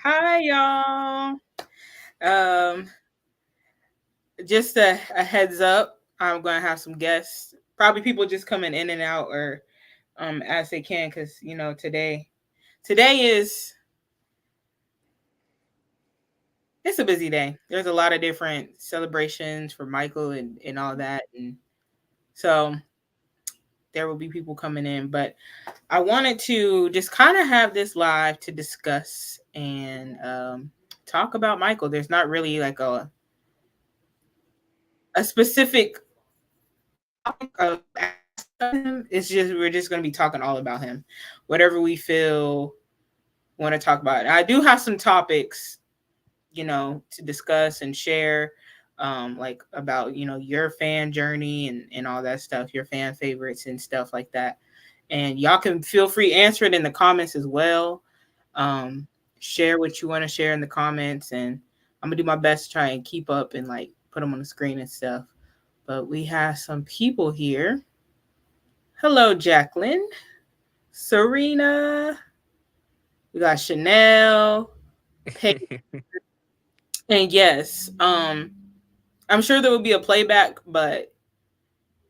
Hi, y'all. Um, just a heads up. I'm gonna have some guests. Probably people just coming in and out, or as they can, because today is it's a busy day. There's a lot of different celebrations for Michael and all that, and so there will be people coming in. But I wanted to just kind of have this live to discuss and talk about Michael. There's not really like a specific of him. It's just we're just going to be talking all about him, whatever we feel want to talk about. I do have some topics, to discuss and share, like about your fan journey and all that stuff, your fan favorites and stuff like that. And y'all can feel free answer it in the comments as well. Um, Share what you want to share in the comments, and I'm gonna do my best to try and keep up and like put them on the screen and stuff. But we have some people here. Hello, Jacqueline, Serena. We got Chanel, Peyton, and yes, I'm sure there will be a playback, but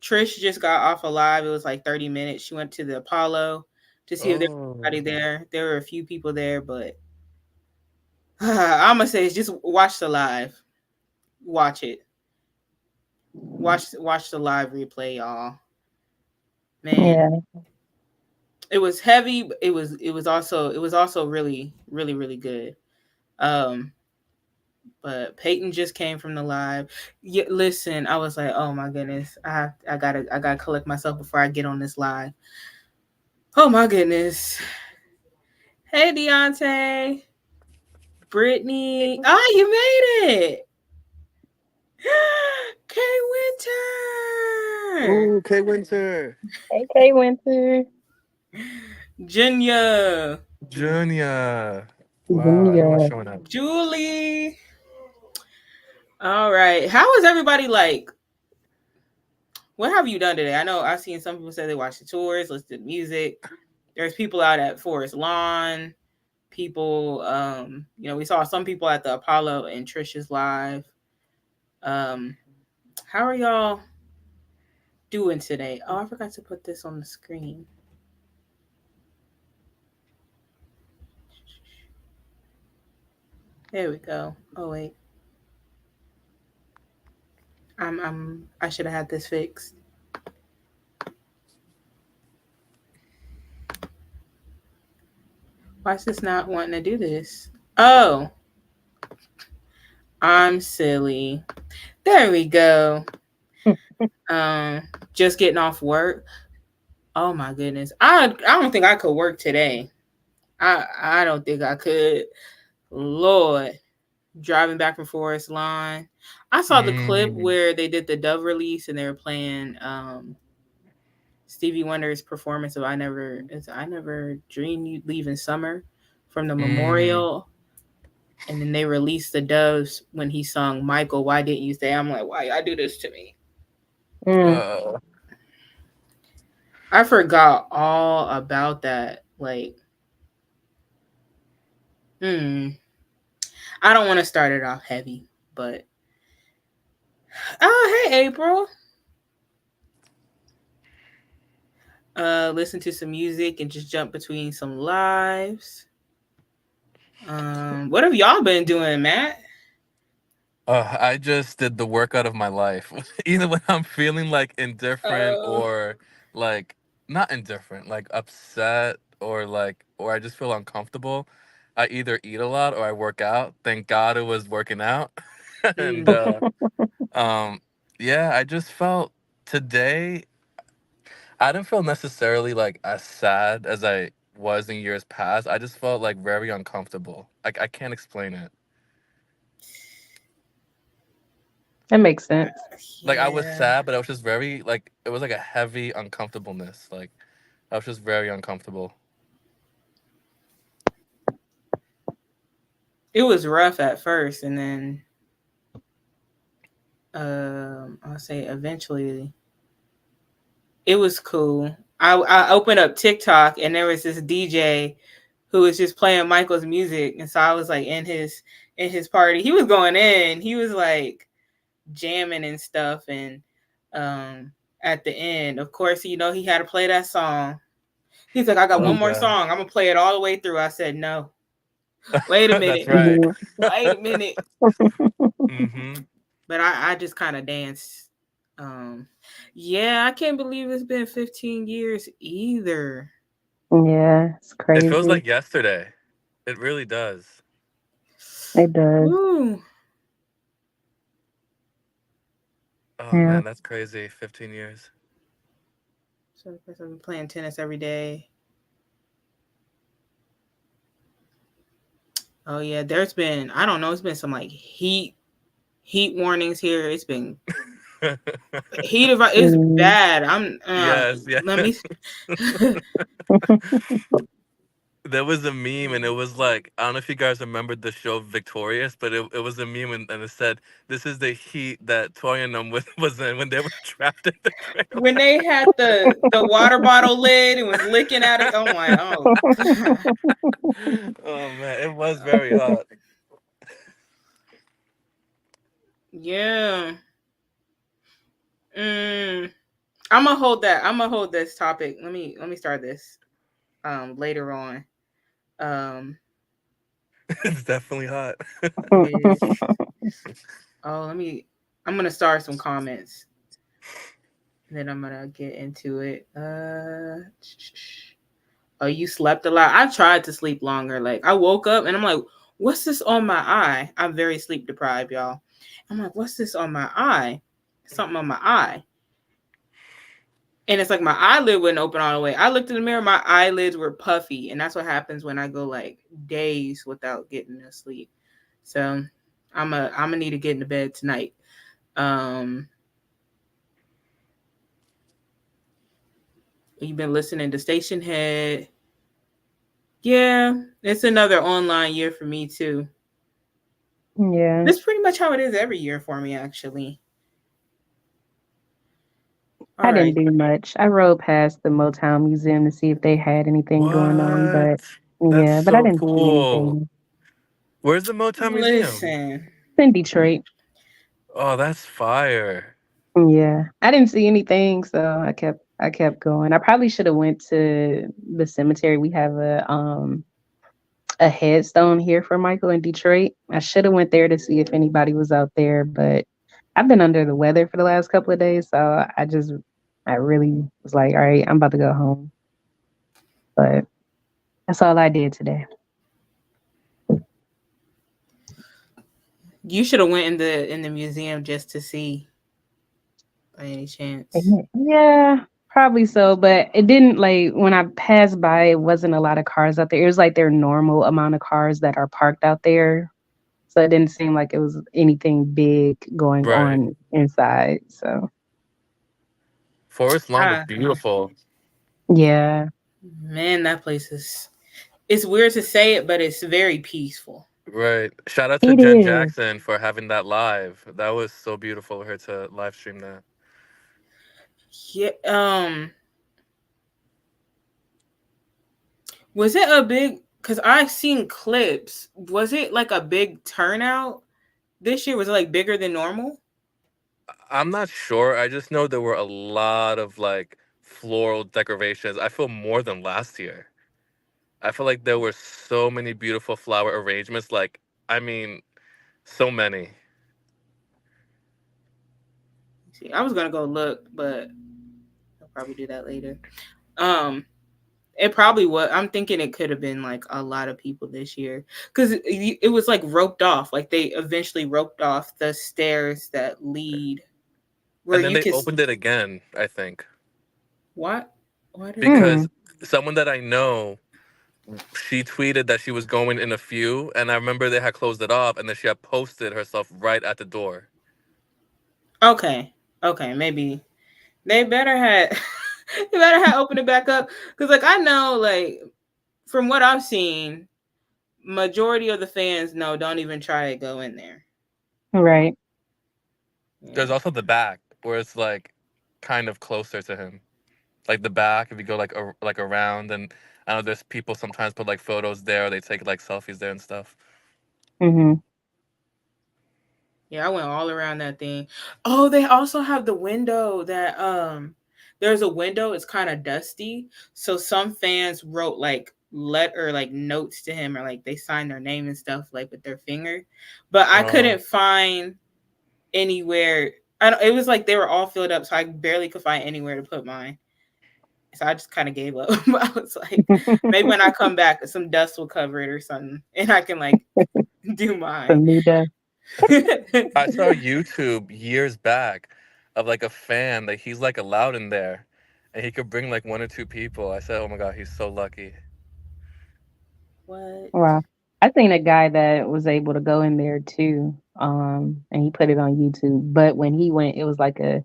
Trish just got off a live. It was like 30 minutes. She went to the Apollo to see if there was Oh, anybody there. There were a few people there, but I'm gonna say just watch the live. Watch it. Watch the live replay, y'all. Man, Yeah. it was heavy. But it was also really good. Um, but Peyton just came from the live. Yeah, listen, I was like, oh my goodness, I gotta collect myself before I get on this live. Oh my goodness. Hey Deontay, Brittany. Oh, you made it. Kay Winter. oh, Kay Winter, AK Winter. Jenya. Junior. Wow, everyone's Yeah. showing up. Julie. All right. How is everybody like? What have you done today? I know I've seen some people say they watched the tours, listened to music. There's people out at Forest Lawn. People, we saw some people at the Apollo and Trisha's live. Um, how are y'all doing today? Oh, I forgot to put this on the screen. There we go. Oh wait, I should have had this fixed. Why is this not wanting to do this? Oh, I'm silly. There we go. Um, just getting off work. Oh my goodness. I don't think I could work today. I don't think I could. Lord, driving back from Forest Lawn. I saw the clip Mm, where they did the Dove release and they were playing Stevie Wonder's performance of I Never Dreamed You'd Leave in Summer from the mm. memorial. And then they released the Doves when he sung Michael, Why Didn't You Stay? I'm like, why y'all do this to me? Mm. Uh, I forgot all about that. Like, hmm. I don't want to start it off heavy, but oh hey April. Listen to some music and just jump between some lives. What have y'all been doing, Matt? I just did the workout of my life. Either when I'm feeling like indifferent Uh, or like not indifferent, like upset or I just feel uncomfortable, I either eat a lot or I work out. Thank God it was working out. and mm, um yeah, I just felt today I didn't feel necessarily like as sad as I was in years past. I just felt like very uncomfortable. Like I can't explain it. That makes sense. Like I was yeah, sad, but I was just very like it was like a heavy uncomfortableness. Like I was just very uncomfortable. it was rough at first, and then I'll say eventually it was cool. I opened up TikTok and there was this DJ who was just playing Michael's music, and so I was like in his party. He was going in. He was like jamming and stuff, and at the end, of course, he had to play that song. He's like, I got one more song. I'm gonna play it all the way through. I said, no. Wait a minute. That's right. Wait a minute. Mm-hmm. But I just kind of danced. Yeah, I can't believe it's been 15 years either. Yeah, it's crazy. It feels like yesterday. It really does. It does. Ooh. Oh man, that's crazy. 15 years. So I've been playing tennis every day. Oh yeah, there's been, I don't know, it's been some like heat warnings here. It's been heat of it's bad. Yes. Let me There was a meme and it was like, I don't know if you guys remembered the show Victorious, but it was a meme and it said, this is the heat that Toya and them was in when they were trapped in the trailer. When they had the water bottle lid and was licking at it. Oh my, oh. Oh man, it was very hot. Yeah. I'm gonna hold that. I'm gonna hold this topic. Let me start this later on. It's definitely hot. I'm gonna start some comments. And then I'm gonna get into it. Oh, you slept a lot. I tried to sleep longer. Like I woke up and I'm like, what's this on my eye? I'm very sleep deprived, y'all. I'm like, what's this on my eye? Something on my eye. And it's like my eyelid wouldn't open all the way. I looked in the mirror, my eyelids were puffy. And that's what happens when I go like days without getting to sleep. So I'm gonna need to get into bed tonight. You've been listening to Station Head. Yeah, it's another online year for me too. Yeah. That's pretty much how it is every year for me, actually. I didn't do much. I rode past the Motown Museum to see if they had anything going on, but That's but I so didn't see cool. anything. Where's the Motown Museum? Listen. It's in Detroit. Oh, that's fire. Yeah. I didn't see anything, so I kept going. I probably should have went to the cemetery. We have a headstone here for Michael in Detroit. I should have went there to see if anybody was out there, but I've been under the weather for the last couple of days, so I really was like, all right, I'm about to go home. But that's all I did today. You should have went in the museum just to see, by any chance. Yeah, probably so. But it didn't, like, when I passed by, it wasn't a lot of cars out there. It was like their normal amount of cars that are parked out there. So it didn't seem like it was anything big going on inside. So Forest Lawn was beautiful. Yeah. Man, that place it's weird to say it, but it's very peaceful. Right. Shout out to Jen Jackson for having that live. That was so beautiful of her to live stream that. Yeah. Was it a big? Because I've seen clips. Was it like a big turnout this year? Was it like bigger than normal? I'm not sure. I just know there were a lot of like floral decorations. I feel more than last year. I feel like there were so many beautiful flower arrangements. Like, I mean, so many. See, I was gonna go look, but I'll probably do that later. It probably was. I'm thinking it could have been like a lot of people this year because it was like roped off. Like they eventually roped off the stairs that lead. Where and then they opened it again, I think. What? Because someone that I know, she tweeted that she was going in a few, and I remember they had closed it off, and then she had posted herself right at the door. Okay, maybe they better have opened it back up because, like, I know, like, from what I've seen, majority of the fans don't even try to go in there. Right. Yeah. There's also the back where it's like kind of closer to him. like the back. If you go like around, and I know there's people sometimes put like photos there, or they take like selfies there and stuff. Mm-hmm. Yeah, I went all around that thing. Oh, they also have the window that there's a window, it's kind of dusty. So some fans wrote like letter like notes to him or like they signed their name and stuff like with their finger. But I Oh, couldn't find anywhere. I don't, it was like they were all filled up, so I barely could find anywhere to put mine. So I just kind of gave up. I was like, maybe when I come back, some dust will cover it or something, and I can like do mine. Some new dust. I saw YouTube years back of like a fan that he's like allowed in there, and he could bring like one or two people. I said, "Oh my god, he's so lucky." What? Wow. I seen a guy that was able to go in there too. And he put it on YouTube. But when he went, it was like a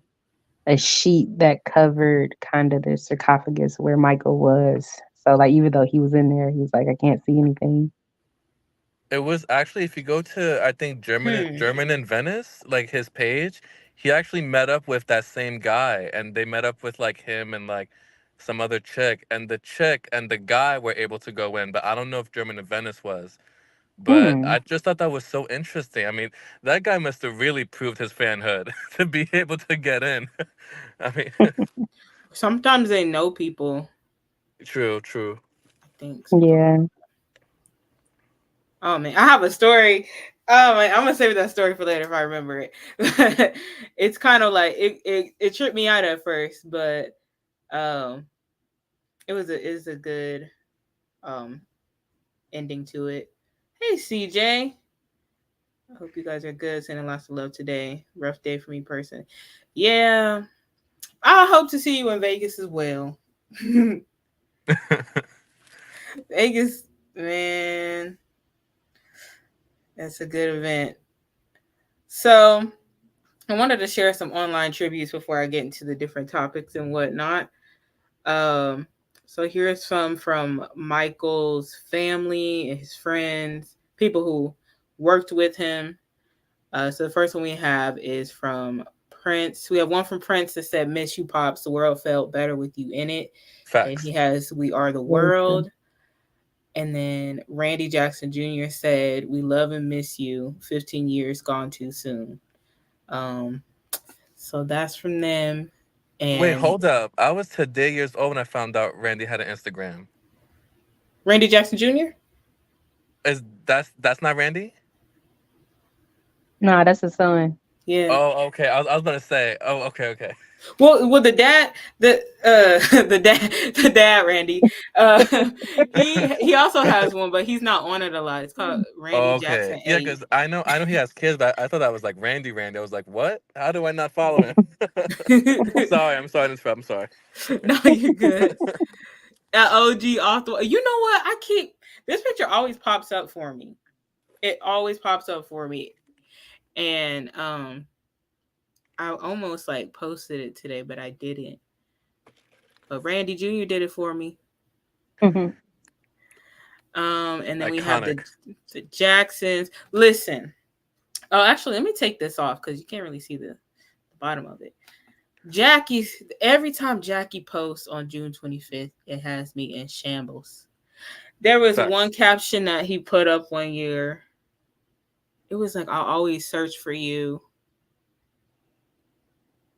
sheet that covered kind of the sarcophagus where Michael was. So like even though he was in there, he was like, I can't see anything. It was actually, if you go to, I think, Hmm. German in Venice, like his page, he actually met up with that same guy, and they met up with like him and like some other chick, and the chick and the guy were able to go in, but I don't know if German in Venice was. But Hmm. I just thought that was so interesting. I mean, that guy must have really proved his fanhood to be able to get in. I mean, Sometimes they know people. true, true. I think sometimes. Yeah. Oh man, I have a story. Oh man, I'm gonna save that story for later if I remember it. It's kind of like it tripped me out at first, but um, it was a good um ending to it. Hey CJ, I hope you guys are good. Sending lots of love today. Rough day for me, person. Yeah, I hope to see you in Vegas as well. Vegas, man, that's a good event. So I wanted to share some online tributes before I get into the different topics and whatnot. Um, so here's some from Michael's family and his friends, people who worked with him. So the first one we have is from Prince. We have one from Prince that said, "Miss you, pops. The world felt better with you in it." And Facts. he has "We Are the Very true. World." And then Randy Jackson Jr. said, "We love and miss you. 15 years gone too soon." Um, so that's from them. Wait, And hold up. I was today years old when I found out Randy had an Instagram. Randy Jackson Jr. Is that's not Randy? Nah, that's his son. Yeah. Oh, okay. I was gonna say. Oh, okay, okay. Well, the dad, the dad, Randy. Uh, he also has one, but he's not on it a lot. It's called Randy Oh, okay. Jackson Yeah, 8. because I know he has kids, but I thought that was like Randy Randy. I was like, what? How do I not follow him? Sorry, I'm sorry, I'm sorry. No, you're good. OG author. You know what? I keep this picture always pops up for me. It always pops up for me, and I almost like posted it today, but I didn't. But Randy Jr. did it for me. Hmm. And then we have Iconic. the Jacksons. Listen. Oh, actually, let me take this off because you can't really see the bottom of it. Jackie, every time Jackie posts on June 25th, it has me in shambles. There was one Facts. caption that he put up one year. It was like, "I'll always search for you."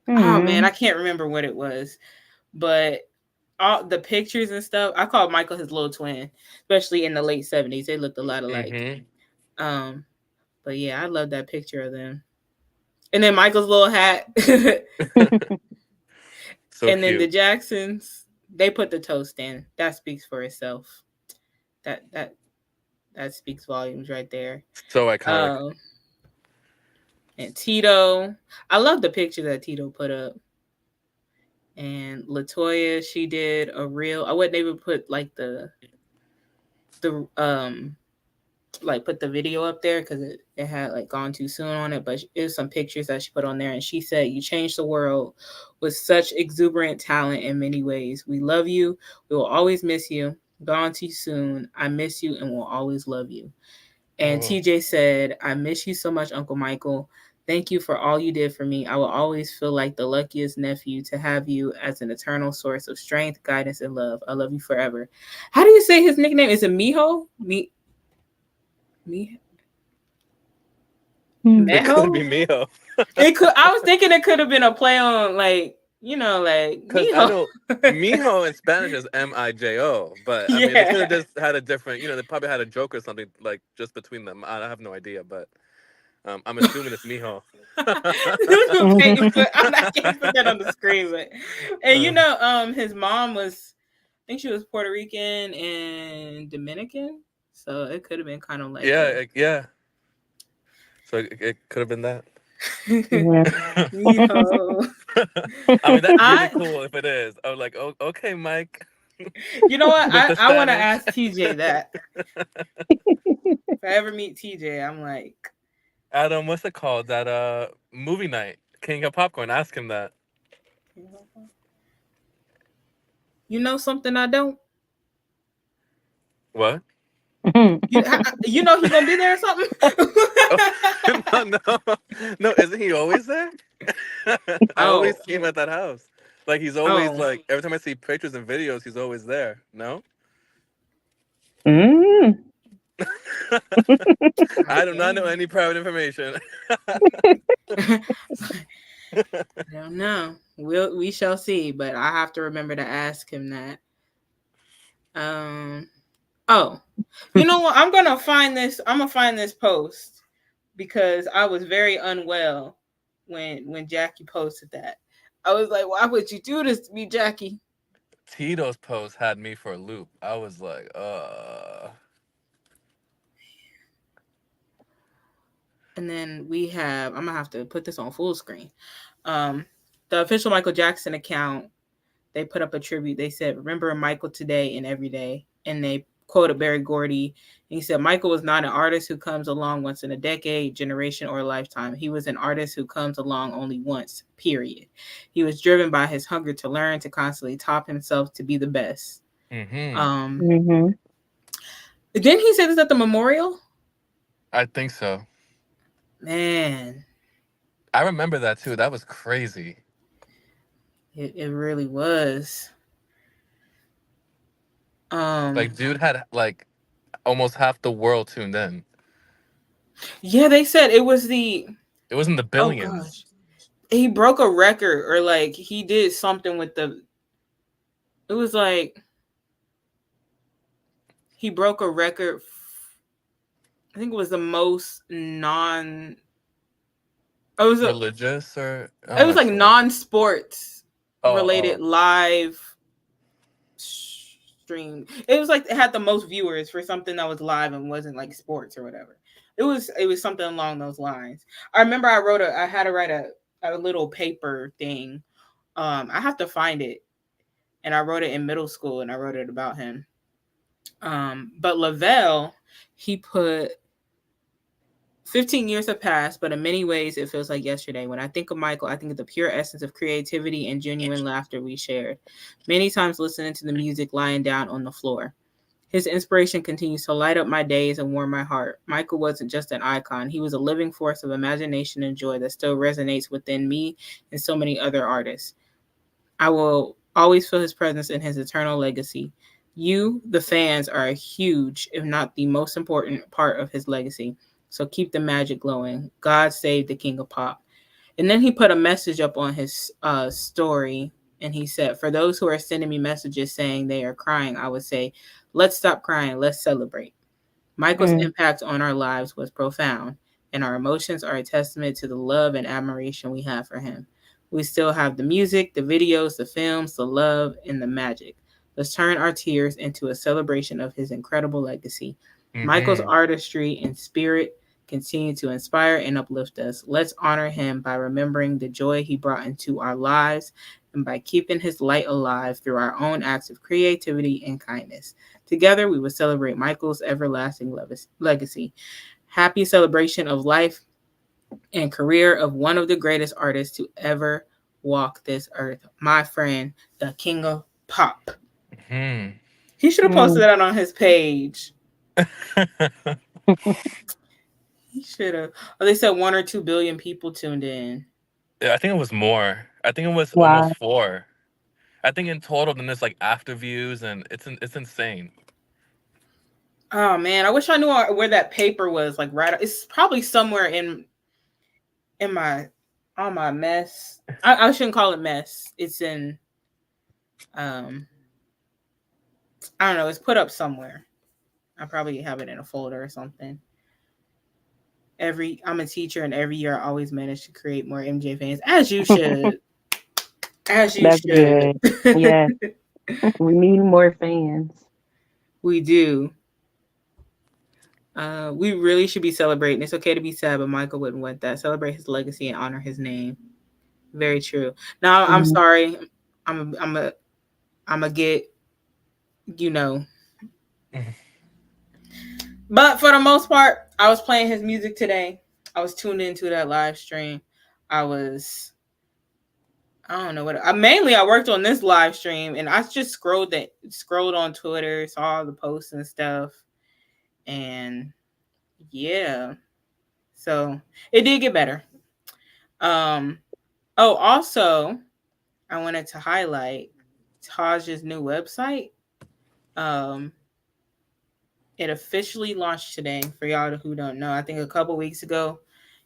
Oh man, I Hmm. can't remember what it was, but all the pictures and stuff. I called Michael his little twin, especially in the late 70s. They looked a lot alike. Mm-hmm. Um, but yeah, I love that picture of them. And then Michael's little hat. So And then the cute. Jacksons, they put the toast in. That speaks for itself. That that that speaks volumes right there. So iconic. Um, and Tito, I love the picture that Tito put up. And Latoya, she did a real. I wouldn't even put like the like put the video up there because it had like gone too soon on it, but it was some pictures that she put on there, and she said, "You changed the world with such exuberant talent in many ways. We love you. We will always miss you. Gone too soon. I miss you and will always love you." And Oh, TJ said, "I miss you so much, Uncle Michael. Thank you for all you did for me. I will always feel like the luckiest nephew to have you as an eternal source of strength, guidance, and love. I love you forever. How do you say his nickname? Is it Miho? Me It could Meho? be Mio. It could. I was thinking it could have been a play on like like Because I Miho. know Mijo in Spanish is Mijo, but I mean, they could have Yeah. just had a different, they probably had a joke or something like just between them. I have no idea, but I'm assuming it's Mijo. I can't put that on the screen, but and Uh, his mom was, I think she was Puerto Rican and Dominican, so it could have been kind of like yeah, a yeah. So it could have been that. Yeah. Miho. I mean, that's really I, cool if it is. I was like, oh, okay, Mike, you know what? with the I want to Spanish. ask TJ that. If I ever meet TJ, I'm like, Adam, what's it called? That movie night, King of Popcorn. Ask him that. you know something I don't. What? You know he gonna be there or something. Oh, no. Isn't he always there? I Oh, always see him at that house. Like he's always oh, like every time I see pictures and videos, he's always there. No, Mm. I do not know any private information. I don't know. We shall see, but I have to remember to ask him that. Um. Oh, you know what? I'm gonna find this. I'm gonna find this post because I was very unwell when Jackie posted that. I was like, "Why would you do this to me, Jackie?" Tito's post had me for a loop. I was like, And then we have. I'm gonna have to put this on full screen. Um, the official Michael Jackson account, they put up a tribute. They said, "Remember Michael today and every day." And they quoted Barry Gordy. And he said, "Michael was not an artist who comes along once in a decade, generation, or a lifetime. He was an artist who comes along only once, period. He was driven by his hunger to learn, to constantly top himself, to be the best." mm-hmm. Mm-hmm. Didn't he say this at the memorial? I think so. Man, I remember that too. That was crazy. it really was. Like, dude had like almost half the world tuned in. Yeah, they said it was the, It was in the oh billions. gosh, he broke a record, or like he did something with the, it was like he broke a record. I think it was the most it was a, Religious, or it I'm was not like sure. non-sports Oh, related live stream. It was like it had the most viewers for something that was live and wasn't like sports or whatever. It was something along those lines. I remember I had to write a little paper thing. I have to find it, and I wrote it in middle school, and I wrote it about him. But Lavelle, he put 15 years have passed, but in many ways it feels like yesterday. When I think of Michael, I think of the pure essence of creativity and genuine laughter we shared. Many times listening to the music lying down on the floor. His inspiration continues to light up my days and warm my heart. Michael wasn't just an icon, he was a living force of imagination and joy that still resonates within me and so many other artists. I will always feel his presence in his eternal legacy. You, the fans, are a huge, if not the most important part of his legacy. So keep the magic glowing. God save the King of Pop. And then he put a message up on his story, and he said, "For those who are sending me messages saying they are crying, I would say, let's stop crying, let's celebrate." Michael's Mm. impact on our lives was profound, and our emotions are a testament to the love and admiration we have for him. We still have the music, the videos, the films, the love, and the magic. Let's turn our tears into a celebration of his incredible legacy. Michael's mm-hmm. artistry and spirit continue to inspire and uplift us. Let's honor him by remembering the joy he brought into our lives and by keeping his light alive through our own acts of creativity and kindness. Together, we will celebrate Michael's everlasting legacy. Happy celebration of life and career of one of the greatest artists to ever walk this earth, my friend, the King of Pop. Mm-hmm. He should have posted Mm. that on his page. He should have. Oh, they said 1 or 2 billion people tuned in. Yeah, I think it was more. I think it was almost Wow. 4. I think in total, then there's like after views, and it's insane. Oh man, I wish I knew where that paper was. Like right, it's probably somewhere in my on my mess. I shouldn't call it mess. It's in um I don't know. It's put up somewhere. I probably have it in a folder or something. I'm a teacher, and every year I always manage to create more MJ fans, as you should, as you That's should. good. Yeah. We need more fans. We do. We really should be celebrating. It's okay to be sad, but Michael wouldn't want that. Celebrate his legacy and honor his name. Very true. Now, I'm Mhm. sorry. I'm a get, you know. But for the most part, I was playing his music today. I was tuned into that live stream. I was, I don't know what. Mainly, I worked on this live stream, and I just scrolled on Twitter, saw the posts and stuff, and yeah. So it did get better. Um. Oh, also, I wanted to highlight Taj's new website. Um, it officially launched today. For y'all who don't know, I think a couple weeks ago,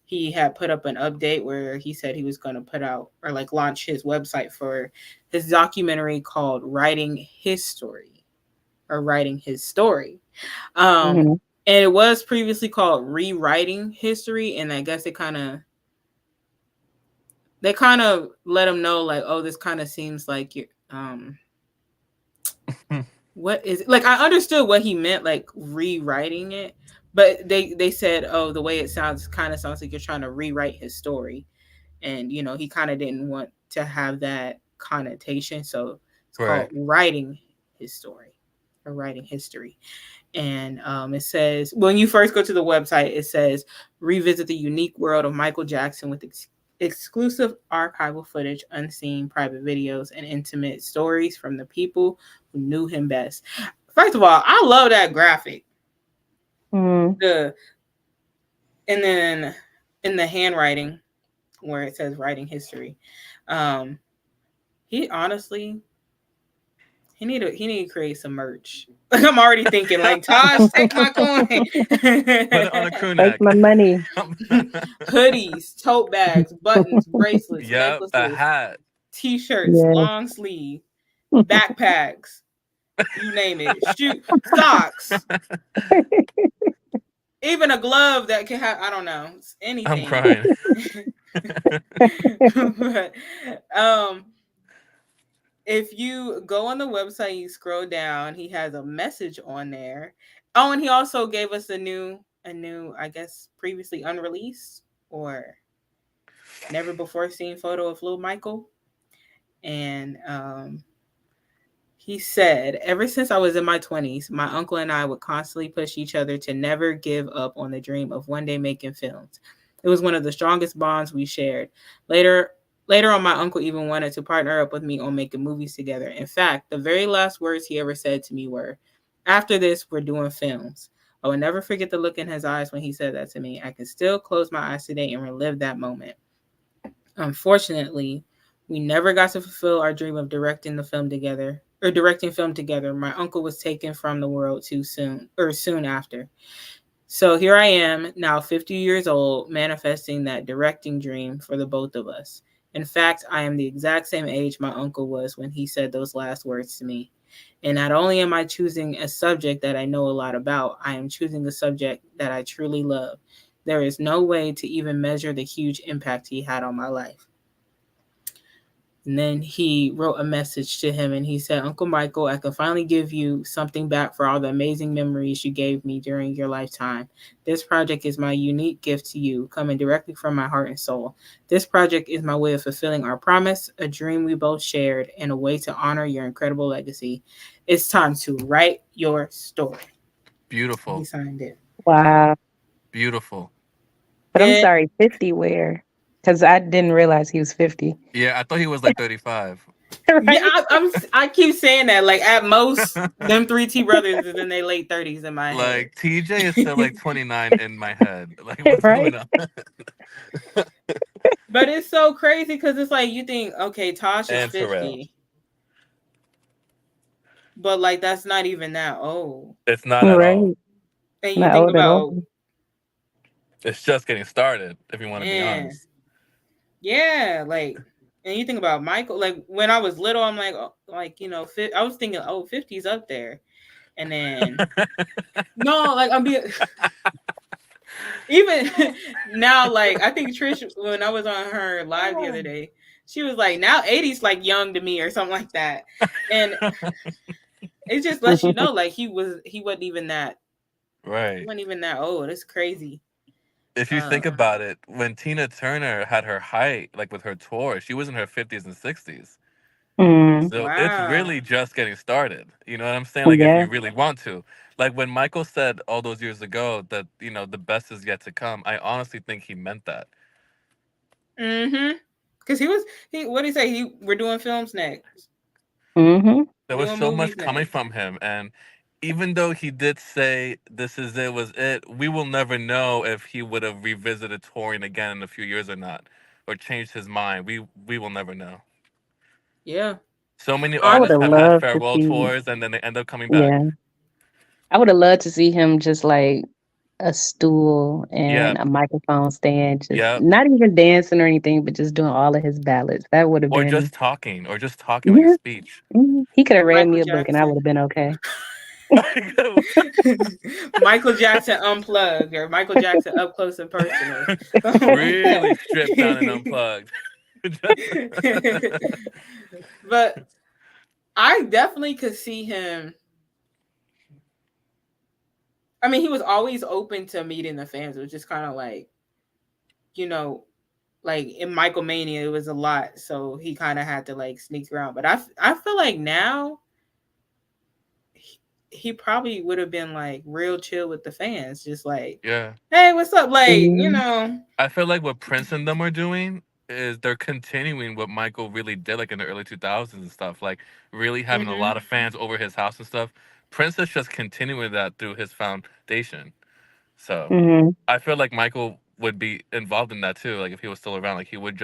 he had put up an update where he said he was going to put out or like launch his website for his documentary called "Writing His Story" or "Writing His Story." Um, Mhm. and it was previously called "Rewriting History," and I guess they kind of let him know like, oh, this kind of seems like you what is it? Like I understood what he meant, like rewriting it, but they said, oh, the way it sounds kind of sounds like you're trying to rewrite his story, and he kind of didn't want to have that connotation, so it's called Right. writing his story or writing history. And it says when you first go to the website, it says revisit the unique world of Michael Jackson with exclusive archival footage, unseen private videos, and intimate stories from the people who knew him best. First of all, I love that graphic. Mhm. The and then in the handwriting where it says writing history, um, he honestly he need to create some merch. Like I'm already thinking, like Taj, take my coin. Put it on a crew Take neck. my money. Hoodies, tote bags, buttons, bracelets, Yep, a necklaces, hat. t-shirts, Yes. long sleeve, backpacks, you name it. Shoe socks, even a glove that can have I don't know, I'm anything. crying. But um if you go on the website, you scroll down, he has a message on there. Oh, and he also gave us a new, I guess, previously unreleased or never before seen photo of Lil Michael. And he said, ever since I was in my 20s, my uncle and I would constantly push each other to never give up on the dream of one day making films. It was one of the strongest bonds we shared. Later, later on, my uncle even wanted to partner up with me on making movies together. In fact, the very last words he ever said to me were, after this, we're doing films. I will never forget the look in his eyes when he said that to me. I can still close my eyes today and relive that moment. Unfortunately, we never got to fulfill our dream of directing film together. My uncle was taken from the world too soon, or soon after. So here I am, now 50 years old, manifesting that directing dream for the both of us. In fact, I am the exact same age my uncle was when he said those last words to me. And not only am I choosing a subject that I know a lot about, I am choosing a subject that I truly love. There is no way to even measure the huge impact he had on my life. And then he wrote a message to him and he said, Uncle Michael, I can finally give you something back for all the amazing memories you gave me during your lifetime. This project is my unique gift to you, coming directly from my heart and soul. This project is my way of fulfilling our promise, a dream we both shared, and a way to honor your incredible legacy. It's time to write your story. He Beautiful. signed it. Wow. Beautiful. But I'm And sorry, 50 where? Because I didn't realize he was 50. Yeah, I thought he was like 35. Yeah, Right? I keep saying that. Like at most, them three T brothers is in their late 30s in my head. Like TJ is still like 29 in my head. Like what's Right? going on? But it's so crazy because it's like you think, okay, Tosh is And Terrell. 50, but like that's not even that old. It's not at all. Right. And you Not think old at all. about, It's just getting started, if you want to be man, honest. yeah, like, and you think about Michael. Like when I was little, I'm like, oh, like I was thinking, oh, 50's up there, and then no, like I'm being even now. Like I think Trish, when I was on her live the other day, she was like, now 80's like young to me or something like that, and it just lets you know, like he wasn't even that he Right. wasn't even that old. It's crazy. If you Uh, think about it, when Tina Turner had her height, like with her tour, she was in her 50s and 60s. Mm, So it's wow. really just getting started. You know what I'm saying? Like if yeah. you really want to. Like when Michael said all those years ago that, the best is yet to come, I honestly think he meant that. Mm-hmm. Because he what did he say? We're doing films next. Mm-hmm. There was Doing so movies much coming next. from him, and even though he did say this is it was it, we will never know if he would have revisited touring again in a few years or not, or changed his mind. We will never know. Yeah. So many I would artists have Honestly. have had loved to farewell see, tours and then they end up coming back. yeah. I would have loved to see him just like a stool Yeah, and a microphone stand, just yeah. not even dancing or anything, but just doing all of his ballads. That would have been, Or just talking like a yeah. speech. He could have read Michael me a book and I would Jackson. have been okay. Michael Jackson unplugged or Michael Jackson up close and personal. Something like Really stripped down and that. unplugged. But I definitely could see him. I mean, he was always open to meeting the fans. It was just kind of like, you know, like in Michael Mania, it was a lot, so he kind of had to like sneak around. But I feel like now he probably would have been like real chill with the fans, just like, Yeah. hey, what's up? Like, Mhm. I feel like what Prince and them are doing is they're continuing what Michael really did like in the early 2000s and stuff, like really having a hmm lot of fans over his house and stuff. Prince is just continuing that through his foundation. So Mhm. I feel like Michael would be involved in that too. Like if he was still around, like he would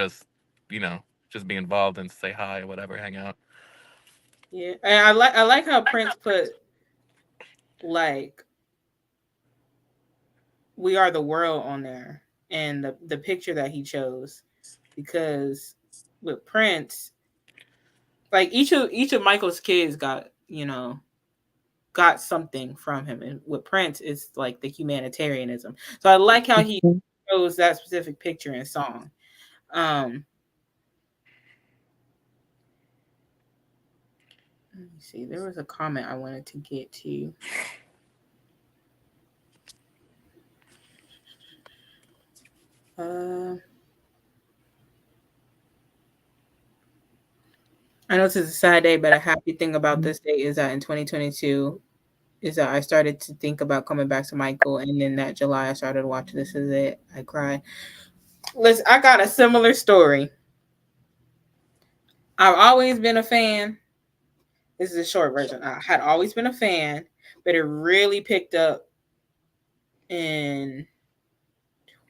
you know, just be involved and say hi or whatever, hang out. yeah, and I like how Prince put like "We Are the World" on there, and the picture that he chose, because with Prince, like each of Michael's kids got something from him, and with Prince, it's like the humanitarianism. So I like how he Mhm. chose that specific picture and song. Um, Let me see. There was a comment I wanted to get to. Uh, I know this is a sad day, but a happy thing about this day is that in 2022 is that I started to think about coming back to Michael, and then that July I started watching This Is It. I cried. Listen, I got a similar story. I've always been a fan. This is a short version. I had always been a fan, but it really picked up in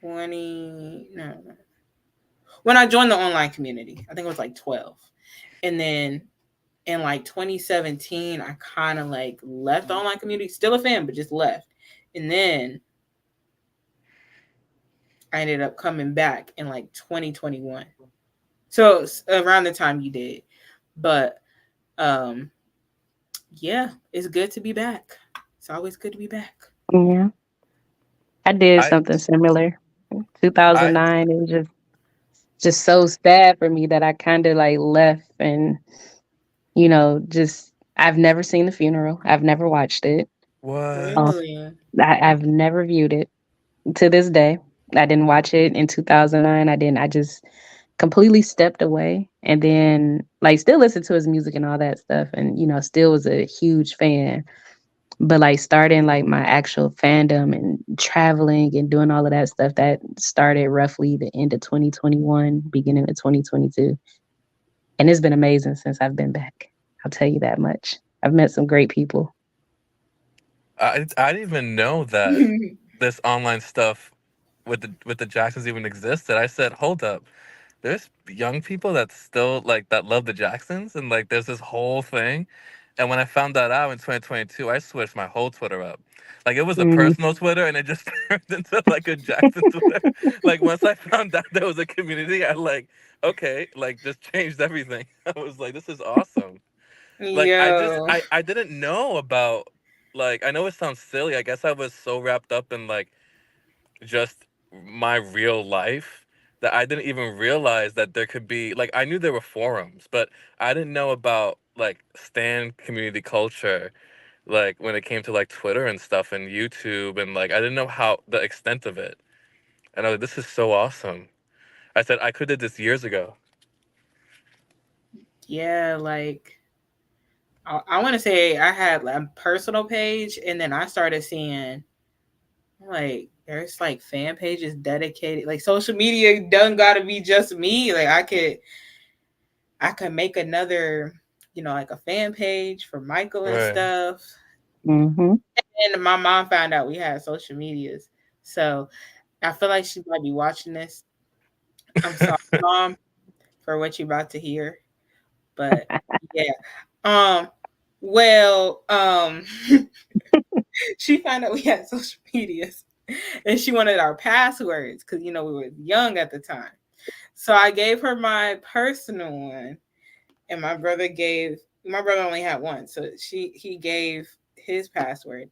20 no, no. When I joined the online community. I think it was like 12. And then in like 2017, I kind of like left the online community, still a fan, but just left. And then I ended up coming back in like 2021. So around the time you did. But um yeah, it's good to be back. It's always good to be back. Yeah. I did I something similar. I 2009, it was just so sad for me that I kind of like left and just I've never seen the funeral. I've never watched it. Um, what? Really? I've never viewed it to this day. I didn't watch it in 2009. I didn't. I just completely stepped away, and then like still listen to his music and all that stuff, and still was a huge fan. But like starting like my actual fandom and traveling and doing all of that stuff, that started roughly the end of 2021, beginning of 2022. And it's been amazing since I've been back. I'll tell you that much. I've met some great people. I didn't even know that this online stuff with the Jacksons even existed. I said, hold up, there's young people that still like that love the Jacksons, and like there's this whole thing. And when I found that out in 2022, I switched my whole Twitter up. Like it was a Mm. personal Twitter, and it just turned into like a Jackson Twitter. Like once I found out there was a community, I like okay, like just changed everything. I was like, this is awesome. Like Yo. I didn't know about like I know it sounds silly. I guess I was so wrapped up in like just my real life that I didn't even realize that there could be like I knew there were forums, but I didn't know about like stan community culture like when it came to like Twitter and stuff and YouTube and like I didn't know how the extent of it. And I was like, this is so awesome. I said I could have did this years ago. Yeah, like I want to say I had like, a personal page, and then I started seeing like there's like fan pages dedicated. Like social media done gotta be just me. Like I could make another, like a fan page for Michael and Right. stuff. Mm-hmm. And my mom found out we had social medias, so I feel like she might be watching this. I'm sorry, mom, for what you're about to hear, but yeah. Um. Well, she found out we had social medias, and she wanted our passwords because we were young at the time. So I gave her my personal one, and my brother only had one, so he gave his password,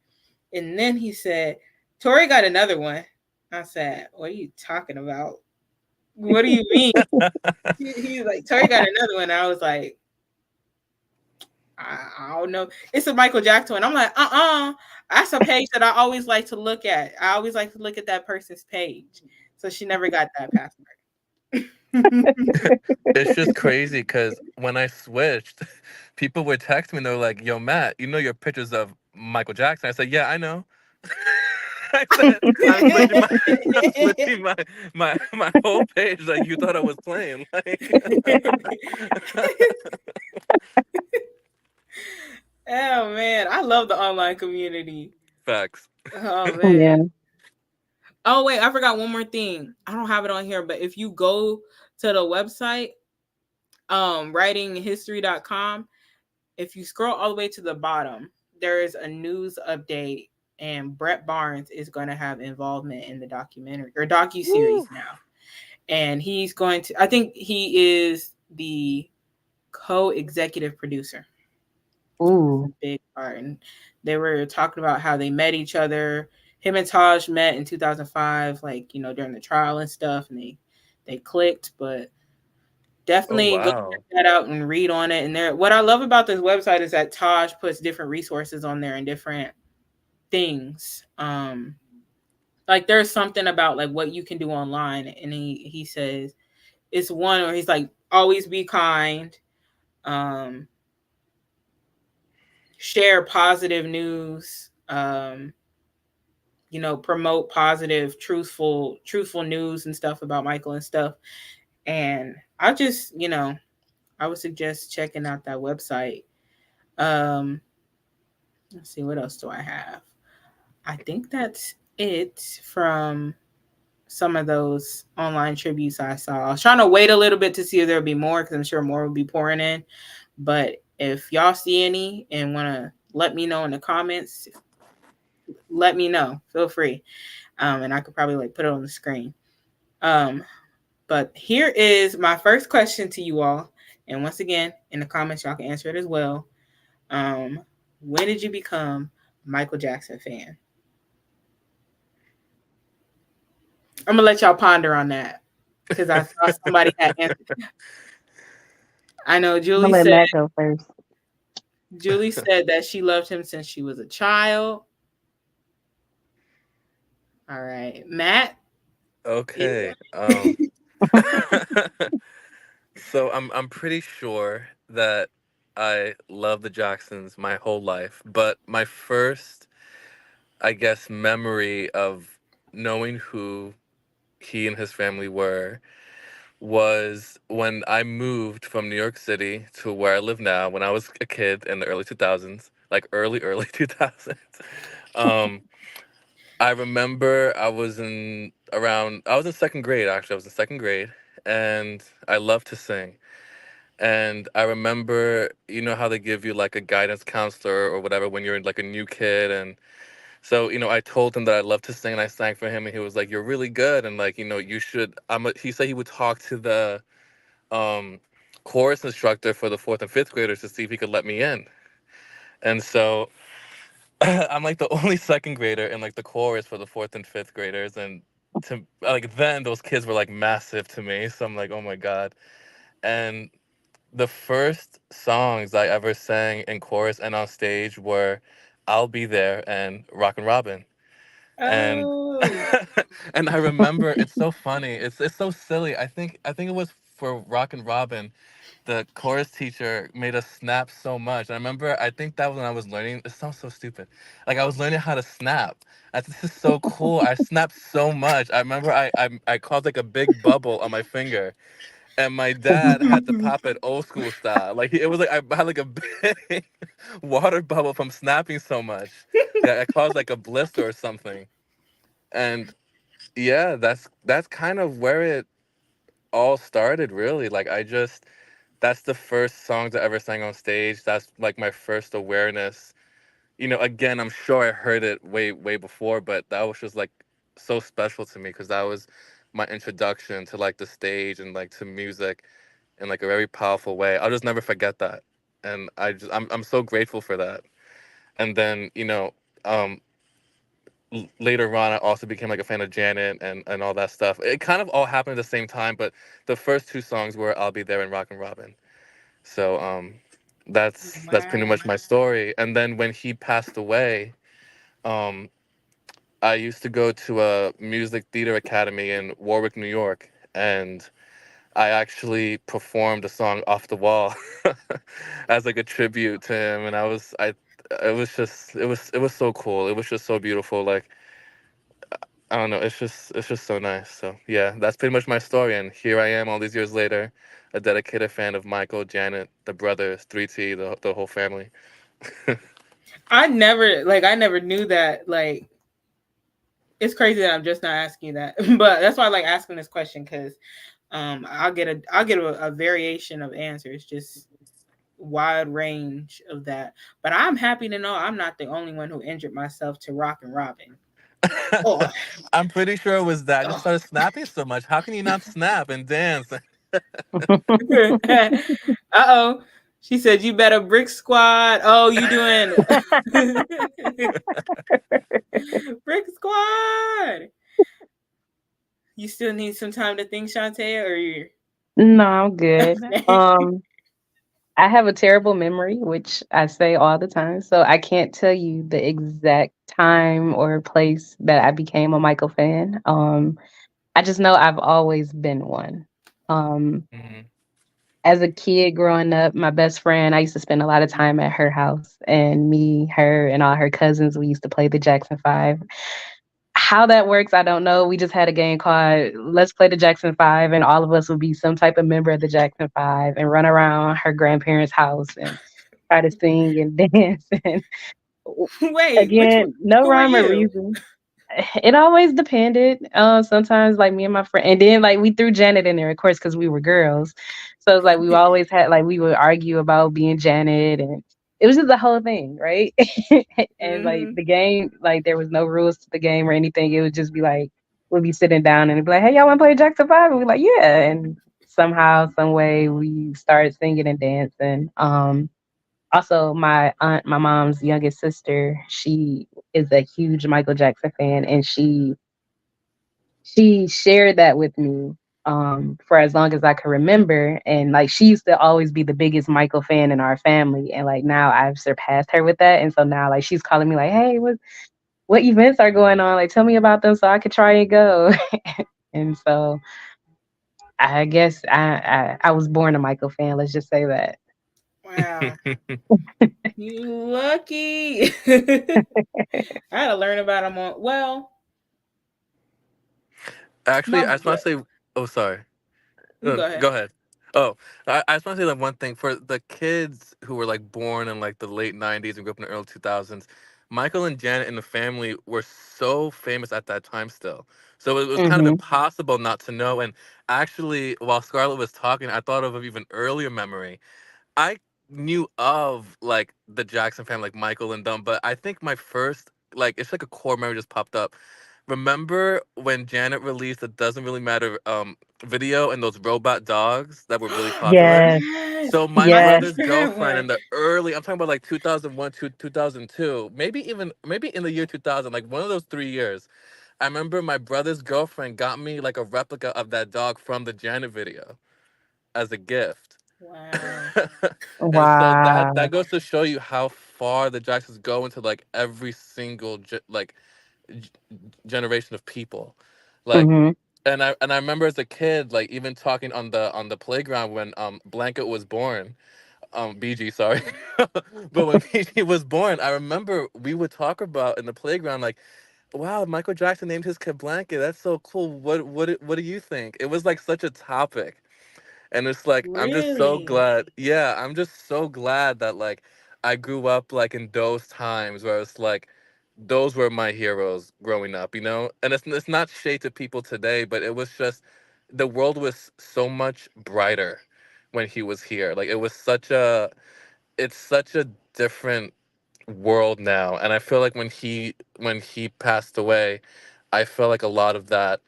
and then he said, "Tori got another one." I said, "What are you talking about? What do you mean?" He was like, "Tori got another one." And I was like, I don't know. It's a Michael Jackson one. I'm like, that's a page that I always like to look at. I always like to look at that person's page. So she never got that password. It's just crazy because when I switched, people would text me and they're like, "Yo, Matt, you know your pictures of Michael Jackson?" I said, "Yeah, I know." I said, "I'm switching my, I'm switching my whole page like you thought I was playing." Like, Oh man, I love the online community. facts. Oh Yeah. man. Oh wait, I forgot one more thing. I don't have it on here, but if you go to the website, writinghistory.com, if you scroll all the way to the bottom, there is a news update, and Brett Barnes is going to have involvement in the documentary or docu series Woo. now, and he's going to. I think he is the co-executive producer. Ooh. A big part, and they were talking about how they met each other. Him and Taj met in 2005, like during the trial and stuff, and they clicked, but Oh definitely go check wow. that out and read on it. And there, what I love about this website is that Taj puts different resources on there and different things. Like there's something about like what you can do online, and he says it's one where he's like always be kind, um, share positive news, promote positive, truthful news and stuff about Michael and stuff. And I would suggest checking out that website. Um, let's see, what else do I have? I think that's it from some of those online tributes I saw. I was trying to wait a little bit to see if there'll be more because I'm sure more will be pouring in. But if y'all see any and want to let me know in the comments, let me know. Feel free. And I could probably like put it on the screen. Um, but here is my first question to you all. And once again, in the comments, y'all can answer it as well. Um, when did you become a Michael Jackson fan? I'm gonna let y'all ponder on that because I saw somebody had answered. I know I'm gonna Julie let said Matt go first. that she loved him since she was a child. All right, Matt. Okay. So I'm pretty sure that I love the Jacksons my whole life, but my first, I guess, memory of knowing who he and his family were was when I moved from New York City to where I live now when I was a kid in the early 2000s, like early 2000s. Um, I remember I was in second grade actually. I was in second grade and I love to sing. And I remember, you know how they give you like a guidance counselor or whatever when you're like a new kid. And so, I told him that I love to sing and I sang for him and he was like, "You're really good." And like, you should, he said he would talk to the um, chorus instructor for the fourth and fifth graders to see if he could let me in. And so I'm like the only second grader in like the chorus for the fourth and fifth graders. And to like then those kids were like massive to me. So I'm like, oh my God. And the first songs I ever sang in chorus and on stage were "I'll Be There" and "Rockin' Robin." And Oh. and I remember it's so funny. It's so silly. I think it was for "Rockin' Robin." The chorus teacher made us snap so much. I remember, I think that was when I was learning. It sounds so stupid. Like I was learning how to snap. This is so cool. I snapped so much. I remember I caused like a big bubble on my finger, and my dad had to pop it old school style. Like it was like I had like a big water bubble from snapping so much. Yeah, it caused like a blister or something. And yeah, that's kind of where it all started, really. Like that's the first songs I ever sang on stage. That's like my first awareness. Again, I'm sure I heard it way before, but that was just like so special to me because that was my introduction to like the stage and like to music in like a very powerful way. I'll just never forget that. And I'm so grateful for that. And then, um later on I also became like a fan of Janet and all that stuff. It kind of all happened at the same time, but the first two songs were "I'll Be There" and "Rockin' Robin." So that's pretty Wow. much my story. And then when he passed away, um I used to go to a music theater academy in Warwick, New York, and I actually performed a song "Off the Wall" as like a tribute to him. And it was just it was so cool. It was just so beautiful. Like I don't know, it's just so nice. So yeah, that's pretty much my story. And here I am all these years later, a dedicated fan of Michael, Janet, the brothers, 3T, the whole family. I never knew that. Like, it's crazy that I'm just not asking you that, but that's why I like asking this question because I'll get a variation of answers, just wide range of that. But I'm happy to know I'm not the only one who injured myself to Rock and Robin. Oh, I'm pretty sure it was that. I just oh. started snapping so much. How can you not snap and dance? Uh-oh. She said you better brick squad. Oh, you doing brick squad. You still need some time to think, Shantae, or you No, I'm good. I have a terrible memory, which I say all the time. So I can't tell you the exact time or place that I became a Michael fan. I just know I've always been one. Um, Mhm. as a kid growing up, my best friend, I used to spend a lot of time at her house, and me, her, and all her cousins, we used to play the Jackson Five. How that works, I don't know. We just had a game called Let's Play the Jackson Five, and all of us would be some type of member of the Jackson Five and run around her grandparents' house and try to sing and dance. And wait, which one? again, no Who are rhyme or you? reason. It always depended. Sometimes like me and my friend, and then like we threw Janet in there, of course, because we were girls. So it's like we always had like we would argue about being Janet, and it was just the whole thing, right? And like Hmm. the game, like there was no rules to the game or anything. It would just be like we'd be sitting down and it'd be like, "Hey, y'all want to play Jackson Five?" And we're like, "Yeah." And somehow, some way, we started singing and dancing. Also, my aunt, my mom's youngest sister, she is a huge Michael Jackson fan, and she shared that with me for as long as I can remember. And like she used to always be the biggest Michael fan in our family, and like now I've surpassed her with that. And so now like she's calling me like, "Hey, what events are going on? Like, tell me about them so I could try and go." And so I guess I was born a Michael fan. Let's just say that. Wow. You lucky. I had to learn about them on. Well, Actually, my I just want to say, oh, sorry. You go Go ahead. ahead. Oh, I just want to say like one thing for the kids who were like born in like the late '90s and grew up in the early 2000s. Michael and Janet and the family were so famous at that time still. So it was kind of Mhm. impossible not to know. And actually, while Scarlett was talking, I thought of an even earlier memory. I knew of like the Jackson family, like Michael and them, but I think my first like it's like a core memory just popped up. Remember when Janet released the Doesn't Really Matter video and those robot dogs that were really popular? Yes. Yes, So my my Yes. brother's sister had girlfriend one. in the early, I'm talking about like 2001 to 2002, maybe in the year 2000, like one of those 3 years. I remember my brother's girlfriend got me like a replica of that dog from the Janet video as a gift. Wow. And so that Wow. that goes to show you how far the Jacksons go into like every single g- generation of people, like. Mhm. And I remember as a kid, like even talking on the playground when Blanket was born, BG, sorry, but when BG was born, I remember we would talk about in the playground like, wow, Michael Jackson named his kid Blanket. That's so cool. What do you think? It was like such a topic. And it's like I'm just so Really? glad. Yeah, I'm just so glad that like I grew up like in those times where it's like those were my heroes growing up, you know? And it's not shade to people today, but it was just the world was so much brighter when he was here. Like it was such a it's such a different world now. And I feel like when he passed away, I feel like a lot of that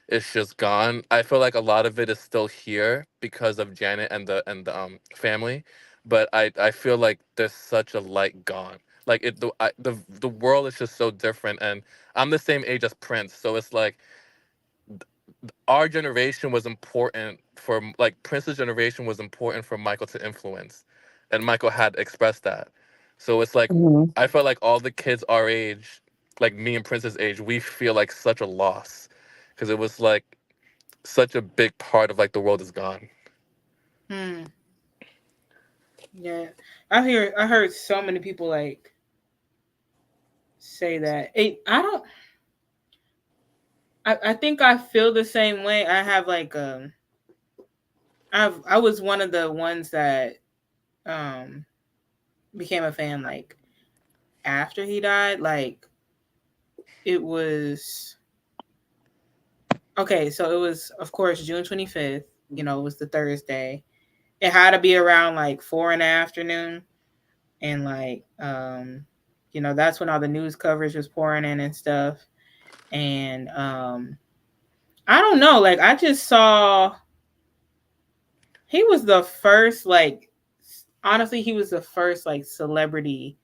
it's just gone. I feel like a lot of it is still here because of Janet and the family, but I feel like there's such a light gone. Like the world is just so different, and I'm the same age as Prince, so it's like our generation was important for like Prince's generation was important for Michael to influence, and Michael had expressed that. So it's like Mhm. I felt like all the kids our age, like me and Prince's age, we feel like such a loss because it was like such a big part of like the world is gone. Hmm. Yeah. I heard so many people like say that. I don't. I think I feel the same way. I have like I was one of the ones that um became a fan like after he died. Like it was okay. So it was of course June 25th. You know, it was the Thursday. It had to be around like 4 in the afternoon, and like you know that's when all the news coverage was pouring in and stuff. And I don't know, like I just saw he was the first like honestly he was the first like celebrity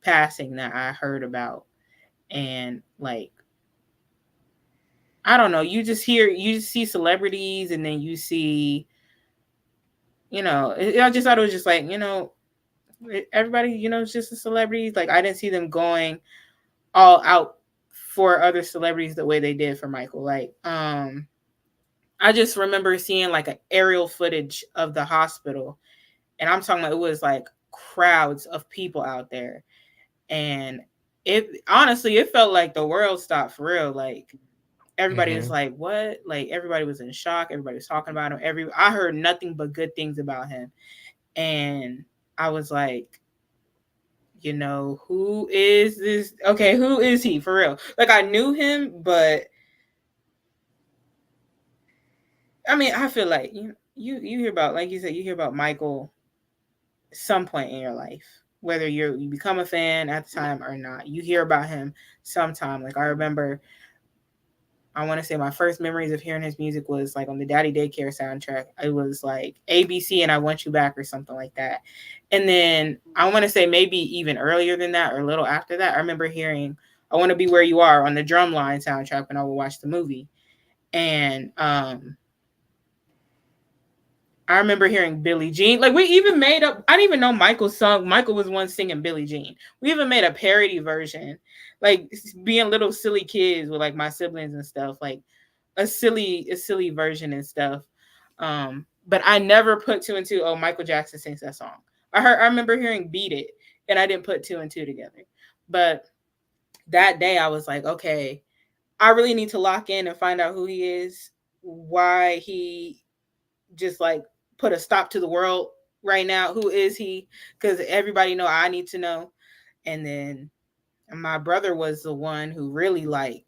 passing that I heard about. And like I don't know, you just see celebrities and then you see, you know, I just thought it was just like, you know, everybody, you know, it's just a celebrity. Like I didn't see them going all out for other celebrities the way they did for Michael. Like I just remember seeing like an aerial footage of the hospital, and I'm talking about it was like crowds of people out there, and it honestly it felt like the world stopped for real. Like everybody was Hmm. like, "What?" Like everybody was in shock. Everybody was talking about him. I heard nothing but good things about him, and I was like, you know, who is this? Okay, who is he for real? Like I knew him, but I mean, I feel like you hear about like you said, you hear about Michael some point in your life, whether you become a fan at the time or not. You hear about him sometime. Like I remember, I want to say my first memories of hearing his music was like on the Daddy Daycare soundtrack. It was like ABC and I Want You Back or something like that. And then I want to say maybe even earlier than that or a little after that, I remember hearing I Want to Be Where You Are on the Drumline soundtrack when I would watch the movie. And I remember hearing Billie Jean. Like we even made up. I didn't even know Michael sung. Michael was one singing Billie Jean. We even made a parody version, like being little silly kids with like my siblings and stuff, like a silly version and stuff. But I never put two and two. Oh, Michael Jackson sings that song. I remember hearing Beat It, and I didn't put two and two together. But that day I was like, okay, I really need to lock in and find out who he is, why he just like put a stop to the world right now. Who is he? Because everybody know I need to know. And then my brother was the one who really like.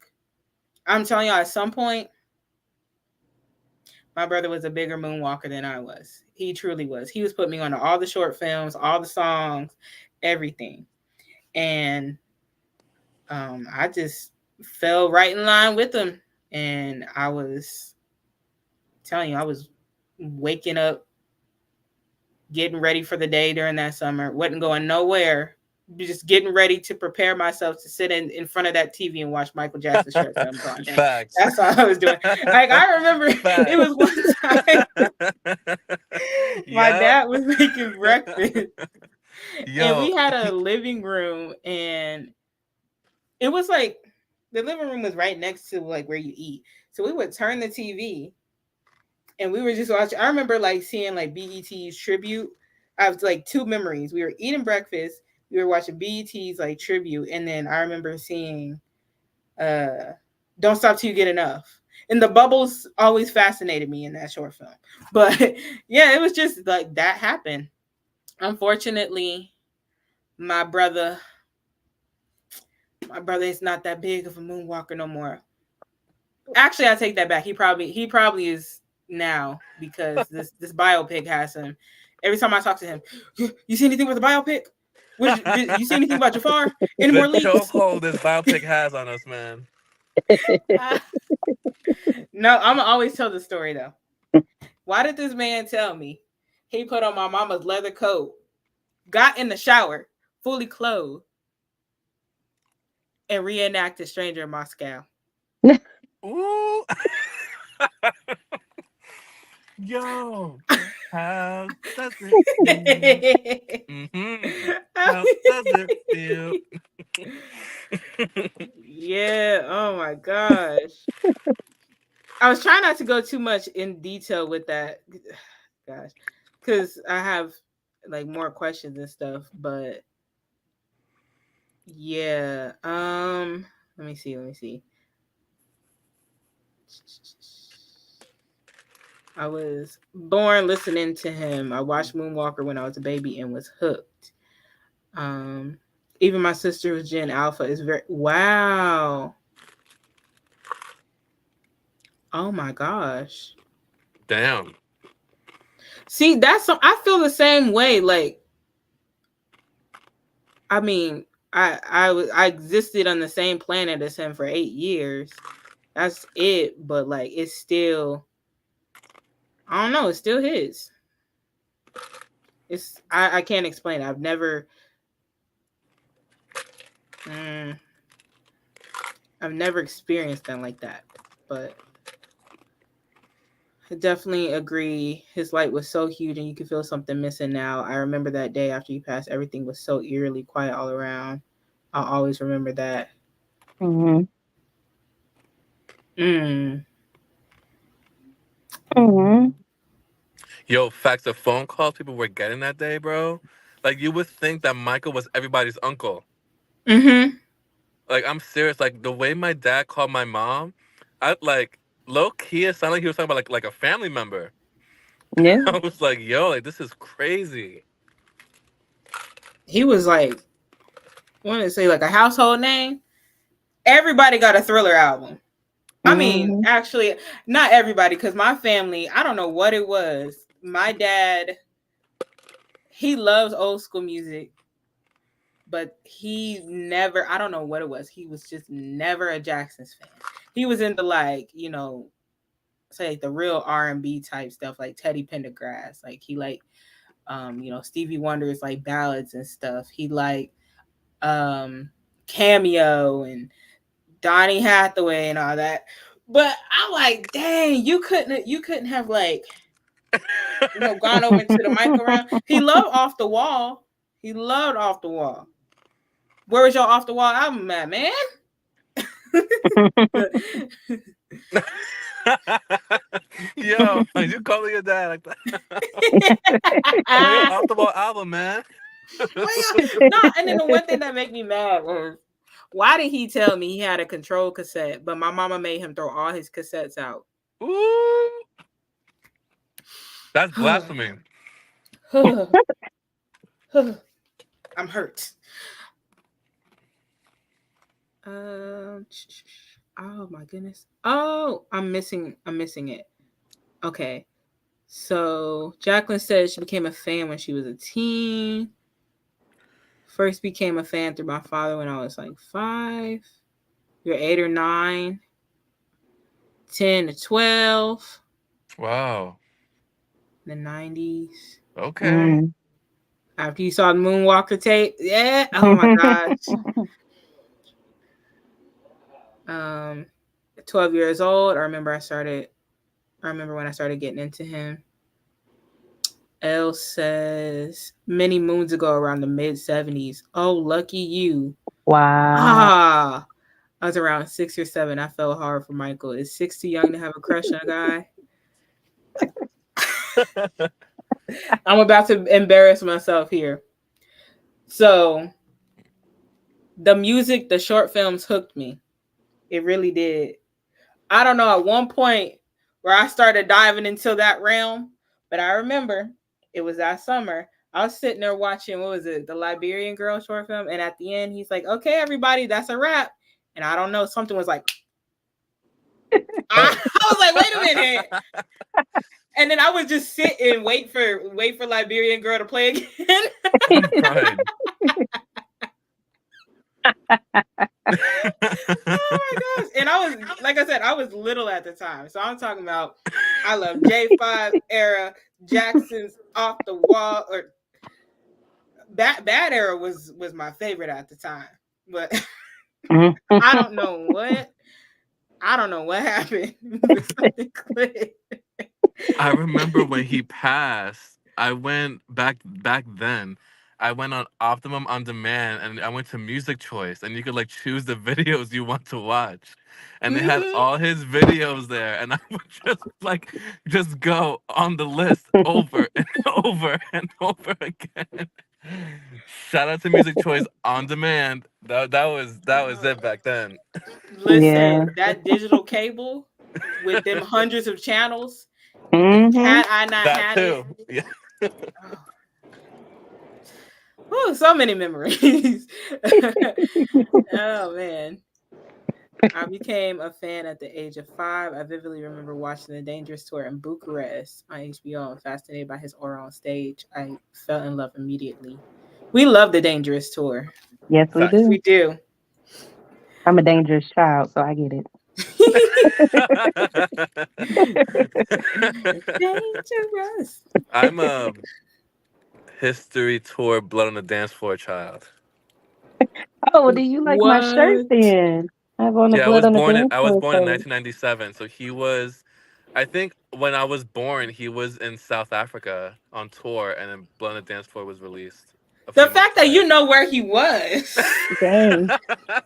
I'm telling y'all, at some point, my brother was a bigger moonwalker than I was. He truly was. He was putting me on all the short films, all the songs, everything. And I just fell right in line with him. And I was telling you, I was waking up, getting ready for the day during that summer, wasn't going nowhere. Just getting ready to prepare myself to sit in front of that TV and watch Michael Jackson short films all day. Facts. That's all I was doing. Like, I remember it was one time my dad was making breakfast. And we had a living room, and it was like the living room was right next to like where you eat. So we would turn the TV and we were just watching. I remember like seeing like BET's tribute. I was like two memories. We were eating breakfast, we were watching BET's like tribute, and then I remember seeing Don't Stop Till You Get Enough. And the bubbles always fascinated me in that short film. But yeah, it was just like that happened. Unfortunately, my brother is not that big of a moonwalker no more. Actually, I take that back. He probably is now, because this biopic has him. Every time I talk to him, you see anything with the biopic? You see anything about Jafar? Any more leaks? The chokehold this biopic has on us, man. No, I'm gonna always tell the story though. Why did this man tell me he put on my mama's leather coat, got in the shower, fully clothed, and reenacted Stranger in Moscow? Ooh. Yo, how does it feel? How does it feel? Yeah, oh my gosh. I was trying not to go too much in detail with that, gosh, because I have like more questions and stuff, but yeah. Let me see. I was born listening to him. I watched Moonwalker when I was a baby and was hooked. Even my sister was Gen Alpha. Is very wow. Oh my gosh. Damn. See, I feel the same way. Like, I mean, I existed on the same planet as him for 8 years. That's it, but like it's still, I don't know, it's still his. I can't explain it. I've never experienced them like that, but I definitely agree. His light was so huge and you could feel something missing now. I remember that day after he passed, everything was so eerily quiet all around. I'll always remember that. Mm-hmm. Yo, facts of phone calls people were getting that day, bro. Like, you would think that Michael was everybody's uncle. Mm-hmm. Like, I'm serious. Like, the way my dad called my mom, I like low key. It sounded like he was talking about like a family member. Yeah. I was like, yo, like this is crazy. He was like, I want to say like a household name. Everybody got a Thriller album. I mean, actually, not everybody, because my family, I don't know what it was. My dad, he loves old school music, but he never, I don't know what it was. He was just never a Jackson's fan. He was into like, say like the real R&B type stuff, like Teddy Pendergrass. Like he like, Stevie Wonder's like ballads and stuff. He like Cameo and Donny Hathaway and all that. But I'm like, dang, you couldn't have like, gone over to the mic around. He loved Off the Wall. He loved Off the Wall. Where was your Off the Wall album at, man? Yo, you calling your dad like that? Off the wall album, man. No, and then the one thing that made me mad was, why did he tell me he had a control cassette, but my mama made him throw all his cassettes out? Ooh. That's blasphemy. I'm hurt. Oh my goodness. Oh, I'm missing it. Okay. So Jacqueline says she became a fan when she was a teen. First became a fan through my father when I was like 5. You're 8 or 9. 10 to 12. Wow. The 90s. Okay. After you saw the Moonwalker tape. Yeah. Oh my gosh. 12 years old. I remember when I started getting into him. L says many moons ago around the mid 70s. Oh, lucky you. Wow. I was around 6 or 7. I fell hard for Michael. Is 6 too young to have a crush on a guy? I'm about to embarrass myself here. So the music, the short films hooked me. It really did. I don't know at one point where I started diving into that realm, but I remember it was that summer. I was sitting there watching, what was it, the Liberian Girl short film, and at the end he's like, "Okay, everybody, that's a wrap." And I don't know, something was like, I was like, "Wait a minute." And then I would just sit and wait for Liberian Girl to play again. I'm crying. Oh my gosh. And I was, like I said, I was little at the time. So I'm talking about, I love J5 era, Jackson's Off the Wall, or Bad Era was my favorite at the time. But I don't know what happened. Something clicked. I remember when he passed, I went back then. I went on Optimum on Demand and I went to Music Choice and you could like choose the videos you want to watch. And they had all his videos there and I would just go on the list over and over and over again. Shout out to Music Choice on Demand. That was it back then. Listen, that digital cable with them hundreds of channels, had I not That had too. it. Yeah. Oh, so many memories. Oh man. I became a fan at the age of 5. I vividly remember watching the Dangerous Tour in Bucharest on HBO and fascinated by his aura on stage. I fell in love immediately. We love the Dangerous Tour. Yes, we Facts. do. We do. I'm a dangerous child, so I get it. Dangerous. I'm a History Tour Blood on the Dance Floor child. Oh, do you like my shirt What? then? I have on the Yeah, blood on the dance I was floor born in shirt. 1997, so he was I think when I was born, he was in South Africa on tour and then Blood on the Dance Floor was released a The few months fact that prior. you know where he was. Dang.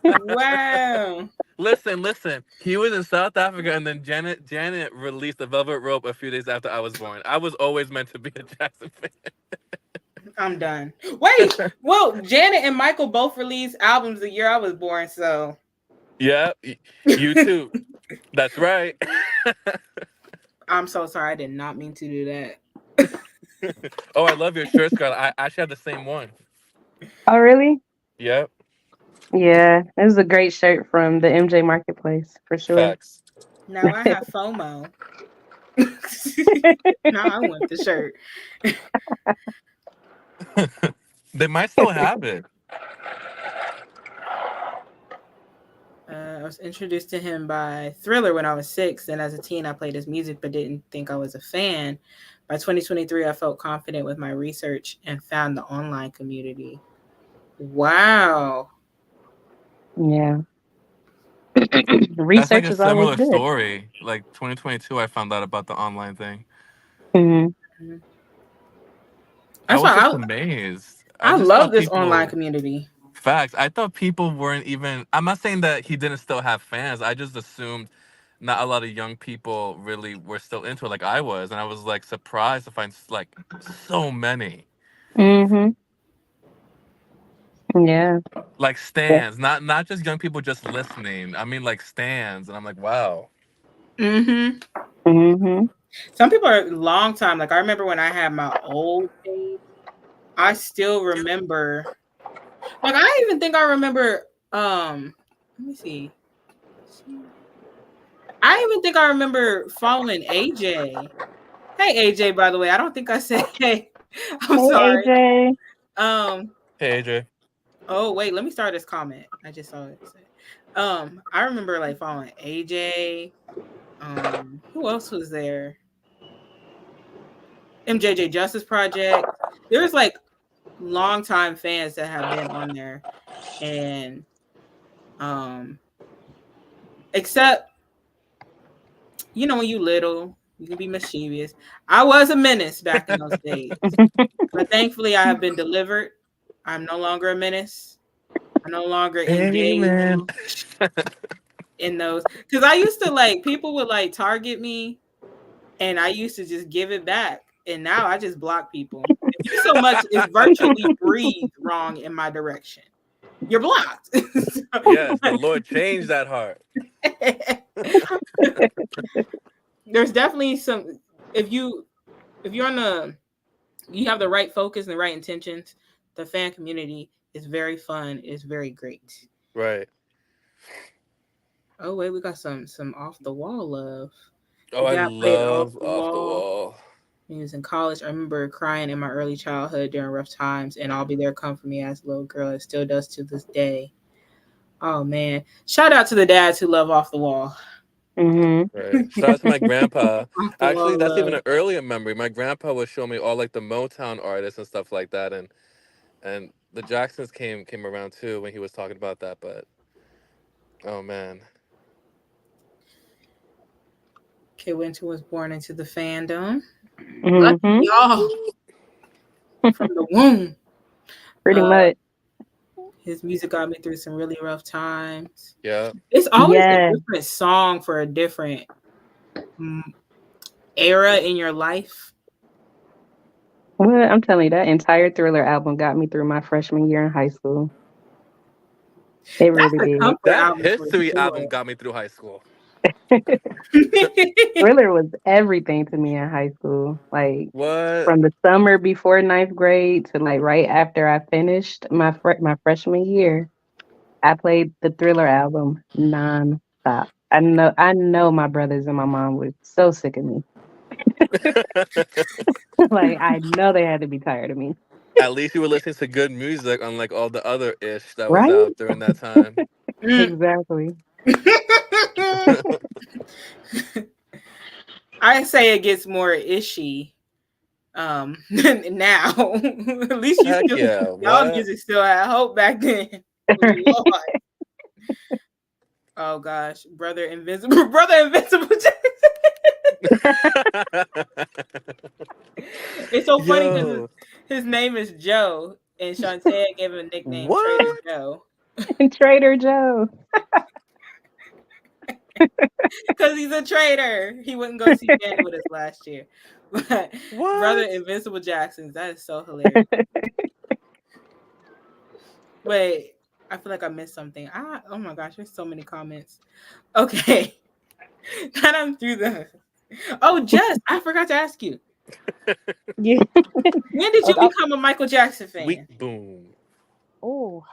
Wow. Listen. He was in South Africa, and then Janet released the Velvet Rope a few days after I was born. I was always meant to be a Jackson fan. I'm done. Wait. Well, Janet and Michael both released albums the year I was born, so. Yeah, you too. That's right. I'm so sorry. I did not mean to do that. Oh, I love your shirt, Scarlett. I actually have the same one. Oh, really? Yep. Yeah, it was a great shirt from the MJ Marketplace for sure. Facts. Now I have FOMO. Now I want the shirt. They might still have it. I was introduced to him by Thriller when I was 6, and as a teen, I played his music but didn't think I was a fan. By 2023, I felt confident with my research and found the online community. Wow. Yeah. That's like Research a is always similar good. story. Like 2022, I found out about the online thing. Hmm. I That's was just why amazed. I I just love thought this online people. community. Facts. I thought people weren't even. I'm not saying that he didn't still have fans. I just assumed not a lot of young people really were still into it like I was. And I was like surprised to find like so many. Hmm. Yeah. Like Yeah. stands. Not just young people just listening. I mean like stands. And I'm like, wow. Mm-hmm. Hmm. Some people are a long time. Like I remember when I had my old page, I still remember. Like I even think I remember. Let me see. I even think I remember following AJ. Hey AJ, by the way, I don't think I said hey. I'm Hey sorry. AJ. Um. Hey, AJ. Oh wait, let me start this comment. I just saw it. I remember like following AJ. Who else was there? MJJ Justice Project. There's like longtime fans that have been on there, and um, except when you little, you can be mischievous. I was a menace back in those days, but thankfully I have been delivered. I'm no longer a menace. I no longer engage Amen. in those because I used to like people would like target me, and I used to just give it back. And now I just block people. If you so much as virtually breathe wrong in my direction, you're blocked. Yes, the Lord changed that heart. There's definitely some if you're on you have the right focus and the right intentions, the fan community is very fun, it's very great. Right. Oh wait, we got some off the wall love. Oh, The I guy played off love the Off the wall. Wall. When he was in college, I remember crying in my early childhood during rough times, and I'll be there comfort me as a little girl. It still does to this day. Oh man! Shout out to the dads who love Off the Wall. Right. Shout out to my grandpa. Off the Actually, Wall that's even love. an earlier memory. My grandpa would show me all like the Motown artists and stuff like that, and the Jacksons came around too when he was talking about that. But oh man, Kid Winter was born into the fandom. Lucky Mm-hmm. y'all from the womb. Pretty Uh, much. his music got me through some really rough times. yeah, It's always a Yeah. different song for a different mm, era in your life. Well, I'm telling you, that entire Thriller album got me through my freshman year in high school. It That's really a did. comfort that album for history album sure. got me through high school. Thriller was everything to me in high school. Like What? from the summer before ninth grade to like right after I finished my freshman year, I played the Thriller album nonstop. I know my brothers and my mom were so sick of me. Like I know they had to be tired of me. At least you were listening to good music, unlike all the other ish that was Right? out during that time. Mm. Exactly. I say it gets more ishy now. At least you Heck still yeah! y'all What? music still had hope back then. Lord. Oh gosh, brother invincible, brother invincible. It's so funny because Yo, his name is Joe, and Shantae gave him a nickname Trader what? Joe And Trader Joe. because he's a trader. He wouldn't go see Danny with us last year. But brother What? Invincible Jacksons, that is so hilarious. Wait, I feel like I missed something. Oh my gosh, there's so many comments. Okay, that I'm through the. Oh, Jess, I forgot to ask you. Yeah. When did you Like, become a Michael Jackson Sweet fan? boom. oh,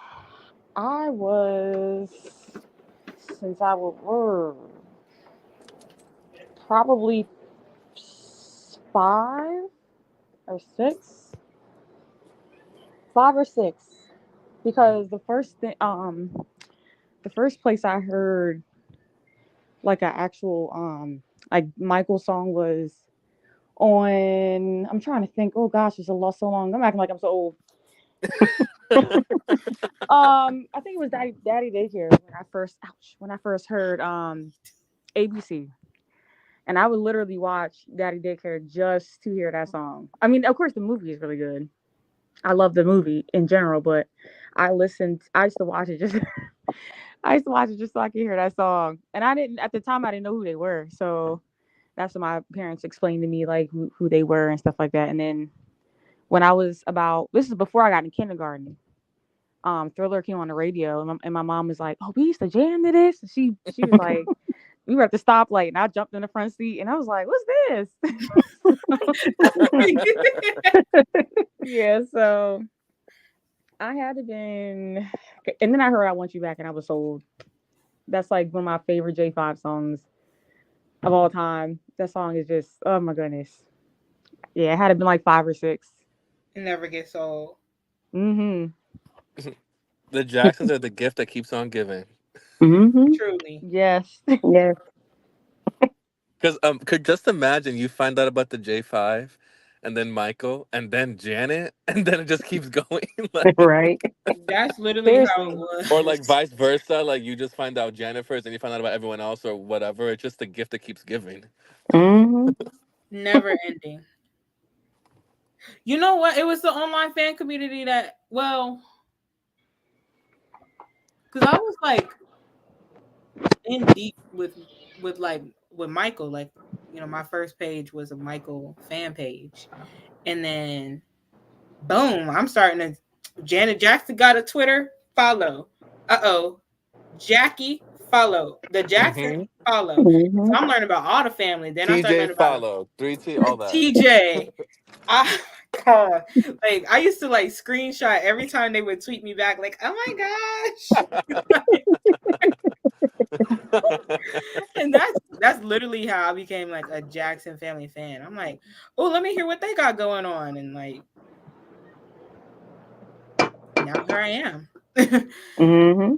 I was since I was probably 5 or 6, 5 or 6, because the first place I heard like an actual like Michael song was on. I'm trying to think. Oh gosh, it's a lost so long. I'm acting like I'm so old. I think it was Daddy Daycare when I first heard ABC, and I would literally watch Daddy Daycare just to hear that song. I mean, of course, the movie is really good. I love the movie in general, but I used to watch it just. I used to watch it just so I could hear that song, and I didn't at the time. I didn't know who they were, so that's when my parents explained to me like who they were and stuff like that. And then when I was about this is before I got in kindergarten. Thriller came on the radio, and my mom was like, "Oh, we used to jam to this." And she was like, We were at the stoplight, and I jumped in the front seat, and I was like, "What's this?" Yeah, so I had to been, and then I heard "I Want You Back," and I was sold. That's like one of my favorite J5 songs of all time. That song is just, oh my goodness. Yeah, it had to been like 5 or 6. It never gets old. Mm-hmm. The Jacksons are the gift that keeps on giving. Mm-hmm. Truly. Yes. Yes. Because could just imagine you find out about the J5, and then Michael, and then Janet, and then it just keeps going. Like, Right. That's literally how it Seriously. or like was. vice versa. Like you just find out Janet first, and you find out about everyone else or whatever. It's just the gift that keeps giving. Mm-hmm. Never ending. You know what? It was the online fan community that, well, because I was like in deep with like with Michael. Like, my first page was a Michael fan page, and then boom, I'm starting to. Janet Jackson got a Twitter follow. Jackie follow. The Jackson Mm-hmm. follow. So Mm-hmm. I'm learning about all the family. Then I start TJ learning about follow 3T, all that. TJ. God, like I used to like screenshot every time they would tweet me back, like, "Oh my gosh!" And that's literally how I became like a Jackson family fan. I'm like, "Oh, let me hear what they got going on," and like now here I am. Mm-hmm.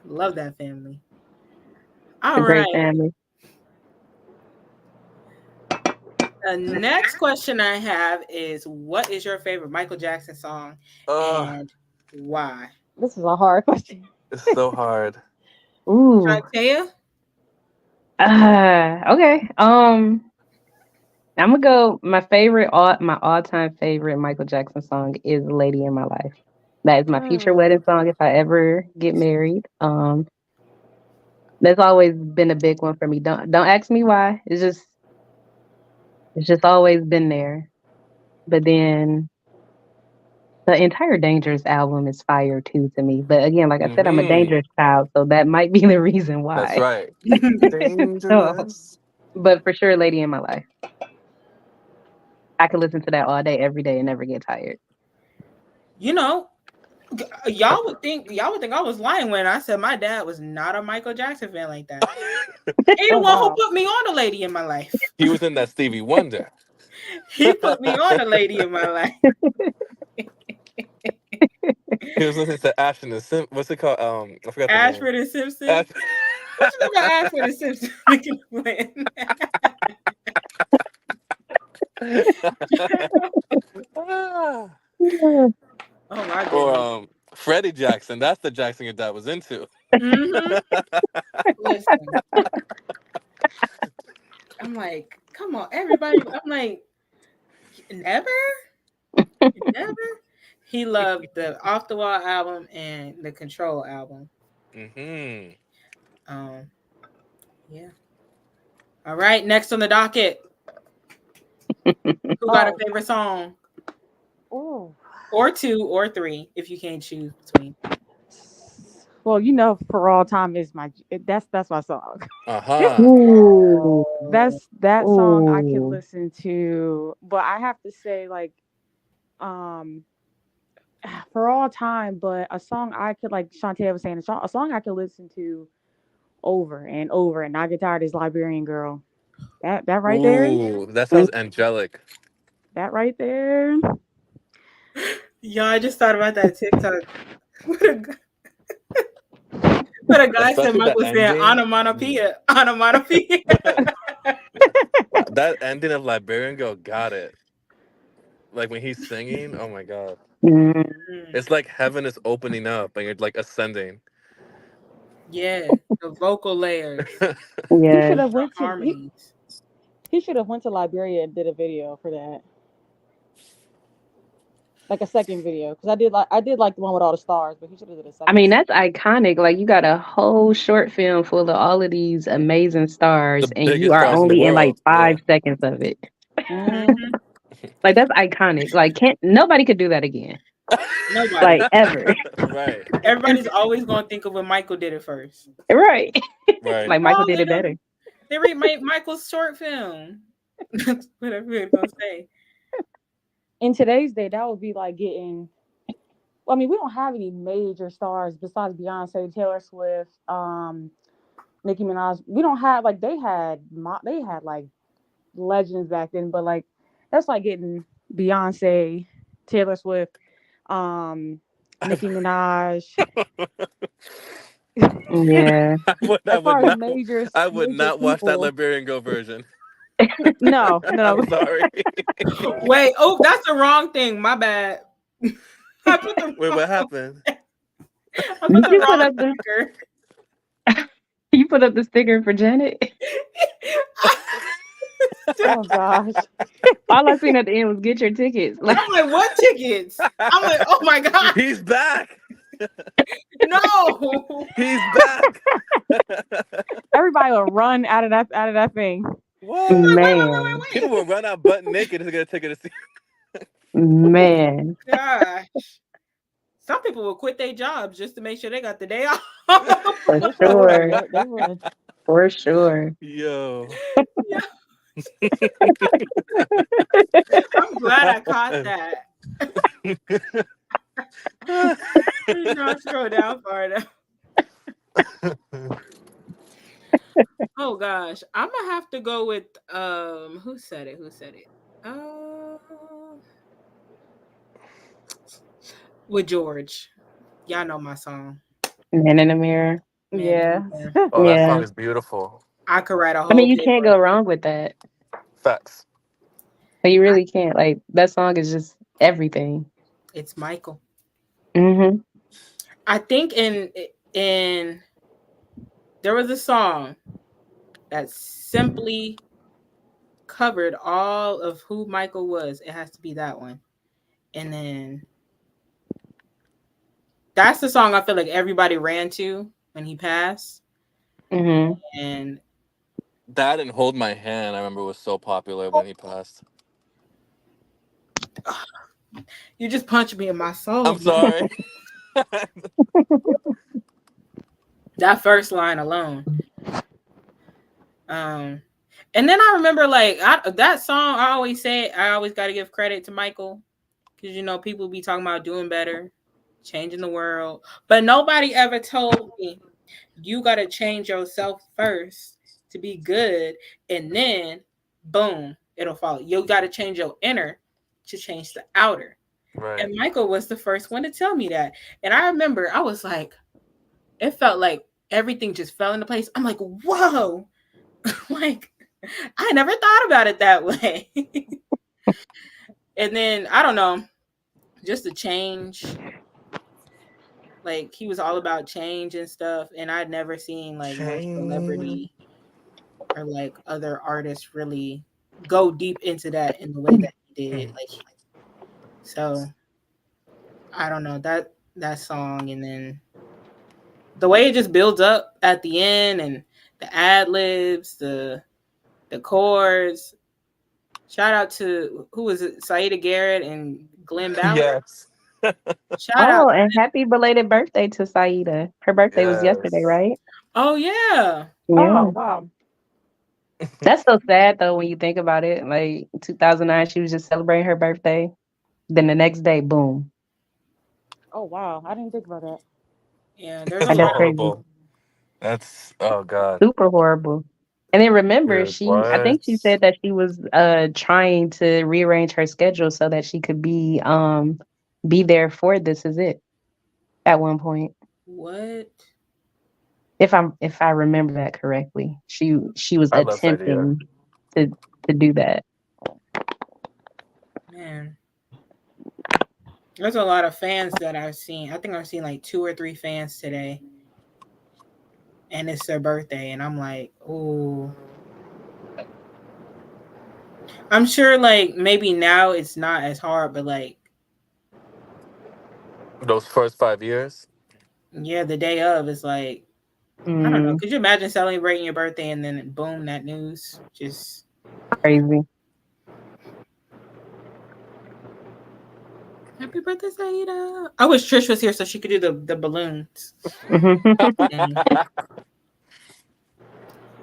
Love that family. A All great right. family. The next question I have is, what is your favorite Michael Jackson song and why? This is a hard question. It's so hard. Ooh. Shantea? Okay. I'm gonna go. My all-time favorite Michael Jackson song is "Lady in My Life." That is my future wedding song if I ever get married. That's always been a big one for me. Don't ask me why. It's just always been there. But then the entire Dangerous album is fire too to me. But again, like I said, I'm a Mm-hmm. dangerous child, so that might be the reason That's why. right. So, Dangerous. but for sure, "Lady in My Life." I could listen to that all day, every day, and never get tired. You know, y'all would think I was lying when I said my dad was not a Michael Jackson fan like that. He the Oh one who wow. put me on a Lady in My Life. He was in that Stevie Wonder. He put me on a Lady in My Life. He was listening to Ashton and Sim. What's it called? I forgot the name. Ashford and Simpson. Ash- What you know about Ashford and Simpson? Ah. Oh my or goodness. Freddie Jackson. That's the Jackson your dad was into. Mm-hmm. Listen, I'm like, come on, everybody. I'm like, never, never. He loved the Off the Wall album and the Control album. Mm-hmm. Um, yeah. All right, next on the docket. Who got a Oh. favorite song? Oh. Or two or three, if you can't choose between. Well, "For All Time" is that's my song. Uh-huh. Ooh, That song I could ooh. listen to, but I have to say, like, um "For All Time," but a song I could, like Shantae was saying, a song I could listen to over and over and not get tired is "Liberian Girl." That right there. Ooh, that sounds angelic. That right there. Yeah, I just thought about that TikTok. What a, what a guy said Especially the Michael saying ending. onomatopoeia. Onomatopoeia. That ending of Liberian Girl got it. Like when he's singing, oh my god. Mm, Mm, It's like heaven is opening up and you're like ascending. yeah, the vocal layers, He yes. should have the went to harmonies. he should have went to Liberia and did a video for that. Like a second video, because I did like the one with all the stars, but he should have did a I second mean, one. that's iconic. Like, you got a whole short film full of all of these amazing The stars, and you biggest are stars in the only in like world. Yeah. 5 seconds of it. Hmm. Hmm. Like, that's iconic. Like, can't nobody could do that again. Nobody. like ever. Right. Everybody's always going to think of when Michael did it first. Right. Right. Like Michael did it better. They remade Michael's short film. That's what everybody's going to say. In today's day, that would be like getting. Well, I mean, we don't have any major stars besides Beyonce, Taylor Swift, Nicki Minaj. We don't have like they had like legends back then, but like that's like getting Beyonce, Taylor Swift, Nicki Minaj. Yeah. I As would far as not. major I would major not watch that people, Liberian Girl version. no. I'm sorry. Wait, oh, that's the wrong thing. My bad. I put the Wait, wrong, what happened? I put Did the you put wrong up the sticker. you put up the sticker for Janet? Oh gosh. All I seen at the end was get your tickets. Like I'm like, what tickets? I'm like, oh my god, He's back. no. He's back. Everybody will run out of that thing. What? man. People will run out butt naked to get a ticket to see. Man. Gosh. Some people will quit their jobs just to make sure they got the day off. For They sure. would. They would. For sure. Yo. I'm glad I caught that. You know, scroll down far enough. Oh gosh, I'm gonna have to go with who said it? With George. Y'all know my song. Man in the mirror. Man, Yeah. Oh, that song Yeah. is beautiful. I could write a I whole mean, you paper. can't go wrong with that. Facts. But you really can't. Like that song is just everything. It's Michael. Mm-hmm. I think in there was a song that simply covered all of who Michael was. It has to be that one. And then that's the song I feel like everybody ran to when he passed. Mm-hmm. And That and Hold My Hand, I remember, was so popular when he passed. you just punched me in my soul. I'm sorry. That first line alone. And then I remember like that song. I always got to give credit to Michael because you know people be talking about doing better, changing the world, but nobody ever told me you got to change yourself first to be good, and then boom, it'll follow. You got to change your inner to change the outer. Right. And Michael was the first one to tell me that. And I remember I was like, it felt like everything just fell into place. I'm like, whoa, like I never thought about it that way. And then I don't know, just the change. Like he was all about change and stuff, and I'd never seen like no celebrity or like other artists really go deep into that in the way that he did. Like, so I don't know that song, and then the way it just builds up at the end, and the ad libs, the chords. Shout out to who was it? Saida Garrett and Glenn Ballard. Yes. Shout out. Oh, and happy belated birthday to Saida. Her birthday was yesterday, right? Oh yeah. Yeah. Oh wow. That's so sad though when you think about it. Like 2009, she was just celebrating her birthday. Then the next day, boom. Oh wow. I didn't think about that. Yeah, there's a That's lot. crazy. Horrible. That's, oh God. Super horrible. And then remember, Dude, I think she what? said that she was trying to rearrange her schedule so that she could be there for This Is It at one point. What? If I remember that correctly. She was I love that idea. attempting to do that. Man. There's a lot of fans that I've seen. I think I've seen like 2 or 3 fans today. And it's their birthday. And I'm like, ooh. I'm sure like maybe now it's not as hard, but like Those first 5 years? yeah, the day of is like I don't know. Could you imagine celebrating your birthday and then boom, that news? Just crazy. Happy birthday, Saida. I wish Trish was here so she could do the balloons. And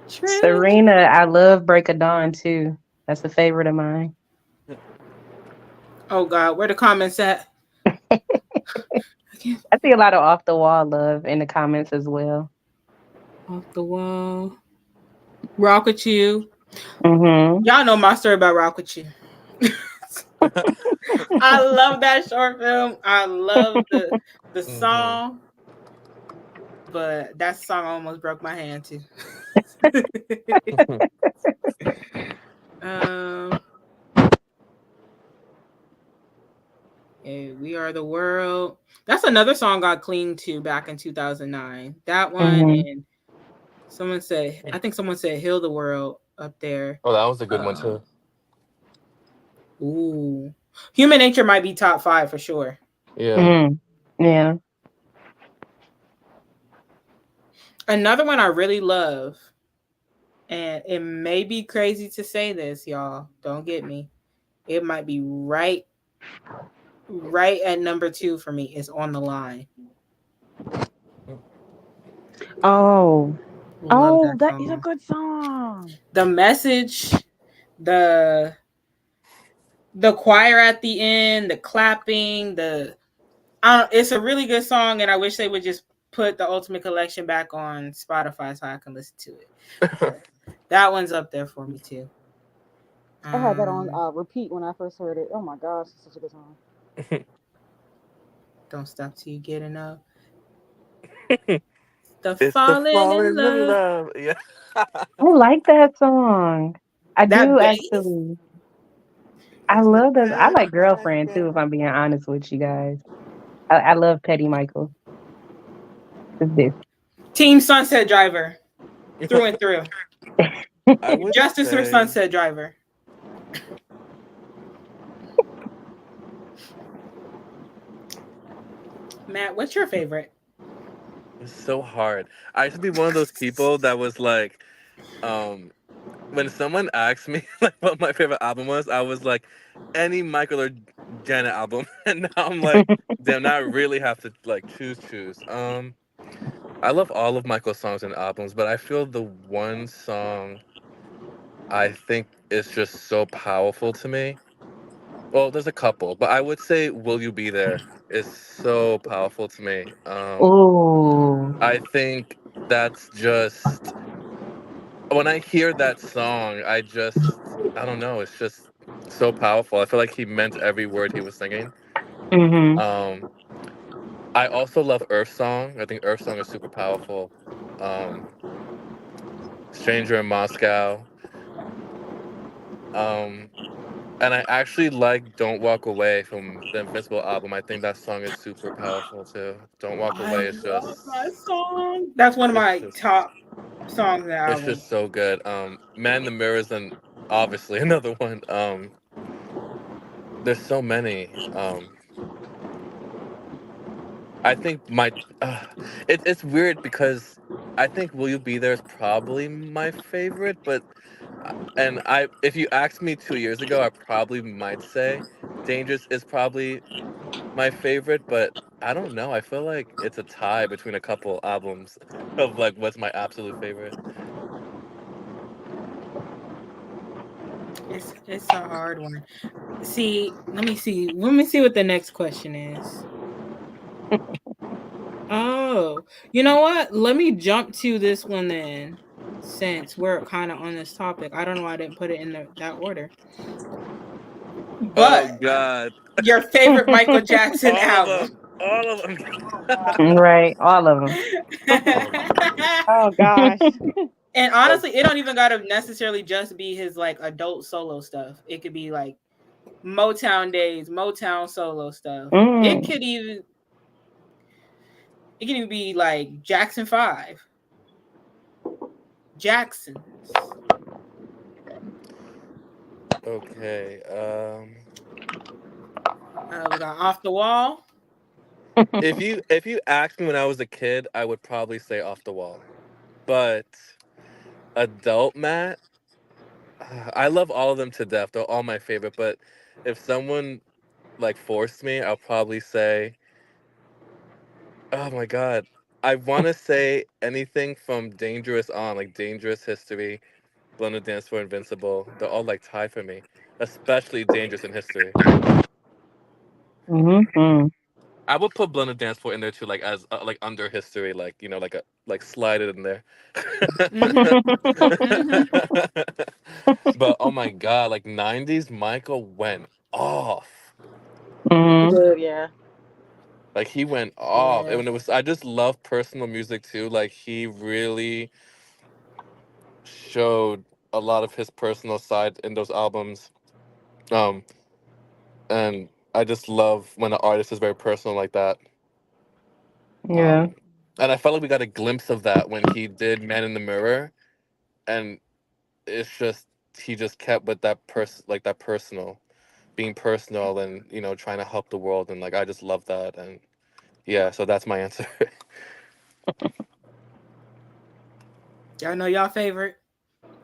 Trish. Serena, I love Break of Dawn too. That's a favorite of mine. Oh God, where the comments at? I can't I see a lot of off the wall love in the comments as well. off the wall. Rock with you. Hmm Y'all know my story about Rock with you. I love that short film. I love the Mhm. song, but that song almost broke my hand too. um, We Are the World. That's another song I cling to back in 2009. That one, hmm and someone said, I think someone said Heal the World up there. Oh, that was a good one Um, too. ooh. Human Nature might be top 5 for sure. Yeah. hmm Yeah. Another one I really love, and it may be crazy to say this, y'all. Don't get me. It might be right at number 2 for me is On the Line. Oh, Love oh, that that is a song. good song. The message, the the choir at the end, the clapping, it's a really good song, and I wish they would just put the Ultimate Collection back on Spotify so I can listen to it. But that one's up there for me too. I had that on Um, repeat when I first heard it. Oh my gosh, it's such a good song. don't stop till you get enough. The It's the falling in falling in love. love. Yeah. I like that song. I That do bass. actually. I It's the love those. I like back. Girlfriend too, if I'm being honest with you guys. I love Petty Michael. It's this. Team Sunset Driver through and through. I would Justice for say Sunset Driver. Matt, what's your favorite? it's so hard. I used to be one of those people that was like, um, when someone asked me like what my favorite album was, I was like, any Michael or Janet album, and now I'm like, damn, now I really have to like choose. I love all of Michael's songs and albums, but I feel the one song I think is just so powerful to me. Well, there's a couple, but I would say "Will You Be There" is so powerful to me. Ooh. I think that's just when I hear that song, I don't know, it's just so powerful. I feel like he meant every word he was singing. hmm Um, I also love Earth Song. I think Earth Song is super powerful. Um, Stranger in Moscow. Um, and I actually like Don't Walk Away from the Invincible album. I think that song is super powerful too. Don't Walk I Away is love that just song. That's one of it's my just top songs in the it's album. just so good. Man in the Mirror is an obviously another one. There's so many. I think my it's weird because I think Will You Be There is probably my favorite, but and I if you asked me 2 years ago, I probably might say Dangerous is probably my favorite, but I don't know. I feel like it's a tie between a couple albums of like what's my absolute favorite. It's a hard one. See, let me see. Let me see what the next question is. Oh, you know what? Let me jump to this one then, since we're kind of on this topic. I don't know why I didn't put it in that order. Oh But God, your favorite Michael Jackson all of album. them, all of them. Right, all of them. Oh gosh. And honestly, it don't even gotta necessarily just be his like adult solo stuff. It could be like Motown days, Motown solo stuff. It Mm. could even be like Jackson 5. Jacksons. Okay. We got Off the Wall. If you asked me when I was a kid, I would probably say Off the Wall. But adult Matt, I love all of them to death. They're all my favorite. But if someone like forced me, I'll probably say, oh my god, I want to say anything from Dangerous on, like Dangerous History, Blended Dance for Invincible. They're all like tied for me, especially Dangerous in History. Mm-hmm. I would put Blended Dance for in there too, like as like under History, like like a like slide it in there. Mm-hmm. Mm-hmm. But oh my god, like '90s, Michael went off. He Mm-hmm. did, yeah. Like he went off, and Yeah. when it was, I just love personal music too. Like he really showed a lot of his personal side in those albums. Um, and I just love when an artist is very personal like that. Yeah. Um, and I felt like we got a glimpse of that when he did Man in the Mirror, and it's just he just kept with that like that personal, being personal, and trying to help the world, and like I just love that, and yeah, so that's my answer. Y'all know y'all favorite?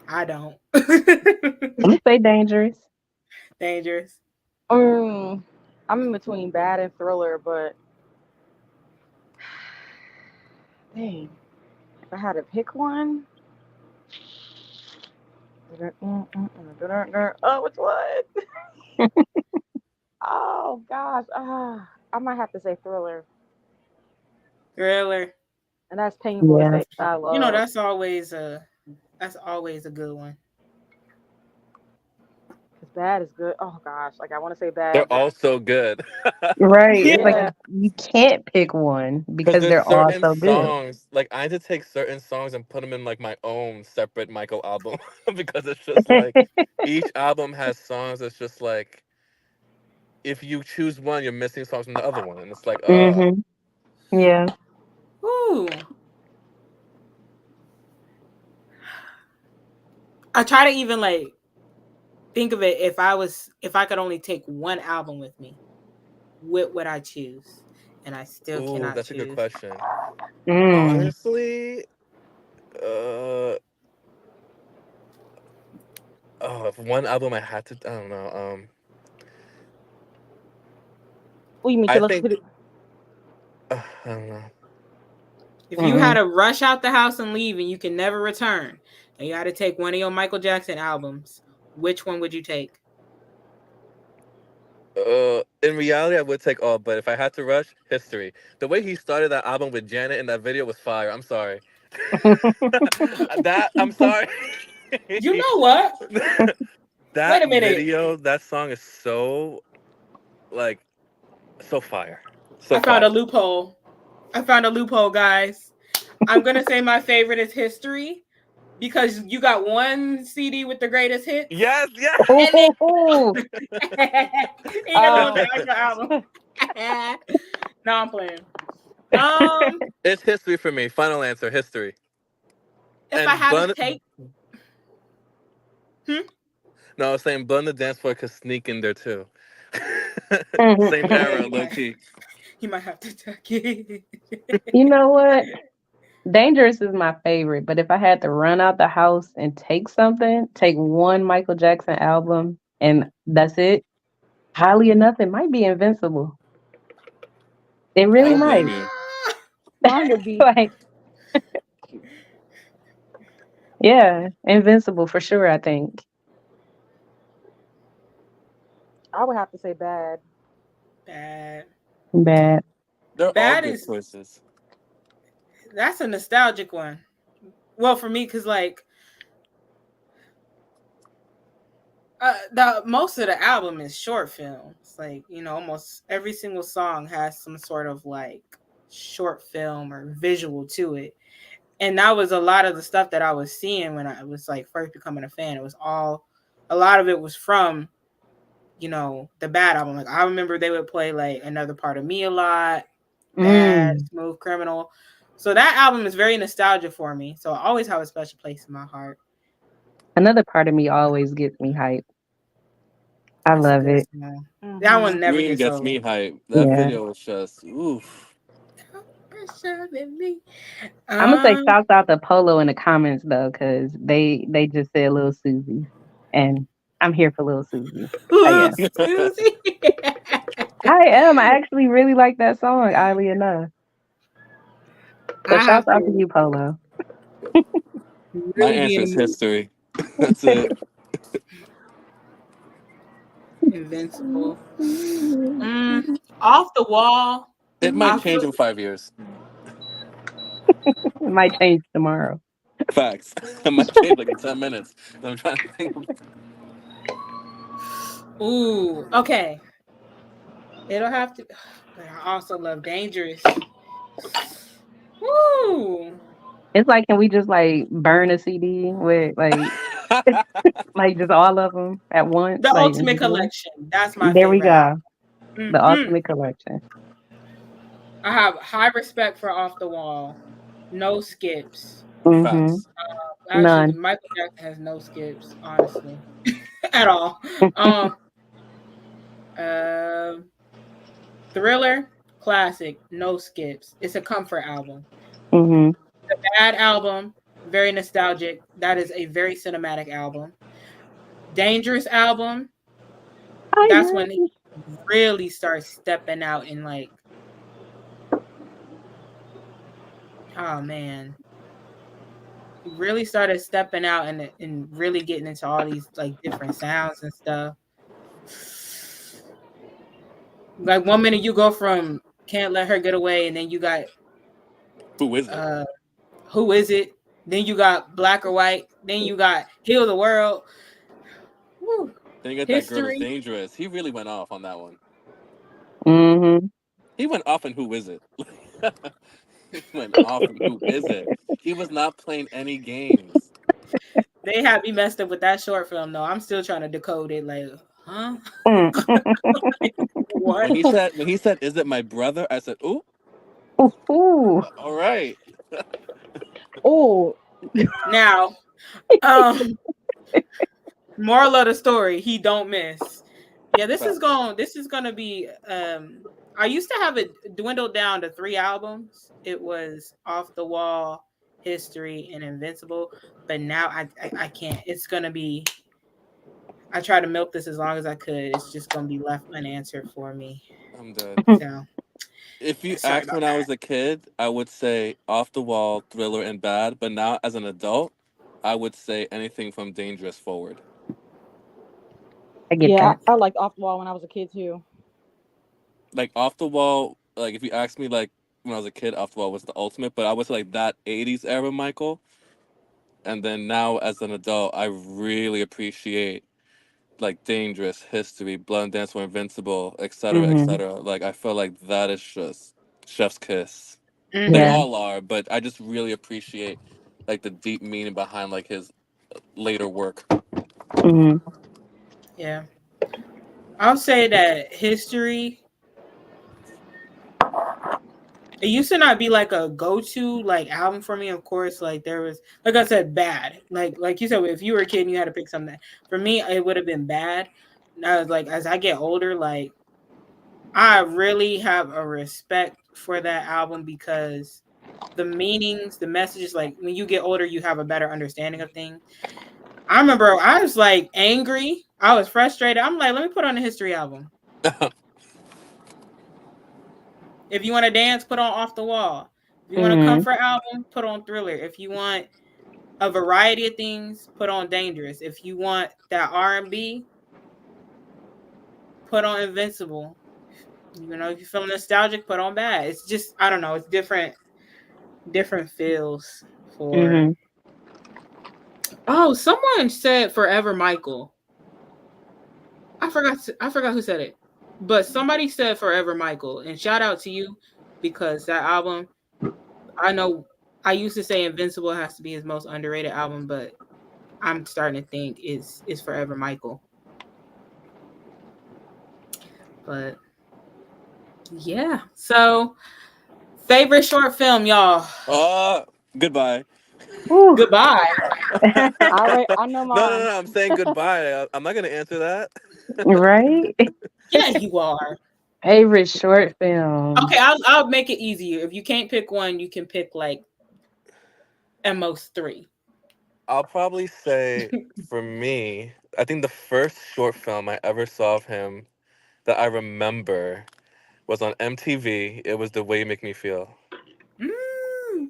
I don't. I'm gonna say Dangerous. Dangerous. Mm, I'm in between Bad and Thriller, but dang, if I had to pick one, oh, which one? Oh gosh, I might have to say Thriller, Thriller. and that's painful to Yeah. say. I You know, love. that's always a good one. Cause Bad is good. Oh gosh, like I want to say Bad, They're but all so good. Right. It's like Yeah. yeah, you can't pick one Because because there's they're all certain so good. songs, like I had to take certain songs and put them in like my own separate Michael album because it's just like each album has songs that's just like if you choose one, you're missing songs from the other one, and it's like, Mm-hmm. Yeah. Ooh. I try to even like think of it if I could only take one album with me, what would I choose? And I still ooh, cannot that's a good choose. question. Mm. Honestly, uh, oh, if one album I had to, I don't know. what you mean I to listen to? think, I don't know. If you had Mm. to rush out the house and leave and you can never return, and you had to take one of your Michael Jackson albums, which one would you take? In reality, I would take all, but if I had to rush, History. The way he started that album with Janet in that video was fire. I'm sorry. I'm sorry. You know what? Wait That a minute. video, that song is so like so fire, so I found a fire. loophole. I found a loophole, guys. I'm gonna say my favorite is History because you got one CD with the greatest hits, Yes, yes. and then Oh, you got the one with Oh, the actual album. No, I'm playing. Um, It's History for me. Final answer, History. if I And had to Bun. take, hmm? No, I was saying Bun the Dance Floor could sneak in there too. Same Yeah, era, low key. you might have to take it. you know what? Dangerous is my favorite, but if I had to run out the house and take something, take one Michael Jackson album and that's it. Highly enough, it might be Invincible. It I really don't blame might. you. mine would be. Like, yeah, Invincible for sure, I think. I would have to say Bad. Bad. Bad. They're all Bad good is choices. that's a nostalgic one. Well, for me, because like the most of the album is short films. Like, almost every single song has some sort of like short film or visual to it. And that was a lot of the stuff that I was seeing when I was like first becoming a fan. It was all a lot of it was from, the Bad album. Like I remember they would play like Another Part of Me a lot, Bad, Mm. Smooth Criminal. So that album is very nostalgic for me. So I always have a special place in my heart. Another part of me always gets me hyped. I That's a love good it. song. That Mm-hmm. one never Green gets gets old. me hyped. That Yeah. video was just oof. Pressure in me. I'm gonna say Um, shouts out to Polo in the comments though, because they just said Little Susie, and I'm here for Little Susie. Oh Little yeah. Susie. I am. I actually really like that song, oddly enough. So I shouts have out to to you, Polo. My really be answer in is the mood. history. That's it. Invincible. Off the wall. It might I change feel. in 5 years. It might change tomorrow. Facts. It might change like in 10 minutes. I'm trying to think. Ooh. Okay. It'll have to. But I also love Dangerous. Woo. It's like, can we just like burn a CD with like just all of them at once? The Like, Ultimate Collection. That's my there we favorite album. go. The Hmm. Ultimate Collection. I have high respect for Off the Wall. No skips. Mm-hmm. Facts. Actually, None. Michael Jackson has no skips, honestly, at all. Um, uh, Thriller, classic, no skips. It's a comfort album. Mm-hmm. The Bad album, very nostalgic. That is a very cinematic album. Dangerous album, I that's when he know. really starts stepping out and like, oh man, he really started stepping out and really getting into all these like different sounds and stuff. Like one minute you go from Can't Let Her Get Away, and then you got Who is it? uh Who Is It? Then you got Black or White. Then you got Heal the World. Woo. Then you got That Girl Is History. Dangerous. He really went off on that one. Mm-hmm. He went off in Who Is It? He went off in Who Is It? He was not playing any games. They had me messed up with that short film though. I'm still trying to decode it. Like, huh? What? When he said, "Is it my brother?" I said, "Ooh, Ooh. all right." Oh, Now, um, moral of the story: he don't miss. Yeah, this is gonna be. I used to have it dwindled down to 3 albums. It was Off the Wall, History, and Invincible. But now I can't. It's gonna be. I tried to milk this as long as I could. It's just gonna be left unanswered for me. I'm dead. So If you sorry asked me about when I that. was a kid, I would say Off the Wall, Thriller, and Bad. But now, as an adult, I would say anything from Dangerous forward. I get yeah, that. I liked Off the Wall when I was a kid too. Like Off the Wall, like if you asked me, like when I was a kid, Off the Wall was the ultimate. But I was like that '80s era Michael, and then now as an adult, I really appreciate like Dangerous, History, Blood and Dance for Invincible, etc., Mm-hmm. etc. Like I feel like that is just Chef's kiss. They Yeah. Mm-hmm. all are, but I just really appreciate like the deep meaning behind like his later work. Mm-hmm. Yeah, I'll say that History. It used to not be like a go-to like album for me. Of course, like there was, like I said, Bad. Like you said, if you were a kid and you had to pick something, for me it would have been Bad. And I was like, as I get older, like I really have a respect for that album because the meanings, the messages, like when you get older, you have a better understanding of things. I remember I was like angry, I was frustrated. I'm like, let me put on a History album. If you want to dance, put on Off the Wall. If you want a Mm-hmm. comfort album, put on Thriller. If you want a variety of things, put on Dangerous. If you want that R&B, put on Invincible. You know, if you feel nostalgic, put on Bad. It's just, I don't know, it's different feels for. Mm-hmm. Oh, someone said Forever Michael. I forgot who said it. But somebody said Forever Michael, and shout out to you because that album, I know I used to say Invincible has to be his most underrated album, but I'm starting to think is Forever Michael. But yeah. So favorite short film, y'all. Oh, goodbye. Ooh. Goodbye. I know No, no, mine. no. I'm saying goodbye. I'm not gonna answer that. Right? Yeah, you are. Favorite short film. Okay, I'll make it easier. If you can't pick one, you can pick like at most 3. I'll probably say for me, I think the first short film I ever saw of him that I remember was on MTV. It was The Way You Make Me Feel. Mm.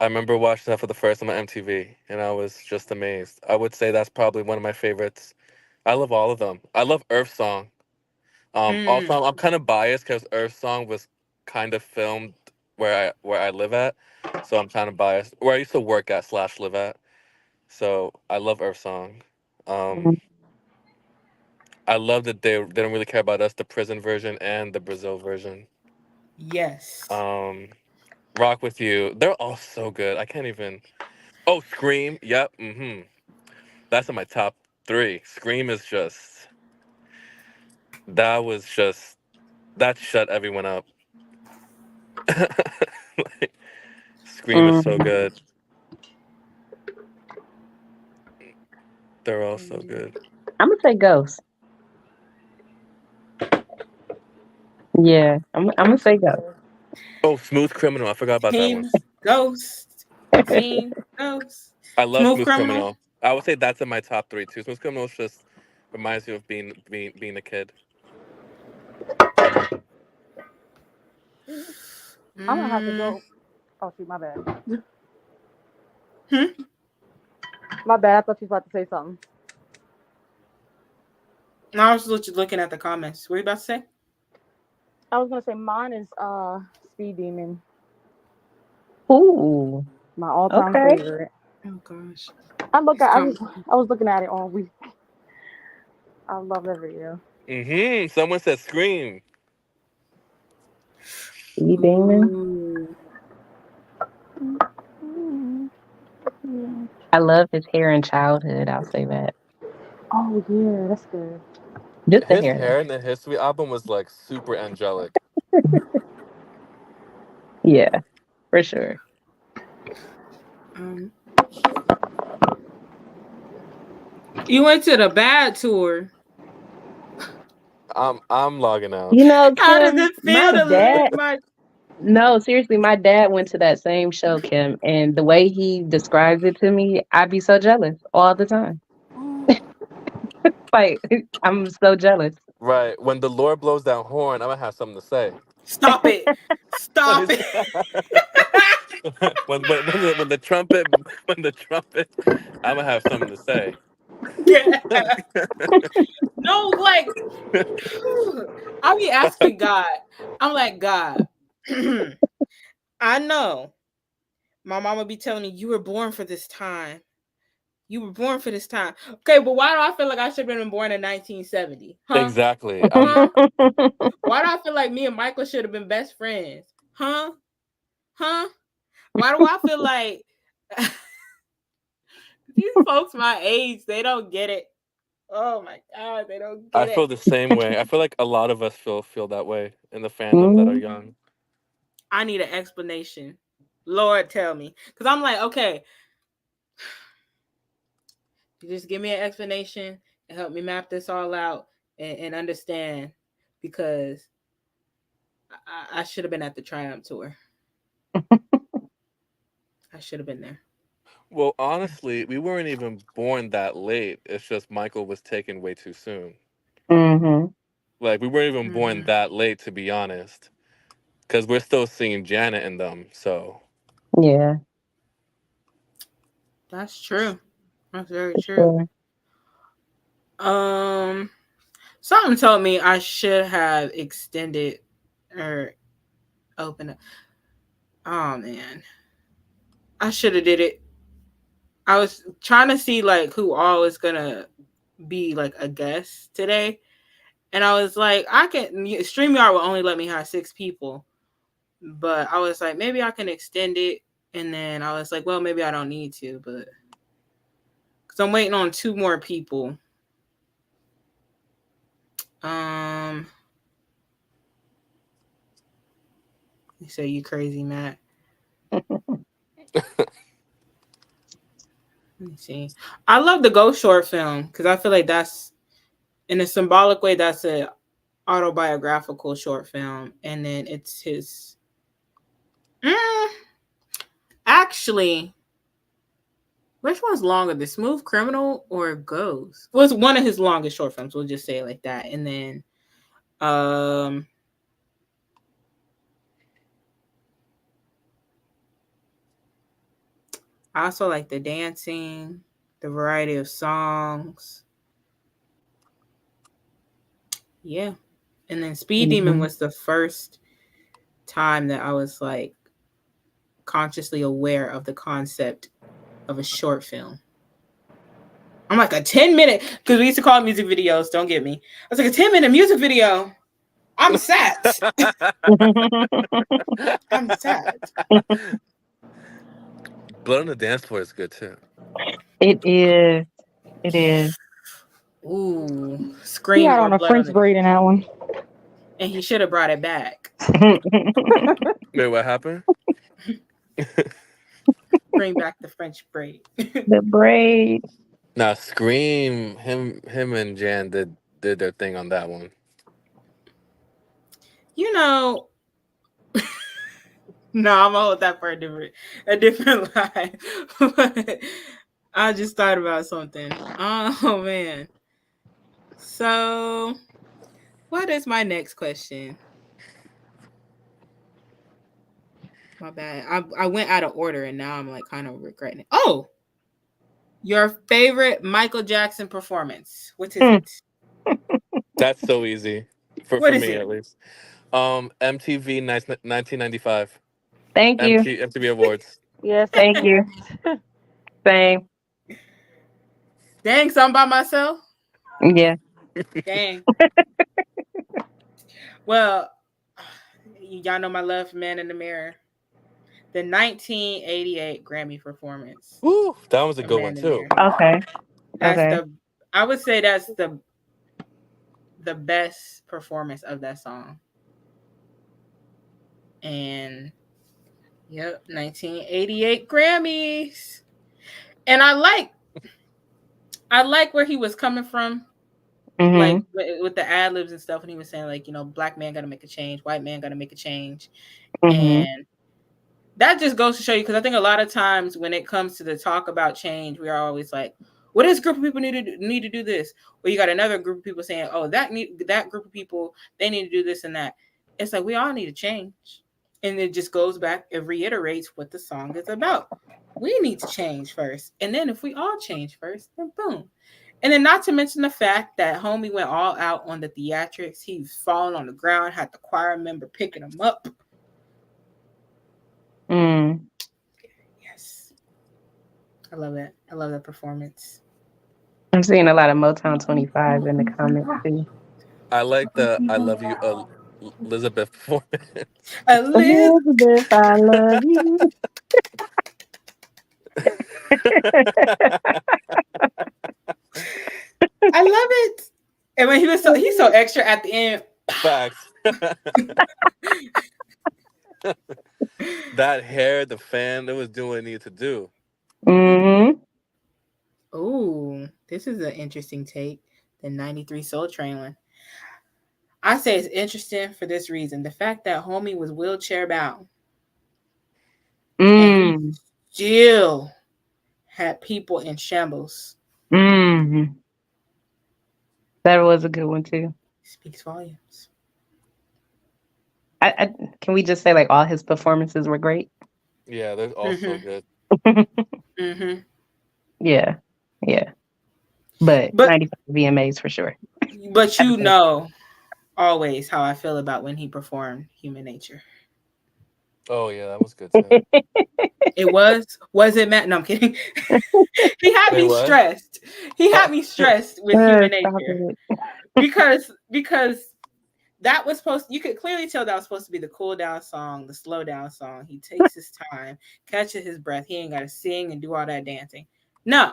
I remember watching that for the first time on MTV, and I was just amazed. I would say that's probably one of my favorites. I love all of them. I love Earth Song. Also, Mm. I'm kind of biased because Earth Song was kind of filmed where I live at, so I'm kind of biased. Where I used to work at slash live at. So I love Earth Song. Um, I love that they don't really care about us, the prison version and the Brazil version. Yes. Um, Rock with You. They're all so good. I can't even. Oh, Scream. Yep. That's in my top three. Scream is just. That was just. That shut everyone up. Like, Scream is so Mhm. good. They're all so good. I'm gonna say Ghost. Yeah, I'm gonna Ghost say is Ghost. good. Oh, Smooth Criminal. I forgot about that one. Team Ghost. Team Ghost. I love Smooth Smooth Criminal. Criminal. I would say that's in my top three too. Smooth Criminal just reminds me of being a kid. I'm gonna have to Mm. go. Oh shoot, my bad. Hmm? My bad. I thought you was about to say something. I was looking at the comments. What are you about to say? I was gonna say mine is Speed Demon, Ooh, my all time okay. favorite. Oh gosh. I It's just I was looking at it all week. I love that video. Someone said Scream. Sea Demon. Ooh. I love his hair in childhood. I'll say that. Oh yeah, that's good. Just the His hair though. hair in the History album was like super angelic. Yeah, for sure. Um, you went to the bad tour. I'm logging out. You know, How does Kim, it my feel to dad. leave my No, seriously, my dad went to that same show, Kim, and the way he describes it to me, I'd be so jealous all the time. Like, I'm so jealous. Right. When the Lord blows that horn, I'm gonna have something to say. stop it? Stop it. When the trumpet, I'm gonna have something to say. Yeah. No, like I'll be asking God. I'm like, God, I know my mama be telling me you were born for this time. You were born for this time. Okay, but why do I feel like I should have been born in 1970? Huh? Exactly. Huh? Why do I feel like me and Michael should have been best friends? Huh? Huh? Why do I feel like these folks my age, they don't get it? Oh my god, they don't I get it. feel the same way. I feel like a lot of us feel that way in the fandom that are Mhm. young. I need an explanation. Lord, tell me. Because I'm like, okay, you just give me an explanation and help me map this all out and understand because I should have been at the Triumph tour. I should have been there. Well, honestly, we weren't even born that late. It's just Michael was taken way too soon. Mhm. Like we weren't even born Mm-hmm. that late, to be honest, because we're still seeing Janet in them. So Yeah, That's true. That's very for true. sure. Um, Something told me I should have extended or opened up. Oh man, I should have did it. I was trying to see like who all is gonna be like a guest today, and I was like, I can StreamYard will only let me have 6 people, but I was like, maybe I can extend it, and then I was like, well, maybe I don't need to, but because I'm waiting on 2 more people. Um, you say you crazy, Matt. Let me see. I love the Ghost short film because I feel like that's in a symbolic way. That's a autobiographical short film, and then it's his. Mm, actually, which one's longer, The Smooth Criminal or Ghost? Well, it's one of his longest short films. We'll just say it like that. And then Um, I also like the dancing, the variety of songs. Yeah. And then Speed Demon Mhm. was the first time that I was like consciously aware of the concept of a short film. I'm like a 10-minute, because we used to call it music videos, don't get me. I was like a 10-minute music video. I'm sad. I'm sad. Blood on the Dance Floor is good too. It is. It is. Ooh, He Scream had or on a Blood on French the, braid in that one. and he should have brought it back. Wait, what happened? Bring back the French braid. The braid. Nah, Scream. Him and Jan did their thing on that one. You know, no, I'm gonna hold that for a different line. But I just thought about something. Oh man. So what is my next question? My bad. I went out of order and now I'm like kind of regretting it. Oh, your favorite Michael Jackson performance. What is Mm. it? That's so easy What for is me it? at least. MTV 1995. Thank you. MTV Awards. Yes, Thank you. Same. Dang, something by myself? Yeah. Dang. Well, y'all know my love for Man in the Mirror. The 1988 Grammy performance Woo, that was a of good one Man in the too. Mirror. Okay. That's Okay. I would say that's the best performance of that song. And yep, 1988 Grammys. And I like where he was coming from, like Mhm. with the ad libs and stuff, and he was saying like, black man got to make a change, white man got to make a change, Mhm. and that just goes to show you, because I think a lot of times when it comes to the talk about change, we are always like, well, this group of people need to do this, or you got another group of people saying, oh, that group of people, they need to do this and that. It's like we all need to change, and it just goes back, it reiterates what the song is about. We need to change first, and then if we all change first, then boom. And then not to mention the fact that homie went all out on the theatrics. He was falling on the ground, had the choir member picking him up. Mm. Yes. I love it. I love that performance. I'm seeing a lot of Motown 25 in the comments too. I like the "I Love You" Elizabeth performance. I live. Elizabeth, I love you. I love it. And when he's so extra at the end. Facts. That hair, the fan, it was doing what it needed to do. Mhm. Oh, this is an interesting take. The 93 Soul Train one. I say it's interesting for this reason. The fact that homie was wheelchair bound and he Mm. still had people in shambles. Mm. That was a good one too. Speaks volumes. I can we just say like all his performances were great? Yeah, they're all so Mm-hmm. good. Mm-hmm. Yeah. Yeah. But But 95 VMAs for sure. you always how I feel about when he performed Human Nature. Oh yeah, that was good too. It was it Matt? No, I'm kidding. He had Wait, me what? stressed. He had me stressed with Human Stop Nature it. because that was you could clearly tell that was supposed to be the cool down song, the slow down song. He takes his time, catches his breath. He ain't got to sing and do all that dancing. No,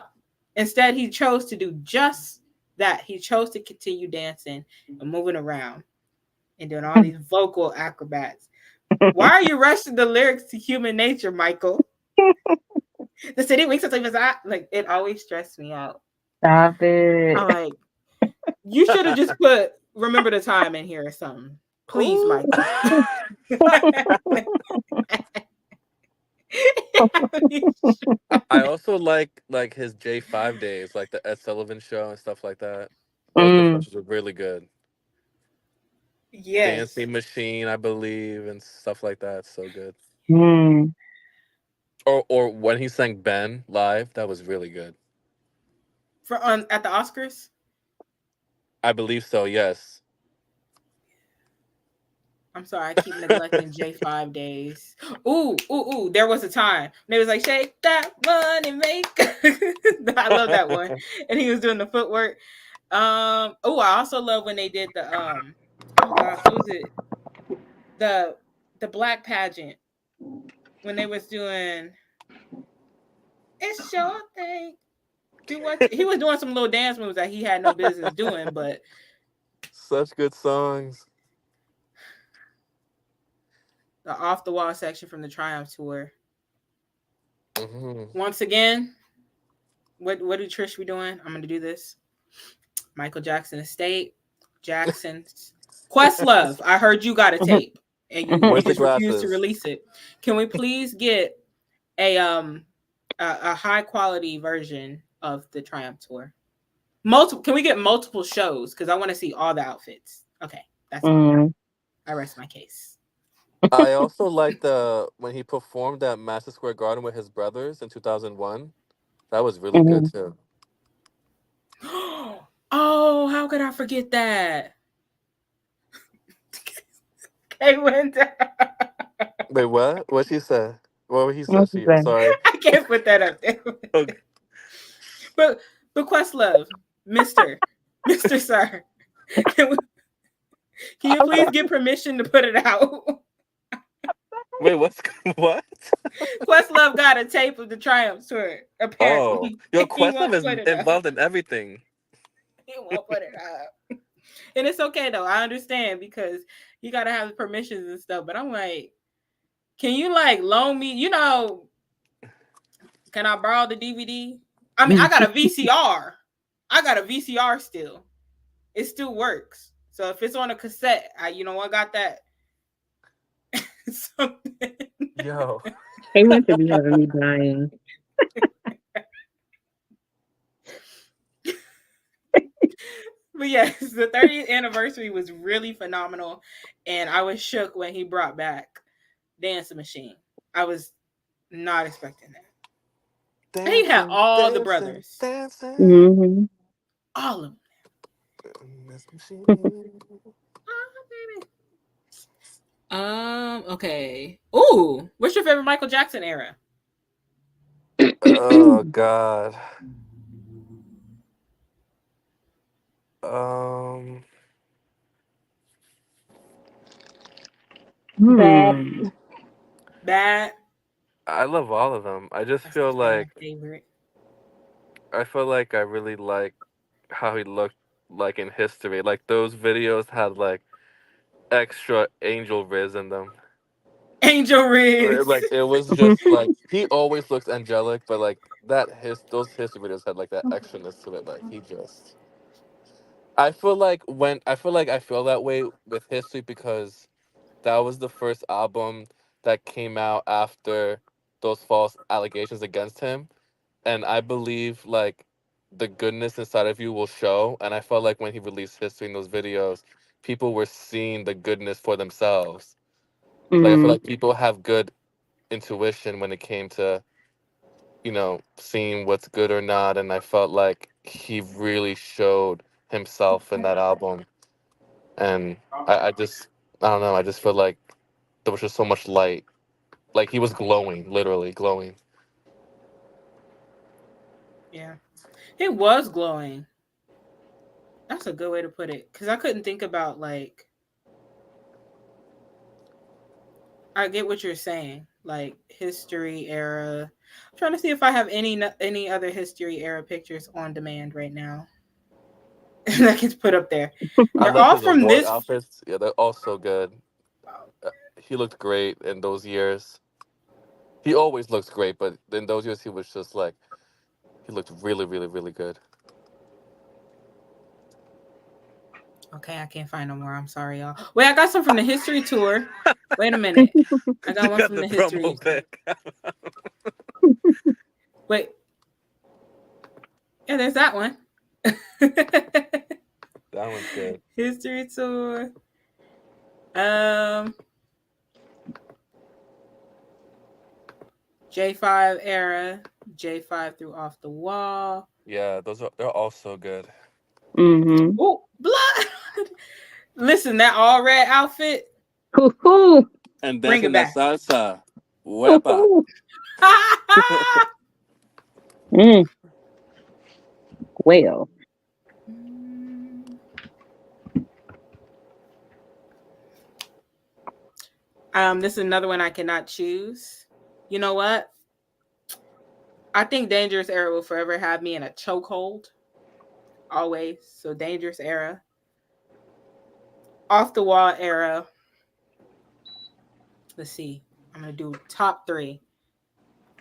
instead he chose to do just that. He chose to continue dancing and moving around and doing all these vocal acrobats. Why are you rushing the lyrics to Human Nature, Michael? The city wakes up like it always stressed me out. Stop it. I'm like, you should have just put "Remember the Time" in here or something, please, Ooh. Michael. I also like his J5 days, like the Ed Sullivan Show and stuff like that. Those Mm. performances were really good. Yes. Dancing Machine, I believe, and stuff like that. So good. Mm. Or when he sang Ben live, that was really good. For on at the Oscars. I believe so. Yes. I'm sorry, I keep neglecting J5 days. Ooh. There was a time. And it was like, shake that money maker. I love that one. And he was doing the footwork. I also love when they did the oh gosh, what was it? The black pageant when they was doing it's your thing. Do what he was doing some little dance moves that he had no business doing, but Such good songs. the off the wall section from the Triumph tour. Hmm. Once again, what do Trish be doing? I'm gonna do this. Michael Jackson Estate, Jackson's Questlove. I heard you got a tape and you Where's the just refused to glasses? release it. Can we please get a high quality version of the Triumph tour? Multiple. Can we get multiple shows? Because I want to see all the outfits. Okay, that's all. I rest my case. I also like the when he performed at Madison Square Garden with his brothers in 2001. That was really good too. Oh, how could I forget that? Kay Winter. Wait, what? What she said? What he said? What's his She. name? Sorry. I can't put that up there. Okay. But Questlove, Mister Sir, can you please get permission to put it out? Wait, what's what? Questlove got a tape of the Triumph tour. Oh, Apparently, your he Questlove won't is put it up. involved in everything. He won't put it up. And it's okay though. I understand because you gotta have the permissions and stuff. But I'm like, can you like loan me? Can I borrow the DVD? I mean, I got a VCR. I got a VCR still. It still works. So if it's on a cassette, I got that. Something. Yo. They went to be having me dying. But yes, the 30th anniversary was really phenomenal, and I was shook when he brought back Dancing Machine. I was not expecting that. And he had all the brothers, Mm-hmm. all of them. Okay. Ooh, what's your favorite Michael Jackson era? Oh God. Um. Hmm. Bad. I love all of them. I just That's my feel fan like favorite. I really like how he looked like in history. Like those videos had like extra angel riz in them. Angel Riz. Like it was just like he always looks angelic, but like those history videos had like that extraness to it. Like he just I feel that way with history because that was the first album that came out after those false allegations against him. And I believe like the goodness inside of you will show. And I felt like when he released history in those videos, people were seeing the goodness for themselves. Like I feel like people have good intuition when it came to, seeing what's good or not. And I felt like he really showed himself in that album. And I don't know, I just feel like there was just so much light. Like he was glowing, literally glowing. Yeah, it was glowing. That's a good way to put it. Because I couldn't think about like. I get what you're saying, like history era. I'm trying to see if I have any other history era pictures on demand right now that gets put up there. I They're loved all his from award this. outfits. Yeah, they're all so good. He looked great in those years. He always looks great, but in those years he was just like he looked really, really, really good. Okay, I can't find no more. I'm sorry, y'all. Wait, I got some from the history tour. Wait a minute. I got You one got from the the history. promo pic. Wait. Yeah, there's that one. That one's good. History tour. Um, J5 era, J5 through Off the Wall. Yeah, they're all so good. Mm-hmm. Oh, blood! Listen, that all red outfit, Hoo-hoo. And bring it dancing that back. salsa. Wepa. Hoo-hoo. Mm. Well. This is another one I cannot choose. You know what? I think Dangerous Era will forever have me in a chokehold. Always. So Dangerous Era. Off the Wall era. Let's see. I'm gonna do top 3.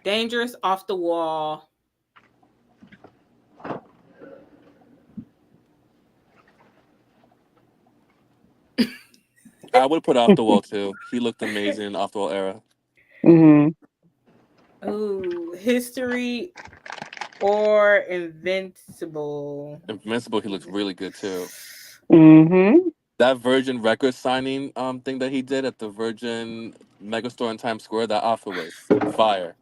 Dangerous, Off the Wall. I would put Off the Wall too. He looked amazing in Off the Wall era. Mm-hmm. Oh, History or Invincible. Invincible, he looks really good too. Mm-hmm. That Virgin record signing thing that he did at the Virgin Megastore in Times Square, that outfit was fire.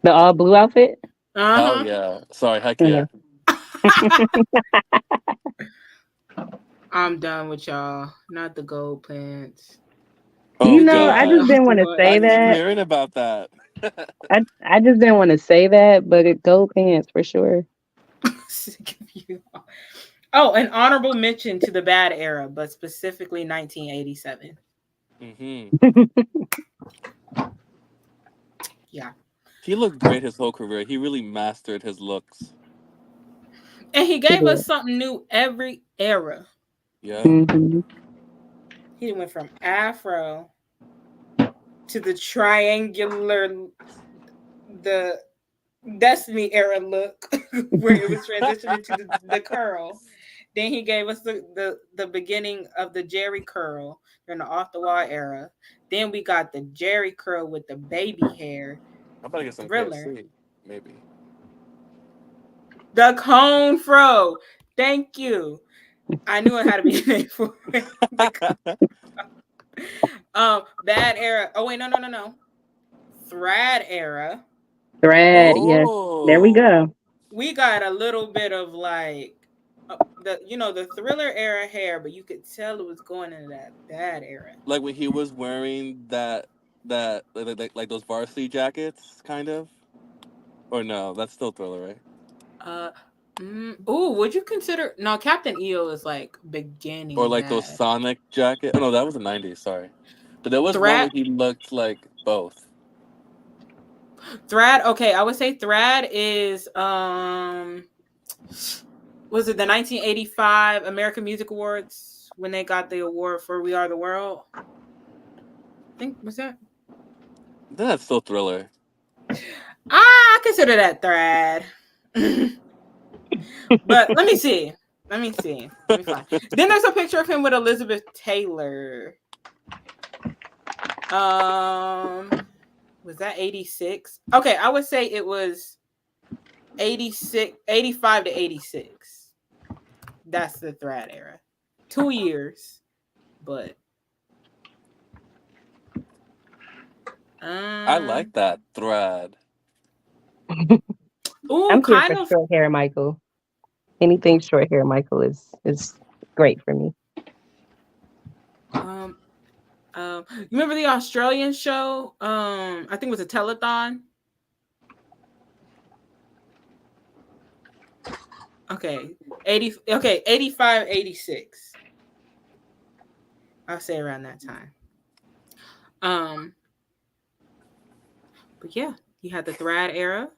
The all blue outfit. Hell Uh yeah. Sorry, heck Yeah. yeah. huh. I'm done with y'all. Not the gold pants. Oh I god. just didn't Off the want to Wall say I keep that. hearing about that. I just didn't want to say that, but it gold pants for sure. Sick of you. Oh, an honorable mention to the bad era, but specifically 1987. hmm Yeah. He looked great his whole career. He really mastered his looks. And he gave Yeah. us something new every era. Yeah. Mm-hmm. He went from Afro to the triangular, the Destiny era look, where it was transitioning to the curl. Then he gave us the beginning of the Jerry curl during the Off the Wall era. Then we got the Jerry curl with the baby hair, I'm about to get some Thriller. KFC. Maybe. The cone fro. Thank you. I knew it had to be a name for it. Bad era. Oh wait, no. Thrad era. Thread. Yes. There we Oh. go. We got a little bit of like the Thriller era hair, but you could tell it was going into that bad era. Like when he was wearing that like those varsity jackets, kind of. Or no, that's still Thriller, right? Uh, would you consider? No, Captain EO is like Or beginning like those bad. Sonic jacket. Oh no, that was the '90s. Sorry, but there was one Thrad, where he looked like both. Thrad. Okay, I would say Thrad is was it the 1985 American Music Awards when they got the award for "We Are the World"? I think was that. That's still Thriller. I consider that Thrad. But let me see. Let me find. Then there's a picture of him with Elizabeth Taylor. Was that 86? Okay, I would say it was 86, 85 to 86. That's the Thread era. 2 years, but I like that thread. ooh, I'm here kind for of. short hair, Michael. Anything short hair, Michael, is great for me. You remember the Australian show? I think it was a telethon. Okay, 80. Okay, 85, 86. I'll say around that time. But yeah, you had the Thread era,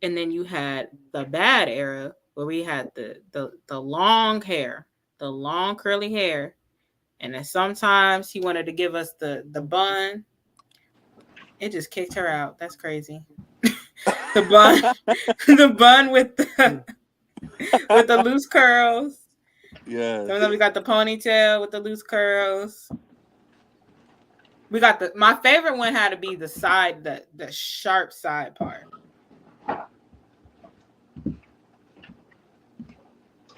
and then you had the bad era where we had the long hair, the long curly hair, and then sometimes he wanted to give us the bun. It just kicked her out. That's crazy. The bun, the bun with the loose curls. Yes. Sometimes we got the ponytail with the loose curls. We got my favorite one had to be the side, the sharp side part.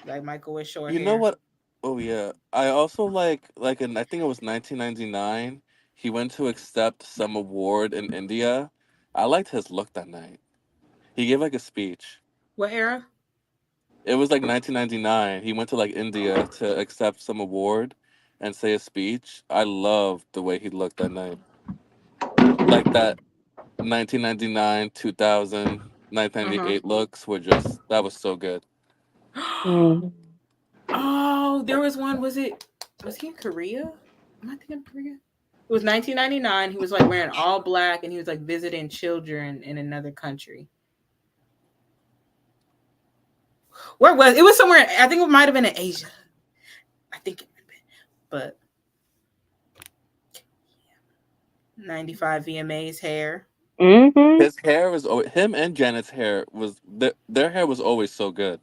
Like Michael with short You hair. know what? Oh yeah. I also like in I think it was 1999. He went to accept some award in India. I liked his look that night. He gave like a speech. What era? It was like 1999. He went to like India to accept some award and say a speech. I loved the way he looked that night. Like that 1999, 2000, Uh 1998 looks were just that was so good. huh. Mm. Oh, there was one. Was he in Korea? Am I thinking of Korea? It was 1999. He was like wearing all black, and he was like visiting children in another country. Where was it? Was somewhere. I think it might have been in Asia. I think it might have been, but 95 VMA's hair. Mhm. His hair was him and Janet's hair was their hair was always so good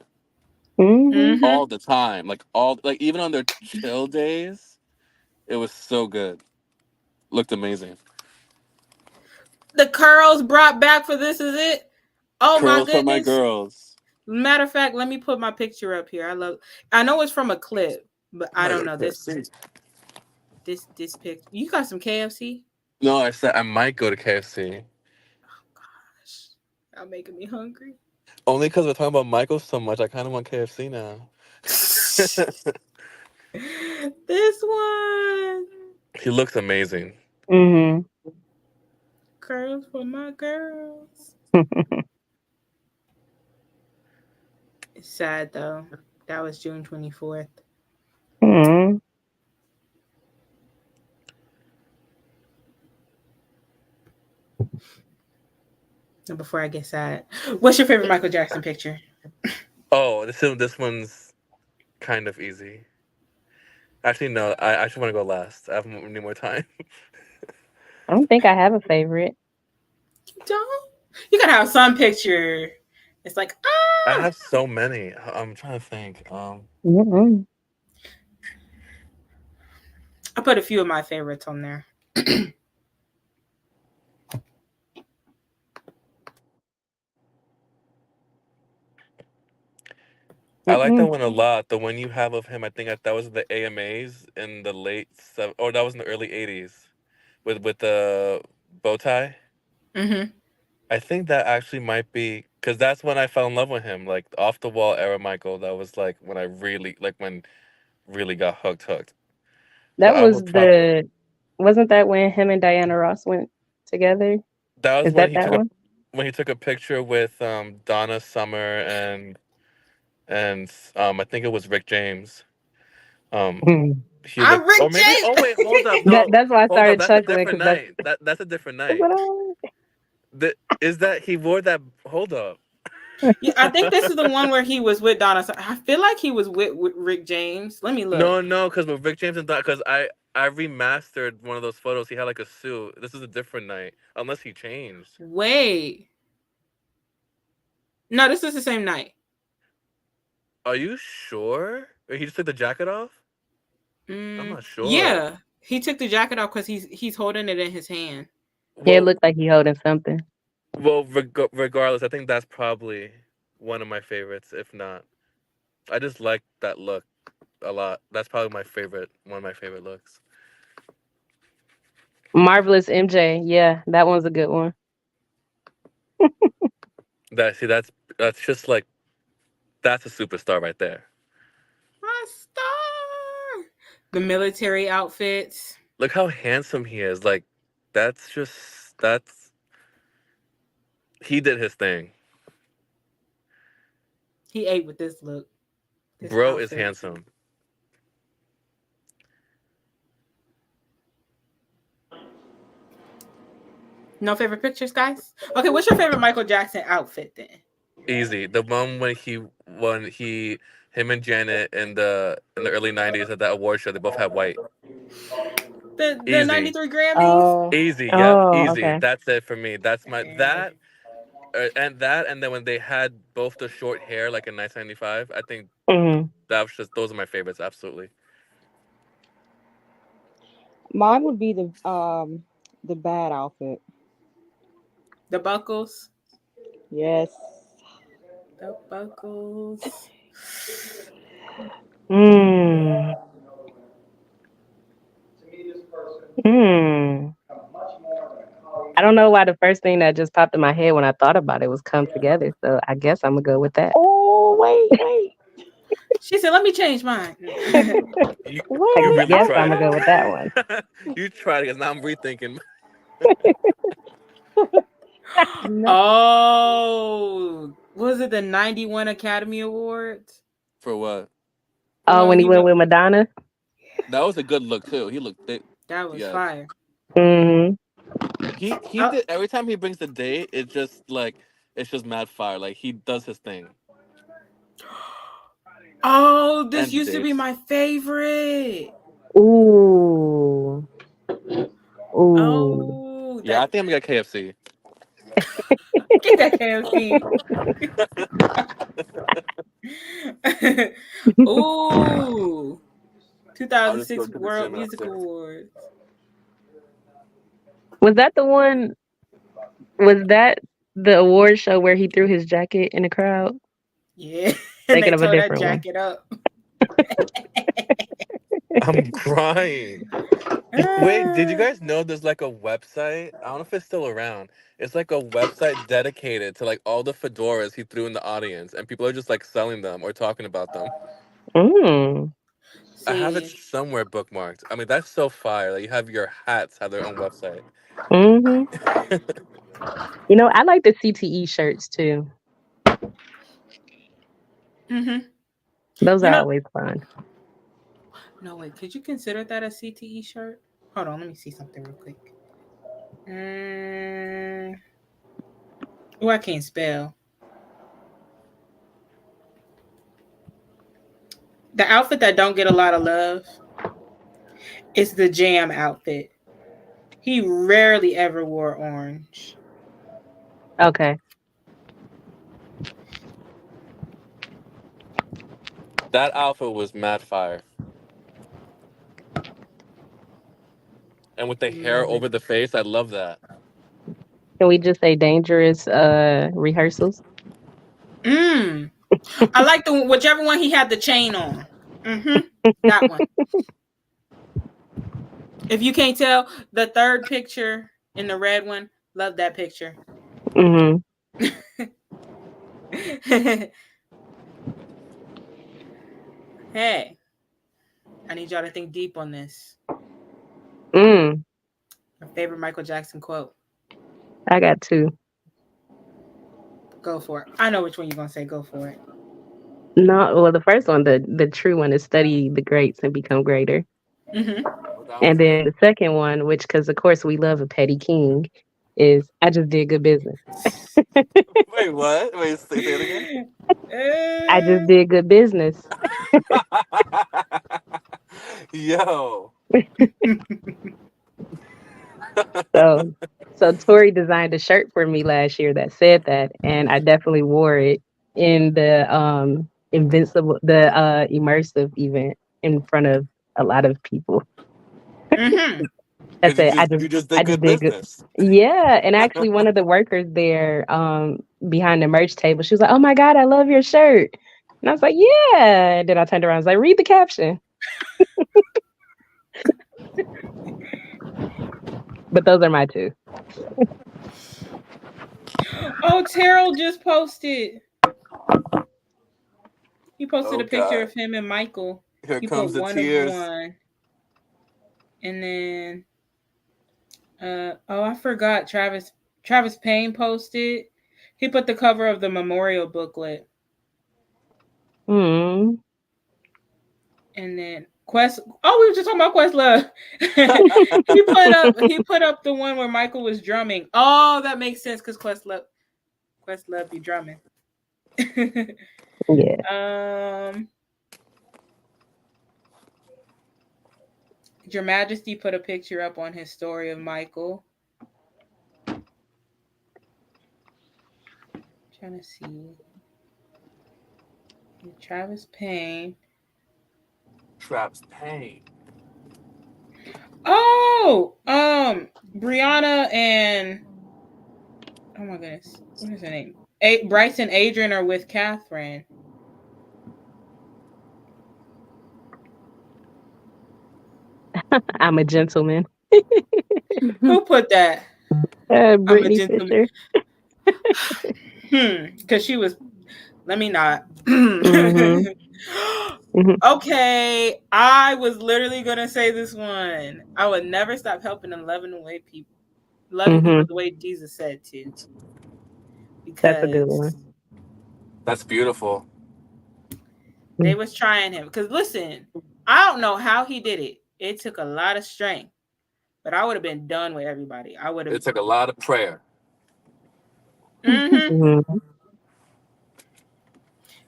Mhm. Mm-hmm. all the time. Like all like even on their chill days, it was so good. Looked amazing. The curls brought back for This Is It. Oh my Curls for my goodness. girls. Matter of fact, let me put my picture up here. I know it's from a clip, but I'm I not don't gonna know KFC. this picture. You got some KFC? No, I said I might go to KFC. Oh gosh. Y'all making me hungry. Only because we're talking about Michael so much. I kind of want KFC now. This one. He looks amazing. Mhm. Curls for my girls. It's sad though. That was June 24th. Mhm. And before I get sad, what's your favorite Michael Jackson picture? Oh, this one's kind of easy. Actually, no. I actually want to go last. I have need more time. I don't think I have a favorite. You don't? You gotta have some picture. It's like, I ah, have so many. I'm trying to think. Mm-mm. I put a few of my favorites on there. I like that Mm-mm. one a lot. The one you have of him, I think that was the AMAs in the oh, that was in the early '80s, with the bow tie. Mm-hmm. I think that actually might be because that's when I fell in love with him, like off the wall era Michael. That was like when I really like when really got hooked. So That I was would probably wasn't that when him and Diana Ross went together? that was Is that that one? when he took a picture with Donna Summer and I think it was Rick James. Um, Mhm. he I'm looked, Rick or maybe, James. oh wait, hold up, no, That's why I hold up, started that's a chuckling different because that's night. That's a different that's night. what I Is that he wore that? Hold up. Yeah, I think this is the one where he was with Donna. I feel like he was with Rick James. Let me look. No, because with Rick James and Don, because I remastered one of those photos. He had like a suit. This is a different night, unless he changed. Wait. No, this is the same night. Are you sure? Or he just took the jacket off. I'm not sure. Yeah. He took the jacket off because he's holding it in his hand. Yeah, it Well, looked like he holding something. regardless, I think that's probably one of my favorites, if not. I just like that look a lot. That's probably my favorite, one of my favorite looks. Marvelous MJ. Yeah, that one's a good one. That's just like that's a superstar right there. My star. The military outfits. Look how handsome he is. Like that's he did his thing. He ate with this look, this Bro is outfit. handsome. No favorite pictures, guys? Okay, what's your favorite Michael Jackson outfit then? Easy. The one when he him and Janet in the early '90s at that award show, they both had white. The Easy, 93 Grammys? Oh. easy. Yep, Oh, easy. okay. That's it for me. That's my Okay. and then when they had both the short hair like in 1995, I think Mhm. that was just those are my favorites. Absolutely. Mine would be the bad outfit. The buckles. Yes. The buckles. Mm. Hmm. I don't know why the first thing that just popped in my head when I thought about it was "Come Together." So I guess I'm gonna go with that. Oh wait. She said, "Let me change mine." You I you really guess What? I'm tried gonna go with that one. it. You tried it because now I'm rethinking. No. Oh, was it the 91 Academy Awards? For what? The Oh, one when he he went went, with Madonna. That was a good look too. He looked thick. that was Yes. fire. Hmm. He Oh, did every time he brings the date, it's just mad fire. Like he does his thing. oh, this And the used to be dates. my favorite. Ooh. Ooh. Oh, Yeah, I that think I'm gonna get KFC. get that KFC. Ooh, I'll just go 2006 to the World gym and Music that's it. Awards. Was that the one? Was that the award show where he threw his jacket in the crowd? Yeah, and they Thinking of a tore that different one. jacket up. I'm crying. Wait, did you guys know there's like a website? I don't know if it's still around. It's like a website dedicated to like all the fedoras he threw in the audience, and people are just like selling them or talking about them. Mm. I have it See, somewhere bookmarked. I mean, that's so fire. Like you have your hats have their own website. Hmm. I like the CTE shirts too. mm-hmm. Those You are know, always fun. no wait, could you consider that a CTE shirt? Hold on, let me see something real quick. Mm, oh, I can't spell. The outfit that don't get a lot of love is the Jam outfit. He rarely ever wore orange. Okay. That outfit was mad fire, and with the hair No, over the face, I love that. Can we just say dangerous rehearsals? mm. I like the whichever one he had the chain on. Mm-hmm. That one. If you can't tell, the third picture in the red one, love that picture. Hmm. Hey, I need y'all to think deep on this. Mm. My favorite Michael Jackson quote. I got two. Go for it. I know which one you're gonna say. Go for it. No, well, the first one, the true one, is study the greats and become greater. Mm-hmm. Oh, that And one's then good. the second one, which, because of course we love a petty king, is I just did good business. Wait, what? Wait, say it again. I just did good business. Yo. So, so Tori designed a shirt for me last year that said that, and I definitely wore it in the immersive event in front of a lot of people. Mm-hmm. I Because said, you just I did just good did good. business. Yeah, and actually, one of the workers there, behind the merch table, she was like, "Oh my God, I love your shirt," and I was like, "Yeah." And then I turned around, I was like, "Read the caption." But those are my two. Oh, Terrell just posted. He posted Oh a picture God. of him and Michael. Here He put comes the one of tears. one, and then oh, I forgot. Travis Payne posted. He put the cover of the memorial booklet, Hmm. and then Quest. Oh, we were just talking about Questlove. He put up the one where Michael was drumming. Oh, that makes sense because Questlove be drumming. Yeah. um, Your Majesty put a picture up on his story of Michael. Trying to see. Travis Payne. Traps pain. Oh, Brianna and oh my goodness, what is her name? Bryce and Adrian are with Catherine. I'm a gentleman. Who put that? I'm a Brittany gentleman. Fisher. Because she was. Let me not. Mm-hmm. Mm-hmm. Okay, I was literally gonna say this one. I would never stop helping and loving Mm-hmm. people the way Jesus said to, That's a good one. because That's beautiful. they was trying him. Because listen, I don't know how he did it. It took a lot of strength, but I would have been done with everybody. I would have. It took a lot of prayer. Mm-hmm. Mm-hmm.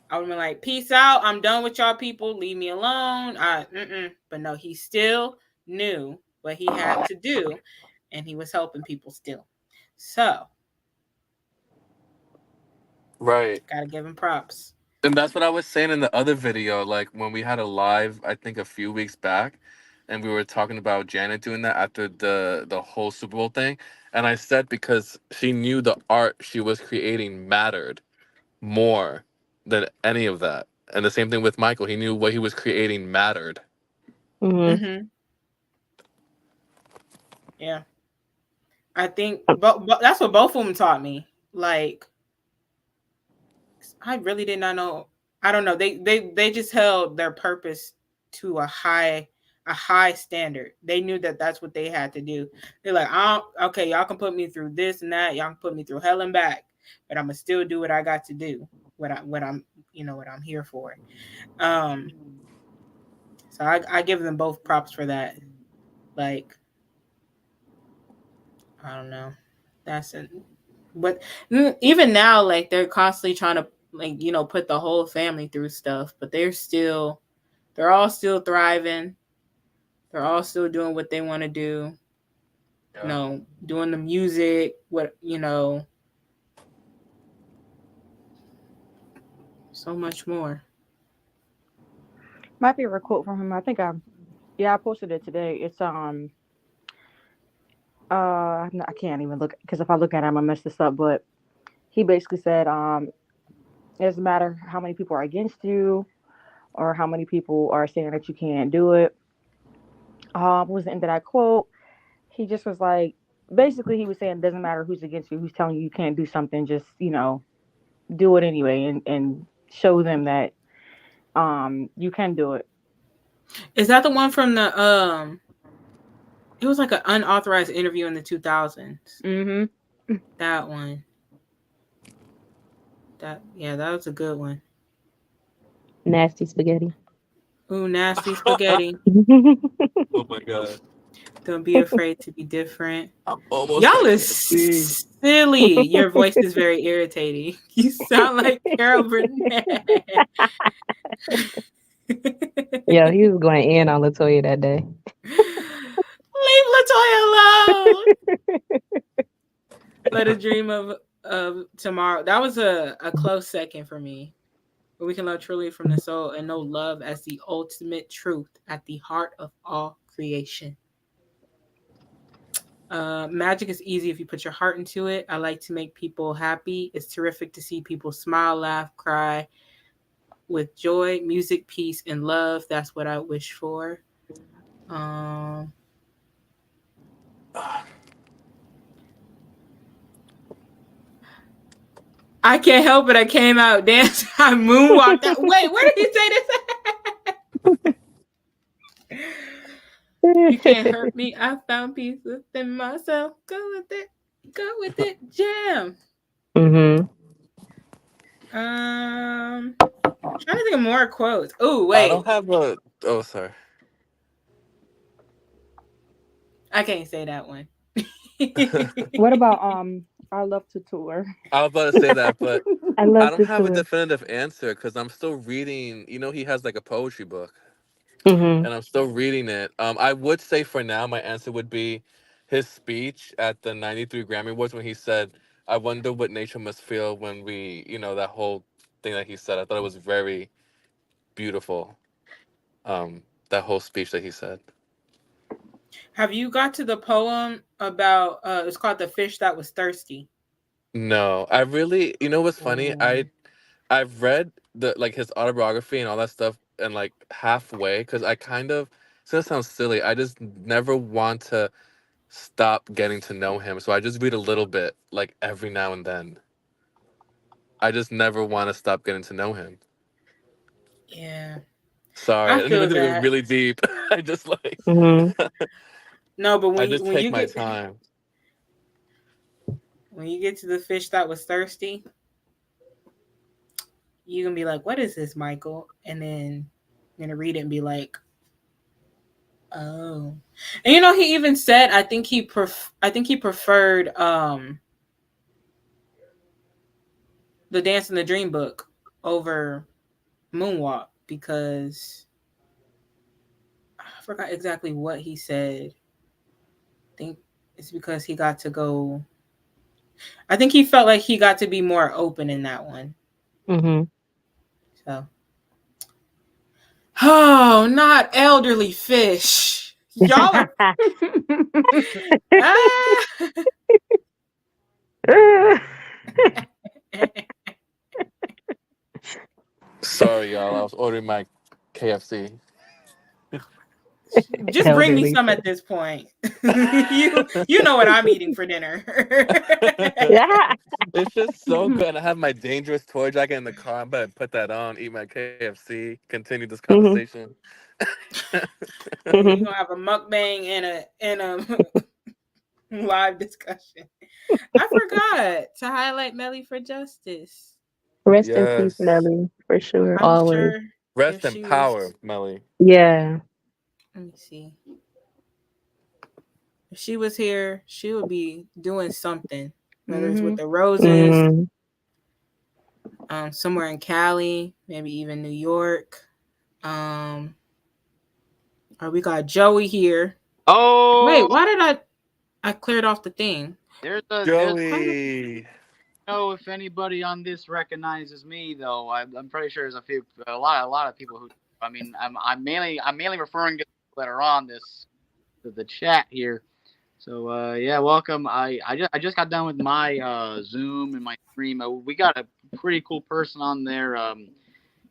I would have been like, peace out. I'm done with y'all people. Leave me alone. But no, he still knew what he had to do, and he was helping people still. So, Right. gotta give him props. And that's what I was saying in the other video, like when we had a live, I think a few weeks back, and we were talking about Janet doing that after the whole Super Bowl thing. And I said because she knew the art she was creating mattered more than any of that. And the same thing with Michael. He knew what he was creating mattered. Mm-hmm. Mm-hmm. Yeah, I think, but that's what both of them taught me. Like, I really did not know. I don't know. They just held their purpose to a high standard. They knew that that's what they had to do. They're like, okay, y'all can put me through this and that. Y'all can put me through hell and back, but I'm gonna still do what I got to do. What I'm here for. Um, so I give them both props for that. Like, I don't know. That's it. But even now, like they're constantly trying to put the whole family through stuff, but they're all still thriving. They're all still doing what they want to do. Yeah. Doing the music, so much more. My favorite quote from him, I posted it today. It's I can't even look because if I look at it, I'm gonna mess this up. But he basically said, it doesn't matter how many people are against you or how many people are saying that you can't do it. What was the end of that quote? He just was like, basically, he was saying it doesn't matter who's against you, who's telling you you can't do something, just do it anyway and show them that you can do it. Is that the one from the It was like an unauthorized interview in the 2000s. Mm-hmm. That one. That was a good one. Nasty spaghetti. Ooh, nasty spaghetti. Oh my god. Don't be afraid to be different. I'm almost Y'all like is silly. Your voice is very irritating. You sound like Carol Burnett. Yeah, he was going in on Latoya that day. Leave Latoya alone. Let us dream of tomorrow. That was a close second for me. But we can love truly from the soul and know love as the ultimate truth at the heart of all creation. Magic is easy if you put your heart into it. I like to make people happy. It's terrific to see people smile, laugh, cry with joy, music, peace, and love. That's what I wish for. I can't help it. I came out dancing. I moonwalked out. Wait, where did he say this? You can't hurt me. I found peace within myself. Go with it. Go with it. Jam. Mm-hmm. Trying to think of more quotes. Oh, I don't wait. have a. Oh, sorry. I can't say that one. What about I love to tour? I was about to say that, but I I love don't this have a tour. definitive answer because I'm still reading. He has like a poetry book, Mm-hmm. and I'm still reading it. I would say for now, my answer would be his speech at the '93 Grammy Awards when he said, "I wonder what nature must feel when we," that whole thing that he said. I thought it was very beautiful. That whole speech that he said. Have you got to the poem about it's called The Fish That Was Thirsty? No, I really. What's funny? Oh. I've read the like his autobiography and all that stuff and like halfway because I kind of it's gonna sound silly. I just never want to stop getting to know him. So I just read a little bit, like every now and then. I just never want to stop getting to know him. Yeah, Sorry, I I didn't even feel think it was that. really deep. I just like, Mhm. No, but I when just when take you my get time. when you get to the fish that was thirsty, you gonna be like, "What is this, Michael?" And then you're gonna read it and be like, "Oh." And he even said, I think he preferred the Dance in the Dream book over Moonwalk because I forgot exactly what he said. I think it's because he got to go. I think he felt like he got to be more open in that one. Mhm. So, oh, not elderly fish. Y'all are ah. Sorry, y'all. I was ordering my KFC. Just bring me Elderly. some at this point. you know what I'm eating for dinner. Yeah. It's just so good. I have my dangerous toy jacket in the car. I'm about to put that on, eat my KFC, continue this Mhm. conversation. Yeah, you're Mhm. gonna have a mukbang and a live discussion. I forgot to highlight Melly for Justice. Rest in peace, Yes. Nelly, for sure, I'm always. sure if Rest in she was, power, Melly. Yeah. let me see, if she was here, she would be doing something, whether it's with Mhm. the roses, Mm. somewhere in Cali, maybe even New York. Um, or we got Joey here. Oh, Wait, why did I cleared off the thing? there's How did, Joey. know if anybody on this recognizes me though. I'm pretty sure there's a lot of people who. I mean, I'm mainly referring to people that are on the chat here. So yeah, welcome. I just got done with my Zoom and my stream. We got a pretty cool person on there.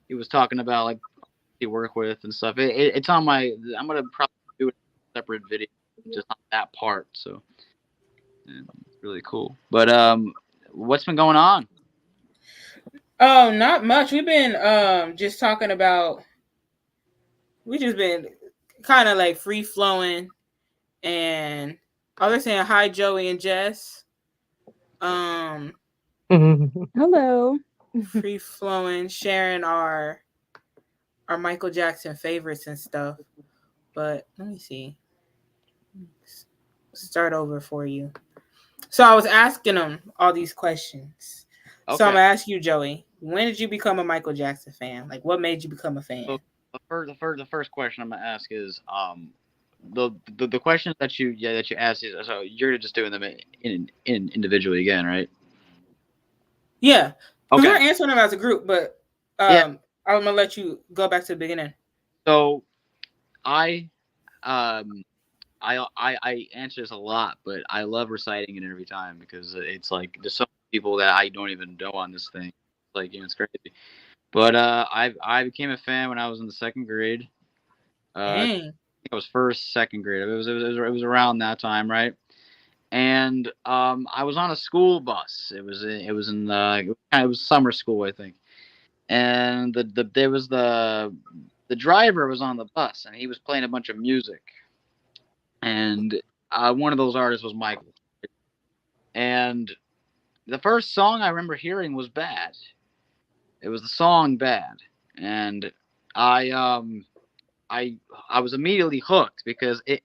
He was talking about like he work with and stuff. It's on my. I'm gonna probably do a separate video just on that part. So yeah, it's really cool. But what's been going on? Oh, not much. We've been just talking about. We just been kind of like free flowing, and they're saying hi, Joey and Jess. Um, Mhm. Hello. free flowing, sharing our Michael Jackson favorites and stuff. But let me see. Start over for you. So I was asking them all these questions. So I'm Okay. gonna ask you, Joey. When did you become a Michael Jackson fan? Like, what made you become a fan? So the first question I'm gonna ask is the questions that you asked is so you're just doing them in individually again, right? Yeah, because we're Okay. answering them as a group, but Yeah. I'm gonna let you go back to the beginning. So I um I answer this a lot, but I love reciting it every time because it's like there's so many people that I don't even know on this thing. Like it's crazy. But I became a fan when I was in the second grade. I think Dang. it was first second grade. It was around that time, right? And I was on a school bus. It was summer school, I think. And the driver was on the bus, and he was playing a bunch of music. And one of those artists was Michael. And the first song I remember hearing was "Bad." It was the song "Bad," and I um I I was immediately hooked because it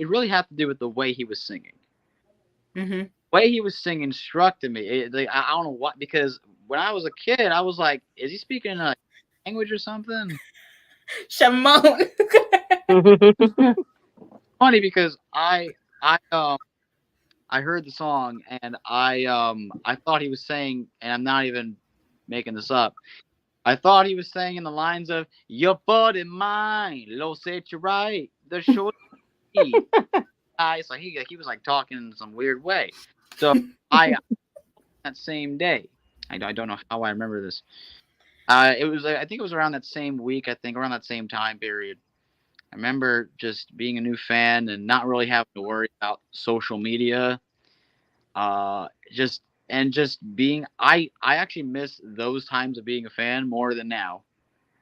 really had to do with the way he was singing. Mm-hmm. Way he was singing struck to me. I don't know what because when I was a kid, I was like, "Is he speaking a language or something?" Shimon. Funny because I heard the song and I thought he was saying, and I'm not even making this up. I thought he was saying in the lines of "Your body, mine, lo set you right, the short." So he was like talking in some weird way. So I that same day. I don't know how I remember this. It was I think it was around that same week. I think around that same time period. I remember just being a new fan and not really having to worry about social media. Just and just being I actually miss those times of being a fan more than now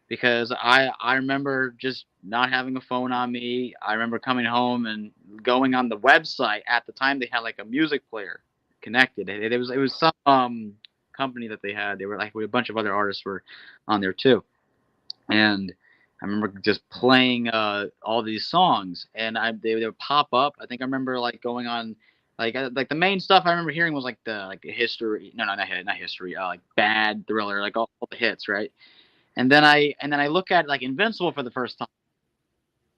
because I remember just not having a phone on me. I remember coming home and going on the website. At the time they had like a music player connected. It was some company that they had. They were like a bunch of other artists were on there too. And I remember just playing all these songs, and they would pop up. I think I remember like going on, like the main stuff I remember hearing was like the history. No, not history. Like Bad, Thriller, like all the hits, right? And then I look at like Invincible for the first time,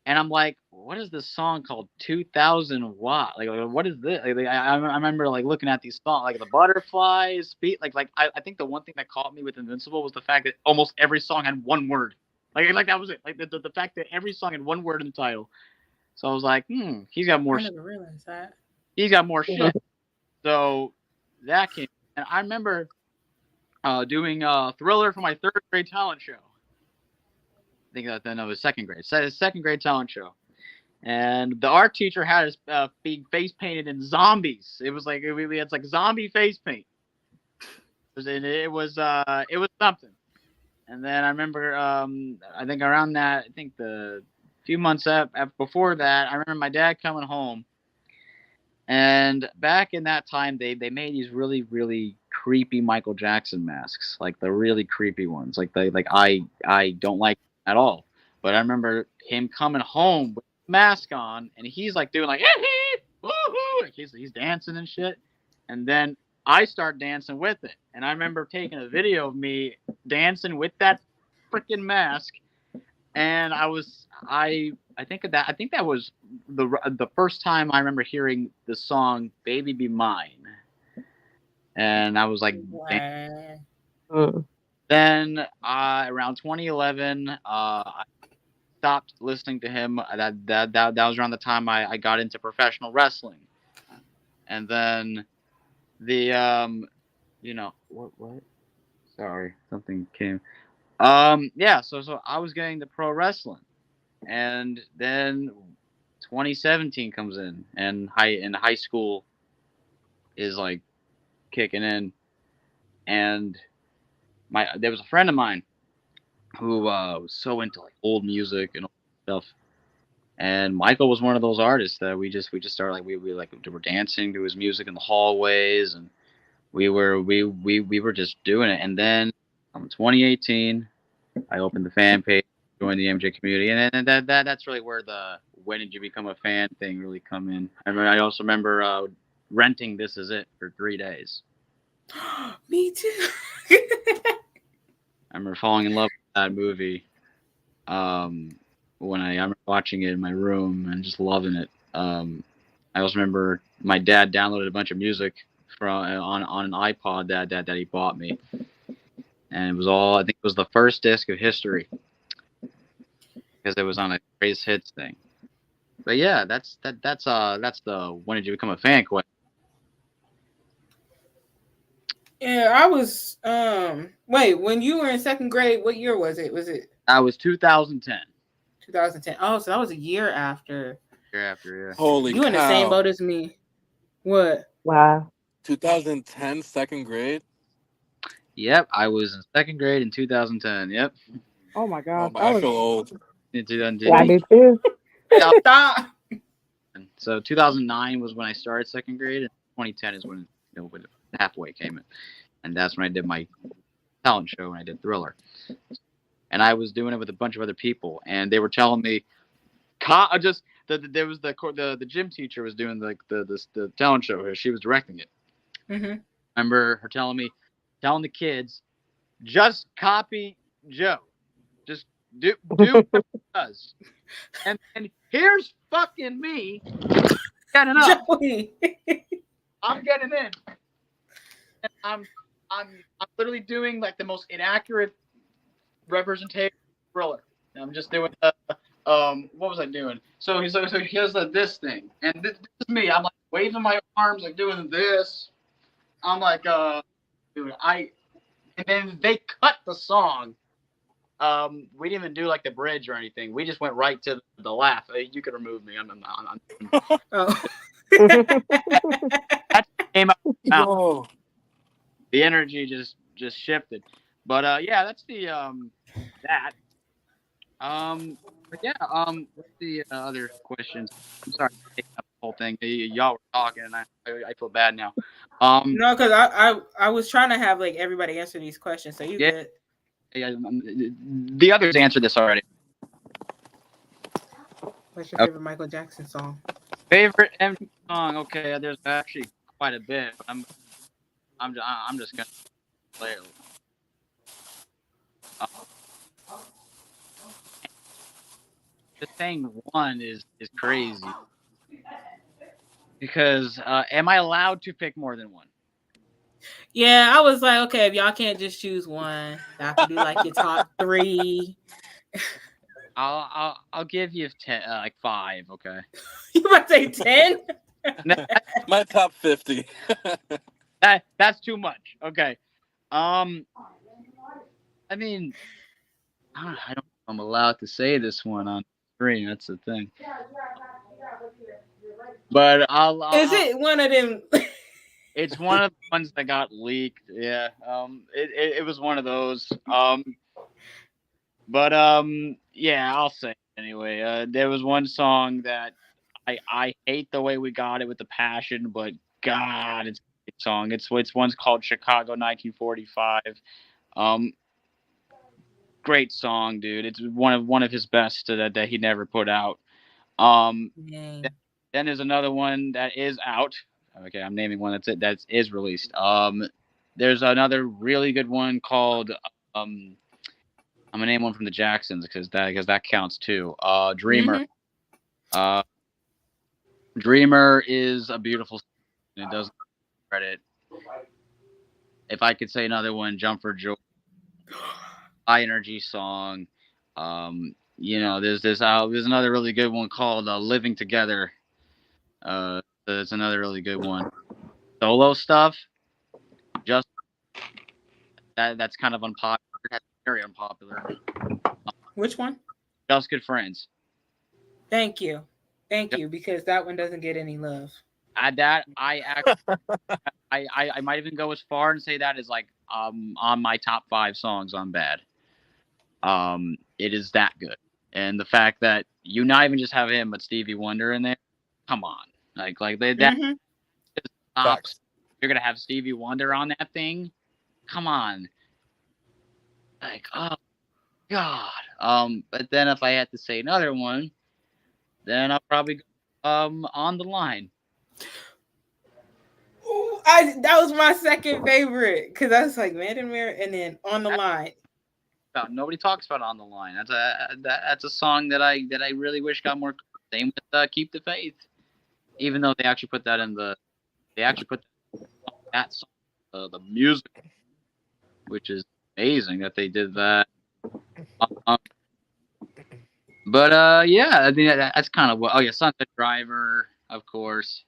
and I'm like, what is this song called 2000 Watt? Like what is this? I remember like looking at these songs, like the Butterflies, beat, I think the one thing that caught me with Invincible was the fact that almost every song had one word. Like that was it. Like the fact that every song had one word in the title. So I was like, he's got more. I never realized that. He's got more shit. So that came, and I remember doing Thriller for my third grade talent show. I think that then it was second grade. Second grade talent show, and the art teacher had us being face painted in zombies. It was like it's like zombie face paint. It was something. And then I remember, I think around that, I think the few months before that, I remember my dad coming home. And back in that time, they made these really, really creepy Michael Jackson masks, like the really creepy ones. I don't like at all. But I remember him coming home with the mask on, and he's like doing like, woo-hoo! Like he's dancing and shit. And then I start dancing with it, and I remember taking a video of me dancing with that freaking mask, and I think that was the first time I remember hearing the song "Baby Be Mine," and I was like, Wow. Then around 2011, I stopped listening to him. That was around the time I got into professional wrestling, and then the what sorry, something came so I was getting to pro wrestling, and then 2017 comes in, and high school is like kicking in, and there was a friend of mine who was so into like old music and all stuff. And Michael was one of those artists that we just started like we were dancing to his music in the hallways, and we were just doing it. And then in 2018, I opened the fan page, joined the MJ community, and that's really where the "when did you become a fan" thing really come in. I also remember renting This Is It for 3 days. Me too. I remember falling in love with that movie. When I remember watching it in my room and just loving it. I also remember my dad downloaded a bunch of music from on an iPod that he bought me, and it was all, I think it was the first disc of History because it was on a Greatest Hits thing. But yeah, that's the "when did you become a fan" question. Yeah, I was wait, when you were in second grade, what year was it? Was it That was 2010. 2010? Oh, so that was a year after. Year after, yeah. Holy You in the same cow. boat as me. What? Wow. 2010, second grade? Yep, I was in second grade in 2010. Yep. Oh my Oh, gosh. I feel old. In 2010. Yeah, I do too. Stop. So 2009 was when I started second grade, and 2010 is when when halfway came in, and that's when I did my talent show and I did Thriller, and I was doing it with a bunch of other people, and they were telling me, there was the gym teacher was doing the talent show. She was directing it. Mm-hmm. I remember her telling the kids, just copy Joe, just do what he does, and here's fucking me getting up. Joey. I'm getting in. And I'm literally doing like the most inaccurate representation of Thriller. And I'm just doing what was I doing? So he has this thing, and this is me. I'm like waving my arms, like doing this. I'm like doing and then they cut the song we didn't even do like the bridge or anything. We just went right to the laugh. You can remove me. Oh. That came out. Yo. The energy just shifted. But yeah, that's the that. But yeah, what's the other questions? I'm sorry for taking up the whole thing. Y'all were talking, and I feel bad now. No, because I was trying to have like everybody answer these questions, so you Yeah. good. Yeah, the others answered this already. What's your favorite Michael Jackson song? Favorite empty song? Okay, there's actually quite a bit. But I'm just gonna play it. Just saying one is crazy because am I allowed to pick more than one? Yeah, I was like, okay, if y'all can't just choose one, I have to do like your top 3. I'll give you 10, like 5. Okay. You about to say 10? My top 50. That's too much. Okay. I mean, I don't know if I'm allowed to say this one on screen. That's the thing. But Is it one of them? It's one of the ones that got leaked. Yeah. It was one of those. But yeah, I'll say it anyway. There was one song that I hate the way we got it with the passion, but God, it's a great song. It's one's called Chicago 1945. Um, Great song, dude. It's one of his best that he never put out. Dang. Then there's another one that is out. Okay, I'm naming one that is released. There's another really good one called I'm gonna name one from the Jacksons because that counts too. Dreamer. Mm-hmm. Dreamer is a beautiful song, and it doesn't credit. If I could say another one, Jump for Joy, high energy song. There's another really good one called Living Together. There's another really good one. Solo stuff, just that's kind of unpopular. That's very unpopular. Which one? Just Good Friends. Thank you, because that one doesn't get any love. I might even go as far and say that is like on my top 5 songs on Bad. It is that good, and the fact that you not even just have him but Stevie Wonder in there. Come on, like that. Mm-hmm. You're gonna have Stevie Wonder on that thing. Come on, like oh god. But then if I had to say another one, then I'll probably go, On the Line. Ooh, that was my second favorite because I was like Man and Mirror, and then On the Line. Nobody talks about On the Line. That's a song that I really wish got more. Same with Keep the Faith, even though they actually put that that song, the music, which is amazing that they did that. But yeah, I think that's kind of what. Oh yeah, Sunset Driver, of course.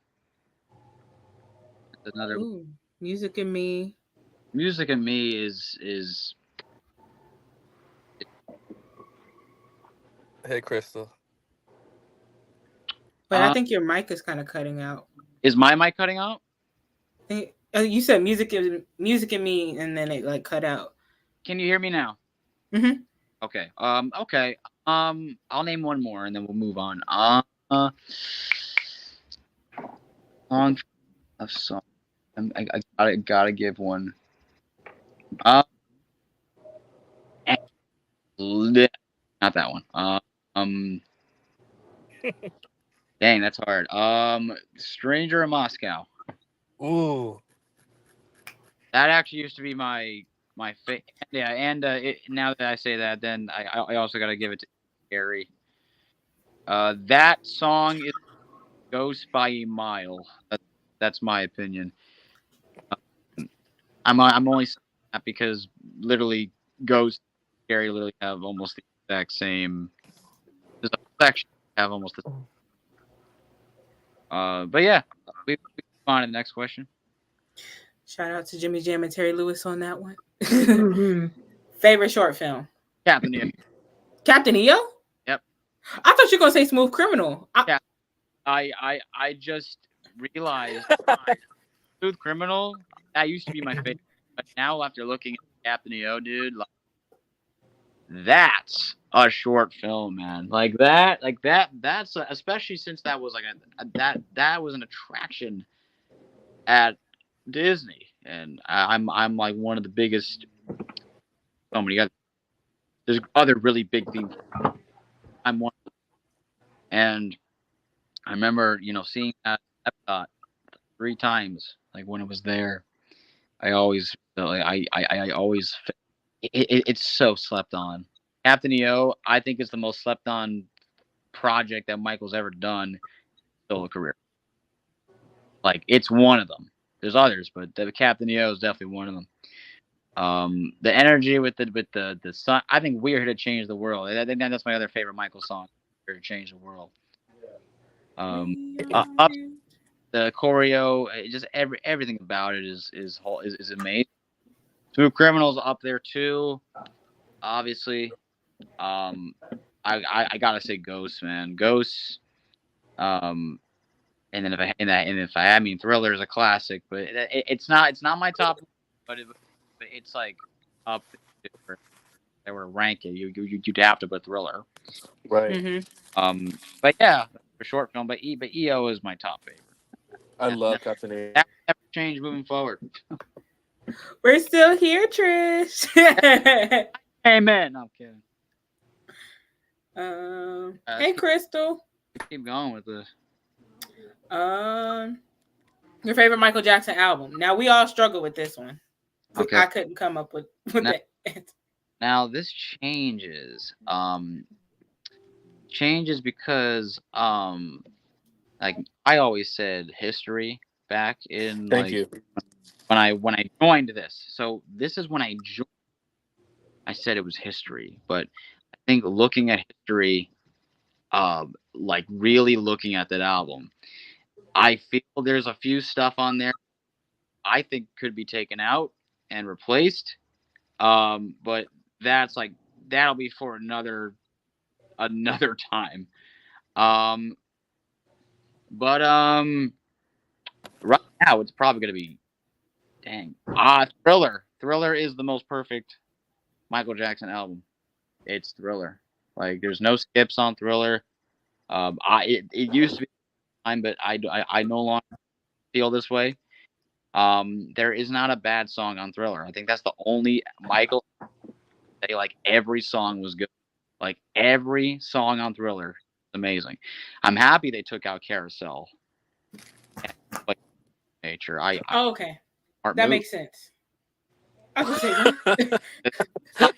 That's another. Ooh, Music and Me. Music and Me is. Hey, Crystal. But I think your mic is kind of cutting out. Is my mic cutting out? You said music and Me, and then it like cut out. Can you hear me now? Mm-hmm. Okay. Okay. I'll name one more and then we'll move on. Song. I gotta give one. Not that one. Dang, that's hard. Stranger in Moscow. Ooh. That actually used to be my favorite. Yeah, and now that I say that, then I also gotta give it to Gary. That song is Ghost by a mile. That's my opinion. I'm only saying that because literally Ghost and Gary literally have almost the exact same. There's a section have almost the. But yeah, we move on to the next question. Shout out to Jimmy Jam and Terry Lewis on that one. Mm-hmm. Favorite short film? Captain EO. Captain EO? Yep. I thought you were gonna say Smooth Criminal. Yeah. I just realized Smooth Criminal, that used to be my favorite. But now after looking at Captain EO, dude, like, that's a short film, man. That's especially since that was like that was an attraction at Disney, and I'm like one of the biggest. So many other. There's other really big themes. I'm one, and I remember seeing that Epcot 3 times. Like when it was there, I always I always it's so slept on. Captain EO, I think, is the most slept on project that Michael's ever done solo career. Like it's one of them. There's others, but the Captain EO is definitely one of them. The energy with the sun. I think "We're Here to Change the World." I think that's my other favorite Michael song. "Here to Change the World." Up the choreo, just everything about it is amazing. Two Criminals up there too, obviously. I gotta say Ghosts, man. Ghosts. And then I mean Thriller is a classic, but it's not my top, but it's like up there. If I were to rank it, you'd have to put Thriller. Right. Mm-hmm. But yeah, for short film, but EO is my top favorite. I love Captain EO. That never change moving forward. We're still here, Trish. Amen. No, I'm kidding. Hey, Crystal. Keep going with this. Your favorite Michael Jackson album. Now we all struggle with this one. Okay. I couldn't come up with that. Now this changes. Changes because like I always said History back in Thank you. when I joined this. So this is when I joined. I said it was History, but I think looking at History, like really looking at that album, I feel there's a few stuff on there I think could be taken out and replaced. But that'll be for another time. But right now it's probably gonna be Thriller. Thriller is the most perfect Michael Jackson album. It's Thriller. Like there's no skips on Thriller. It used to be time, but I no longer feel this way. There is not a bad song on Thriller. I think that's the only Michael say like every song was good. Like every song on Thriller is amazing. I'm happy they took out Carousel. Like nature. Okay. That makes sense. I was gonna say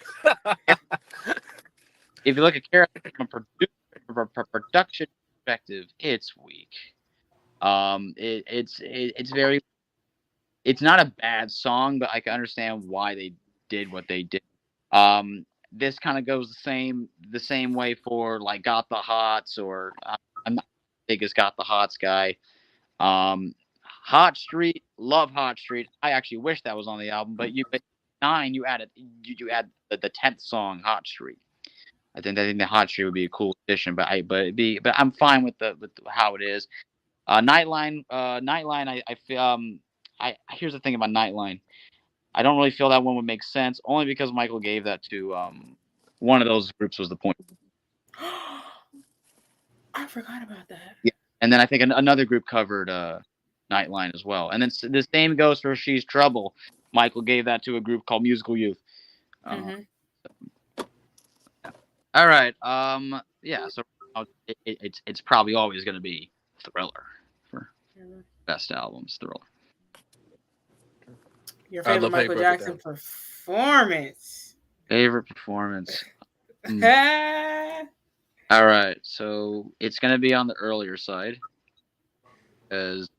if you look at Carousel from a production perspective, it's weak. It's very. It's not a bad song, but I can understand why they did what they did. This kind of goes the same way for like Got the Hots, or I'm not the biggest Got the Hots guy. Hot Street, love Hot Street. I actually wish that was on the album, but 9 you added you add the 10th song, Hot Street. I think the Hot Street would be a cool addition, but I'm fine with how it is. Nightline, I feel here's the thing about Nightline. I don't really feel that one would make sense, only because Michael gave that to one of those groups was the point. I forgot about that. Yeah, and then I think another group covered Nightline as well, and then the same goes for She's Trouble. Michael gave that to a group called Musical Youth. All right. Yeah. So it's probably always going to be Thriller for best albums. Thriller. Your favorite Michael Jackson performance. Favorite performance. All right. So it's going to be on the earlier side, because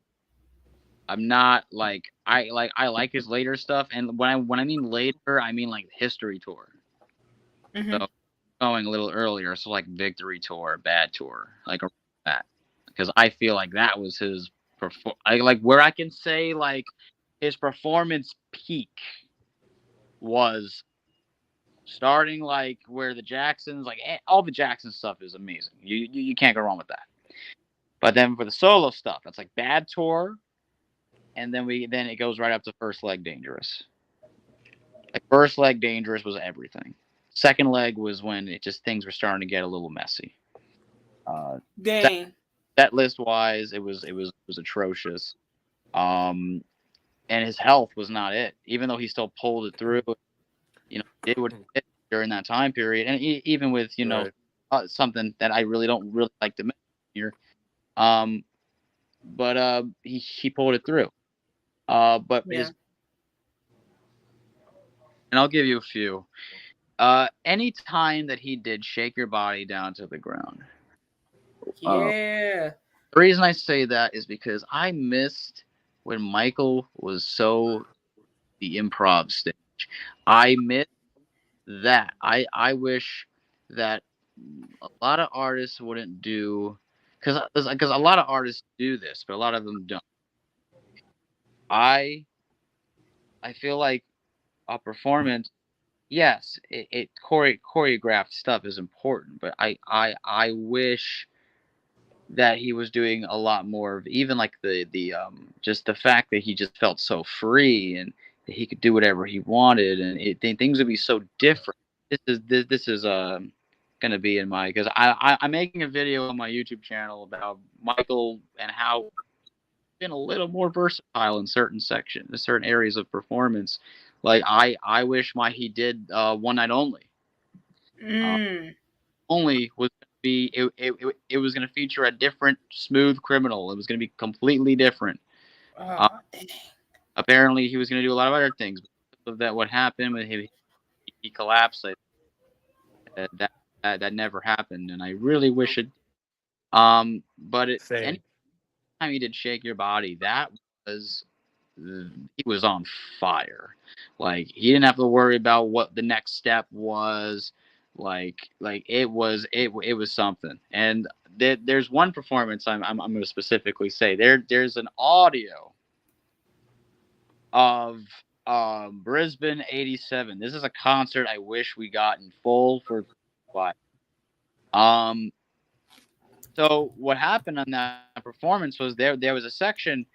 I'm not like I like his later stuff, and when I mean later, I mean like History Tour. So going a little earlier, so like Victory Tour, Bad Tour, like that, because I feel like that was his like where I can say like his performance peak was starting like where the Jacksons, like all the Jackson stuff is amazing. You can't go wrong with that. But then for the solo stuff, it's like Bad Tour, and then it goes right up to First Leg Dangerous. Like First Leg Dangerous was everything. Second leg was when things were starting to get a little messy. Dang. That list wise, it was atrocious. And his health was not it. Even though he still pulled it through, did what he did during that time period, and even with Right. something that I really don't really like to mention here, but he pulled it through. But Yeah. and I'll give you a few. Any time that he did Shake Your Body Down to the Ground. Yeah. The reason I say that is because I missed when Michael was so the improv stage. I missed that. I wish that a lot of artists wouldn't do, because a lot of artists do this, but a lot of them don't. I feel like a performance, yes, it choreographed stuff is important, but I wish that he was doing a lot more of, even like the just the fact that he just felt so free and that he could do whatever he wanted, and things would be so different. This is going to be in my, because I'm making a video on my YouTube channel about Michael and how he's been a little more versatile in certain areas of performance. Like I wish he did One Night Only. Only was going to be it was going to feature a different Smooth Criminal. It was going to be completely different. Apparently, he was going to do a lot of other things. Because of that, what happened with him? He collapsed. That never happened, and I really wish it. But Same. anytime he did Shake Your Body, that was he was on fire. Like, he didn't have to worry about what the next step was. Like it was something. And there's one performance I'm going to specifically say. There's an audio of Brisbane '87. This is a concert I wish we got in full for live. So what happened on that performance was there was a section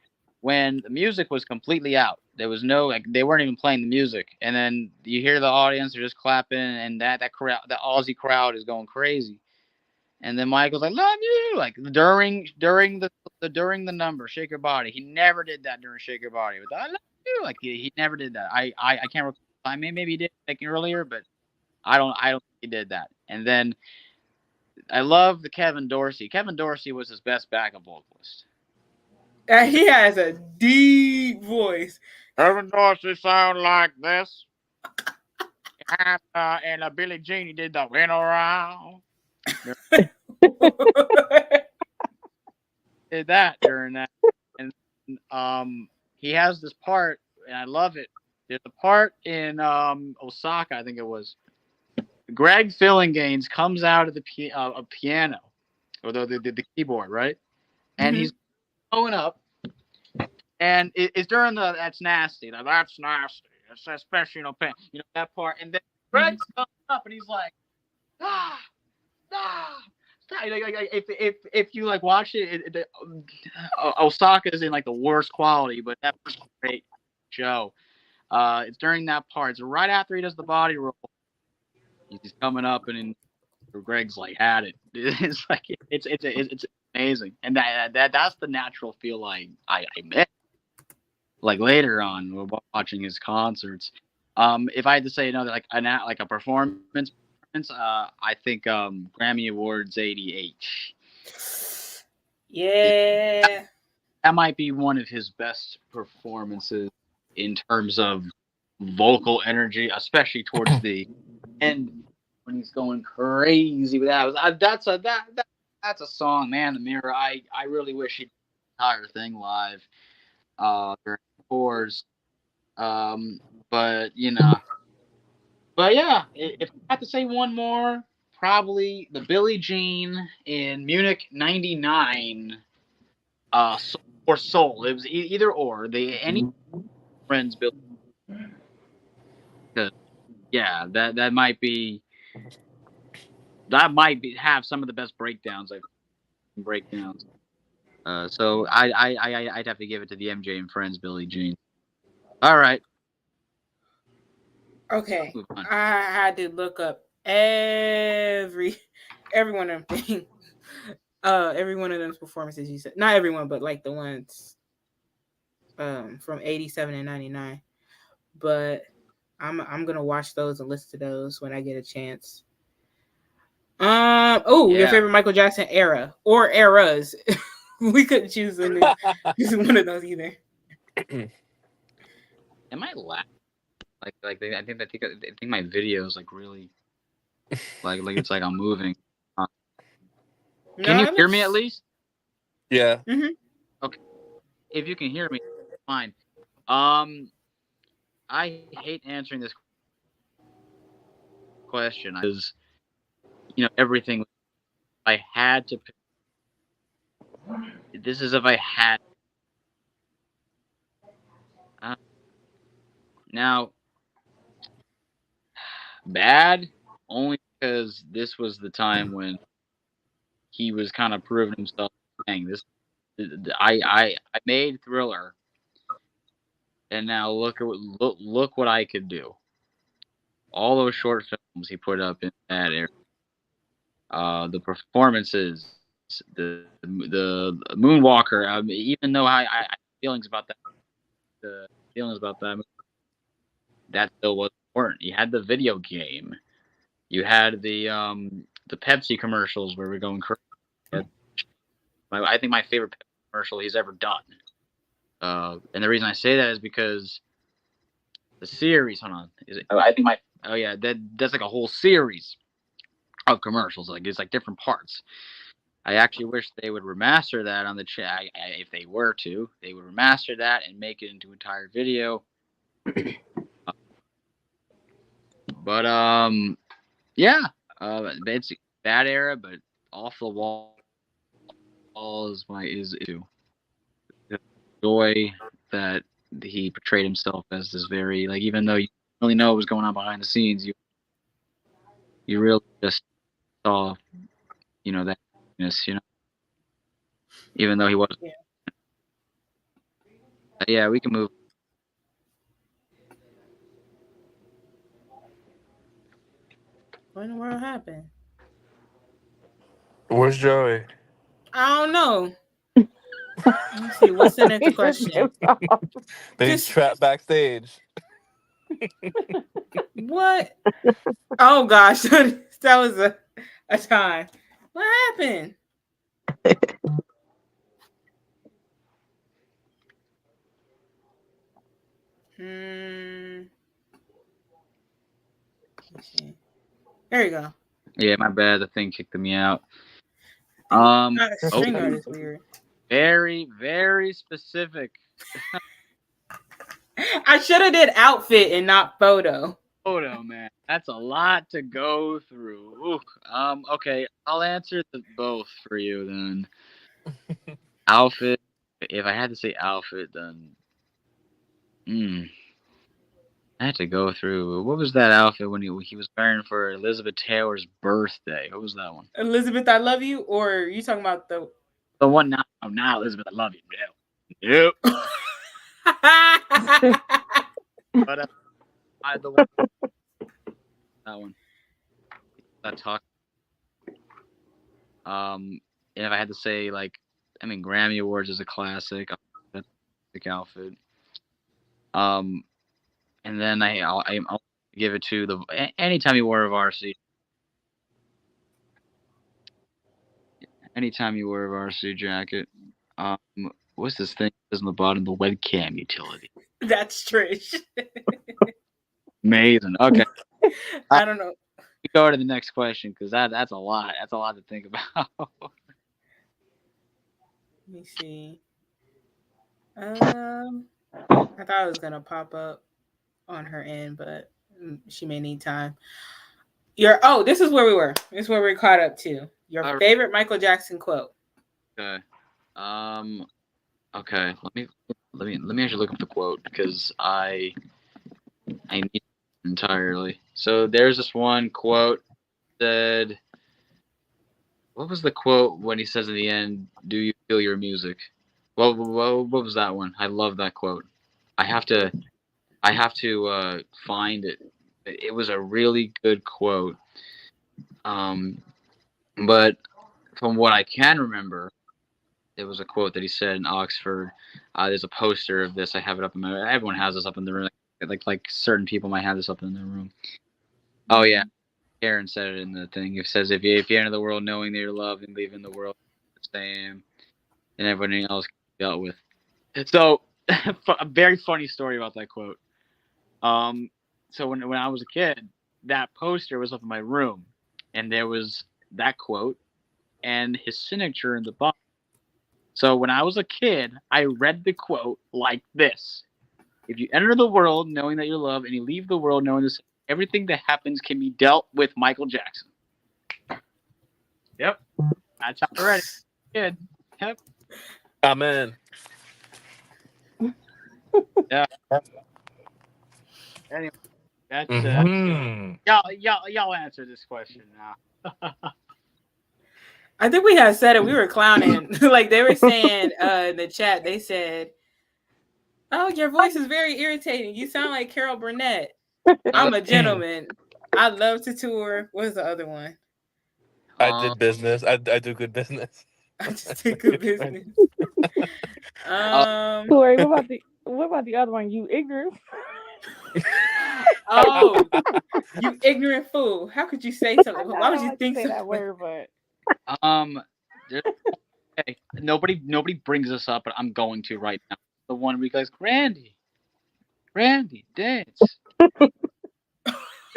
when the music was completely out. There was no, like, they weren't even playing the music, and then you hear the audience are just clapping, and that crowd, the Aussie crowd, is going crazy. And then Michael's like, "Love you," like during the number, Shake Your Body. He never did that during Shake Your Body. With "I love you," like he never did that. I can't recall. I mean, maybe he did like earlier, but I don't think he did that. And then I love the Kevin Dorsey. Kevin Dorsey was his best backup vocalist. He has a deep voice. Kevin Dorsey sound like this. And Billie Jean, he did the "Win Around." Did that during that, and he has this part, and I love it. There's a part in Osaka, I think it was. Greg Fillinganes comes out of the piano, or the keyboard, right? And he's going up, and it's during that's nasty. Now, that's nasty. It's especially that part. And then Greg's coming up, and he's like, ah. If you like watch it, Osaka is in like the worst quality, but that was a great show. It's during that part. It's right after he does the body roll. He's coming up, and Greg's like had it. It's like it's amazing, and that's the natural feel I met. Like later on, watching his concerts. If I had to say another like a performance. I think Grammy Awards '88. Yeah. That might be one of his best performances in terms of vocal energy, especially towards the end when he's going crazy with that. That's a song, man. The Mirror. I really wish he did the entire thing live during tours. But But yeah, if I had to say one more, probably the Billie Jean in Munich '99, or Soul. It was either or. Any friends Billie. Yeah, that might be have some of the best breakdowns I've breakdowns. So I'd have to give it to the MJ and Friends Billie Jean. All right, Okay, move on. I had to look up every one of them things. Every one of those performances you said. Not everyone, but like the ones from 87 and 99. But I'm gonna watch those and listen to those when I get a chance. Your Yeah. favorite Michael Jackson era or eras. We couldn't choose one of those either. Am I loud? I think my video is like really like it's like I'm moving. Can you hear me at least? Yeah. Mm-hmm. Okay. If you can hear me, fine. I hate answering this question because everything I had to pick. This is if I had. Now, bad only because this was the time when he was kind of proving himself. Dang, this I made Thriller, and now look what I could do. All those short films he put up in that era, the performances, the Moonwalker. Even though I have feelings about that, the feelings about that still was important. You had the video game. You had the Pepsi commercials where we're going crazy. I think my favorite commercial he's ever done. And the reason I say that is because the series. Hold on. I think my. Oh yeah, that's like a whole series of commercials. Like it's like different parts. I actually wish they would remaster that on the chat. If they were to, they would remaster that and make it into an entire video. But yeah, it's that era, but Off the Wall is too. The joy that he portrayed himself as this very like, even though you didn't really know what was going on behind the scenes, you really just saw that even though he wasn't. Yeah, we can move. What in the world happened? Where's Joey? I don't know. Let's see. What's the next question? He's trapped backstage. What? Oh gosh, that was a time. What happened? Let's see. There you go. Yeah, my bad. The thing kicked me out. StreamYard is weird. Very, very specific. I should have did outfit and not photo. Photo, man. That's a lot to go through. Ooh. Okay, I'll answer both for you then. Outfit. If I had to say outfit, then I had to go through. What was that outfit when he was wearing for Elizabeth Taylor's birthday? What was that one? Elizabeth, I love you, or are you talking about the one now? Oh, now Elizabeth, I love you. Yep. But the one, that one. That talk. And if I had to say, like, I mean, Grammy Awards is a classic. That's a classic outfit. And then I'll give it to anytime you wore a varsity. Anytime you wear a varsity jacket. What's this thing that says on the bottom? The webcam utility. That's Trish. Amazing. Okay. I don't know. We go to the next question because that's a lot. That's a lot to think about. Let me see. I thought it was gonna pop up on her end, but she may need time. This is where we were. This is where we're caught up to. Your favorite Michael Jackson quote. Okay. Okay. Let me actually look up the quote because I need entirely. So there's this one quote said, what was the quote when he says in the end, "Do you feel your music?" What was that one? I love that quote. I have to find it. It was a really good quote. But from what I can remember, it was a quote that he said in Oxford. There's a poster of this. I have it up in my. Everyone has this up in the room. Like certain people might have this up in their room. Oh yeah, Karen said it in the thing. It says if you enter the world knowing that you're loved and leave in the world the same, and everything else can be dealt with. So a very funny story about that quote. So when I was a kid, that poster was up in my room, and there was that quote and his signature in the bottom. So when I was a kid, I read the quote like this: "If you enter the world knowing that you're loved, and you leave the world knowing this, everything that happens can be dealt with Michael Jackson." Yep, that's how I read it. Kid. Yep. Amen. Yeah. Anyway, that's Mhm. y'all answer this question now. I think we had said it. We were clowning. Like they were saying in the chat, they said, "Oh, your voice is very irritating. You sound like Carol Burnett." I'm a gentleman. I love to tour. What's the other one? I did business. I do good business. I just did good business. Sorry, what about the other one? You ignorant. Oh, you ignorant fool! How could you say something? Why would you think say something? that word? But okay, nobody brings this up, but I'm going to right now. The one where you guys, Randy, dance.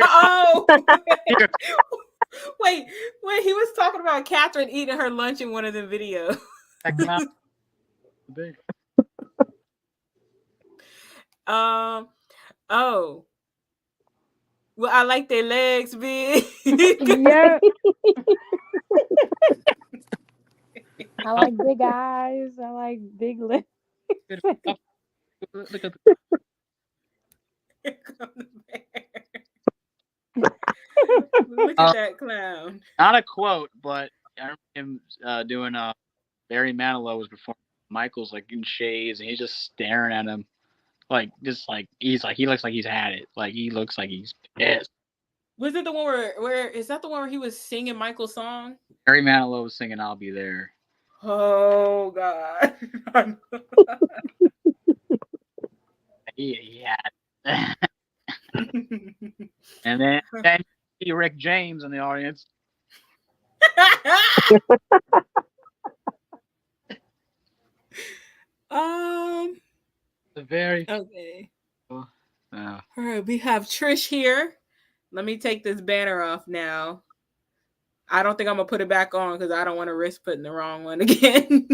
Oh, wait, he was talking about Catherine eating her lunch in one of the videos. Oh. Well, I like their legs big. yeah. I like big eyes. I like big lips. Look at Here come the bear. Look at that clown. Not a quote, but I remember him doing Barry Manilow was performing. Michael's like in shades and he's just staring at him, like he looks like he's had it. Like he looks like he's pissed. Was it the one where is that the one where he was singing Michael's song? Barry Manilow was singing "I'll Be There." Oh God. He had it. And then see Rick James in the audience. The very okay. All right, we have Trish here. Let me take this banner off now. I don't think I'm gonna put it back on because I don't want to risk putting the wrong one again.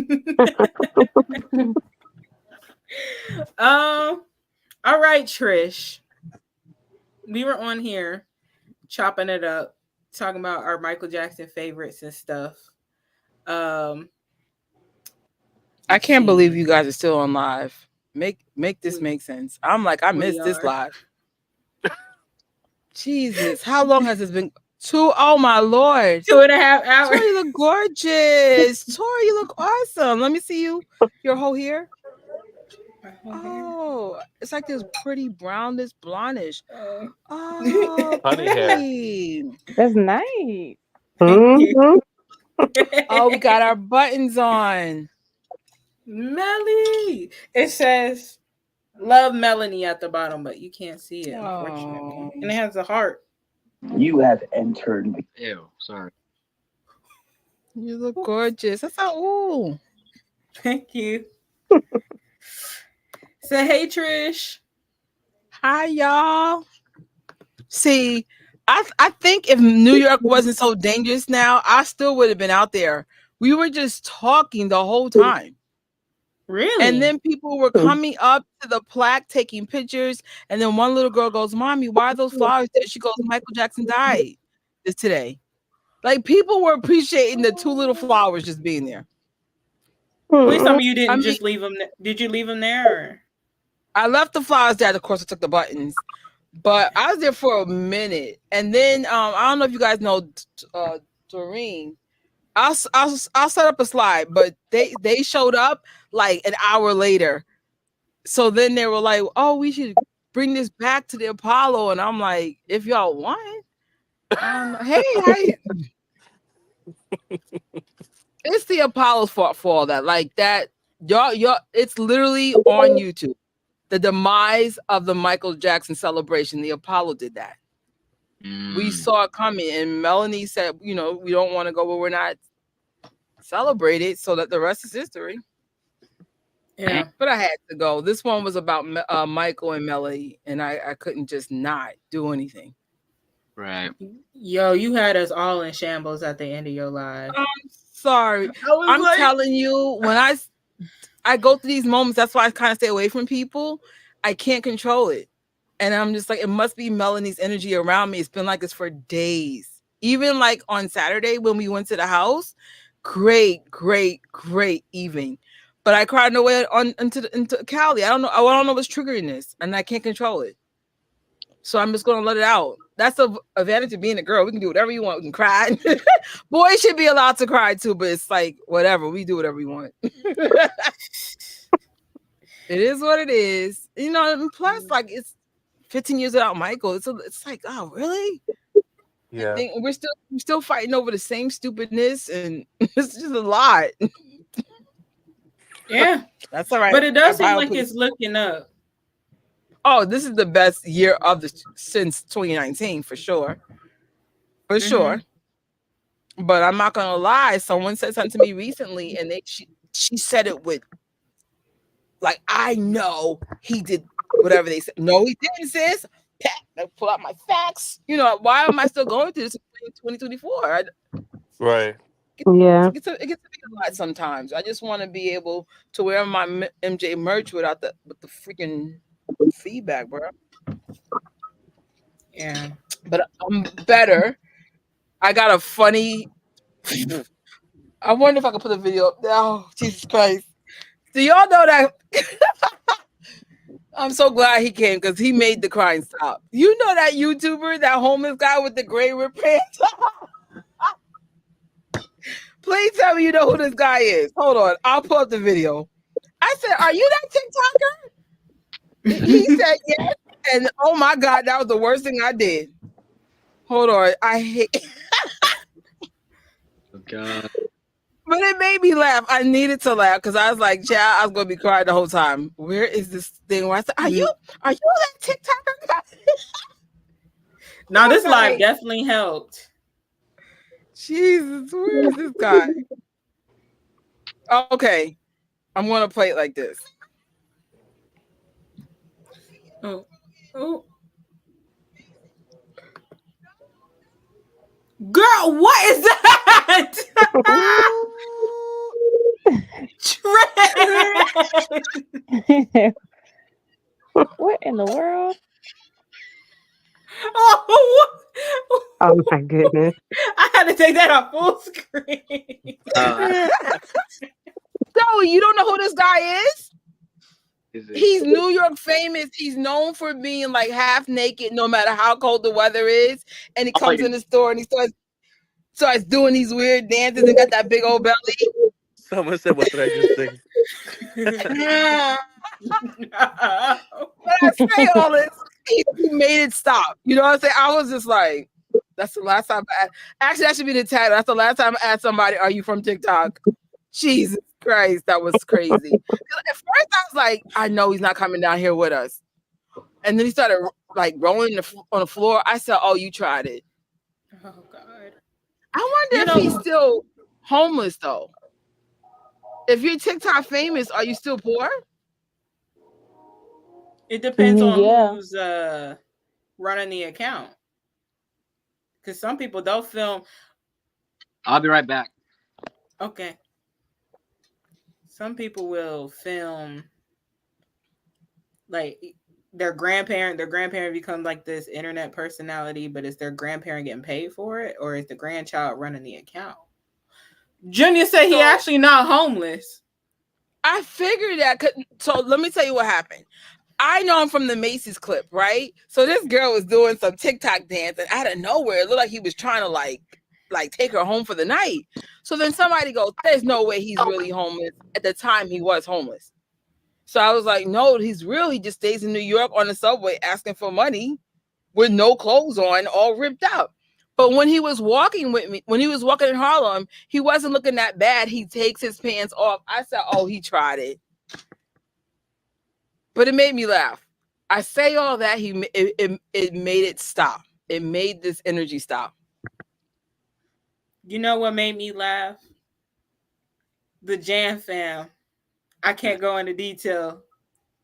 All right, Trish. We were on here chopping it up, talking about our Michael Jackson favorites and stuff. I can't believe you guys are still on live. Make this make sense. I'm like, I missed this live. Jesus, how long has this been? Oh my Lord. 2.5 hours. Tori, you look gorgeous. Tori, you look awesome. Let me see you. Your whole hair. Oh, it's like this pretty brownish, blondish. Oh, Honey hair. That's nice. Mhm. Oh, we got our buttons on. Melly. It says "Love Melanie" at the bottom, but you can't see it, unfortunately. And it has a heart. You have entered. Ew, sorry. You look gorgeous. That's how. Ooh. Thank you. So, hey, Trish. Hi, y'all. See, I think if New York wasn't so dangerous now, I still would have been out there. We were just talking the whole time. Really? And then people were coming up to the plaque, taking pictures. And then one little girl goes, "Mommy, why are those flowers there?" She goes, "Michael Jackson died today." Like people were appreciating the two little flowers just being there. Please tell me you didn't just leave them. Did you leave them there? Or? I left the flowers there. Of course, I took the buttons. But I was there for a minute, and then I don't know if you guys know Doreen. I'll set up a slide, but they showed up like an hour later. So then they were like, "Oh, we should bring this back to the Apollo," and I'm like, "If y'all want, hey, it's the Apollo's fault for all that. Like that, y'all, it's literally on YouTube. The demise of the Michael Jackson celebration. The Apollo did that. We saw it coming, and Melanie said, "We don't want to go where we're not celebrated, so that the rest is history." Yeah, but I had to go. This one was about Michael and Melody, and I couldn't just not do anything. Right. Yo, you had us all in shambles at the end of your live. I'm sorry. I'm telling you, when I go through these moments, that's why I kind of stay away from people. I can't control it. And I'm just like, it must be Melanie's energy around me. It's been like this for days. Even like on Saturday when we went to the house, great evening. But I cried no way into Cali. I don't know what's triggering this, and I can't control it. So I'm just gonna let it out. That's the advantage of being a girl. We can do whatever you want. We can cry. Boys should be allowed to cry too, but it's like whatever. We do whatever we want. It is what it is. And plus, like, it's 15 years without Michael. It's like, oh, really? Yeah. We're still fighting over the same stupidness, and it's just a lot. Yeah, that's all right. But it does seem like it's looking up. Oh, this is the best year since 2019 for sure. For sure. But I'm not gonna lie. Someone said something to me recently, and she said it with, like, I know he did whatever they said. No, he didn't, sis. I pull out my facts. Why am I still going through this in 2024? Right. Yeah. It gets to be a lot sometimes. I just want to be able to wear my MJ merch with the freaking feedback, bro. Yeah. But I'm better. I got a funny. I wonder if I can put a video up. Oh, Jesus Christ. Do y'all know that? I'm so glad he came because he made the crying stop. You know that YouTuber, that homeless guy with the gray ripped pants? Please tell me you know who this guy is. Hold on. I'll pull up the video. I said, "Are you that TikToker?" He said, "Yes." And oh my God, that was the worst thing I did. Hold on. I hate. Oh God. But it made me laugh. I needed to laugh because I was like, child, I was going to be crying the whole time. Where is this thing where I said, are you that TikToker guy? Now, this live definitely helped. Jesus, where is this guy? Okay. I'm going to play it like this. Oh. Girl, what is that? What in the world? Oh my goodness. I had to take that off full screen. So, you don't know who this guy is? He's New York famous. He's known for being like half naked no matter how cold the weather is. And he comes in the store and he starts doing these weird dances and got that big old belly. Someone said, what did I just think? But I say all this, he made it stop. You know what I'm saying? I was just like, that's the last time actually, that should be the title. That's the last time I asked somebody, are you from TikTok? Jesus Christ, that was crazy. At first I was like, I know he's not coming down here with us. And then he started like rolling on the floor. I said, oh, you tried it. Oh God. I wonder if he's still homeless though. If you're TikTok famous, are you still poor? It depends on who's running the account. Because some people, they'll film. I'll be right back. Okay. Some people will film like their grandparent becomes like this internet personality, but is their grandparent getting paid for it, or is the grandchild running the account? Junior said he actually not homeless. I figured that. So let me tell you what happened. I know him from the Macy's clip, right? So this girl was doing some TikTok dance, and out of nowhere, it looked like he was trying to like take her home for the night. So then somebody goes, "There's no way he's really homeless." At the time, he was homeless. So I was like, "No, he's real. He just stays in New York on the subway asking for money with no clothes on, all ripped out." But when he was walking with me, when he was walking in Harlem, he wasn't looking that bad. He takes his pants off. I said, "Oh, he tried it." But it made me laugh. I say all that it made it stop. It made this energy stop. You know what made me laugh? The Jan fam. I can't go into detail,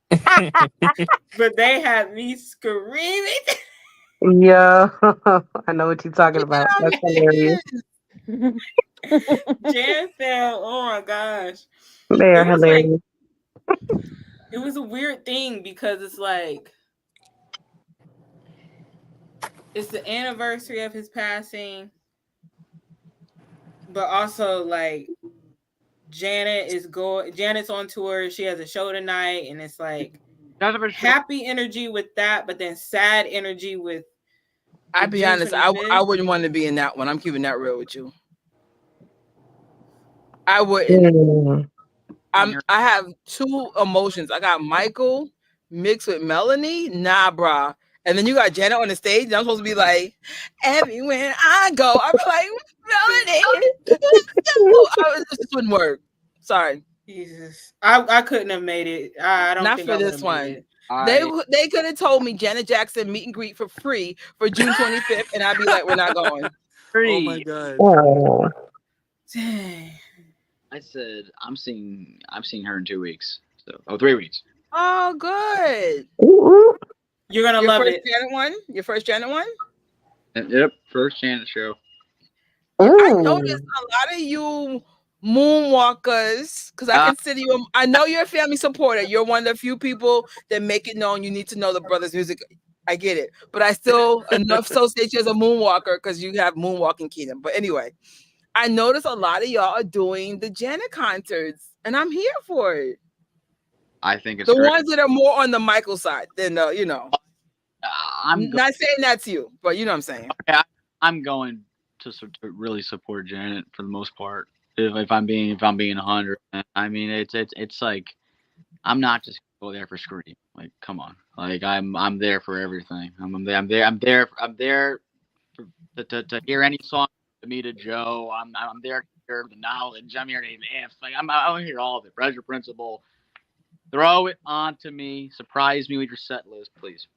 but they had me screaming. Yeah, I know what you're talking about. That's hilarious. Jan fam. Oh my gosh. They are It was like hilarious. it was a weird thing because it's like it's the anniversary of his passing, but also like Janet's on tour. She has a show tonight, and it's like happy energy with that, but then sad energy with. I'll be honest, I wouldn't want to be in that one. I'm keeping that real with you. I wouldn't. I have two emotions. I got Michael mixed with Melanie. Nah, brah. And then you got Janet on the stage, and I'm supposed to be like, everywhere I go, I'm like, Melanie. This wouldn't work. Sorry. Jesus. I couldn't have made it. I don't Not think for I this one. it. They could have told me Janet Jackson meet and greet for free for June 25th, and I'd be like, we're not going. Oh my god. Oh. Dang. I said I'm seeing her in 2 weeks. So 3 weeks. Oh, good. Ooh. You're gonna love it. Your first Janet one? Yep, first Janet show. Yeah, I noticed a lot of you moonwalkers, because I consider you. I know you're a family supporter. You're one of the few people that make it known you need to know the brothers' music. I get it, but I still associate you as a moonwalker because you have moonwalking kingdom. But anyway, I noticed a lot of y'all are doing the Janet concerts, and I'm here for it. I think it's the great. ones that are more on the Michael side than I'm not saying that's you, but you know what I'm saying. Okay, I'm going to really support Janet for the most part. If I'm being 100, I mean it's like I'm not just go there for Scream. Like, come on, like I'm there for everything. I'm there to hear any song. To meet a Joe, I'm there to hear the knowledge. I'm here to hear the ifs. Like I hear all of it. Pressure Principle. Throw it on to me. Surprise me with your set list, please.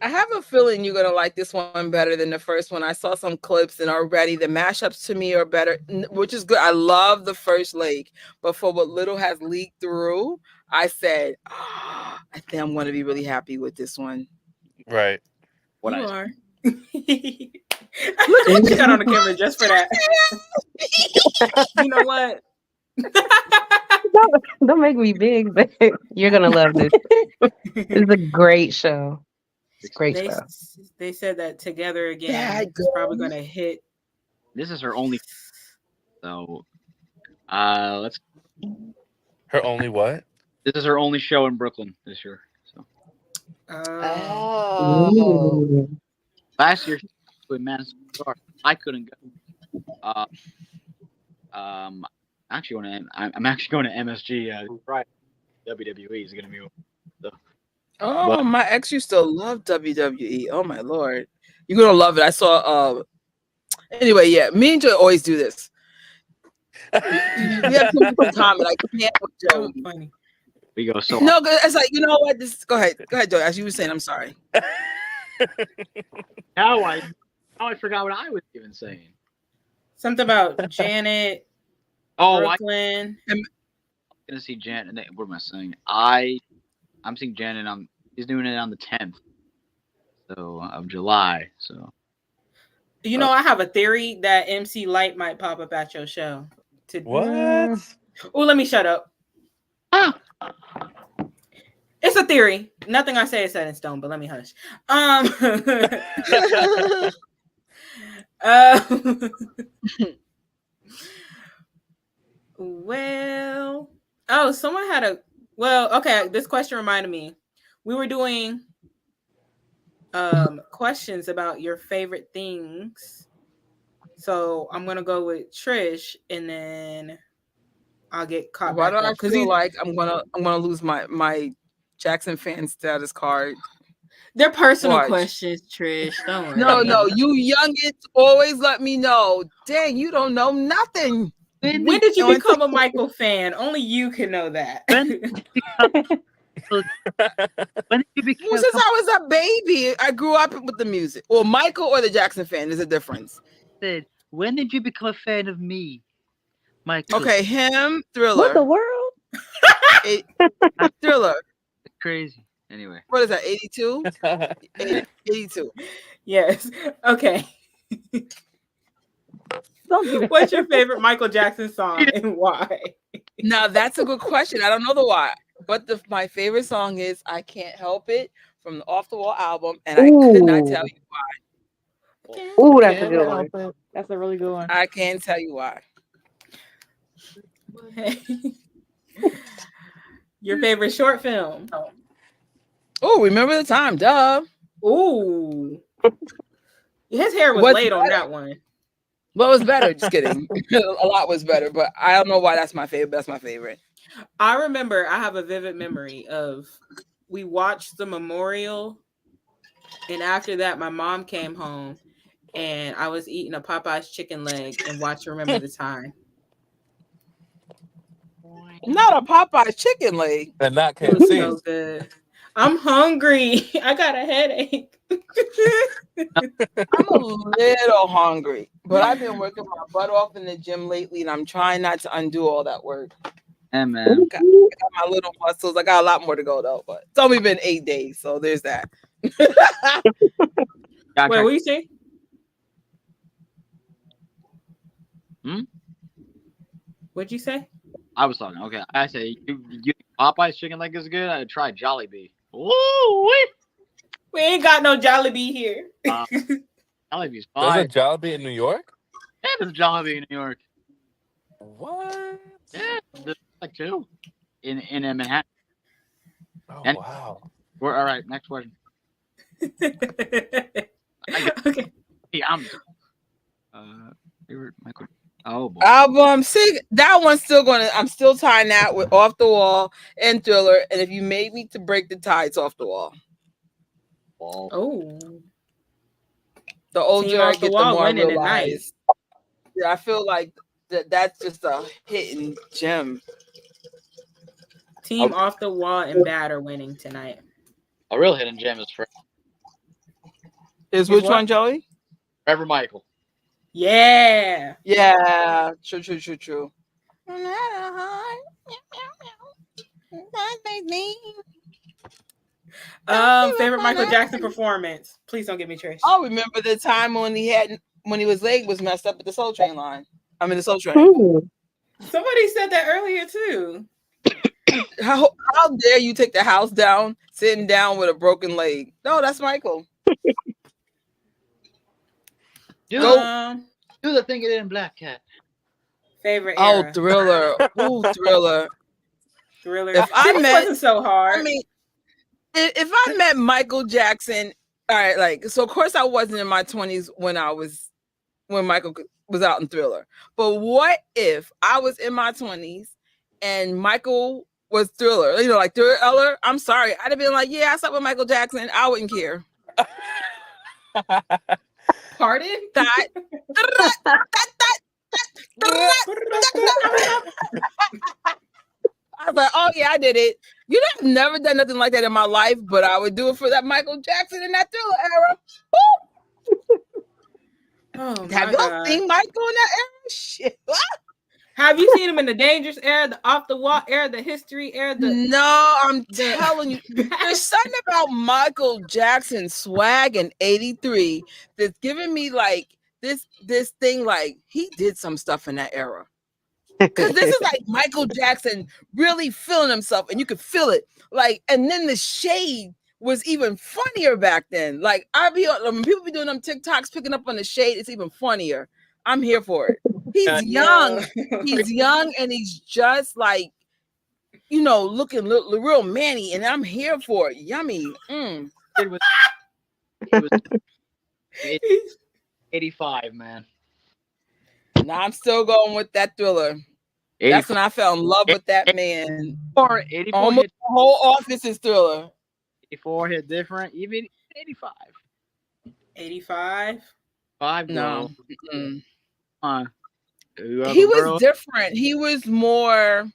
I have a feeling you're going to like this one better than the first one. I saw some clips and already the mashups to me are better, which is good. I love the first Lake, but for what little has leaked through, I said, I think I'm going to be really happy with this one. Right. You are. She got on the camera just for that. You know what? Don't make me big, but you're going to love this. It's a great show. Great show. They said that Together Again is probably going to hit. This is her only. So, let's. Her only what? This is her only show in Brooklyn this year. So. Oh. Last year, with Madison Square Garden, I couldn't go. I'm actually going to MSG Friday. WWE is going to be. So. Oh, my ex used to love WWE. Oh my lord, you're gonna love it. I saw. Anyway, yeah, me and Joy always do this. We have something in common. I can't with Joe. Funny. We go so. No, it's like, you know what? Go ahead, Joy. As you were saying, I'm sorry. Now I forgot what I was even saying. Something about Janet. Brooklyn. I'm gonna see Janet. What am I saying? I'm seeing Janet he's doing it on the 10th of July. So, you know, I have a theory that MC Light might pop up at your show. What? Oh, let me shut up. It's a theory. Nothing I say is set in stone, but let me hush. Well, someone had okay, this question reminded me. we were doing questions about your favorite things. So I'm gonna go with Trish, and then I'll get caught Why back do I up because feel like I'm gonna lose my Jackson fan status card? they're personal Watch. questions, Trish. Don't worry. No, you youngins always let me know. Dang, you don't know nothing. When did you become a Michael fan? Only you can know that. When did you become? Well, since I was a baby, I grew up with the music. Or Michael or the Jackson fan. There's a difference. When did you become a fan of me, Michael? Okay, him, Thriller. What the world? Thriller. Crazy. Anyway. What is that, 82? 82. Yes. Okay. What's your favorite Michael Jackson song and why? Now, that's a good question. I don't know the why. But my favorite song is I Can't Help It from the Off the Wall album. And I could not tell you why. Ooh, that's a good one. That's a really good one. I can't tell you why. Your favorite short film? Oh, Remember the Time, duh. Ooh. His hair was laid on that one. What was better? Just kidding. A lot was better, but I don't know why that's my favorite. That's my favorite. I remember I have a vivid memory of we watched the memorial, and after that, my mom came home and I was eating a Popeye's chicken leg and watched Remember the Time. Not a Popeye's chicken leg. And that It was so good. I'm hungry. I got a headache. I'm a little hungry, but I've been working my butt off in the gym lately, and I'm trying not to undo all that work. Yeah, man. Got my little muscles. I got a lot more to go though, but it's only been 8 days, so there's that. Wait, what you say? What'd you say? I was talking. Okay, I say you Popeye's chicken leg is good. I'd try Jollibee. Ooh, we ain't got no Jollibee here. Jollibee's fine. There's a Jollibee in New York? Yeah, there's Jollibee in New York. What? Yeah, there's like 2 in Manhattan. Oh, and wow. We're all right. Next question. Okay. Yeah, favorite Michael. Oh boy. Album, see that one's still gonna. I'm still tying that with Off the Wall and Thriller. And if you made me to break the tie, it's Off the Wall. Oh, the older I get, the more I realize. Yeah, I feel like that's just a hidden gem. Team Off the Wall and Bad are winning tonight. A real hidden gem is which one, Joey? Forever Michael. Yeah. Yeah. True. Favorite Michael Jackson performance. Please don't give me Trish. Oh, remember the time when his leg was messed up at the Soul Train line? I mean the Soul Train. Somebody said that earlier too. How dare you take the house down, sitting down with a broken leg? No, that's Michael. Do the thing it in Black Cat. Favorite era. Oh, Thriller. Ooh, Thriller. Thriller. If I wasn't so hard. I mean, if I met Michael Jackson, all right, like, so of course I wasn't in my 20s when Michael was out in Thriller. But what if I was in my 20s and Michael was Thriller? You know, like Thriller. I'm sorry. I'd have been like, yeah, I slept with Michael Jackson. I wouldn't care. Pardon? I was like, oh yeah, I did it. You know, I've never done nothing like that in my life, but I would do it for that Michael Jackson in that Thriller era. Oh, have y'all seen Michael in that era? Shit. Have you seen him in the Dangerous era, the Off the Wall era, the History era? No, I'm telling you, there's something about Michael Jackson's swag in '83 that's giving me like this thing, like he did some stuff in that era. Because this is like Michael Jackson really feeling himself, and you could feel it. Like, and then the shade was even funnier back then. Like, when people be doing them TikToks picking up on the shade, it's even funnier. I'm here for it. He's young. He's young, and he's just like looking real manny, and I'm here for it. Yummy. It was 85, man. Now I'm still going with that Thriller. That's when I fell in love with that man. 84 Almost hit, the whole office is Thriller. 84 hit different. Even 85. 85. 5 No. girl. He was different. He was more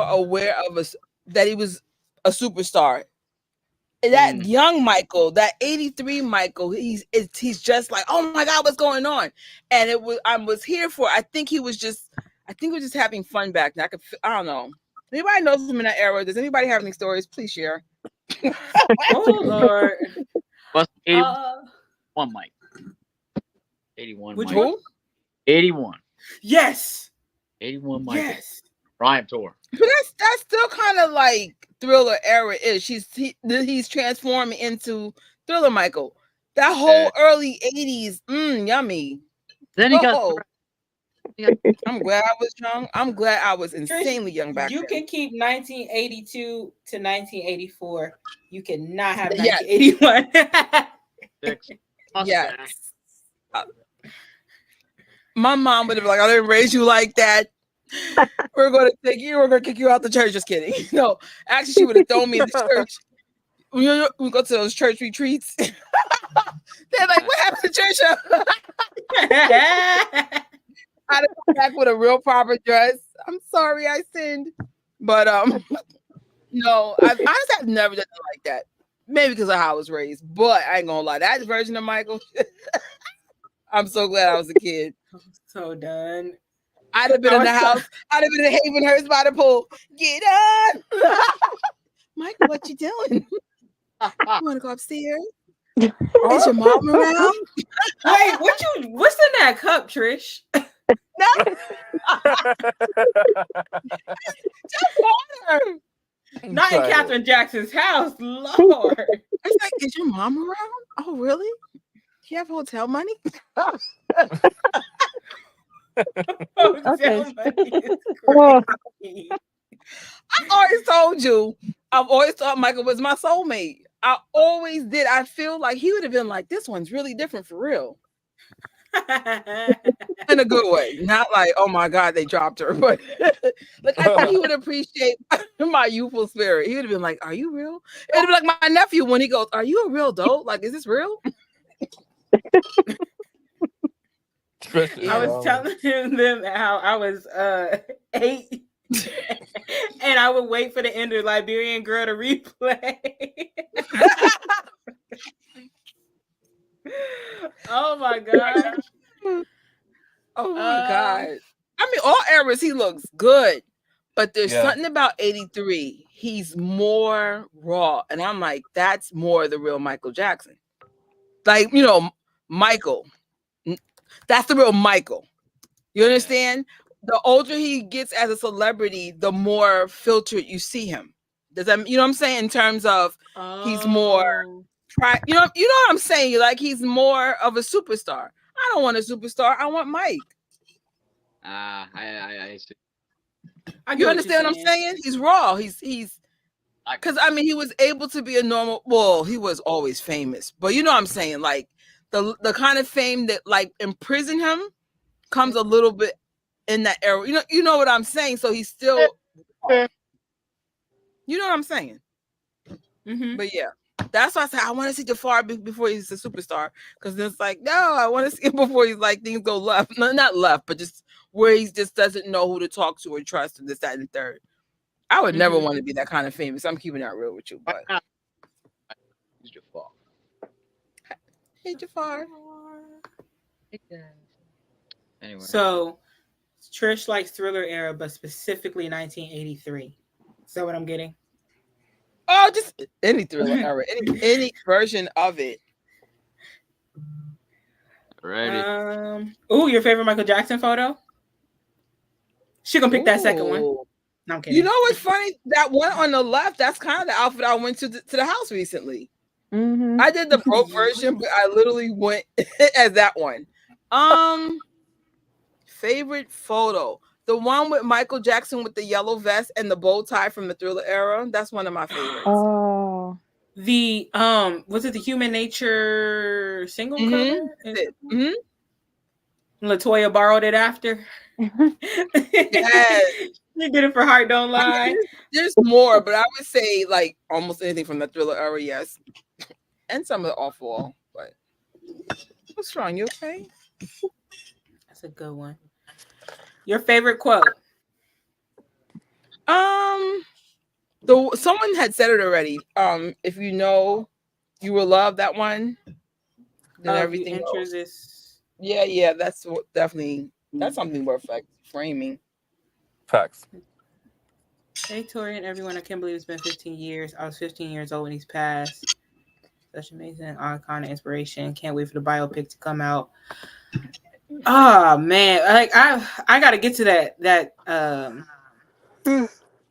aware of us that he was a superstar. That young Michael, that 83 Michael, he's just like, oh my God, what's going on? And I was here for it. I think we're just having fun back then. I don't know. Anybody knows him in that era? Does anybody have any stories? Please share. Oh Lord. Plus 81 Mike. 81 Which Mike. one? 81. Yes. 81 Mike. Yes. Prime tour. But that's still kind of like Thriller era is. He's transforming into Thriller Michael. That whole early 80s, yummy. Then he got I'm glad I was young. I'm glad I was insanely young back then. You can keep 1982 to 1984. You cannot have 1981. Yes. My mom would have been like, I didn't raise you like that. We're going to kick you out the church. Just kidding. No, actually, she would have thrown me in the church. We go to those church retreats. They're like, what happened to church? I'd come back with a real proper dress. I'm sorry I sinned. But no, I honestly have never done it like that. Maybe because of how I was raised. But I ain't gonna lie, that version of Michael, I'm so glad I was a kid. I'm so done. I'd have been in the house. I'd have been in Havenhurst by the pool. Get on. Michael, what you doing? You want to go upstairs? Is your mom around? Wait, what's in that cup, Trish? No. Just water. Not in Catherine Jackson's house, Lord. It's like, is your mom around? Oh, really? Do you have hotel money? Okay. I've always told you. I've always thought Michael was my soulmate. I always did. I feel like he would have been like, this one's really different for real. In a good way. Not like, oh my God, they dropped her. But like, I think he would appreciate my youthful spirit. He would have been like, are you real? It would be like my nephew when he goes, are you a real dope? Like, is this real? I was telling them how I was 8 and I would wait for the end of Liberian Girl to replay. Oh my God. Oh my God. I mean, all eras he looks good, but there's something about 83. He's more raw. And I'm like, that's more the real Michael Jackson. Like, Michael. That's the real Michael. You understand? The older he gets as a celebrity, the more filtered you see him. Does that, you know what I'm saying? In terms of he's more, you know what I'm saying? Like, he's more of a superstar. I don't want a superstar. I want Mike. I see. You understand what I'm saying? He's raw. He's because I mean he was able to be a normal. Well, he was always famous, but you know what I'm saying? Like the kind of fame that like imprisoned him comes a little bit in that era. You know what I'm saying? So he's still. You know what I'm saying? Mm-hmm. But yeah. That's why I said I want to see Jafar before he's a superstar. Because it's like, no, I want to see him before he's like things go left. No, not left, but just where he just doesn't know who to talk to or trust and this, that, and the third. I would never want to be that kind of famous. I'm keeping that real with you. But Who's Jafar? Hey Jafar. Anyway. So Trish likes Thriller era, but specifically 1983. Is that what I'm getting? Oh, just any Thriller era, any version of it. Alrighty. Your favorite Michael Jackson photo? She gonna pick that second one. No, I'm kidding. You know what's funny? That one on the left, that's kind of the outfit I went to the house recently. Mm-hmm. I did the broke version, but I literally went as that one. Favorite photo. The one with Michael Jackson with the yellow vest and the bow tie from the Thriller era. That's one of my favorites. Oh. The was it the Human Nature single cover? Mm-hmm. Latoya borrowed it after. Yes. You did it for Heart Don't Lie. I mean, there's more, but I would say like almost anything from the Thriller era, yes. And some of the awful, but what's wrong? You okay? That's a good one. Your favorite quote? Someone had said it already. If you know you will love that one, then everything You enter else. this. Yeah, that's definitely that's something worth like framing. Facts. Hey Tori and everyone, I can't believe it's been 15 years. I was 15 years old when he's passed. Such amazing icon and inspiration. Can't wait for the biopic to come out. Oh man, like I gotta get to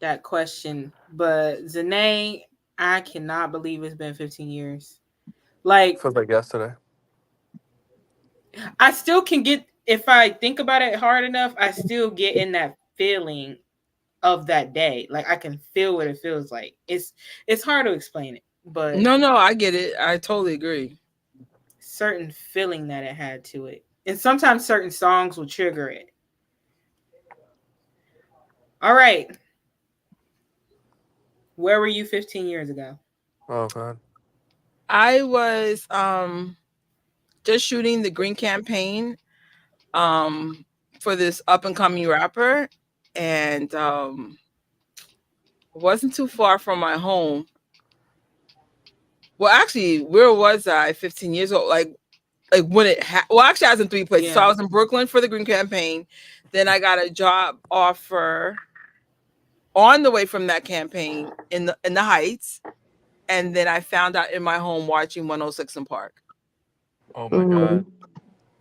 that question. But Zanae, I cannot believe it's been 15 years. Like Feels like yesterday. I still can get, if I think about it hard enough, I still get in that feeling of that day. Like I can feel what it feels like. It's hard to explain it, but No, I get it. I totally agree. certain feeling that it had to it. And sometimes certain songs will trigger it. All right. Where were you 15 years ago? Oh god. I was just shooting the Green campaign for this up and coming rapper, and wasn't too far from my home. Well, actually, where was I 15 years old? Like when well, actually I was in three places. So I was in Brooklyn for the Green campaign. Then I got a job offer on the way from that campaign in the Heights. And then I found out in my home watching 106 in Park. Oh my god.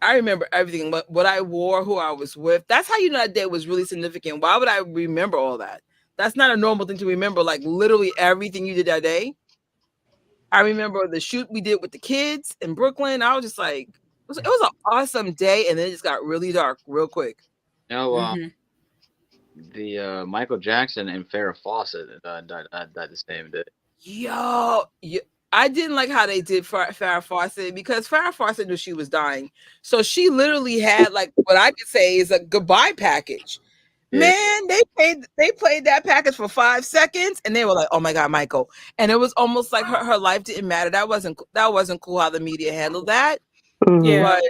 I remember everything, what I wore, who I was with. That's how you know that day was really significant. Why would I remember all that? That's not a normal thing to remember, like literally everything you did that day. I remember the shoot we did with the kids in Brooklyn. I was just like, it was an awesome day, and then it just got really dark real quick. No, the Michael Jackson and Farrah Fawcett died the same day. Yo, I didn't like how they did Farrah Fawcett because Farrah Fawcett knew she was dying. So she literally had like what I could say is a goodbye package. Yeah. Man, they played that package for 5 seconds and they were like, "Oh my God, Michael!" And it was almost like her life didn't matter. That wasn't cool how the media handled that. Yeah, but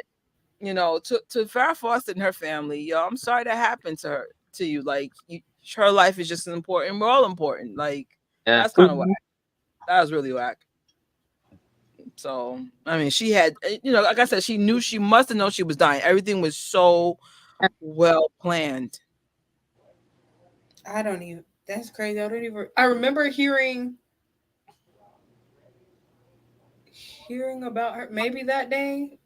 you know, to Farrah Fawcett and her family, yo, I'm sorry that happened to you. Like, her life is just as important. We're all important. Like, that's kind of whack. That was really whack. So, I mean, she had, like I said, she must have known she was dying. Everything was so well planned. That's crazy. I remember hearing about her maybe that day.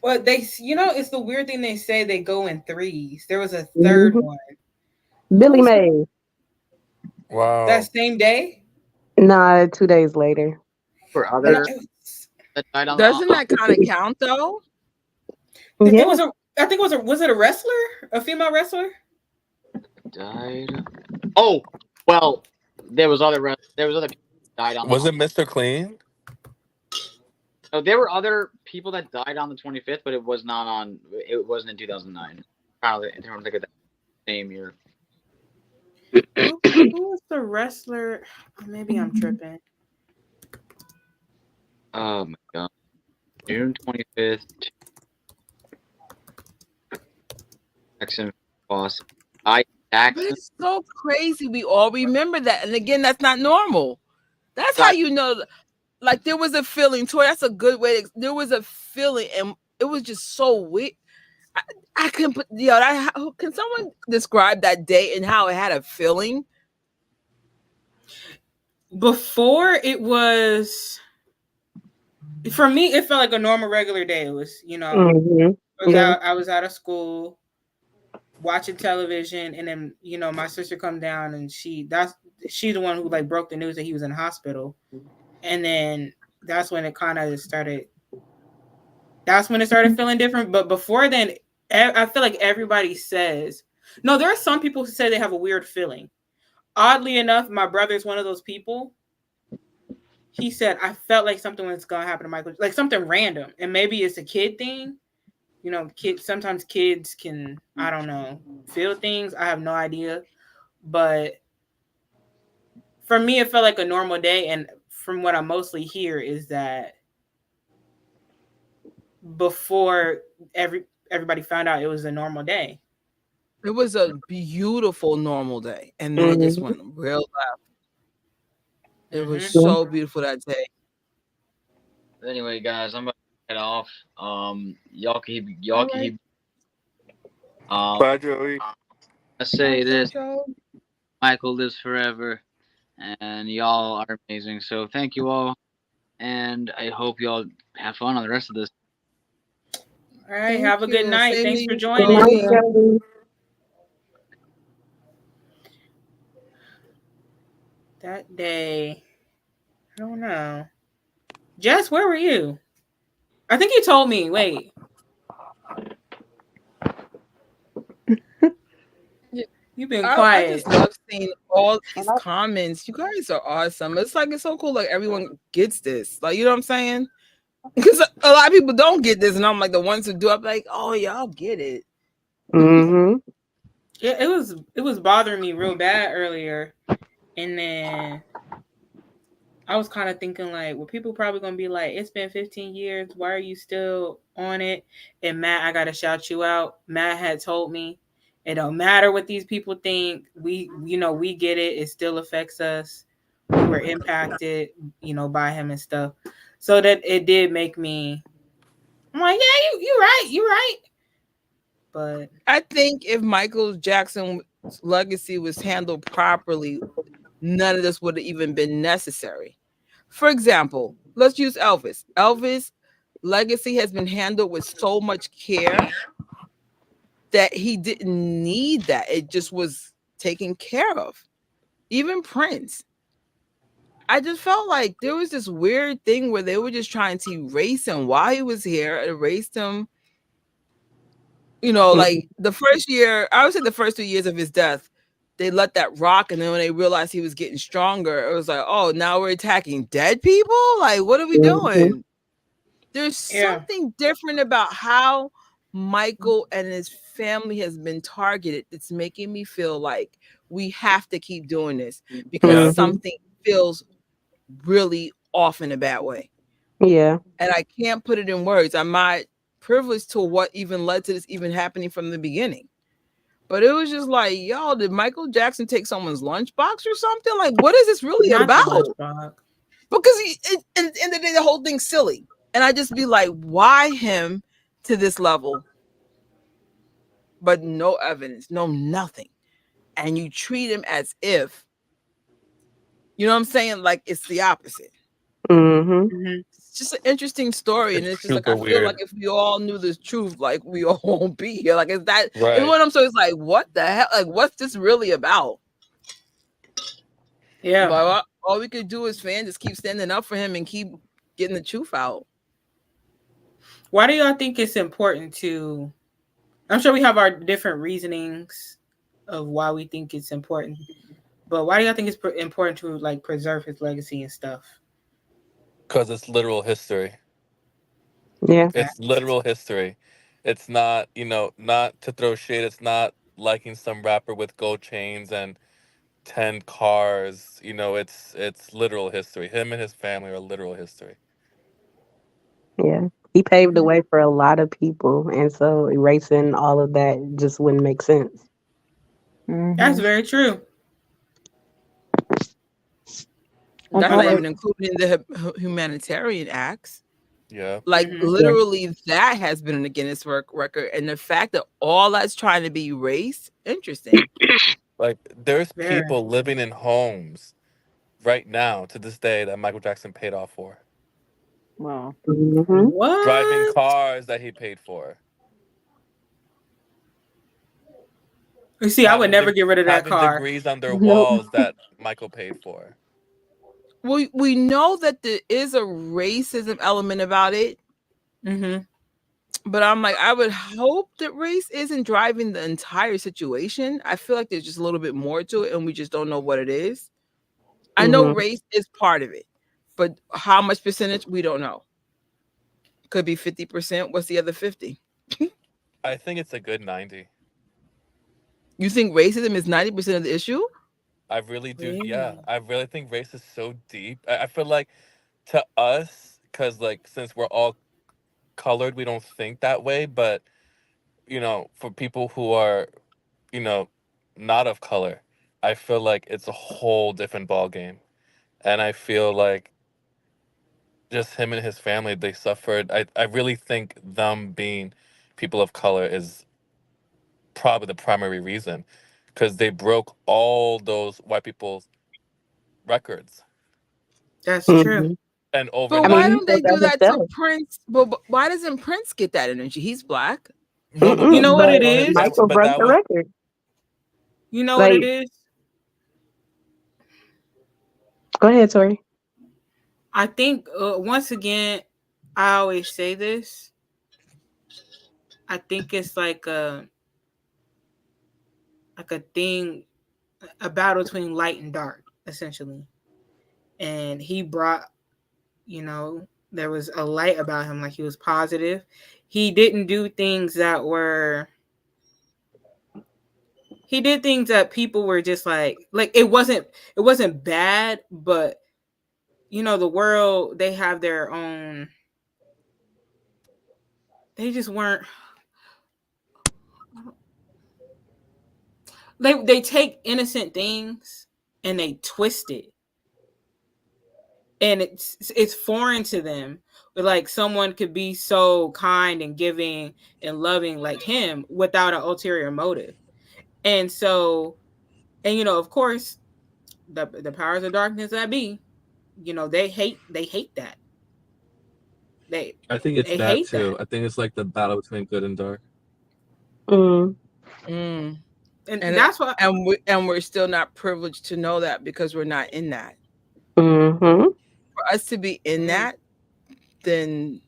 But it's the weird thing they say they go in threes. There was a third one. Billy May. Wow. That same day? Nah, 2 days later. For other doesn't that kind of count though? Yeah. Was it a wrestler? A female wrestler? Died. Oh, well, there was other people that died on. Was it Mr. Clean? No, there were other people that died on the 25th, but it wasn't in 2009. I don't think of that same year. Who was the wrestler? Maybe I'm tripping. Oh my God. June 25th. Jackson Fawcett. It's so crazy. We all remember that. And again, that's not normal. That's how you know. Like, there was a feeling, Tori, that's a good way. There was a feeling, and it was just so weird. I can put, can someone describe that day and how it had a feeling? Before it was, for me, it felt like a normal, regular day. It was, I was out of school, watching television, and then, my sister come down, and she's the one who like broke the news that he was in the hospital. And then that's when it kind of started. That's when it started feeling different. But before then, I feel like everybody says, No, there are some people who say they have a weird feeling. Oddly enough, my brother's one of those people. He said, I felt like something was going to happen to Michael, like something random. And maybe it's a kid thing. You know, sometimes kids can, I don't know, feel things. I have no idea. But for me, it felt like a normal day. And from what I mostly hear is that before everybody found out it was a normal day. It was a beautiful normal day, and then it just went real left. It was so beautiful that day. Anyway, guys, I'm about to head off. Y'all keep. Bye, Joey. I say this: Michael lives forever, and y'all are amazing. So thank you all, and I hope y'all have fun on the rest of this. All right, have a good night. Same Thanks to for you. joining. That day, I don't know. Jess, where were you? I think you told me. Wait. You've been quiet. I just love seeing all these comments. You guys are awesome. It's like it's so cool. Like everyone gets this. Like, you know what I'm saying? Because a lot of people don't get this, and I'm like the ones who do. I'm like, oh, y'all get it. Mm-hmm. Yeah, it was bothering me real bad earlier, and then I was kind of thinking like, well, people probably gonna be like, it's been 15 years. Why are you still on it? And Matt, I gotta shout you out. Matt had told me it don't matter what these people think. We get it. It still affects us. We were impacted, by him and stuff. So that it did make me. I'm like, yeah, you're right. But I think if Michael Jackson's legacy was handled properly, none of this would have even been necessary. For example, let's use Elvis. Elvis' legacy has been handled with so much care that he didn't need that. It just was taken care of. Even Prince. I just felt like there was this weird thing where they were just trying to erase him while he was here, erased him. Like the first year, I would say the first 2 years of his death, they let that rock, and then when they realized he was getting stronger, it was like, oh, now we're attacking dead people? Like, what are we doing? There's something different about how Michael and his family has been targeted. It's making me feel like we have to keep doing this because something feels really off in a bad way. Yeah. And I can't put it in words. I'm not privileged to what even led to this even happening from the beginning. But it was just like, y'all, did Michael Jackson take someone's lunchbox or something? Like, what is this really about? Because at the end of the day, the whole thing's silly. And I just be like, why him to this level? But no evidence, no nothing. And you treat him as if, you know what I'm saying? Like it's the opposite. It's just an interesting story. And it's just like, I feel like if we all knew the truth, like we all won't be here. Like, is that, right. One of them, so it's like, what the hell? Like, what's this really about? Yeah. But all we could do as fans is keep standing up for him and keep getting the truth out. Why do y'all think it's important to, I'm sure we have our different reasonings of why we think it's important, but why do y'all think it's important to like preserve his legacy and stuff? Because it's literal history. Yeah. It's literal history. It's not, not to throw shade. It's not liking some rapper with gold chains and 10 cars. It's literal history. Him and his family are literal history. Yeah. He paved the way for a lot of people. And so erasing all of that just wouldn't make sense. That's very true. That's not even including the humanitarian acts. Yeah. Like literally that has been an Guinness record. And the fact that all that's trying to be erased, interesting. Like there's people living in homes right now to this day that Michael Jackson paid off for. Wow. What? Driving cars that he paid for. You see, I would never get rid of that car. Degrees on their walls that Michael paid for. We know that there is a racism element about it. But I'm like, I would hope that race isn't driving the entire situation. I feel like there's just a little bit more to it, and we just don't know what it is. I know Mm-hmm. race is part of it, but how much percentage we don't know. Could be 50%. What's the other 50? I think it's a good 90. You think racism is 90% of the issue? I really do. Yeah, Really? I really think race is so deep. I feel like to us, because like since we're all colored, we don't think that way. But for people who are, you know, not of color, I feel like it's a whole different ball game. And I feel like just him and his family, they suffered. I really think them being people of color is probably the primary reason, because they broke all those white people's records. That's true. Mm-hmm. And But I why mean, he overnight, don't said they do that that to himself. Prince? But why doesn't Prince get that energy? He's black. no, but You but know Mm-mm, what that it but wasn't is? Michael but broke that the was record. You know what it Like, is? go ahead, Tori. I think once again, I always say this. I think it's like a thing, a battle between light and dark, essentially. And he brought, there was a light about him, like he was positive. He didn't do things that were. He did things that people were just like it wasn't bad, but the world, they have their own. They just weren't. They take innocent things and they twist it, and it's foreign to them. But like someone could be so kind and giving and loving like him without an ulterior motive. And so, and of course, the powers of darkness that be, they hate that. They I think it's they that hate that. too. I think it's like the battle between good and dark. Mm, Mm. And And that's what. and we're still not privileged to know that because we're not in that. mm-hmm. For us to be in Mm, that, then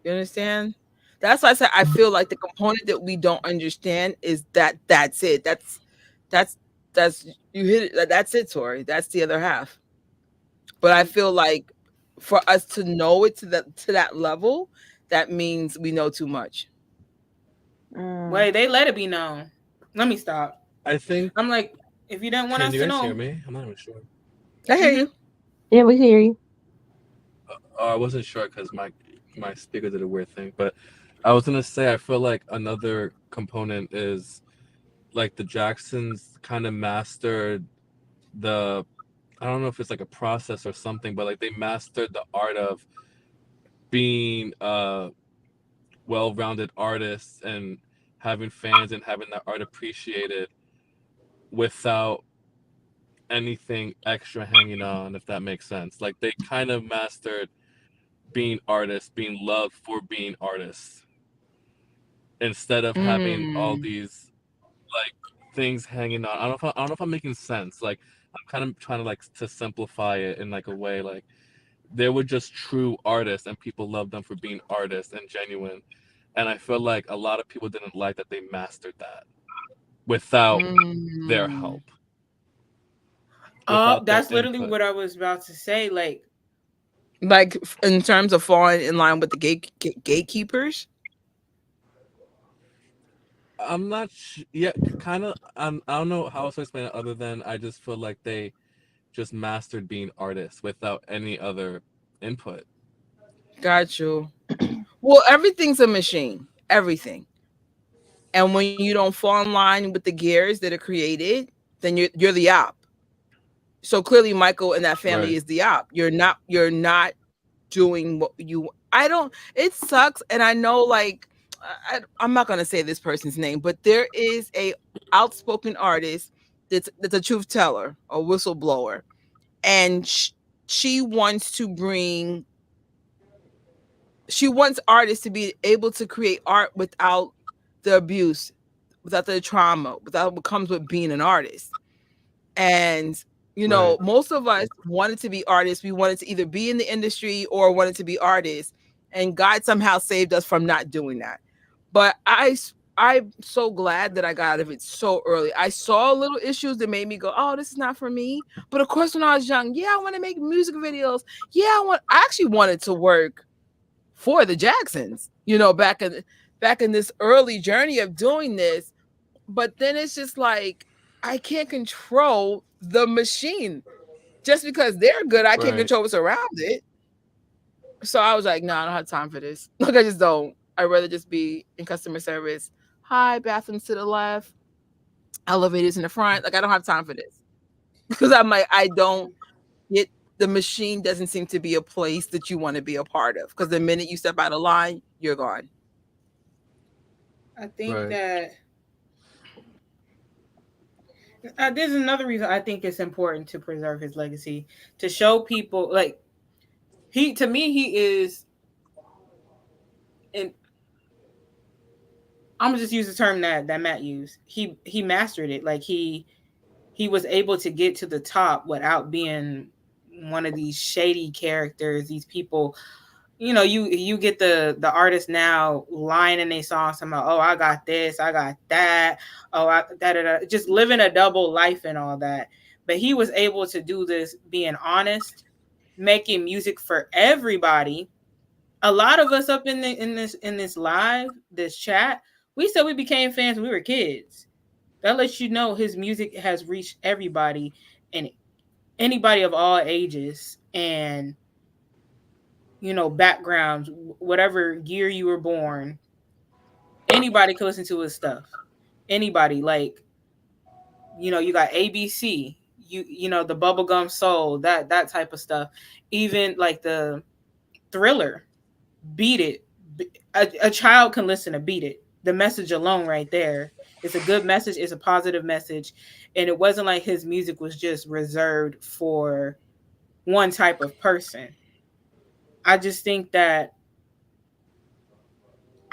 you understand? That's why I said I feel like the component that we don't understand is that's it. That's that's you hit it. That's it, Tori. That's the other half. But I feel like for us to know it to that level, that means we know too much. Mm. wait, they let it be known. Let me stop. I think. I'm like, if you didn't want Can us you to guys hear know. me? I'm not even sure. I hear Hmm. you. Yeah, we hear you. I wasn't sure because my speaker did a weird thing. But I was gonna say I feel like another component is like the Jacksons kind of mastered the. I don't know if it's like a process or something, but like they mastered the art of being well-rounded artists and having fans and having that art appreciated without anything extra hanging on, if that makes sense. Like they kind of mastered being artists, being loved for being artists, instead of having all Mm. these like things hanging on. I don't know if I'm making sense. Like I'm kind of trying to like to simplify it in like a way like they were just true artists and people loved them for being artists and genuine. And I feel like a lot of people didn't like that they mastered that without their Mm. help, Oh, without their that's literally input. what I was about to say. Like, Like in terms of falling in line with the gatekeepers. I'm not yeah, kind of. I don't know how else to explain it other than I just feel like they just mastered being artists without any other input. Got you. Well, everything's a machine. Everything. And when you don't fall in line with the gears that are created, then you're the op. So clearly Michael and that family Right. is the op. You're not doing what you I don't it sucks, and I know like I'm not going to say this person's name, but there is a outspoken artist that's a truth teller, a whistleblower, and she wants to bring she wants artists to be able to create art without the abuse, without the trauma, without what comes with being an artist. And Right. most of us wanted to be artists. We wanted to either be in the industry or wanted to be artists. and God somehow saved us from not doing that. But I'm so glad that I got out of it so early. I saw little issues that made me go, "Oh, this is not for me." But of course, when I was young, yeah, I want to make music videos. Yeah, I actually wanted to work for the Jacksons, back in this early journey of doing this. But then it's just like I can't control the machine. Just because they're good, I can't Right. control what's around it. So I was like, no, I don't have time for this. Like I just don't. I'd rather just be in customer service. Hi, bathrooms to the left, elevators in the front. Like I don't have time for this. Because I'm like, I don't get the machine doesn't seem to be a place that you want to be a part of. Because the minute you step out of line, you're gone. I think Right. that there's another reason I think it's important to preserve his legacy, to show people like to me he is, and I'm gonna just use the term that Matt used. He mastered it. Like he was able to get to the top without being one of these shady characters. These people, you get the artists now lying in their songs about, oh, I got this, I got that, oh, just living a double life and all that. But he was able to do this being honest, making music for everybody. A lot of us up in this live, this chat, we said we became fans when we were kids. That lets you know his music has reached everybody and anybody of all ages and backgrounds, whatever year you were born. Anybody can listen to his stuff. Anybody, like, you got ABC, the Bubblegum Soul, that type of stuff. Even like the Thriller, Beat It. A child can listen to Beat It. The message alone right there. It's a good message. It's a positive message. And it wasn't like his music was just reserved for one type of person. I just think that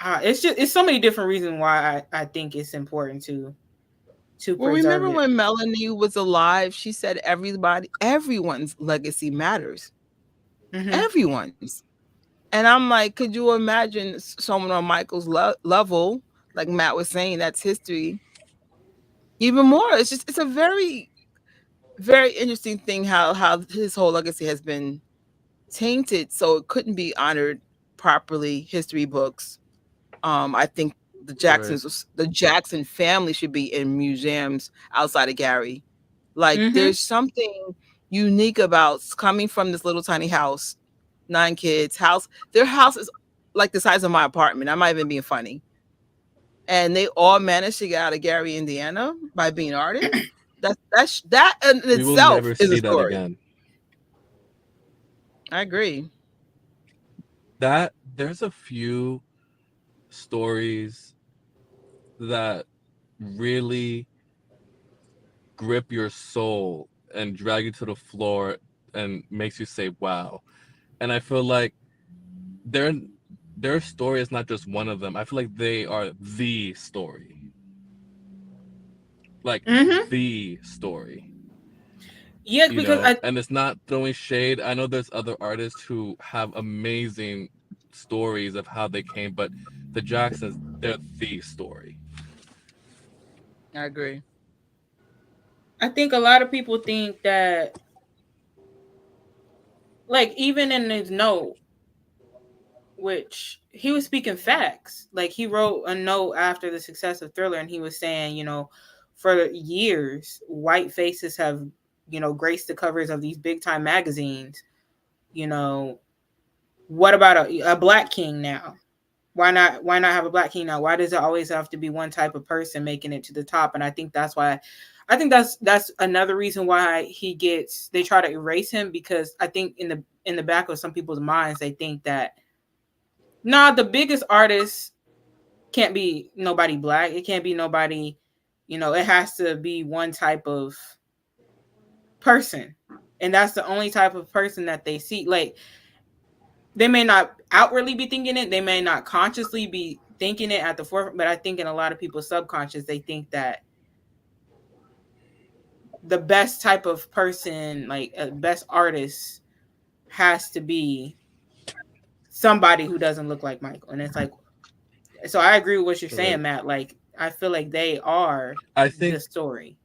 it's so many different reasons why I think it's important to Well, preserve remember it. when Melanie was alive, she said everyone's legacy matters. Mm-hmm. Everyone's. And I'm like, could you imagine someone on Michael's level, like Matt was saying, that's history, even more? It's a very, very interesting thing how his whole legacy has been tainted, so it couldn't be honored properly. History books. I think the Right. the Jackson family should be in museums outside of Gary. Like Mm-hmm. there's something unique about coming from this little tiny house, 9 kids, house. Their house is like the size of my apartment. I'm not even being funny. And they all managed to get out of Gary, Indiana by being artists. That in We will itself never is a see that story. again. I agree. That there's a few stories that really grip your soul and drag you to the floor and makes you say wow. And I feel like their story is not just one of them. I feel like they are the story. Like Mm-hmm. the story. Yeah, because And it's not throwing shade. I know there's other artists who have amazing stories of how they came, but the Jacksons, they're the story. I agree. I think a lot of people think that, like, even in his note, which he was speaking facts. Like he wrote a note after the success of Thriller, and he was saying, for years, white faces have, graced the covers of these big time magazines. You know, what about a black king now? Why not? Why not have a black king now? Why does it always have to be one type of person making it to the top? And I think that's why. I think that's another reason why they try to erase him, because I think in the back of some people's minds they think that, nah, the biggest artist can't be nobody black. It can't be nobody, it has to be one type of person. And that's the only type of person that they see. Like, they may not outwardly be thinking it, they may not consciously be thinking it at the forefront, but I think in a lot of people's subconscious, they think that the best type of person, like a best artist, has to be somebody who doesn't look like Michael. And it's like, so I agree with what you're saying, Right. Matt. Like, I feel like they are I the think story.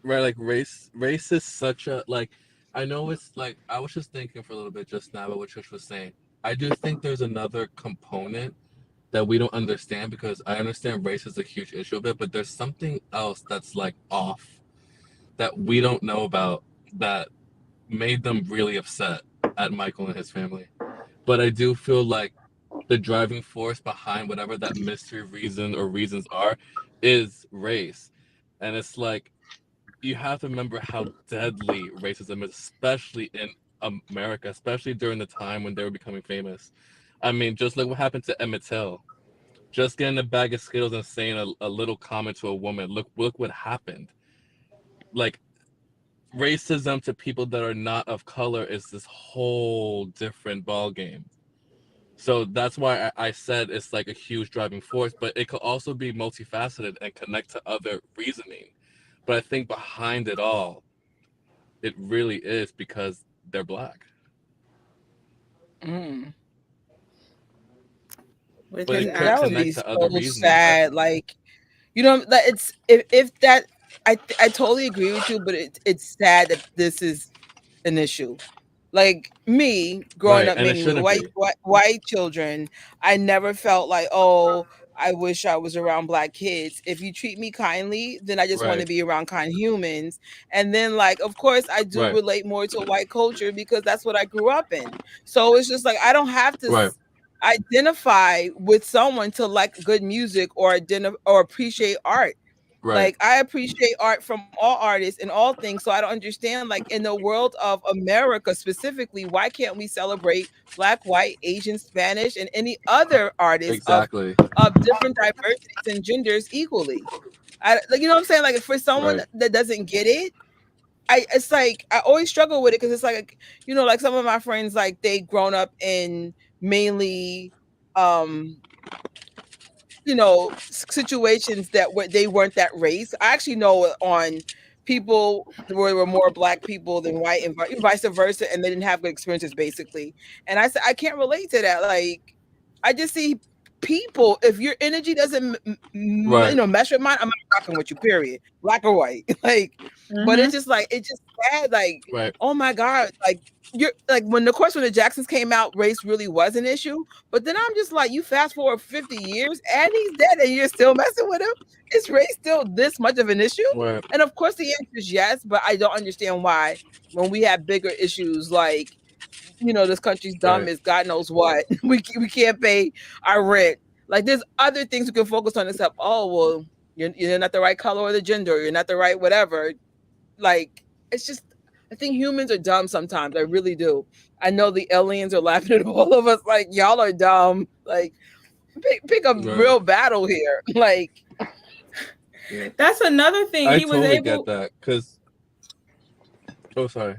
right, like race is such a like. I know it's like I was just thinking for a little bit just now about what Trish was saying. I do think there's another component that we don't understand because I understand race is a huge issue of it, but there's something else that's like off that we don't know about that made them really upset at Michael and his family. But I do feel like the driving force behind whatever that mystery reason or reasons are is race. And it's like you have to remember how deadly racism is, especially in America, especially during the time when they were becoming famous. I mean, just look what happened to Emmett Till. Just getting a bag of Skittles and saying a little comment to a woman. Look what happened. Like racism to people that are not of color is this whole different ball game. So that's why I said it's like a huge driving force, but it could also be multifaceted and connect to other reasoning. But I think behind it all, it really is because they're black. Mm. With But his it could That would accent. be connect to other so reasonings. sad. Like, that it's if that I totally agree with you, but it's sad that this is an issue. Like me growing Right, up, and it mainly with shouldn't be. white children, I never felt like, oh, I wish I was around black kids. If you treat me kindly, then I just want to Right, be around kind humans. And then, like, of course, I do right, relate more to white culture because that's what I grew up in. So it's just like I don't have to right, identify with someone to like good music or or appreciate art. right. Like I appreciate art from all artists and all things. So I don't understand, like in the world of America specifically, why can't we celebrate black, white, Asian, Spanish, and any other artists Exactly. of different diversities and genders equally? Like, you know what I'm saying? Like for someone Right, that doesn't get it, it's like I always struggle with it because it's like, like some of my friends, like they grown up in mainly um situations that they weren't that race. I actually know on people where there were more black people than white and vice versa, and they didn't have good experiences basically. And I said I can't relate to that. Like I just see people, if your energy doesn't right, mesh with mine, I'm not rocking with you. Period, black or white. Like, but Mm-hmm. it's just like it's just sad. Like, right, oh my god, like you're like when the Jacksons came out, race really was an issue. But then I'm just like, you fast forward 50 years and he's dead and you're still messing with him. Is race still this much of an issue? right, And of course the answer is yes, but I don't understand why when we have bigger issues like, this country's dumb right, as God knows what. We can't pay our rent. Like there's other things we can focus on except, oh well, you're not the right color or the gender, or you're not the right whatever. Like it's just I think humans are dumb sometimes. I really do. I know the aliens are laughing at all of us like y'all are dumb. Like pick a right. real battle here. Like Yeah. That's another thing. I He was totally get able. that. Cause oh, sorry.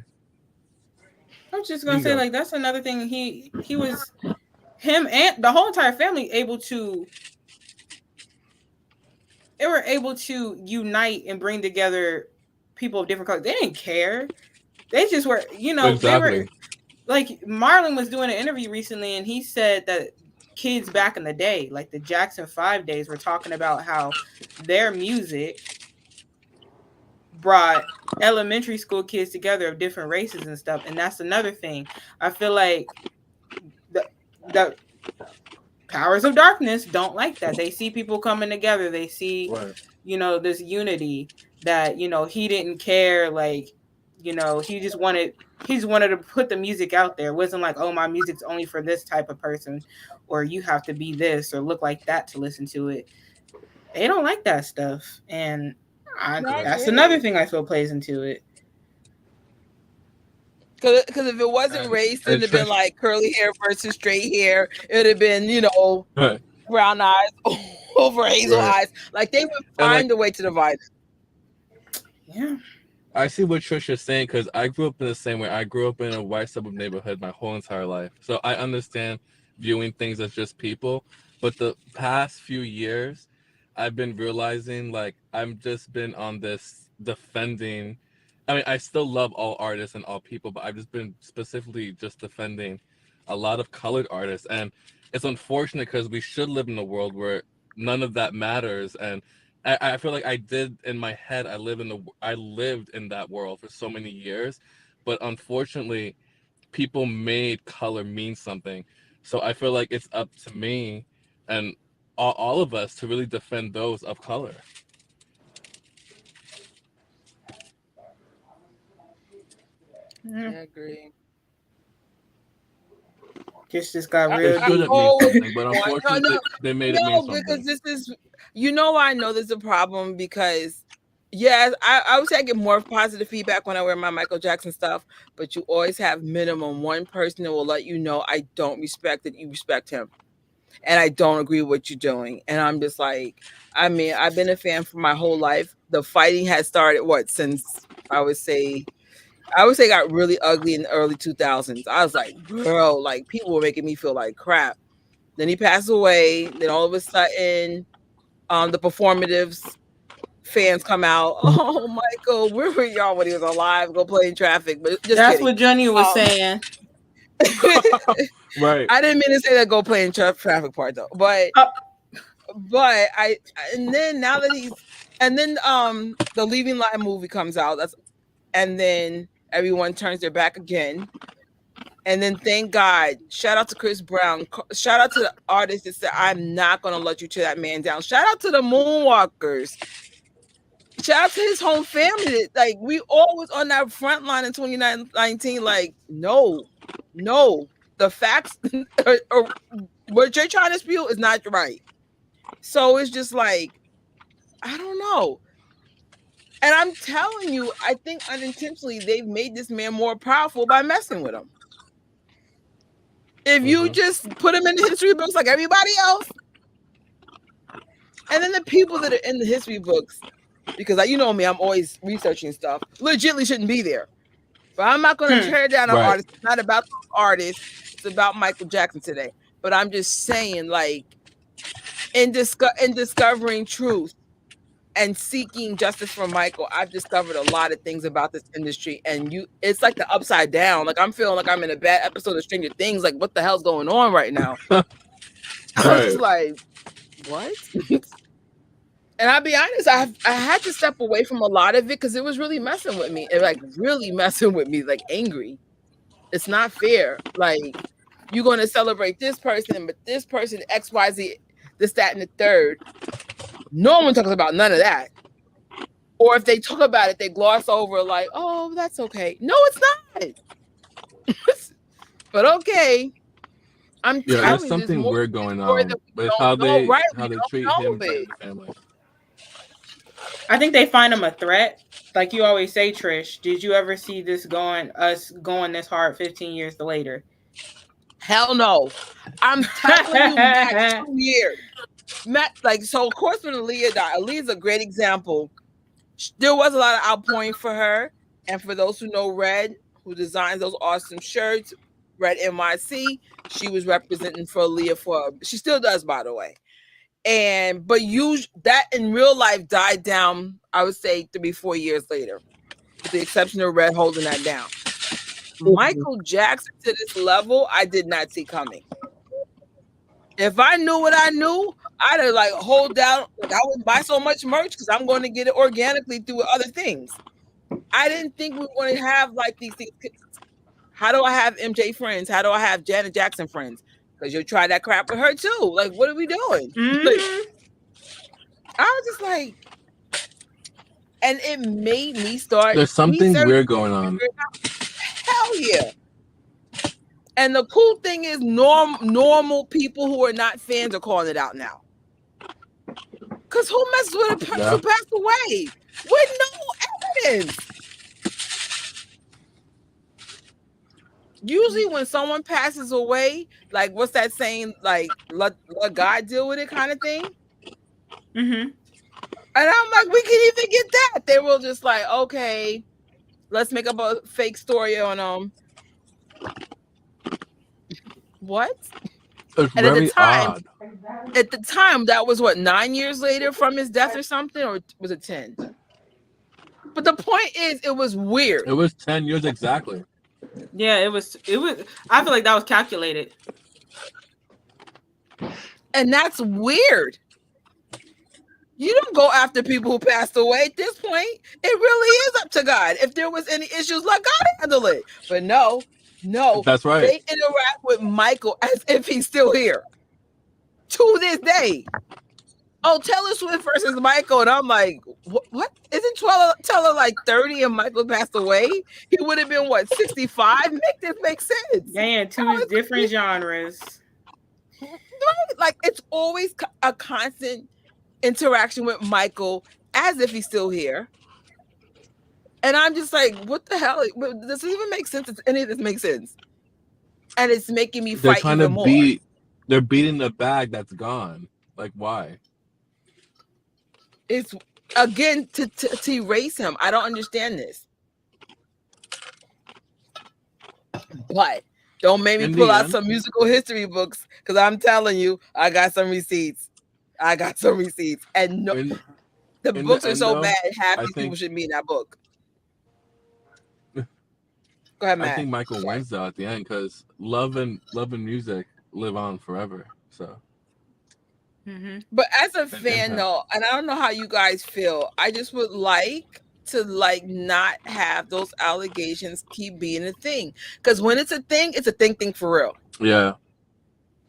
I was just You gonna can say, go. like, that's another thing. He was, him and the whole entire family able to. They were able to unite and bring together people of different colors. They didn't care. They just were. They were Exactly. like Marlon was doing an interview recently, and he said that kids back in the day, like the Jackson 5 days, were talking about how their music brought elementary school kids together of different races and stuff. And that's another thing. I feel like the powers of darkness don't like that. They see people coming together. They see, Right. this unity that, he didn't care. Like, he just wanted to put the music out there. It wasn't like, oh, my music's only for this type of person, or you have to be this or look like that to listen to it. They don't like that stuff. And I that's get another it. thing I feel plays into it. Because if it wasn't And race, and it'd have been Trish. like curly hair versus straight hair. It'd have been, Right. brown eyes over hazel Right. eyes. Like they would And like find a way to divide Yeah. I see what Trish is saying because I grew up in the same way. I grew up in a white suburb neighborhood my whole entire life. So I understand viewing things as just people. But the past few years, I've been realizing like I've just been on this defending. I mean, I still love all artists and all people, but I've just been specifically just defending a lot of colored artists, and it's unfortunate because we should live in a world where none of that matters. And I feel like I did in my head. I lived in that world for so many years, but unfortunately, people made color mean something. So I feel like it's up to me and all of us to really defend those of color. I agree. Just got I- real It I shouldn't mean always something, but want- unfortunately, they made it mean No, something. because this is, I know there's a problem because, yes, I would say I get more positive feedback when I wear my Michael Jackson stuff, but you always have minimum one person that will let you know I don't respect that you respect him, and I don't agree with what you're doing. And I'm just like, I mean, I've been a fan for my whole life. The fighting has started since I would say it got really ugly in the early 2000s. I was like, girl, like people were making me feel like crap. Then he passed away. Then all of a sudden, the performatives fans come out. Oh, Michael, where were y'all when he was alive? Go play in traffic. But just That's kidding. what Johnny was saying. Right. I didn't mean to say that go play in traffic part though. But and then now that the Leaving Line movie comes out. And then everyone turns their back again. And then thank God, shout out to Chris Brown. Shout out to the artist that said, I'm not going to let you tear that man down. Shout out to the Moonwalkers. Shout out to his home family. Like, we all was on that front line in 2019. Like, no. The facts or what you're trying to spew is not right. So it's just like, I don't know. And I'm telling you, I think unintentionally they've made this man more powerful by messing with him. If you just put him in the history books like everybody else, and then the people that are in the history books, because you know me, I'm always researching stuff, legitimately shouldn't be there. But I'm not going to tear down an artist. It's not about the artist. It's about Michael Jackson today. But I'm just saying, like, in discovering truth and seeking justice for Michael, I've discovered a lot of things about this industry, and it's like the upside down. Like I'm feeling like I'm in a bad episode of Stranger Things. Like, what the hell's going on right now? I was just like, what? And I'll be honest, I had to step away from a lot of it because it was really messing with me. Like angry. It's not fair. Like, you're going to celebrate this person, but this person, XYZ, this, that, and the third. No one talks about none of that. Or if they talk about it, they gloss over like, oh, that's okay. No, it's not. But okay. I'm telling you, there's something weird going on with how they treat him and the family. I think they find him a threat. Like you always say, Trish, did you ever see this going this hard 15 years later? Hell no. I'm telling you, Matt, 2 years. Matt, so of course when Aaliyah died, Aaliyah's a great example. There was a lot of outpouring for her. And for those who know Red, who designs those awesome shirts, Red NYC, she was representing for Aaliyah she still does, by the way. But that in real life died down, I would say 3-4 years later, with the exception of Red holding that down. Michael Jackson to this level, I did not see coming. If I knew what I knew, I'd have hold down. I wouldn't buy so much merch because I'm going to get it organically through other things. I didn't think we were going to have these things. How do I have MJ friends? How do I have Janet Jackson friends? Because you'll try that crap with her too. Like, what are we doing? Mm-hmm. I was just like, and it made me start. There's something weird going on. Hell yeah. And the cool thing is normal people who are not fans are calling it out now. Because who messes with a person who passed away with no evidence? Usually when someone passes away, what's that saying? Let God deal with it kind of thing. Mm-hmm. And I'm like, we can even get that. They were just like, okay, let's make up a fake story on what? It's and very odd. At the time, that was 9 years later from his death or something, or was it 10? But the point is, it was weird. It was 10 years exactly. Yeah, it was. It was. I feel like that was calculated. And that's weird. You don't go after people who passed away at this point. It really is up to God. If there was any issues, let God handle it. But no, That's right. they interact with Michael as if he's still here to this day. Oh, Taylor Swift versus Michael, and I'm like, what? Isn't Taylor like 30 and Michael passed away? He would have been what, 65? Make this make sense? Yeah, two different genres. Right? Like it's always a constant interaction with Michael as if he's still here. And I'm just like, what the hell? Does this even make sense? Does any of this make sense? And it's making me They're fight trying even to more. beat. They're beating the bag that's gone. Like why? It's again to erase him. I don't understand this. But don't make me pull out some musical history books because I'm telling you, I got some receipts. And no, the books are so bad. Half these people shouldn't be in that book. Go ahead, Matt. I think Michael wins though at the end because love and music live on forever. So. Mm-hmm. But as a fan though, and I don't know how you guys feel, I just would like to not have those allegations keep being a thing. Because when it's a thing for real. Yeah.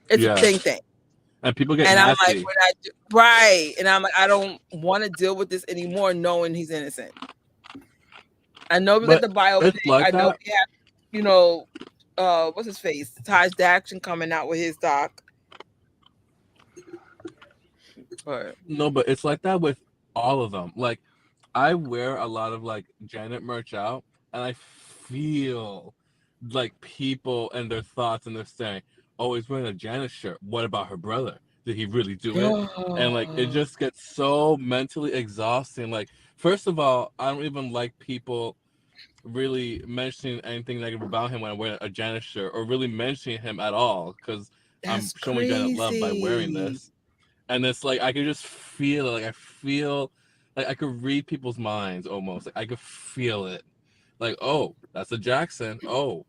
It's a thing. And people get and nasty. I'm like, right. And I'm like, I don't want to deal with this anymore knowing he's innocent. I know we got the biopic. Like I know we have, what's his face? Taj Jackson coming out with his doc. But no, but it's like that with all of them. Like, I wear a lot of like Janet merch out, and I feel like people and their thoughts, and they're saying, "Oh, he's wearing a Janet shirt. What about her brother? Did he really do it?" And like, it just gets so mentally exhausting. Like, first of all, I don't even like people really mentioning anything negative about him when I wear a Janet shirt, or really mentioning him at all, because I'm showing Janet love by wearing this. And it's like I could just feel it. Like I feel like I could read people's minds almost. Like I could feel it. Like, oh, that's a Jackson. Oh,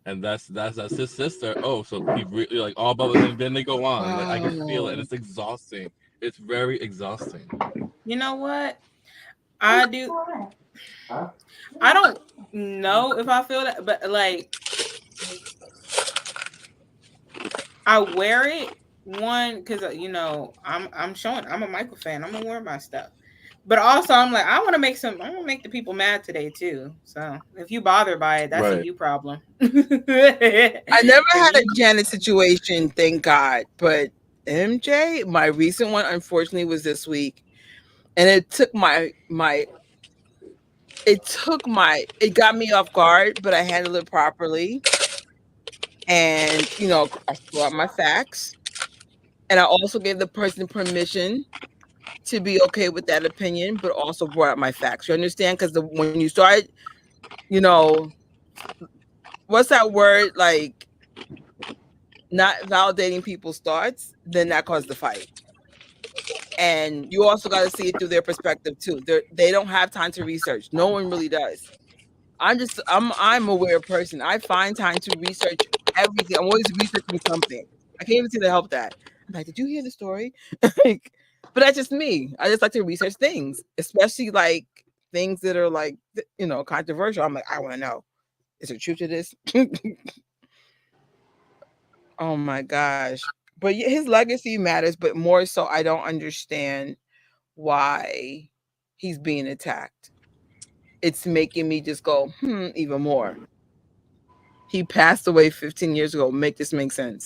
and that's his sister. Oh, so he really like all about it. And then they go on. Like I can feel it, and it's exhausting. It's very exhausting. You know what? I do. I don't know if I feel that, but like I wear it. One, because I'm a Michael fan. I'm gonna wear my stuff, but also I'm like, I want to make the people mad today too. So if you bother by it, that's a you problem. I never had a Janet situation, thank God. But MJ, my recent one, unfortunately, was this week, and it took it got me off guard, but I handled it properly, and I brought my facts. And I also gave the person permission to be okay with that opinion, but also brought up my facts. You understand? Because when you start, what's that word? Like, not validating people's thoughts, then that caused the fight. And you also got to see it through their perspective too. They don't have time to research. No one really does. I'm a aware person. I find time to research everything. I'm always researching something. I can't even seem to help that. I'm like, did you hear the story? But that's just me. I just like to research things, especially like things that are like, controversial. I'm like, I want to know, is there truth to this? Oh my gosh. But his legacy matters, but more so I don't understand why he's being attacked. It's making me just go, even more. He passed away 15 years ago. Make this make sense.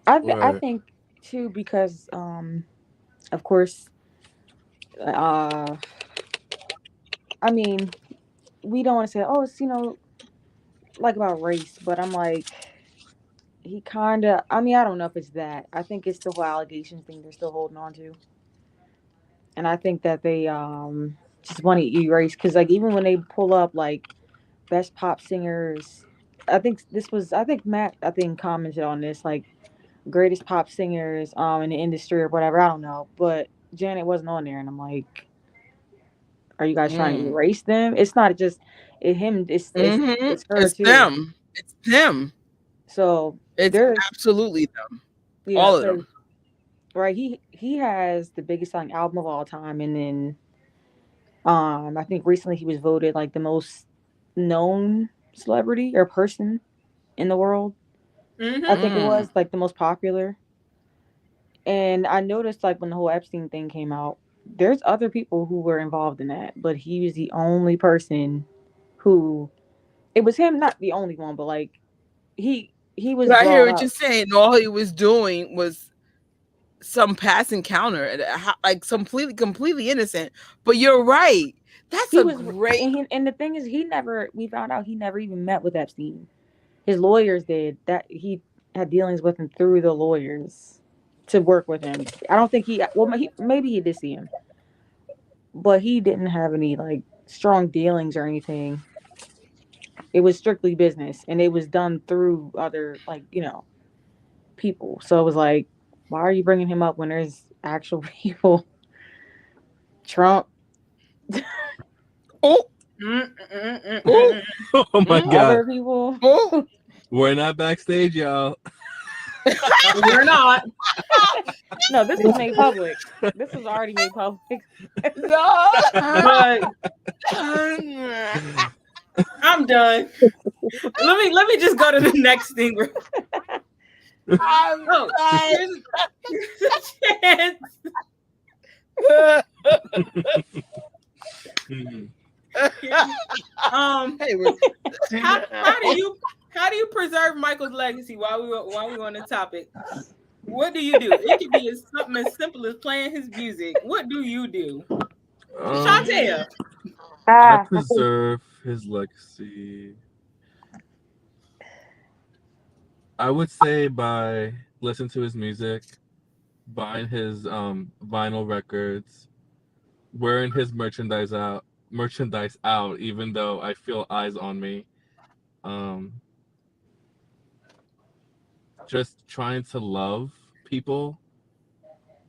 I think too, because of course I mean, we don't want to say, oh, it's like about race, but I'm like, he kind of, I don't know if it's that. I think it's the whole allegations thing they're still holding on to, and I think that they just want to erase, because like even when they pull up like best pop singers, I think Matt commented on this, like greatest pop singers in the industry or whatever, I don't know, but Janet wasn't on there, and I'm like, Are you guys trying to Mm. erase them? It's not just him. It's her It's too. them. It's them. So It's there's absolutely them. yeah, All of because them. right he has the biggest selling album of all time, and then I think recently he was voted like the most known celebrity or person in the world. I think it Mm. was like the most popular. And I noticed like when the whole Epstein thing came out, there's other people who were involved in that, but he was the only person who it was him, not the only one, but like he was But I hear brought what you're up. saying. All he was doing was some past encounter, like completely innocent. But you're right. That's He a was great. and the thing is he never we found out he never even met with Epstein. His lawyers did that. He had dealings with him through the lawyers to work with him. I don't think maybe he did see him, but he didn't have any like strong dealings or anything. It was strictly business, and it was done through other like people. So it was like, why are you bringing him up when there's actual people? Trump. Oh, oh, Oh my god. Other people. oh. We're not backstage, y'all. We're not. No, this was made public. This was already made public. No. But I'm done. Let me just go to the next thing. I'm Oh, done. here's a chance. Hey, How do you preserve Michael's legacy while we on the topic? What do you do? It could be something as simple as playing his music. What do you do? Shantae. I Ah, preserve his legacy. I would say by listening to his music, buying his vinyl records, wearing his merchandise out, even though I feel eyes on me. Um, just trying to love people,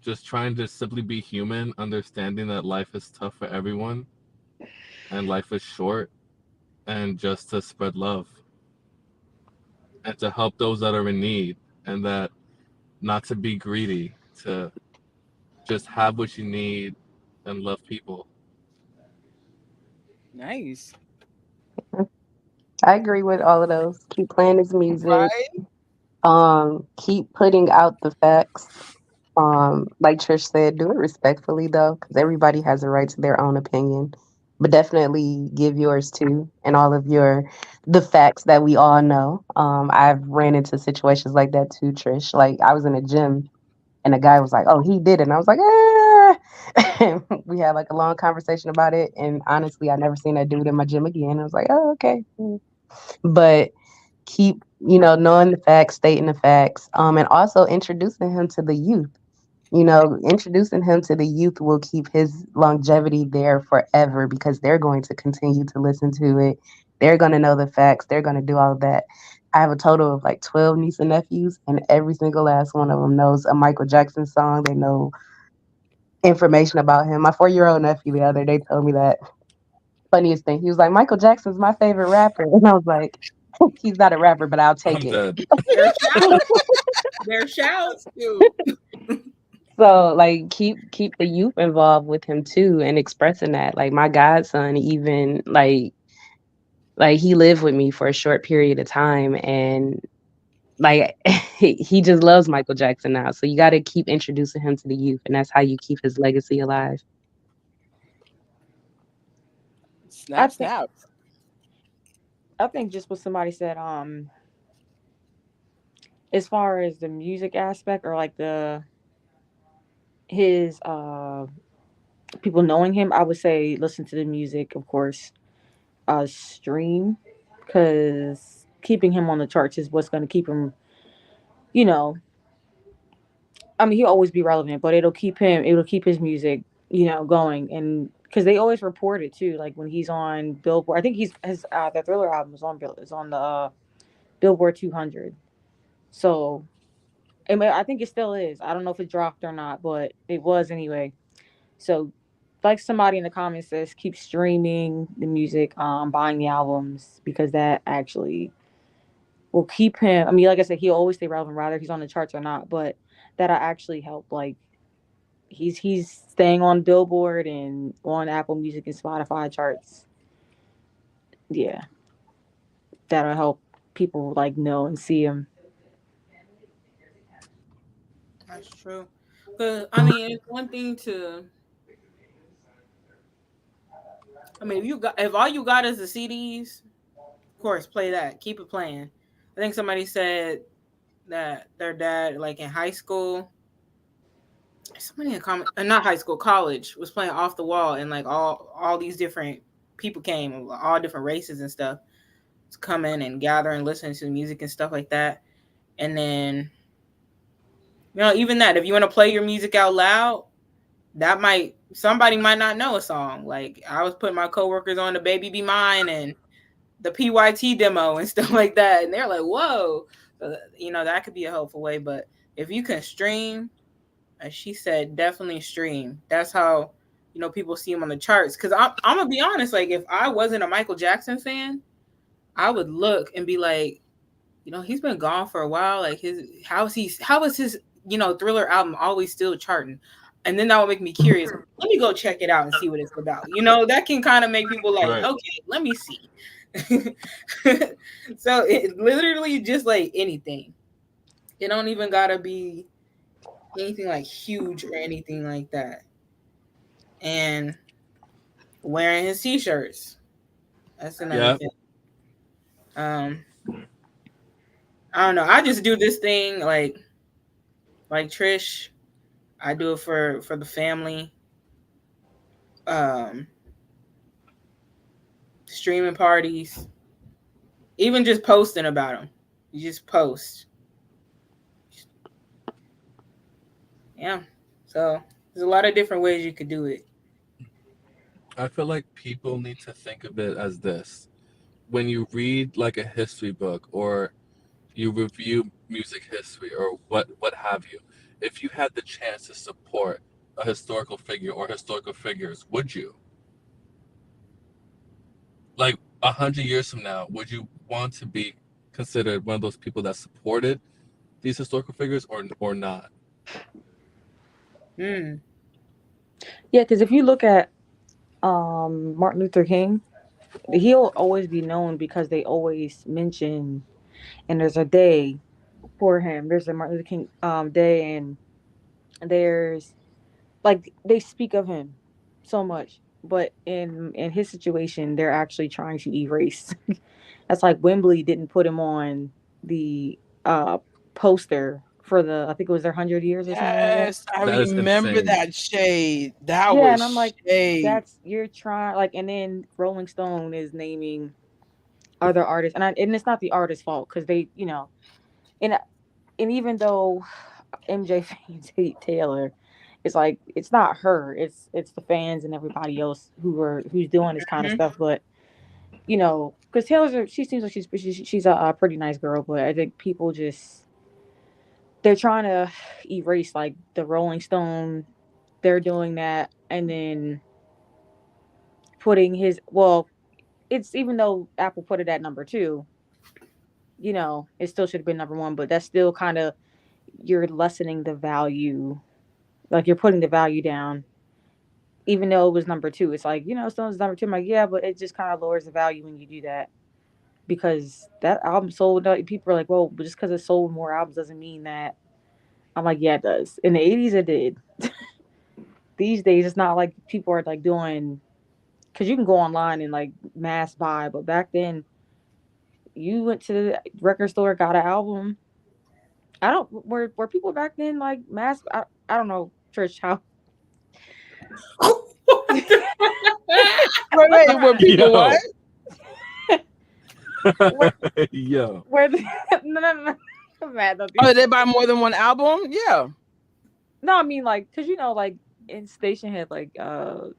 just trying to simply be human, understanding that life is tough for everyone and life is short, and just to spread love and to help those that are in need, and that not to be greedy, to just have what you need and love people. nice, I agree with all of those. Keep playing his music. right? Keep putting out the facts. Like Trish said, do it respectfully though, because everybody has a right to their own opinion. But definitely give yours too, and all of the facts that we all know. I've ran into situations like that too, Trish. Like I was in a gym and a guy was like, "Oh, he did it," and I was like, "Ah." And we had like a long conversation about it, and honestly, I never seen that dude in my gym again. I was like, "Oh, okay." But keep knowing the facts, stating the facts, and also introducing him to the youth. Introducing him to the youth will keep his longevity there forever because they're going to continue to listen to it. They're going to know the facts. They're going to do all of that. I have a total of like 12 nieces and nephews, and every single last one of them knows a Michael Jackson song. They know information about him. My 4-year-old nephew the other day told me that funniest thing. He was like, Michael Jackson's my favorite rapper. And I was like, he's not a rapper, but I'll take I'm it. dead. Their shouts. Their shouts. Dude. So like keep the youth involved with him too and expressing that. Like my godson even like he lived with me for a short period of time and like he just loves Michael Jackson now. So you got to keep introducing him to the youth and that's how you keep his legacy alive. I Snap, think snap. I think just what somebody said, as far as the music aspect or like the his people knowing him, I would say listen to the music, of course, stream, because keeping him on the charts is what's going to keep him. You know, I mean, he'll always be relevant, but it'll keep his music, going, and because they always report it too, like when he's on Billboard. I think he's his the Thriller album is on the Billboard 200. So, I think it still is. I don't know if it dropped or not, but it was anyway. So like somebody in the comments says, keep streaming the music, buying the albums, because that actually will keep him. I mean, like I said, he'll always stay relevant, whether he's on the charts or not. But that'll actually help. Like he's staying on Billboard and on Apple Music and Spotify charts. Yeah, that'll help people like know and see him. That's true. Cause I mean, it's one thing to. I mean, if all you got is the CDs, of course, play that. Keep it playing. I think somebody said that their dad, like in high school, somebody in not high school, college, was playing Off the Wall, and like all these different people came, all different races and stuff, to come in and gather and listen to the music and stuff like that. And then, even that, if you want to play your music out loud, somebody might not know a song. Like I was putting my coworkers on the Baby Be Mine and the PYT demo and stuff like that, and they're like, "Whoa!" So, that could be a helpful way. But if you can stream, as she said, definitely stream. That's how people see him on the charts. Because I'm gonna be honest, like if I wasn't a Michael Jackson fan, I would look and be like, he's been gone for a while. Like how is his Thriller album always still charting? And then that would make me curious. Let me go check it out and see what it's about. That can kind of make people like, Right. okay, let me see. So it literally just like anything. It don't even gotta be anything like huge or anything like that. And wearing his t-shirts. That's another Yep. thing. I don't know. I just do this thing like Trish. I do it for the family. Streaming parties. Even just posting about them. You just post. Yeah. So there's a lot of different ways you could do it. I feel like people need to think of it as this. When you read like a history book or you review music history or what have you, if you had the chance to support a historical figure or historical figures, would you? Like 100 years from now, would you want to be considered one of those people that supported these historical figures or not? Mm. Yeah, because if you look at Martin Luther King, he'll always be known because they always mention, and there's a day for him. There's a Martin Luther King day, and there's like they speak of him so much. But in his situation, they're actually trying to erase. That's like Wembley didn't put him on the poster for the, I think it was their 100 years or something like that. Yes, I That is remember insane. that shade. That Yeah, and I'm was like, shade. that's you're trying like, and then Rolling Stone is naming other artists, and it's not the artist's fault because they, and and even though MJ fans hate Taylor, it's like it's not her, it's the fans and everybody else who's doing this kind of Mm-hmm. stuff. But because she seems like she's a pretty nice girl, but I think people just they're trying to erase like the Rolling Stone. They're doing that, and then putting his it's even though Apple put it at number two, it still should have been number one, but that's still kind of you're lessening the value, like you're putting the value down, even though it was number two. It's like, Stone's number two. I'm like, yeah, but it just kind of lowers the value when you do that because that album sold. People are like, well, but just because it sold more albums doesn't mean that. I'm like, yeah, it does. In the '80s, it did. These days, it's not like people are like doing because you can go online and like mass buy, but back then you went to the record store, got an album. I don't were people back then like mass. I don't know, Trish, how. Wait, were people what? Where, Yo. where the no. I'm mad. Oh, they buy more than one album? Yeah. No, I mean like because like in Station had like the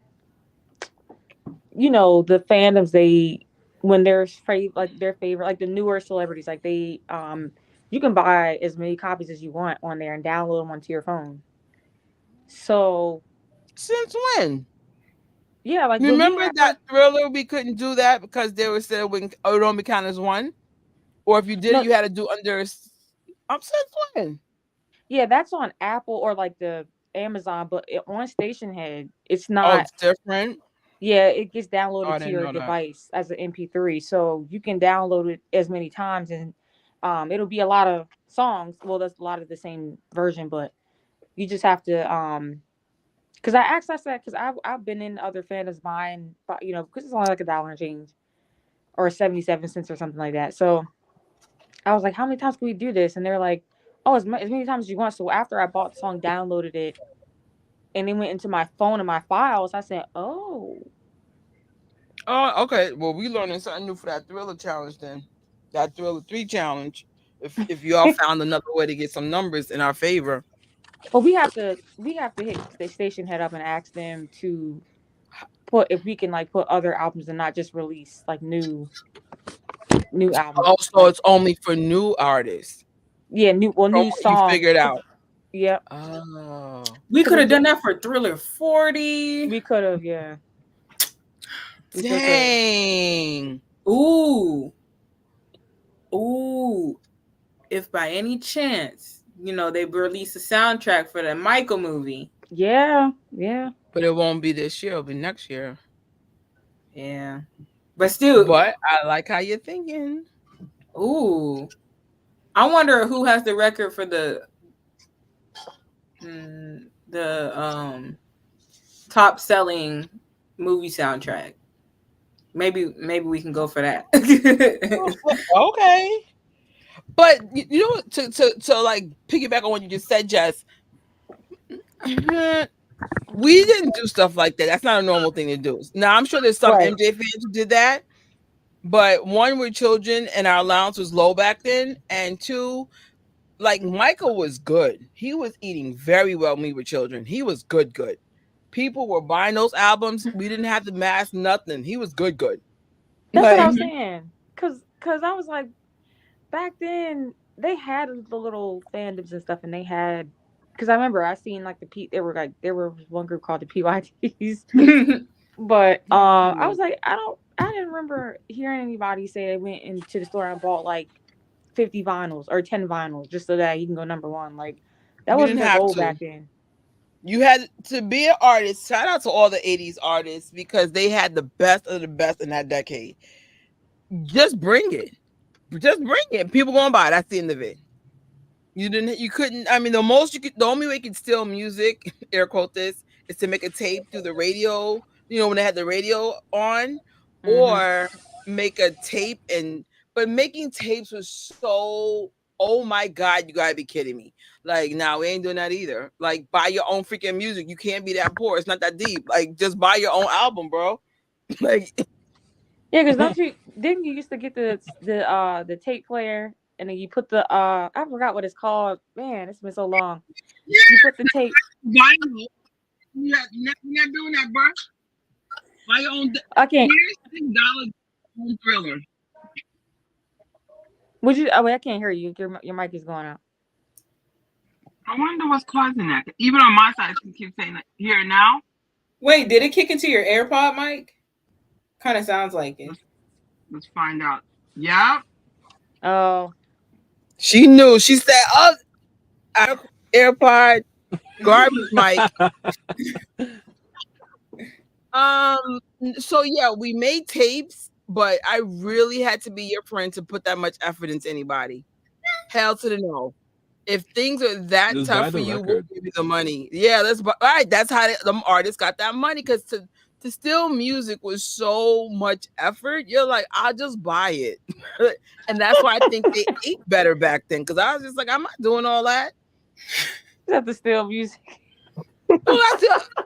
fandoms they when their favorite like the newer celebrities like they you can buy as many copies as you want on there and download them onto your phone. So Since when? Yeah, like when we Remember had that Thriller? We couldn't do that because they were said when it would only count as one, or if you did it, no, you had to do under. I'm since when? yeah, that's on Apple or like the Amazon, but on Station Head, it's Oh, not. it's different. Yeah, it gets Oh, I downloaded to didn't your know that. device as an MP3, so you can download it as many times, and it'll be a lot of songs. Well, that's a lot of the same version, but you just have to because I access that because I've been in other fandoms mine, but because it's only like $1 and change or 77 cents or something like that. So I was like, how many times can we do this? And they're like, oh, as many times as you want. So after I bought the song, downloaded it, and it went into my phone and my files, I said, oh. Oh, okay. Well, we learning something new for that Thriller challenge then. That Thriller 3 challenge. If y'all found another way to get some numbers in our favor. Well, we have to hit the Station Head up and ask them to put if we can like put other albums and not just release like new albums. Oh, so Like it's only for new artists yeah, from new what you songs. figured out. Yep. Oh, We Because could have done that for Thriller 40. we could have, yeah. We sure could. dang. Ooh. Ooh. If by any chance, they release a soundtrack for the Michael movie. Yeah, yeah. But it won't be this year, it'll be next year. Yeah. But still, But I like how you're thinking. ooh. I wonder who has the record for the top selling movie soundtrack. Maybe we can go for that. Okay. But to like piggyback on what you just said, Jess, we didn't do stuff like that. That's not a normal thing to do. Now I'm sure there's some Right. MJ fans who did that, but one, we're children and our allowance was low back then, and two, like Michael was good. He was eating very well when we were children. He was good. People were buying those albums. We didn't have to mask nothing. He was good. That's what I Like, was saying. Cause I was like, back then they had the little fandoms and stuff, and they had. Cause I remember I seen like there were one group called the PYTs, but I was like I didn't remember hearing anybody say they went into the store and bought like 50 vinyls or 10 vinyls just so that you can go number one. Like that you wasn't didn't their have goal to. back then. You had to be an artist. Shout out to all the 80s artists because they had the best of the best in that decade. Just bring it. People gonna buy it. That's the end of it. You couldn't, I mean, the only way you could steal music, air quote this, is to make a tape through the radio, when they had the radio on, or make a tape but making tapes was so, oh my God, you gotta be kidding me. Like, now we ain't doing that either. Like, buy your own freaking music. You can't be that poor. It's not that deep. Like, just buy your own album, bro. Like, Yeah, because didn't you used to get the tape player and then you put the I forgot what it's called. Man, it's been so long. yeah, You put the tape. vinyl. You're not doing that, bro. Buy your own. I can't. $6 on Thriller. Would you? Oh wait, I can't hear you. Your mic is going out. I wonder what's causing that. Even on my side, it keeps saying like, here now. Wait, did it kick into your AirPod mic? Kind of sounds like it. Let's find out. Yeah. Oh. She knew. She said, "Oh, AirPod, garbage mic." So yeah, we made tapes, but I really had to be your friend to put that much effort into anybody. Hell to the no. If things are that Just tough buy for the you, we'll record. give you the money. Yeah, all right. That's how the artists got that money, because to steal music was so much effort. You're like, I'll just buy it. And that's why I think they ate better back then, because I was just like, I'm not doing all that. You have to steal music. Well,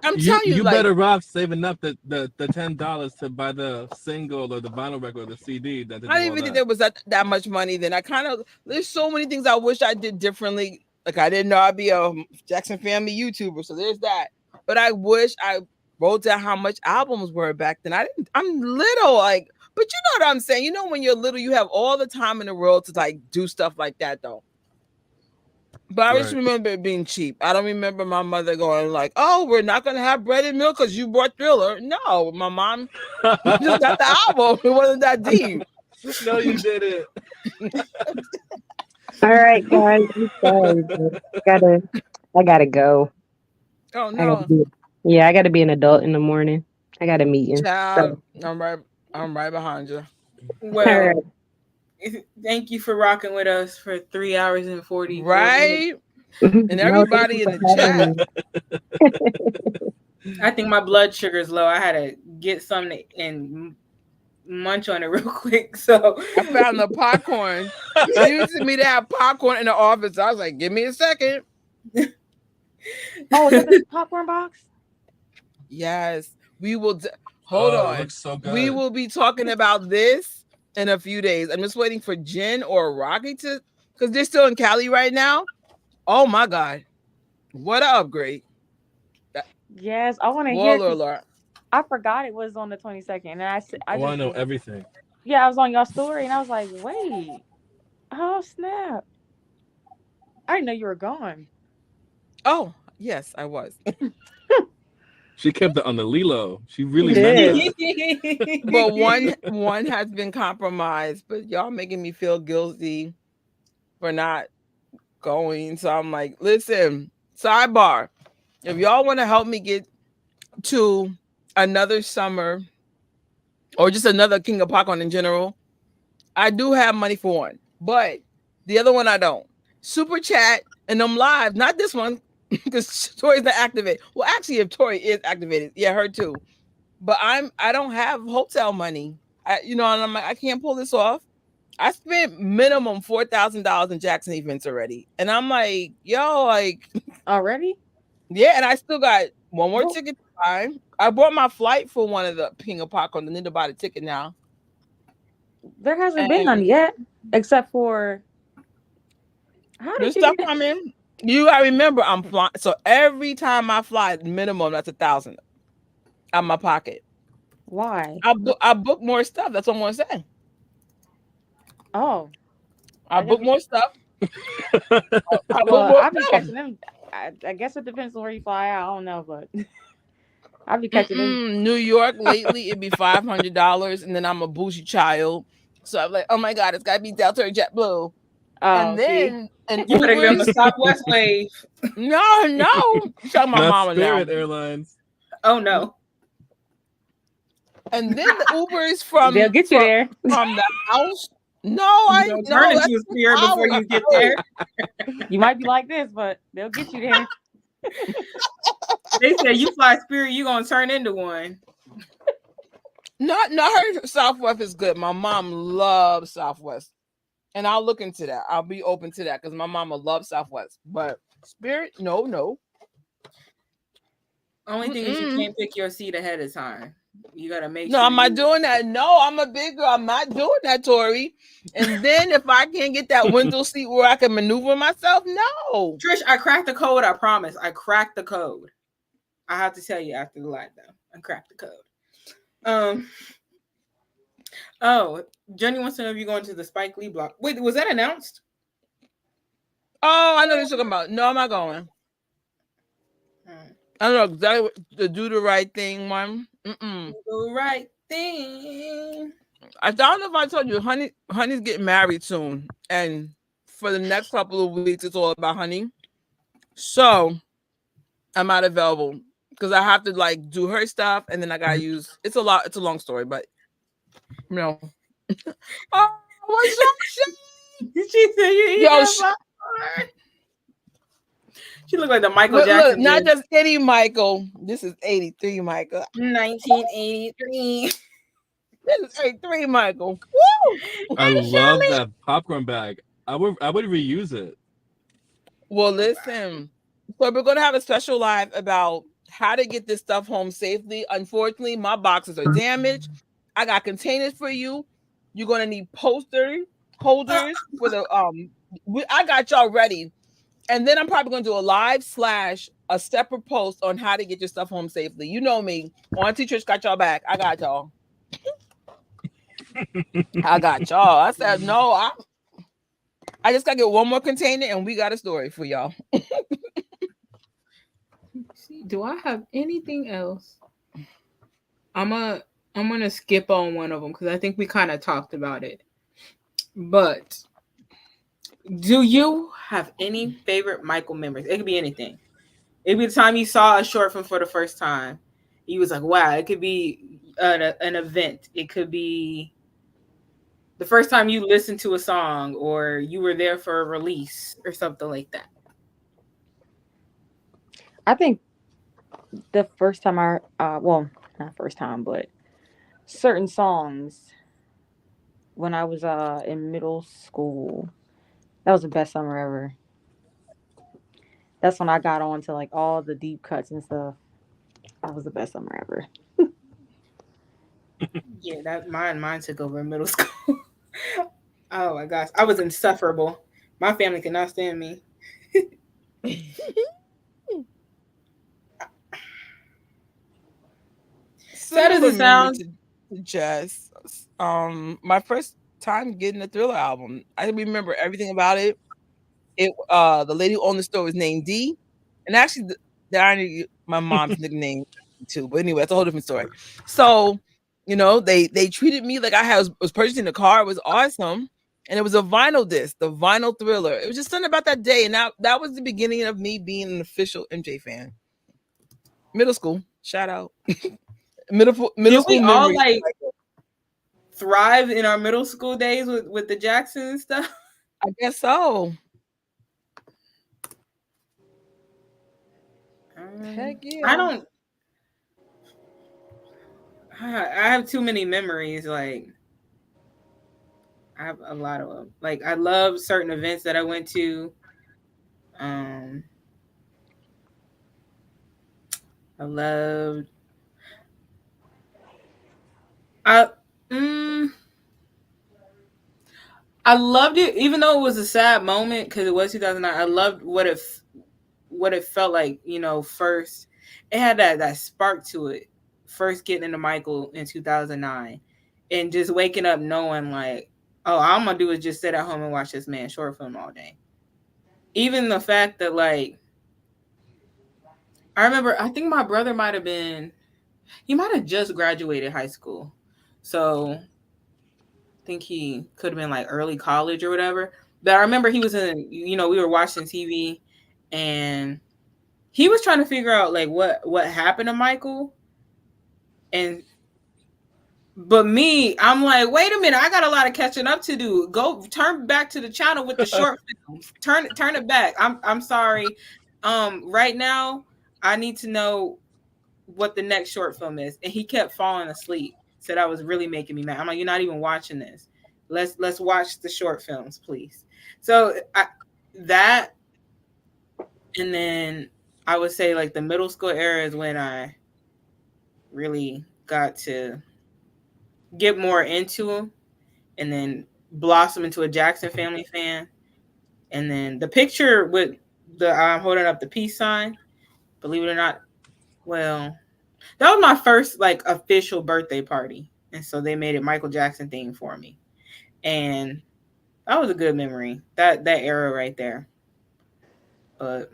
I'm telling you, You like, better off saving up the $10 to buy the single or the vinyl record or the CD. I didn't even think there was that much money then. There's so many things I wish I did differently. Like, I didn't know I'd be a Jackson Family YouTuber, so there's that. But I wish I wrote down how much albums were back then. I'm little, like, but you know what I'm saying? When you're little, you have all the time in the world to like do stuff like that, though. But I just Right. remember it being cheap. I don't remember my mother going like, "Oh, we're not gonna have bread and milk because you bought Thriller." No, my mom just got the album. It wasn't that deep. No, you didn't. All right, guys. I'm sorry, but I gotta go. Oh I gotta no, be, yeah, I gotta be an adult in the morning. I got a meeting. child, So, I'm right behind you. all Well, right. thank you for rocking with us for 3 hours and 44 minutes. Right, and No, thank you everybody in for the chat. having me. I think my blood sugar's low. I had to get something and munch on it real quick. So I found the popcorn. She used to me to have popcorn in the office. I was like, "Give me a second." Oh, is that the popcorn box? Yes, we will. Hold Oh, it on. looks so good. We will be talking about this in a few days. I'm just waiting for Jen or Rocky to, because they're still in Cali right now. Oh my God, what an upgrade! Yes, I want to hear. Spoiler alert. I forgot it was on the 22nd, and I want to just know was, everything. yeah, I was on your story, and I was like, wait, oh snap, I didn't know you were gone. Oh yes, I was. She kept it on the Lilo. She really She meant did. that. But one has been compromised. But y'all making me feel guilty for not going. So I'm like, listen, sidebar. If y'all want to help me get to another summer or just another King of Popcorn in general, I do have money for one, but the other one I don't. Super chat and them live, not this one because Tori's not activated. Well, actually, if Tori is activated, yeah, her too. But I don't have hotel money. And I'm like, I can't pull this off. I spent minimum $4,000 in Jackson events already, and I'm like, yo, like Already? yeah, and I still got one more Well, ticket to buy. I bought my flight for one of the King of Popcorn. I need to buy the ticket now. there hasn't been none And yet, except for how there's did you stuff get it? coming. I remember I'm flying. So every time I fly, minimum that's $1,000 out of my pocket. Why? I book more stuff. That's what I'm gonna say. Oh, I I book never. more stuff. I book Well, more I'll be stuff. catching them. I guess it depends on where you fly out. I don't know, but I'll be catching them. New York lately it'd be $500, and then I'm a bougie child, so I'm like, oh my God, it's gotta be Delta or JetBlue, Oh, and see, then and You better get on the Ubers. Southwest wave. No, you talking about Not mama now. Spirit Airlines. Oh no. And then the Ubers they'll get you there. from the house. No, You don't turn into a spirit before you get there. You might be like this, but they'll get you there. They say you fly Spirit, you gonna turn into one. Not her Southwest is good. My mom loves Southwest, and I'll look into that. I'll be open to that because my mama loves Southwest. But Spirit, no. Only thing is you can't pick your seat ahead of time. You gotta make No, sure. I'm not doing that. No, I'm a big girl. I'm not doing that, Tori. And then if I can't get that window seat where I can maneuver myself, no. Trish, I cracked the code. I promise. I cracked the code. I have to tell you after the live though. I cracked the code. Oh, Jenny wants to know if you're going to the Spike Lee block. Wait, was that announced? Oh, I know what you're talking about. No, I'm not going. I don't know exactly what the Do the Right Thing one. The right thing. I don't know if I told you, Honey's getting married soon, and for the next couple of weeks, it's all about Honey. So I'm not available because I have to like do her stuff, and then I gotta use. It's a lot. It's a long story, but Oh, what's up, She said you she looked like the Michael Jackson. Look, not just any Michael. This is 83 Michael. 1983. This is 83 Michael. Woo! I love that popcorn bag. I would reuse it. Well, listen. So we're gonna have a special live about how to get this stuff home safely. Unfortunately, my boxes are damaged. I got containers for you. You're gonna need holders for the I got y'all ready. And then I'm probably going to do a live / a separate post on how to get your stuff home safely. You know me. Auntie Trish got y'all back. I got y'all. I got y'all. I said, no, I I just gotta get one more container, and we got a story for y'all. See, do I have anything else? I'm gonna skip on one of them because I think we kind of talked about it. But do you have any favorite Michael memories? It could be anything. It could be the time you saw a short film for the first time. You was like, wow. It could be an event. It could be the first time you listened to a song, or you were there for a release or something like that. I think the first time well, not first time, but certain songs when I was in middle school, that was the best summer ever. That's when I got on to like all the deep cuts and stuff. That was the best summer ever. Yeah, that mine took over in middle school. Oh my gosh, I was insufferable. My family could not stand me. Sad as Similar it memory sounds, to Jess. My first time getting a Thriller album. I remember everything about it. The lady who owned the store was named D, and actually the irony, my mom's nickname too. But anyway, that's a whole different story. So, they treated me like was purchasing the car. It was awesome, and it was a vinyl disc, the vinyl Thriller. It was just something about that day, and that was the beginning of me being an official MJ fan. Middle school, shout out. middle did we school all memories. like thrive in our middle school days with the Jackson and stuff? I guess so. Heck yeah. I don't. I have too many memories. Like, I have a lot of them. Like, I love certain events that I went to. I loved. I I loved it, even though it was a sad moment because it was 2009. I loved what it felt like. First it had that spark to it. First getting into Michael in 2009, and just waking up knowing like, oh, all I'm gonna do is just sit at home and watch this man short film all day. Even the fact that like, I remember, I think my brother he might have just graduated high school, so I think he could have been like early college or whatever. But I remember he was we were watching TV, and he was trying to figure out like what happened to Michael. But me, I'm like, wait a minute, I got a lot of catching up to do. Go turn back to the channel with the short films. Turn it back. I'm sorry. Right now, I need to know what the next short film is. And he kept falling asleep. Said I was really making me mad. I'm like, you're not even watching this. Let's watch the short films, please. So that, and then I would say like the middle school era is when I really got to get more into him, and then blossom into a Jackson Family fan. And then the picture with the holding up the peace sign, believe it or not, well, that was my first like official birthday party, and so they made it Michael Jackson theme for me, and that was a good memory. That era right there. But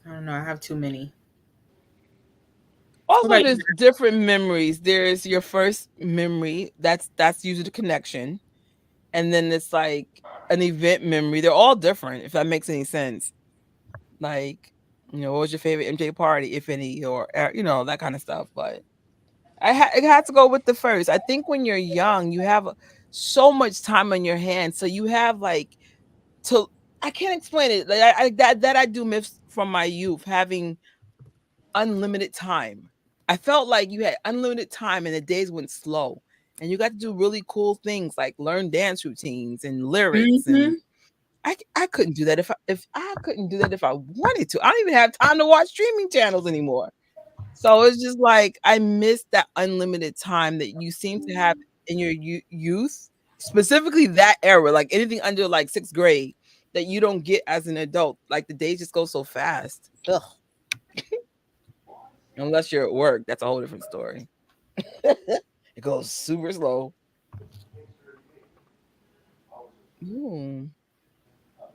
I don't know. I have too many. Also, there's different memories. There's your first memory. That's usually the connection, and then it's like an event memory. They're all different. If that makes any sense. Like, what was your favorite MJ party, if any, or that kind of stuff. But it had to go with the first. I think when you're young, you have so much time on your hands, so you have like I can't explain it. Like that I do miss from my youth, having unlimited time. I felt like you had unlimited time and the days went slow, and you got to do really cool things like learn dance routines and lyrics. And I couldn't do that if I couldn't do that if I wanted to. I don't even have time to watch streaming channels anymore. So it's just like I miss that unlimited time that you seem to have in your youth, specifically that era, like anything under like 6th grade that you don't get as an adult. Like the days just go so fast. Ugh. Unless you're at work, that's a whole different story. It goes super slow. Ooh.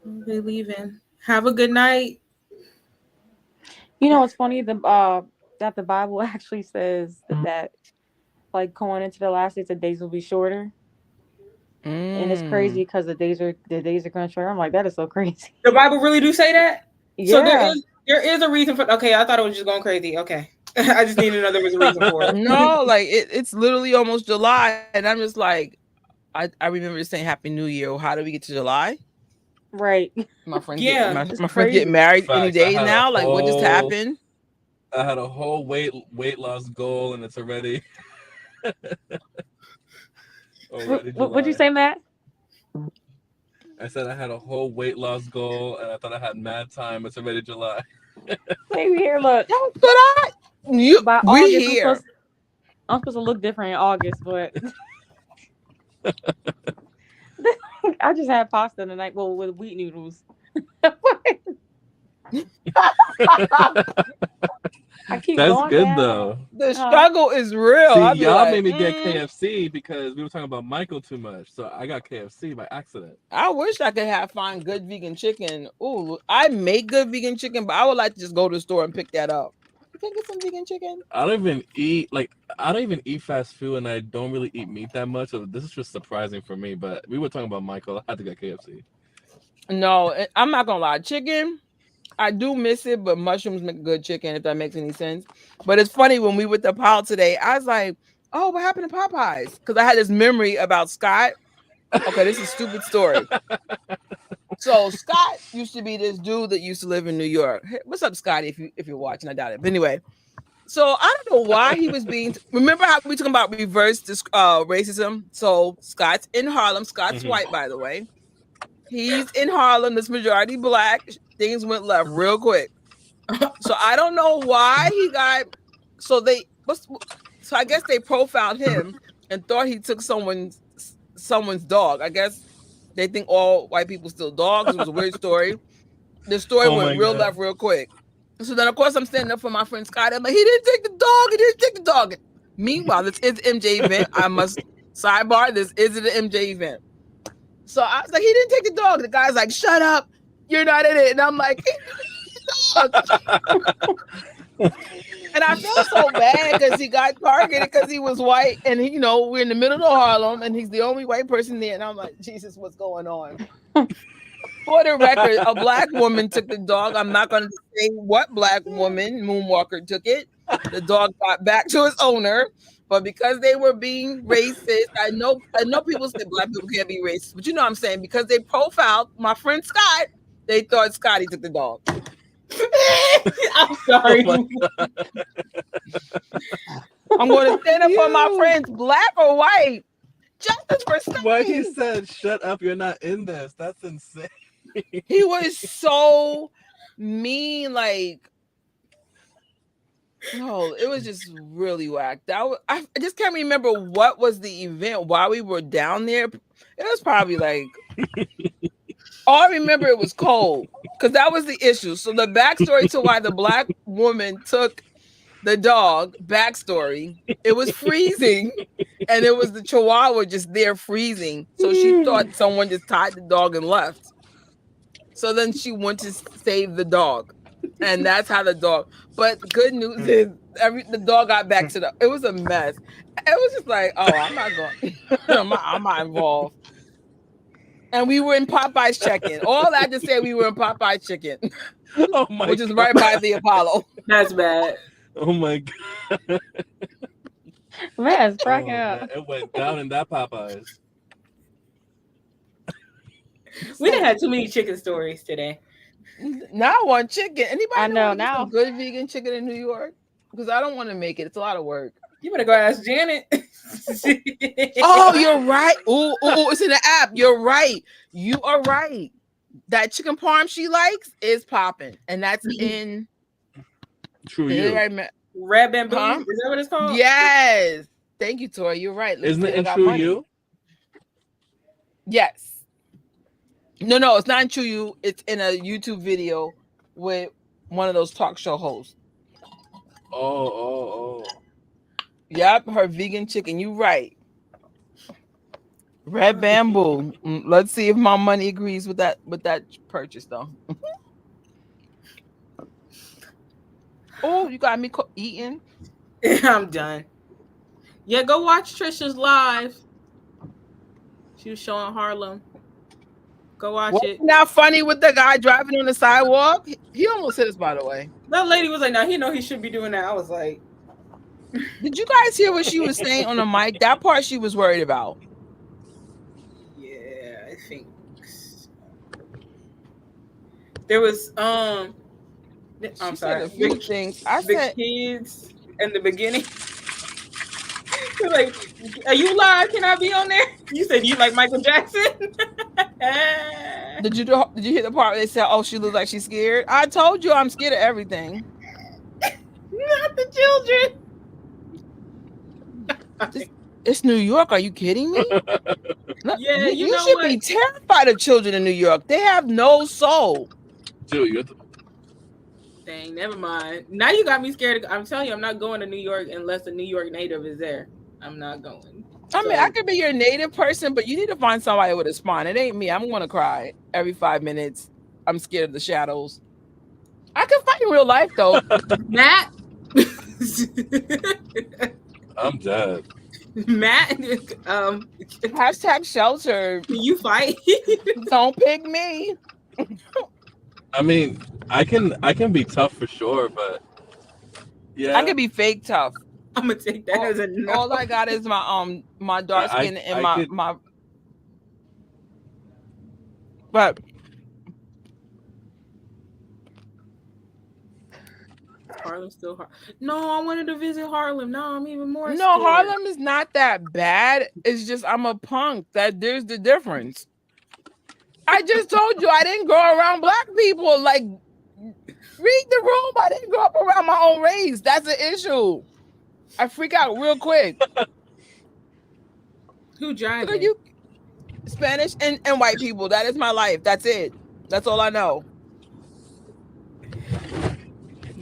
They leaving. Have a good night. You know what's funny? That the Bible actually says that like going into the last days, the days will be shorter, and it's crazy because the days are going shorter. I'm like, that is so crazy. The Bible really do say that? So Yeah. there is a reason for. Okay, I thought it was just going crazy. Okay, I just needed to know there was a reason for it. No, like it's literally almost July, and I'm just like, I remember saying Happy New Year. How do we get to July? Right. My friends Yeah. my It's friends crazy. getting married any Facts. I day had a now. Like what just whole- happened? I had a whole weight loss goal, and it's already What'd you July. say, Matt? I said I had a whole weight loss goal, and I thought I had mad time. It's already July. Same here. Look, But by we August, here. I'm supposed to look different in August, but I just had pasta tonight. Well, with wheat noodles. I keep That's going good down. though. The struggle is real. See, I'll be y'all like, made me get KFC because we were talking about Michael too much, so I got KFC by accident. I wish I could find good vegan chicken. Ooh, I make good vegan chicken, but I would like to just go to the store and pick that up. Can I get some vegan chicken? I don't even eat fast food, and I don't really eat meat that much. So this is just surprising for me. But we were talking about Michael. I had to get KFC. No, I'm not gonna lie. Chicken, I do miss it, but mushrooms make good chicken, if that makes any sense. But it's funny when we were at the pile today, I was like, oh, what happened to Popeyes? Because I had this memory about Scott. Okay, this is a stupid story. So Scott used to be this dude that used to live in New York. Hey, what's up, Scotty? If you're watching, I doubt it. But anyway, so I don't know why he was being. Remember how we talking about reverse racism? So Scott's in Harlem. Scott's white, by the way. He's in Harlem. This majority black. Things went left real quick. So I don't know why he got. So I guess they profiled him and thought he took someone's dog. I guess they think all white people steal dogs. It was a weird story. The story went real left real quick. So then, of course, I'm standing up for my friend Scott. I'm like, he didn't take the dog. He didn't take the dog. Meanwhile, this is an MJ event. I must sidebar. This is an MJ event. So I was like, he didn't take the dog. The guy's like, shut up. You're not in it. And I'm like, and I felt so bad because he got targeted because he was white. And, we're in the middle of Harlem and he's the only white person there. And I'm like, Jesus, what's going on? For the record, a black woman took the dog. I'm not going to say what black woman, Moonwalker, took it. The dog got back to its owner. But because they were being racist, I know people say black people can't be racist. But you know what I'm saying? Because they profiled my friend Scott, they thought Scotty took the dog. I'm sorry. Oh I'm going to stand up for my friends, black or white. Justice for Scotty. Why he said, shut up, you're not in this. That's insane. He was so mean, like, no, it was just really whack. I just can't remember what was the event, why we were down there. It was probably like, all I remember it was cold, because that was the issue. So the backstory to why the black woman took the dog, backstory, it was freezing, and it was the chihuahua just there freezing. So she thought someone just tied the dog and left. So then she went to save the dog. And that's how the dog. But good news is the dog got back to it was a mess. It was just like, oh, I'm not going. I'm not involved. And we were in Popeye's Chicken. All that to say, we were in Popeye's Chicken. Oh my which is right by the Apollo. That's bad. Oh my God. Man, it's cracking up. Man, it went down in that Popeyes. We done had too many chicken stories today. Now I want chicken. Anybody I know now now. Good vegan chicken in New York? Because I don't want to make it. It's a lot of work. You better go ask Janet. Oh, you're right. Ooh, it's in the app. You're right. You are right. That chicken parm she likes is popping, and that's in True You. Red Bamboo. Huh? Is that what it's called? Yes. Thank you, Tori. You're right. Isn't it in True You? Yes. No, it's not in True You. It's in a YouTube video with one of those talk show hosts. Oh. Yep, her vegan chicken. You right. Red bamboo. Let's see if my money agrees with that purchase though. Oh, you got me eating. I'm done. Yeah, go watch Trisha's live. She was showing Harlem. Go watch Wasn't it. that funny with the guy driving on the sidewalk? He almost hit us, by the way. That lady was like, "No, he know he should be doing that." I was like, Did you guys hear what she was saying on the mic? That part she was worried about. "Yeah, I think there was I'm She sorry, said a few things. I the said, kids in the beginning. They're like, "Are you live? Can I be on there?" You said you like Michael Jackson. did you hear the part where they said, "Oh, she looks like she's scared"? I told you I'm scared of everything. Not the children. It's New York. Are you kidding me? No, Yeah, you you know should what? be terrified of children in New York. They have no soul. Dude, you're the Dang, never mind. Now you got me scared. I'm telling you, I'm not going to New York unless a New York native is there. I'm not going. I mean, I could be your native person, but you need to find somebody with a spine. It ain't me. I'm gonna cry every 5 minutes. I'm scared of the shadows. I can fight in real life though. Matt. I'm dead. Matt. Hashtag shelter. Can you fight? Don't pick me. I mean, I can be tough for sure, but yeah, I can be fake tough. I'm gonna take that as a no. All I got is my dark skin and my. But Harlem's still hard. No, I wanted to visit Harlem. No, I'm even more. No, scared. Harlem is not that bad. It's just I'm a punk. There's the difference. I just told you I didn't grow around black people. Like, read the room. I didn't grow up around my own race. That's an issue. I freak out real quick. Who driving? Look at you, Spanish and white people. That is my life. That's it. That's all I know.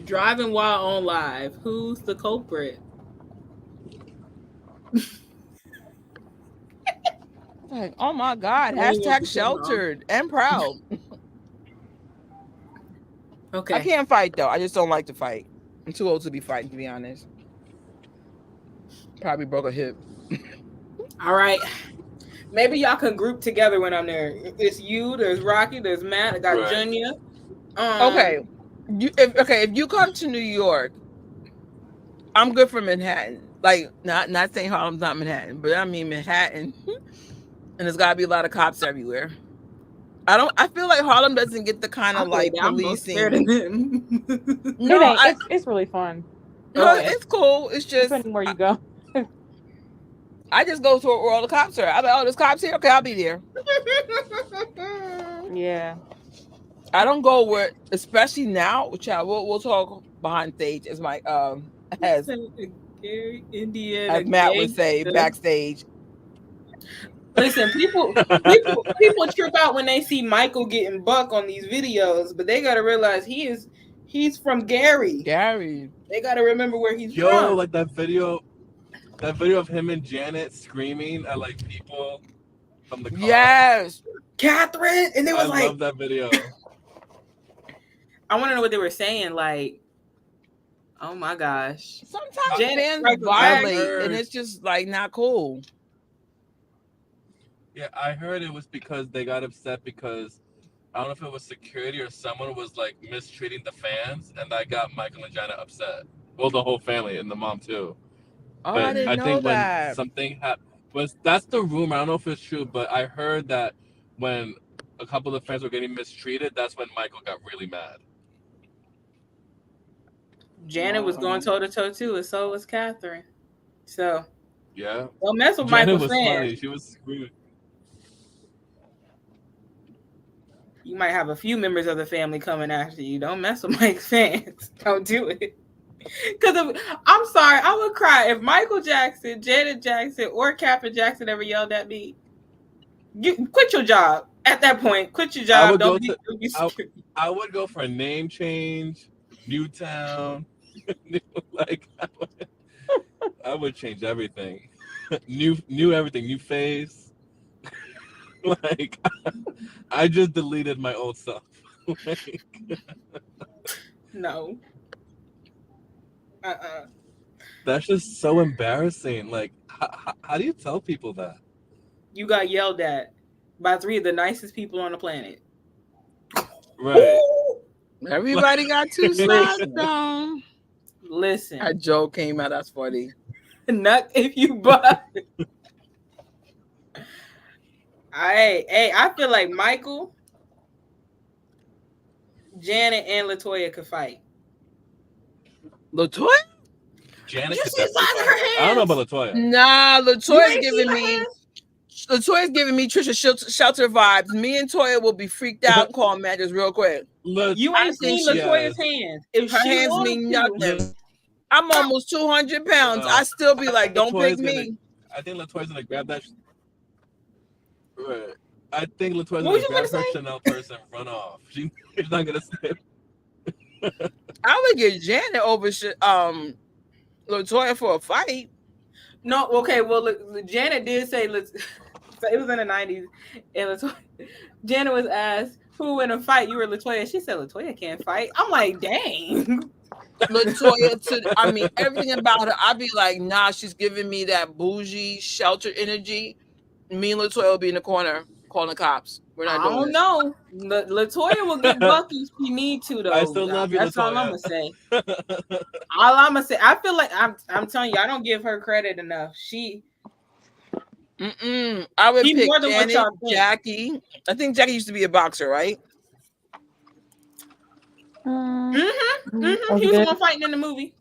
Driving while on live. Who's the culprit? Like, oh my God. Hashtag sheltered and proud. Okay. I can't fight though. I just don't like to fight. I'm too old to be fighting, to be honest. Probably broke a hip. All right. Maybe y'all can group together when I'm there. It's you, there's Rocky, there's Matt, I got Right. Junya. Okay. If you come to New York, I'm good for Manhattan. Like, not saying Harlem's not Manhattan, but I mean Manhattan. And there's gotta be a lot of cops everywhere. I feel like Harlem doesn't get the kind of like policing. No, it's really fun. No, it's cool. It's just depending where you go. I just go to where all the cops are. I'm like, oh, there's cops here. Okay, I'll be there. Yeah. I don't go where, especially now. Child, we'll talk behind stage as my as Matt would say backstage. Listen, people trip out when they see Michael getting buck on these videos, but they gotta realize he's from Gary. They gotta remember where he's from. Like that video of him and Janet screaming at like people from the car. Yes, Catherine, and they was I love that video. I want to know what they were saying. Like, oh my gosh. Sometimes fans violate, and it's just like not cool. Yeah, I heard it was because they got upset because I don't know if it was security or someone was like mistreating the fans, and that got Michael and Janet upset. Well, the whole family and the mom too. Oh, but I didn't know think that. When something happened, that's the rumor. I don't know if it's true, but I heard that when a couple of fans were getting mistreated, that's when Michael got really mad. Janet was going toe to toe too, and so was Catherine. So yeah, don't mess with Janet Michael's was fans. funny. She was screaming. You might have a few members of the family coming after you. Don't mess with Mike's fans. Don't do it. Because I'm sorry, I would cry if Michael Jackson, Janet Jackson, or Catherine Jackson ever yelled at me. You quit your job at that point. Quit your job. I would go for a name change, new town. Like I would change everything. new everything, new face. Like, I just deleted my old self. Like, No. that's just so embarrassing. Like, how do you tell people that? You got yelled at by 3 of the nicest people on the planet. Right. Everybody got 2 sides on. Listen. That joke came out. That's funny. Nut if you buy. I feel like Michael, Janet, and LaToya could fight. LaToya? Janet You could see definitely inside of fight. her I don't know hands? about LaToya. Nah, You LaToya's ain't giving seen her me hands? LaToya's giving me Trisha Shelter vibes. Me and Toya will be freaked out and call managers real quick. You I ain't think seen she- LaToya's hands. If Her she hands wanted mean to, nothing. I'm almost 200 pounds. I still be like, don't pick me. I think LaToya's gonna grab that. Right. I think LaToya's What gonna was you grab gonna her say? Chanel purse and run off. She's not gonna stay. I would get Janet over LaToya for a fight. No, okay. Well, look, Janet did say, it was in the 90s, and LaToya, Janet was asked, who in a fight, you or LaToya? She said, LaToya can't fight. I'm like, dang. LaToya, everything about her, I'd be like, nah, she's giving me that bougie shelter energy. Me and LaToya will be in the corner calling the cops. We're not doing I don't know. LaToya will get bucky if she need to, though. I still love you, That's LaToya. all I'm gonna say. All I'm gonna say, I feel like I'm telling you, I don't give her credit enough. I would She's pick more than what Janet, y'all think. Jackie. I think Jackie used to be a boxer, right? He was the one fighting in the movie.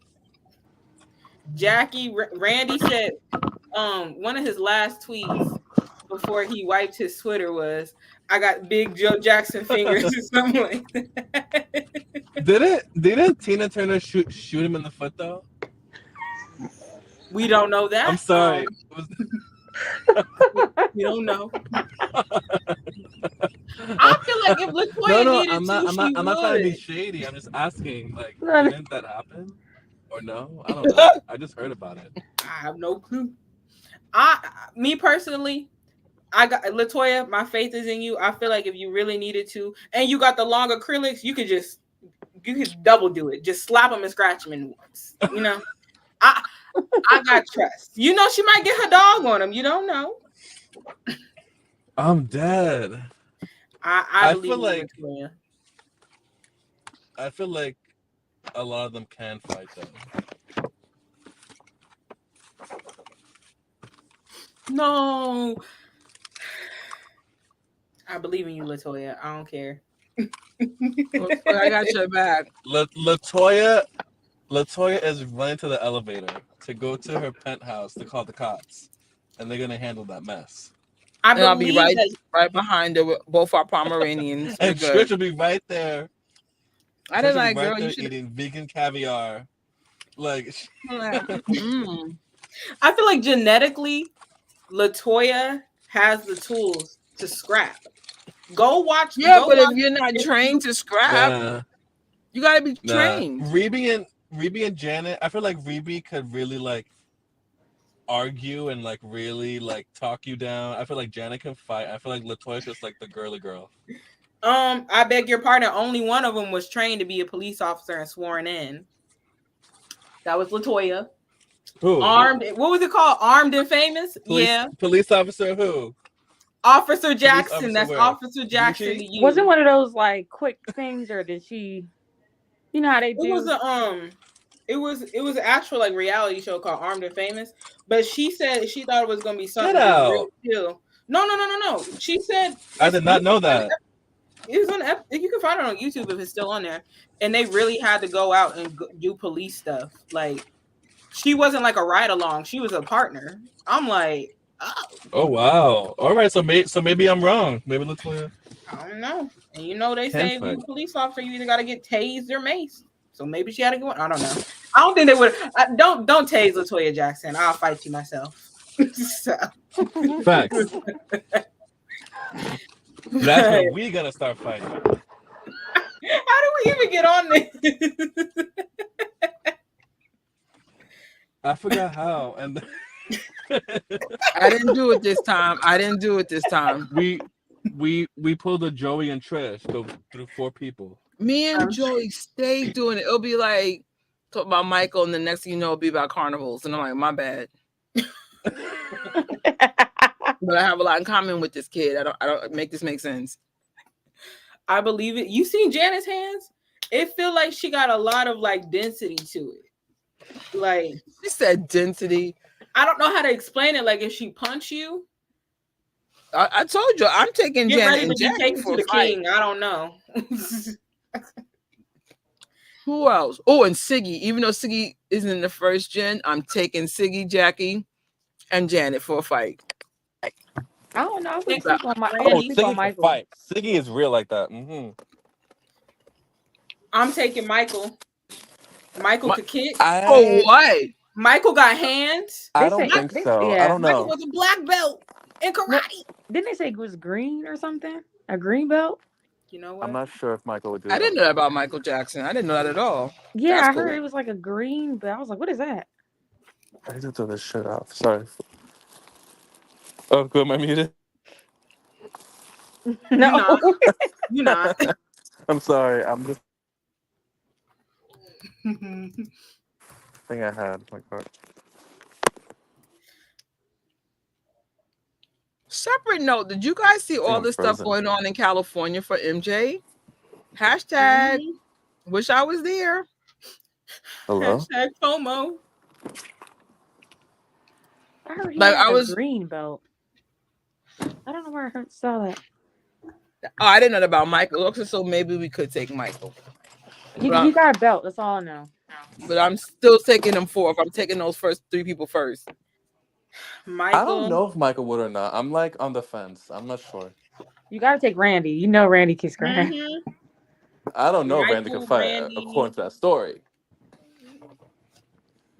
Jackie, Randy said, one of his last tweets before he wiped his Twitter was, "I got big Joe Jackson fingers" or something like that. Didn't Tina Turner shoot him in the foot though? We don't know that. I'm sorry. We don't know. I feel like if LaToya needed I'm not trying to be shady. I'm just asking, like, didn't that happen? Or no? I don't know. I just heard about it. I have no clue. Me personally, I got LaToya, my faith is in you. I feel like if you really needed to, and you got the long acrylics, you could double do it. Just slap them and scratch them in once. You know, I got trust. You know, she might get her dog on him. You don't know. I'm dead. I believe in LaToya. I feel like a lot of them can fight though. No. I believe in you, LaToya. I don't care. I got your back. LaToya is running to the elevator to go to her penthouse to call the cops, and they're gonna handle that mess. I'll be right behind her with both our Pomeranians. And Trish will be right there. I didn't like, girl, you should eating vegan caviar. Like, I feel like genetically, LaToya has the tools to scrap. Go watch. If you're not trained to scrap, you gotta be trained. Rebe and Janet, I feel like Rebe could really like argue and like really like talk you down. I feel like Janet can fight. I feel like LaToya's just like the girly girl. I beg your pardon. Only one of them was trained to be a police officer and sworn in. That was LaToya. Who? Armed. What was it called? Armed and Famous. Police officer who? Officer Jackson. That's where? Officer Jackson. Was it one of those like quick things, or did she? You know how they do. It was it was an actual like reality show called Armed and Famous. But she said she thought it was gonna be something. Get out. Really no. She said I did not know that. It was on. You can find it on YouTube if it's still on there. And they really had to go out and do police stuff. Like, she wasn't like a ride along. She was a partner. I'm like, oh wow. All right. So maybe I'm wrong. Maybe LaToya. I don't know. And you know they say if you're a police officer, you either got to get tased or maced. So maybe she had to go. I don't know. I don't think they would. Don't tase LaToya Jackson. I'll fight you myself. Facts. That's when we gonna start fighting. How do we even get on this? I forgot how. And I didn't do it this time. We pulled a Joey and Trish go through 4 people. Me and Joey stay doing it. It'll be like talk about Michael, and the next thing you know, it'll be about carnivals, and I'm like, my bad. But I have a lot in common with this kid. I don't make this make sense. I believe it. You seen Janet's hands? It feel like she got a lot of like density to it. Like she said density. I don't know how to explain it. Like if she punch you, I told you I'm taking Janet and Jackie for the fight. king. I don't know. Who else? Oh, and Siggy. Even though Siggy isn't in the first gen, I'm taking Siggy, Jackie, and Janet for a fight. I don't know. I wouldn't Think sleep on my. I Oh, wouldn't sleep on Siggy Michael. can fight. Siggy is real like that. Mm-hmm. I'm taking Michael. Michael could kick. Oh, what? Michael got hands. I don't think so. I don't know. Michael was a black belt in karate. No, didn't they say it was green or something? A green belt? You know what? I'm not sure if Michael would do I that. didn't know that about Michael Jackson. I didn't know that at all. Yeah, That's I heard cool. it was like a green belt. I was like, what is that? I need to throw this shit off. Sorry. Oh, good. Am I muted? No. You're not. I'm sorry. I'm just. Thing I had. My God. Separate note, did you guys see all I'm this stuff frozen. going on in California for MJ? Hashtag wish I was there. Hello? Hashtag FOMO. I heard he Like, had I a was- green belt. I don't know where I saw that. Oh, I didn't know that about Michael. Okay, so maybe we could take Michael. He got a belt. That's all I know. But I'm still taking him fourth. I'm taking those first 3 people first. Michael. I don't know if Michael would or not. I'm like on the fence. I'm not sure. You got to take Randy. You know Randy can scratch. Mm-hmm. I don't know if Randy Michael, can fight Randy. according to that story.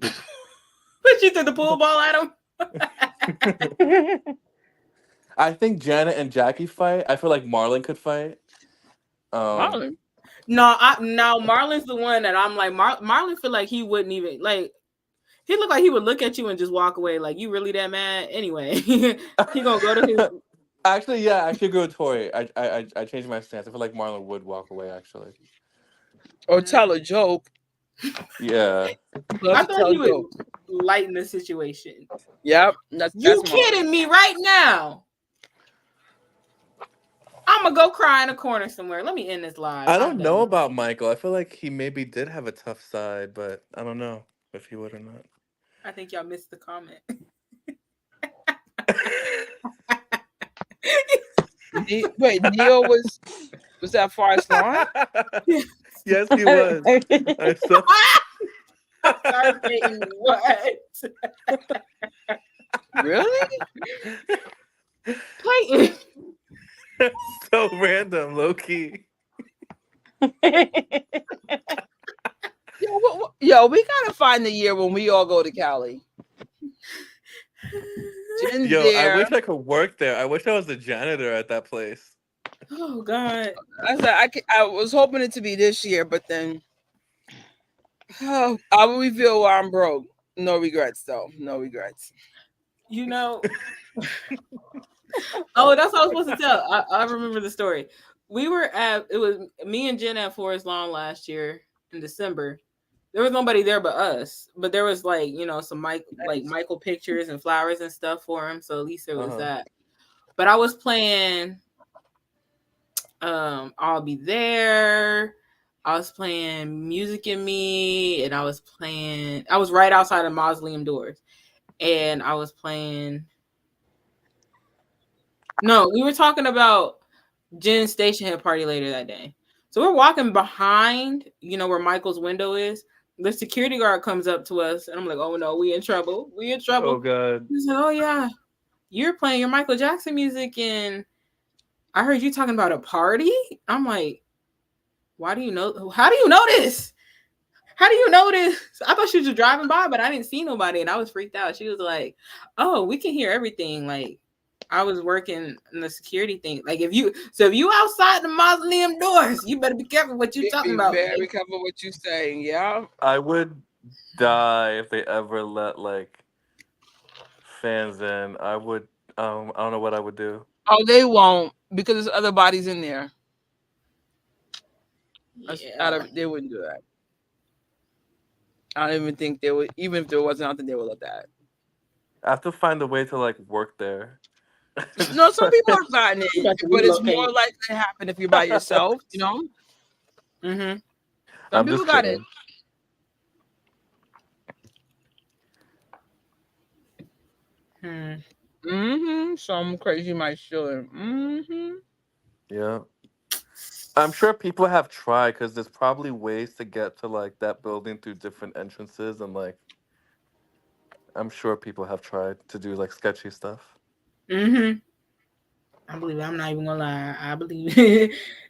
But you threw the pool ball at him. I think Janet and Jackie fight. I feel like Marlon could fight. Marlon. No, Marlon's the one that I'm like, Marlon feel like he wouldn't even like. He looked like he would look at you and just walk away. Like, you really that mad? Anyway, he gonna go to his. Actually, yeah, I actually agree with Tori. I changed my stance. I feel like Marlon would walk away. Actually, Or tell a joke. yeah. I thought he would lighten the situation. Yep. You kidding me right now? I'm gonna go cry in a corner somewhere. Let me end this live. I don't know about Michael. I feel like he maybe did have a tough side, but I don't know if he would or not. I think y'all missed the comment. Wait, Neo was that Forrest Lawn? Yes, he was. I saw. What? Really? Clayton. So random, low key. Yo, we gotta find the year when we all go to Cali. Jen's Yo, there. I wish I could work there. I wish I was the janitor at that place. Oh God. I was hoping it to be this year, but then I will reveal why I'm broke. No regrets, though. No regrets. You know. Oh, that's what I was supposed to tell. I remember the story. It was me and Jen at Forest Lawn last year in December. There was nobody there but us, but there was like, some Michael pictures and flowers and stuff for him. So at least there was that. But I was playing I'll Be There. I was playing Music in Me, and I was right outside of Mausoleum Doors. And I was playing. No, we were talking about Jen's Stationhead party later that day. So we're walking behind, where Michael's window is. The security guard comes up to us, and I'm like, oh no, we in trouble. We in trouble. Oh God. He said, oh yeah, you're playing your Michael Jackson music, and I heard you talking about a party. I'm like, why do you know? How do you know this? How do you know this? I thought she was just driving by, but I didn't see nobody, and I was freaked out. She was like, oh, we can hear everything. Like, I was working in the security thing. Like, if you outside the Mausoleum Doors, you better be careful what you talking about. Be very careful what you saying. Yeah. I would die if they ever let like fans in, I would. I don't know what I would do. Oh, they won't because there's other bodies in there. Yeah. They wouldn't do that. I don't even think they would. Even if there wasn't, I don't think they would let that. I have to find a way to like work there. No, some people have gotten You it, got to but it's more relocate. likely to happen if you're by yourself. You know, Mm-hmm. some I'm people just got it. Hmm. Some crazy might still. Yeah. I'm sure people have tried because there's probably ways to get to like that building through different entrances and like I'm sure people have tried to do like sketchy stuff. Mm-hmm. I believe it. I'm not even gonna lie. I believe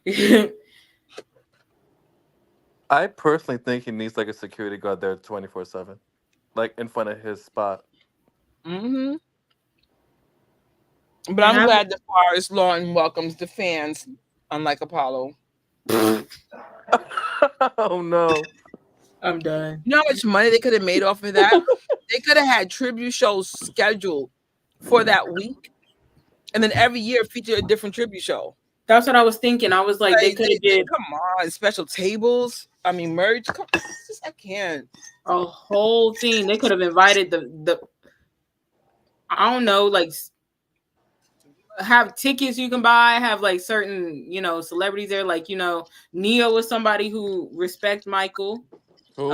it. I personally think he needs like a security guard there 24/7, like in front of his spot. But And I'm I glad the Forest Lawn welcomes the fans, unlike Apollo. Oh no. I'm done. You know how much money they could have made off of that? They could have had tribute shows scheduled for that week, and then every year feature a different tribute show. That's what I was thinking. I was like, they could have did Come on, special tables. I mean, merch. Come, I can't. a whole thing. They could have invited the I don't know, like have tickets you can buy, have like certain, celebrities there. Like, Neo was somebody who respects Michael. Who?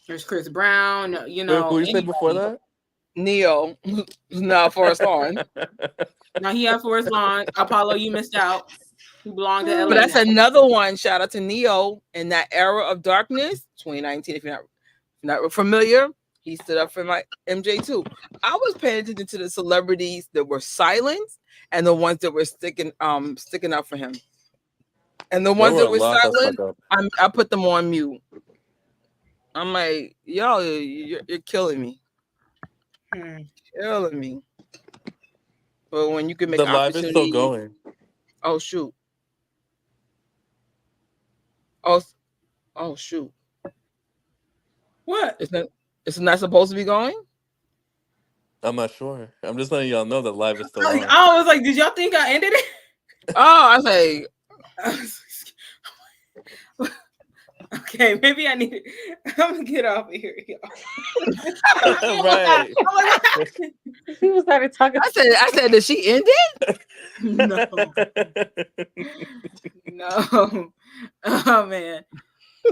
There's Chris Brown, Wait, who you said anybody. before that? Neo, not Forest Lawn. Now he had Forest Lawn. Apollo, you missed out. He belonged to LA. But that's another one. Shout out to Neo in that era of darkness, 2019. If you're not familiar, he stood up for my MJ too. I was paying attention to the celebrities that were silent and the ones that were sticking up for him. And the ones that were silent, I put them on mute. I'm like, yo, you're killing me. Killing me. But when you can make the live is still going. Oh shoot. Oh shoot. What? It's not supposed to be going? I'm not sure. I'm just letting y'all know that live is still on. I was like, did y'all think I ended it? Oh, I say. Okay, maybe I need. I'm gonna get off of here, y'all. Right. He was started talking. I said, did she end it? No. Oh man.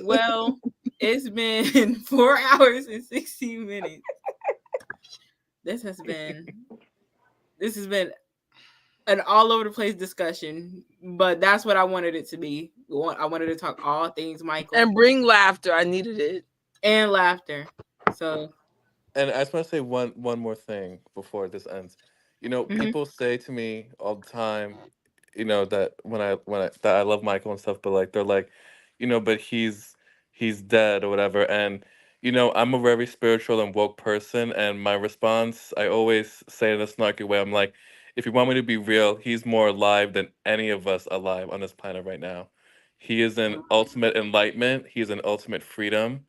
Well, it's been 4 hours and 16 minutes. This has been an all over the place discussion, but that's what I wanted it to be. I wanted to talk all things Michael and bring laughter. I needed it and laughter. So, and I just want to say one more thing before this ends. People say to me all the time, that that I love Michael and stuff, but like they're like, but he's dead or whatever, and I'm a very spiritual and woke person, and my response, I always say in a snarky way, I'm like, if you want me to be real, he's more alive than any of us alive on this planet right now. He is an ultimate enlightenment. He's an ultimate freedom.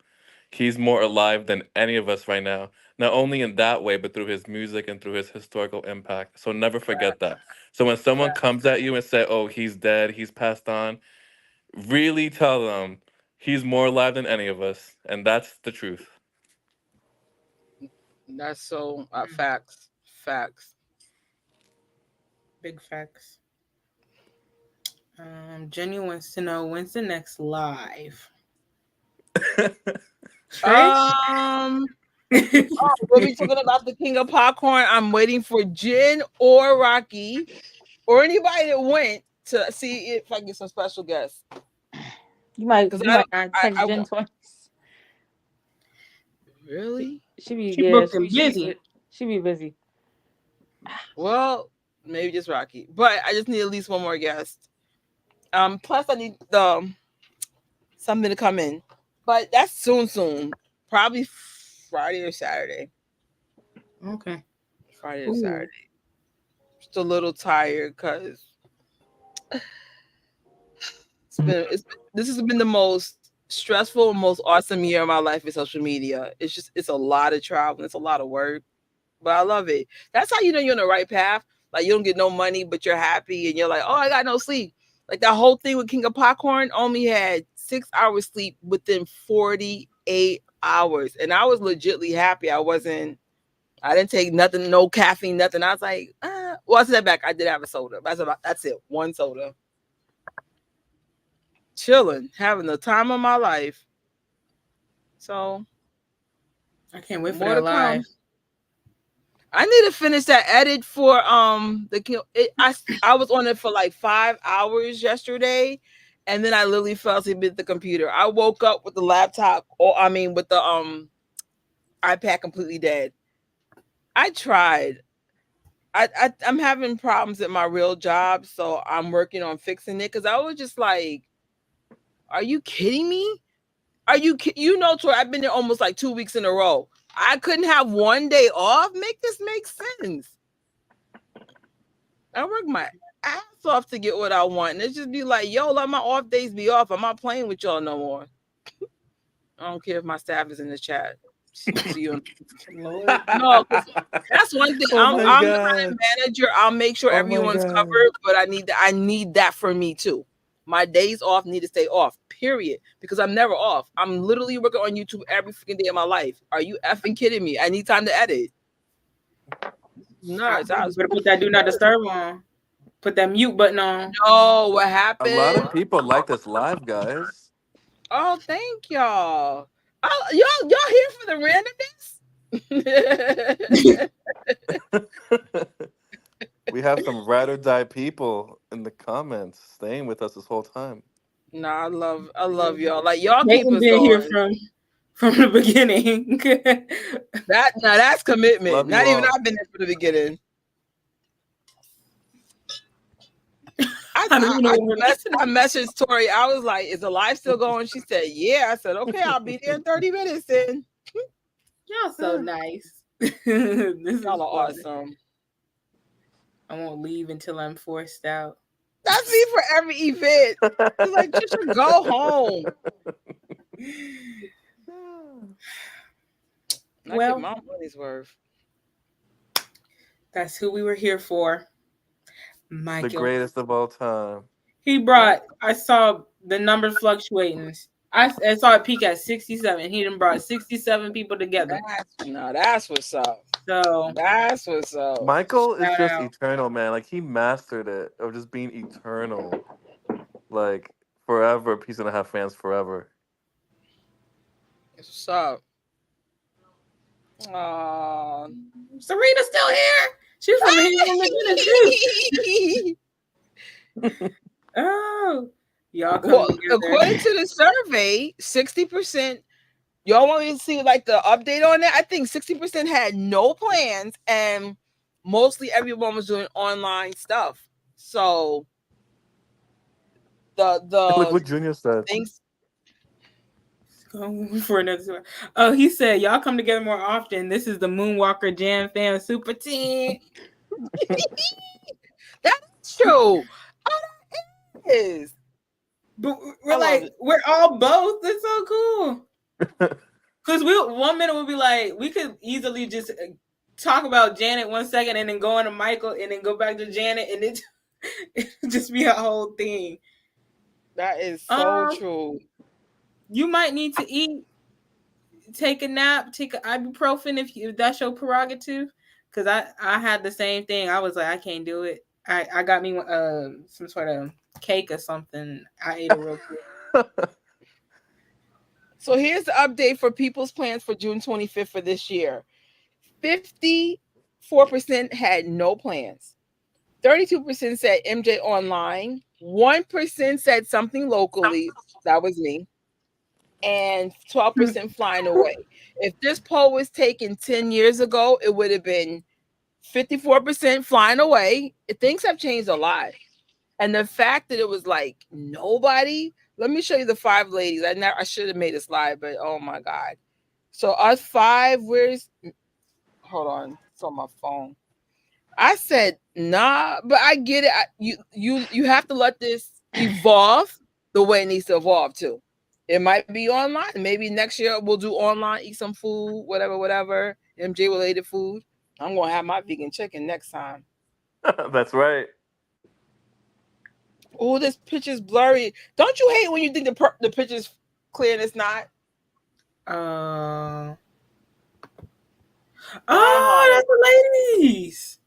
He's more alive than any of us right now. Not only in that way, but through his music and through his historical impact. So never forget that. So when someone comes at you and say, "Oh, he's dead, he's passed on," really tell them he's more alive than any of us, and that's the truth. That's so facts. Big facts. Jenny wants to know when's the next live. We'll be talking about the King of Popcorn. I'm waiting for Jen or Rocky or anybody that went to see if I can get some special guests. You might text Jen twice. Really? She be busy. She be busy. Well, maybe just Rocky, but I just need at least one more guest. Plus I need something to come in, but that's soon. Probably Friday or Saturday. Okay. Friday or Saturday. Just a little tired because this has been the most stressful, most awesome year of my life in social media. It's a lot of travel. It's a lot of work. but I love it. That's how you know you're on the right path. Like you don't get no money, but you're happy, and you're like, oh, I got no sleep. Like that whole thing with King of Popcorn only had 6 hours sleep within 48 hours, and I was legitly happy. I didn't take nothing, no caffeine, nothing. I was like, well, I said back. I did have a soda. That's it. One soda. Chilling, having the time of my life. So I can't wait for more that to come. live. I need to finish that edit for I was on it for like 5 hours yesterday, and then I literally fell asleep at the computer. I woke up with the laptop, with the iPad completely dead. I tried. I'm having problems at my real job, so I'm working on fixing it because I was just like, "Are you kidding me? Are you Troy? I've been there almost like 2 weeks in a row. I couldn't have one day off. Make this make sense. I work my ass off to get what I want, and it just be like, yo, let my off days be off. I'm not playing with y'all no more. I don't care if my staff is in the chat. See you. No, that's one thing. I'm the brand manager. I'll make sure everyone's covered, but I need that for me too. My days off need to stay off, period. Because I'm never off. I'm literally working on YouTube every freaking day of my life. Are you effing kidding me? I need time to edit. No, I better put that do not disturb on. Put that mute button on. No, what happened? A lot of people like this live, guys. Oh, thank y'all. Oh, y'all here for the randomness? We have some ride or die people in the comments staying with us this whole time. No, I love y'all. Like y'all keep us been going. Here from the beginning. That's commitment. Love Not you even all. I've been there from the beginning. I messaged Tori. I was like, "Is the live still going?" She said, "Yeah." I said, "Okay, I'll be there in 30 minutes then." Y'all so nice. Y'all are awesome. I won't leave until I'm forced out. That's me for every event. It's like, just go home. Well, get my money's worth. That's who we were here for. Michael. The greatest of all time. He brought, I saw the numbers fluctuating. I saw it peak at 67. He done brought 67 people together. That's what's up. So that's what's up. Michael is just eternal, man. Like he mastered it of just being eternal. Like forever, Peace and a Half fans forever. What's up? Serena's still here. She's from here. Oh, y'all come together. According to the survey, 60%. Y'all want me to see like the update on that? I think 60% had no plans, and mostly everyone was doing online stuff. So the like what Junior said. Things. For another. Oh, he said y'all come together more often. This is the Moonwalker Jam Fan Super Team. That's true. Oh, that is. But we're all both. That's so cool. Because one minute we'll be like, we could easily just talk about Janet 1 second and then go on to Michael and then go back to Janet and it just be a whole thing. That is so true. You might need to eat, take a nap, take an ibuprofen if that's your prerogative. Because I had the same thing. I was like, I can't do it. I got me some sort of cake or something. I ate it real quick. So here's the update for people's plans for June 25th for this year. 54% had no plans. 32% said MJ online. 1% said something locally. That was me. And 12% flying away. If this poll was taken 10 years ago, it would have been 54% flying away. Things have changed a lot. And the fact that it was like nobody, let me show you the 5 ladies. I should have made a slide, but oh my God. So us 5, hold on, it's on my phone. I said, nah, but I get it. You have to let this evolve the way it needs to evolve too. It might be online. Maybe next year we'll do online, eat some food, whatever, MJ related food. I'm gonna have my vegan chicken next time. That's right. Oh, this picture's blurry. Don't you hate when you think the picture's clear and it's not? Oh, Diehard. that's the ladies.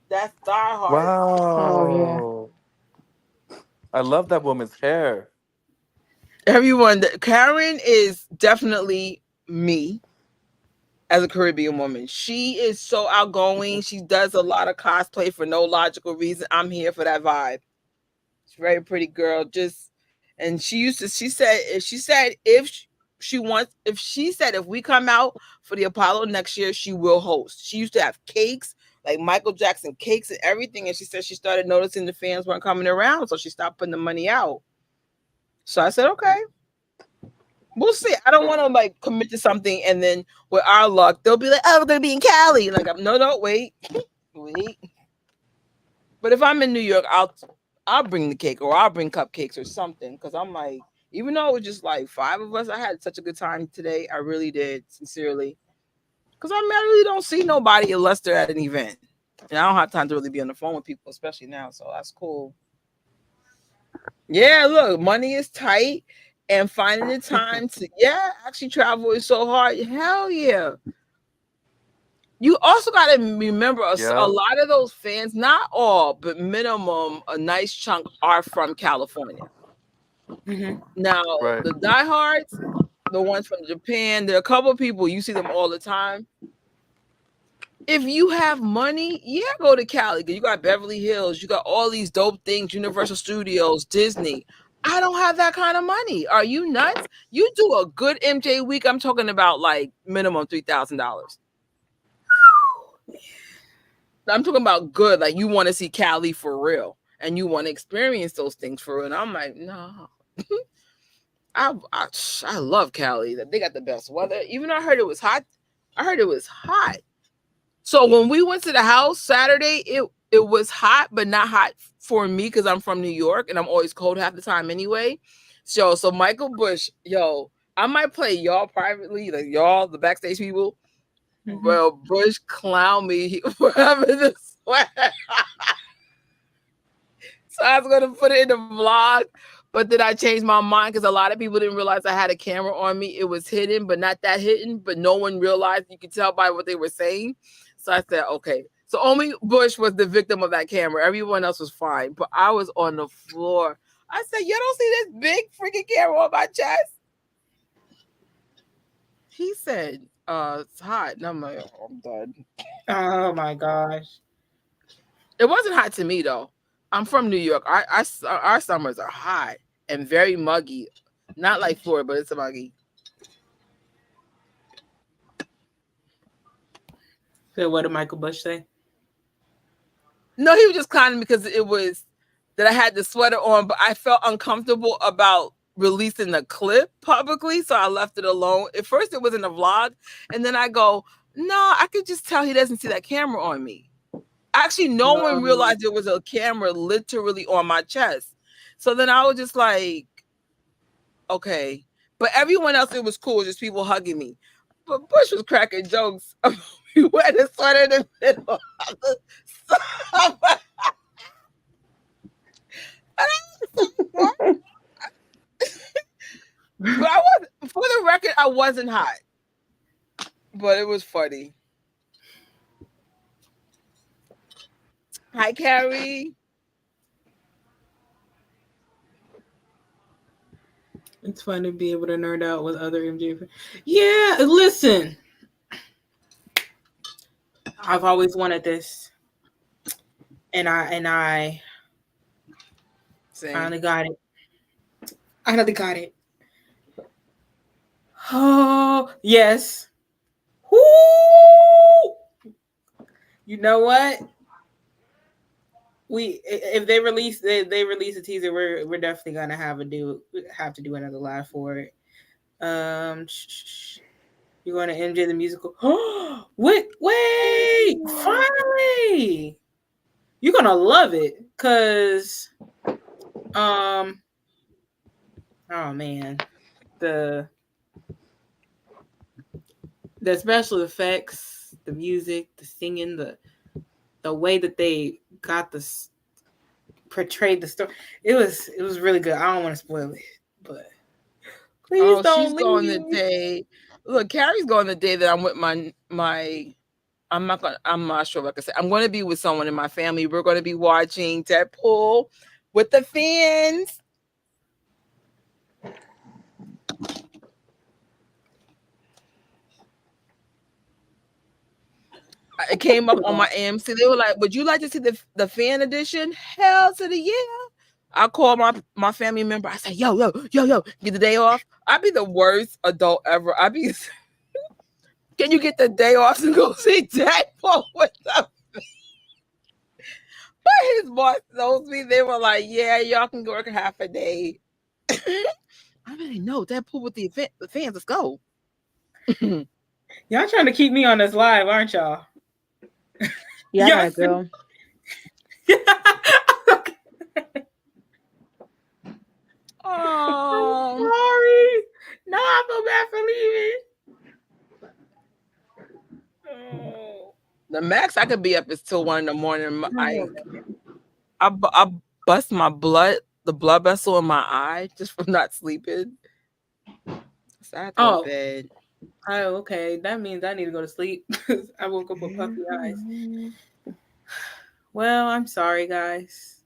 That's diehard. Oh yeah. Wow. I love that woman's hair. Everyone, Karen is definitely me as a Caribbean woman. She is so outgoing. She does a lot of cosplay for no logical reason. I'm here for that vibe. She's a very pretty girl. And she said if we come out for the Apollo next year, she will host. She used to have cakes, like Michael Jackson cakes and everything. And she said she started noticing the fans weren't coming around, so she stopped putting the money out. So I said, okay. We'll see. I don't want to like commit to something and then with our luck, they'll be like, "Oh, we're gonna be in Cali." Like, no, wait. But if I'm in New York, I'll bring the cake or I'll bring cupcakes or something. Cause I'm like, even though it was just like 5 of us, I had such a good time today. I really did, sincerely. Cause I really don't see nobody unless they're at an event, and I don't have time to really be on the phone with people, especially now. So that's cool. Yeah, look, money is tight. And finding the time to actually travel is so hard. Hell yeah. You also got to remember a lot of those fans, not all, but minimum a nice chunk are from California. Now, the diehards, the ones from Japan, there are a couple of people, you see them all the time. If you have money, go to Cali. You got Beverly Hills, you got all these dope things, Universal Studios, Disney. I don't have that kind of money. Are you nuts? You do a good MJ week. I'm talking about like minimum $3,000. I'm talking about good. Like you want to see Cali for real, and you want to experience those things for real. And I'm like, no. I love Cali. They got the best weather. Even though I heard it was hot. So when we went to the house Saturday, it was hot, but not hot for me because I'm from New York and I'm always cold half the time anyway. So Michael Bush, I might play y'all privately, like y'all, the backstage people. Well, Bush clown me for having this sweat. So I was gonna put it in the vlog, but then I changed my mind because a lot of people didn't realize I had a camera on me. It was hidden, but not that hidden. But no one realized. You could tell by what they were saying. So I said, okay. So only Bush was the victim of that camera. Everyone else was fine. But I was on the floor. I said, you don't see this big freaking camera on my chest? He said, it's hot. And I'm like, oh, I'm done. Oh my gosh. It wasn't hot to me though. I'm from New York. Our summers are hot and very muggy. Not like Florida, but it's muggy. So what did Michael Bush say? No, he was just clowning because it was that I had the sweater on, but I felt uncomfortable about releasing the clip publicly, so I left it alone. At first, it was in a vlog, and then I go, no, I could just tell he doesn't see that camera on me. Actually, no one realized there was a camera literally on my chest. So then I was just like, okay. But everyone else, it was cool, just people hugging me. But Bush was cracking jokes about me wearing a sweater in the middle of the summer. But for the record, I wasn't hot. But it was funny. Hi, Carrie. It's fun to be able to nerd out with other MJ. Yeah, listen. I've always wanted this. And I finally got it. I finally got it. Oh, yes. Woo! You know what? If they release a teaser, we're definitely gonna have to do another live for it. You're going to MJ the musical. wait, finally! You're gonna love it, cause oh man, the special effects, the music, the singing, the way that they got this portrayed the story. It was really good. I don't want to spoil it, but please don't she's going the leave. day. Look, Carrie's going the day that I'm with my. I'm not sure what I can say. I'm going to be with someone in my family. We're going to be watching Deadpool with the fans. It came up on my AMC. They were like, "Would you like to see the fan edition?" Hell to the yeah! I call my family member. I say, "Yo, get the day off." I'd be the worst adult ever. I'd be. Can you get the day off and go see Deadpool with them? But his boss knows me. They were like, "Yeah, y'all can work half a day." I really know Deadpool with the fans. Let's go. Y'all trying to keep me on this live, aren't y'all? Yeah, I gotta go. Oh, sorry. No, I feel bad for leaving. Oh. The max I could be up is till 1 in the morning. I bust the blood vessel in my eye just from not sleeping. So I have to go to bed. Oh, okay. That means I need to go to sleep because I woke up with puffy eyes. Well, I'm sorry, guys.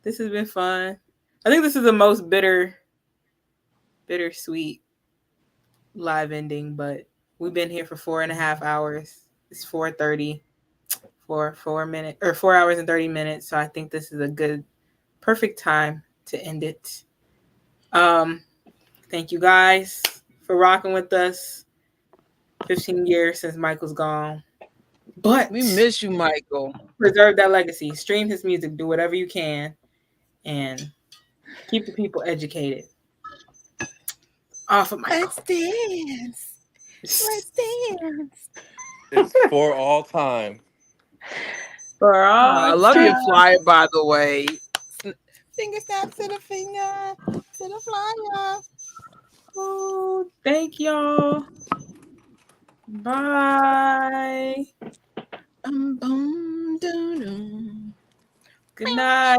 This has been fun. I think this is the most bittersweet live ending, but we've been here for 4.5 hours. It's 4:30 for 4 hours and 30 minutes. So I think this is a good, perfect time to end it. Thank you guys for rocking with us. 15 years since Michael's gone. But we miss you, Michael. Preserve that legacy. Stream his music. Do whatever you can. And keep the people educated. Off of Michael. Let's dance. Let's dance. It's for all time. For all I love your flyer, by the way. Finger snap to the finger, to the flyer. Oh, thank y'all. Bye. Good night.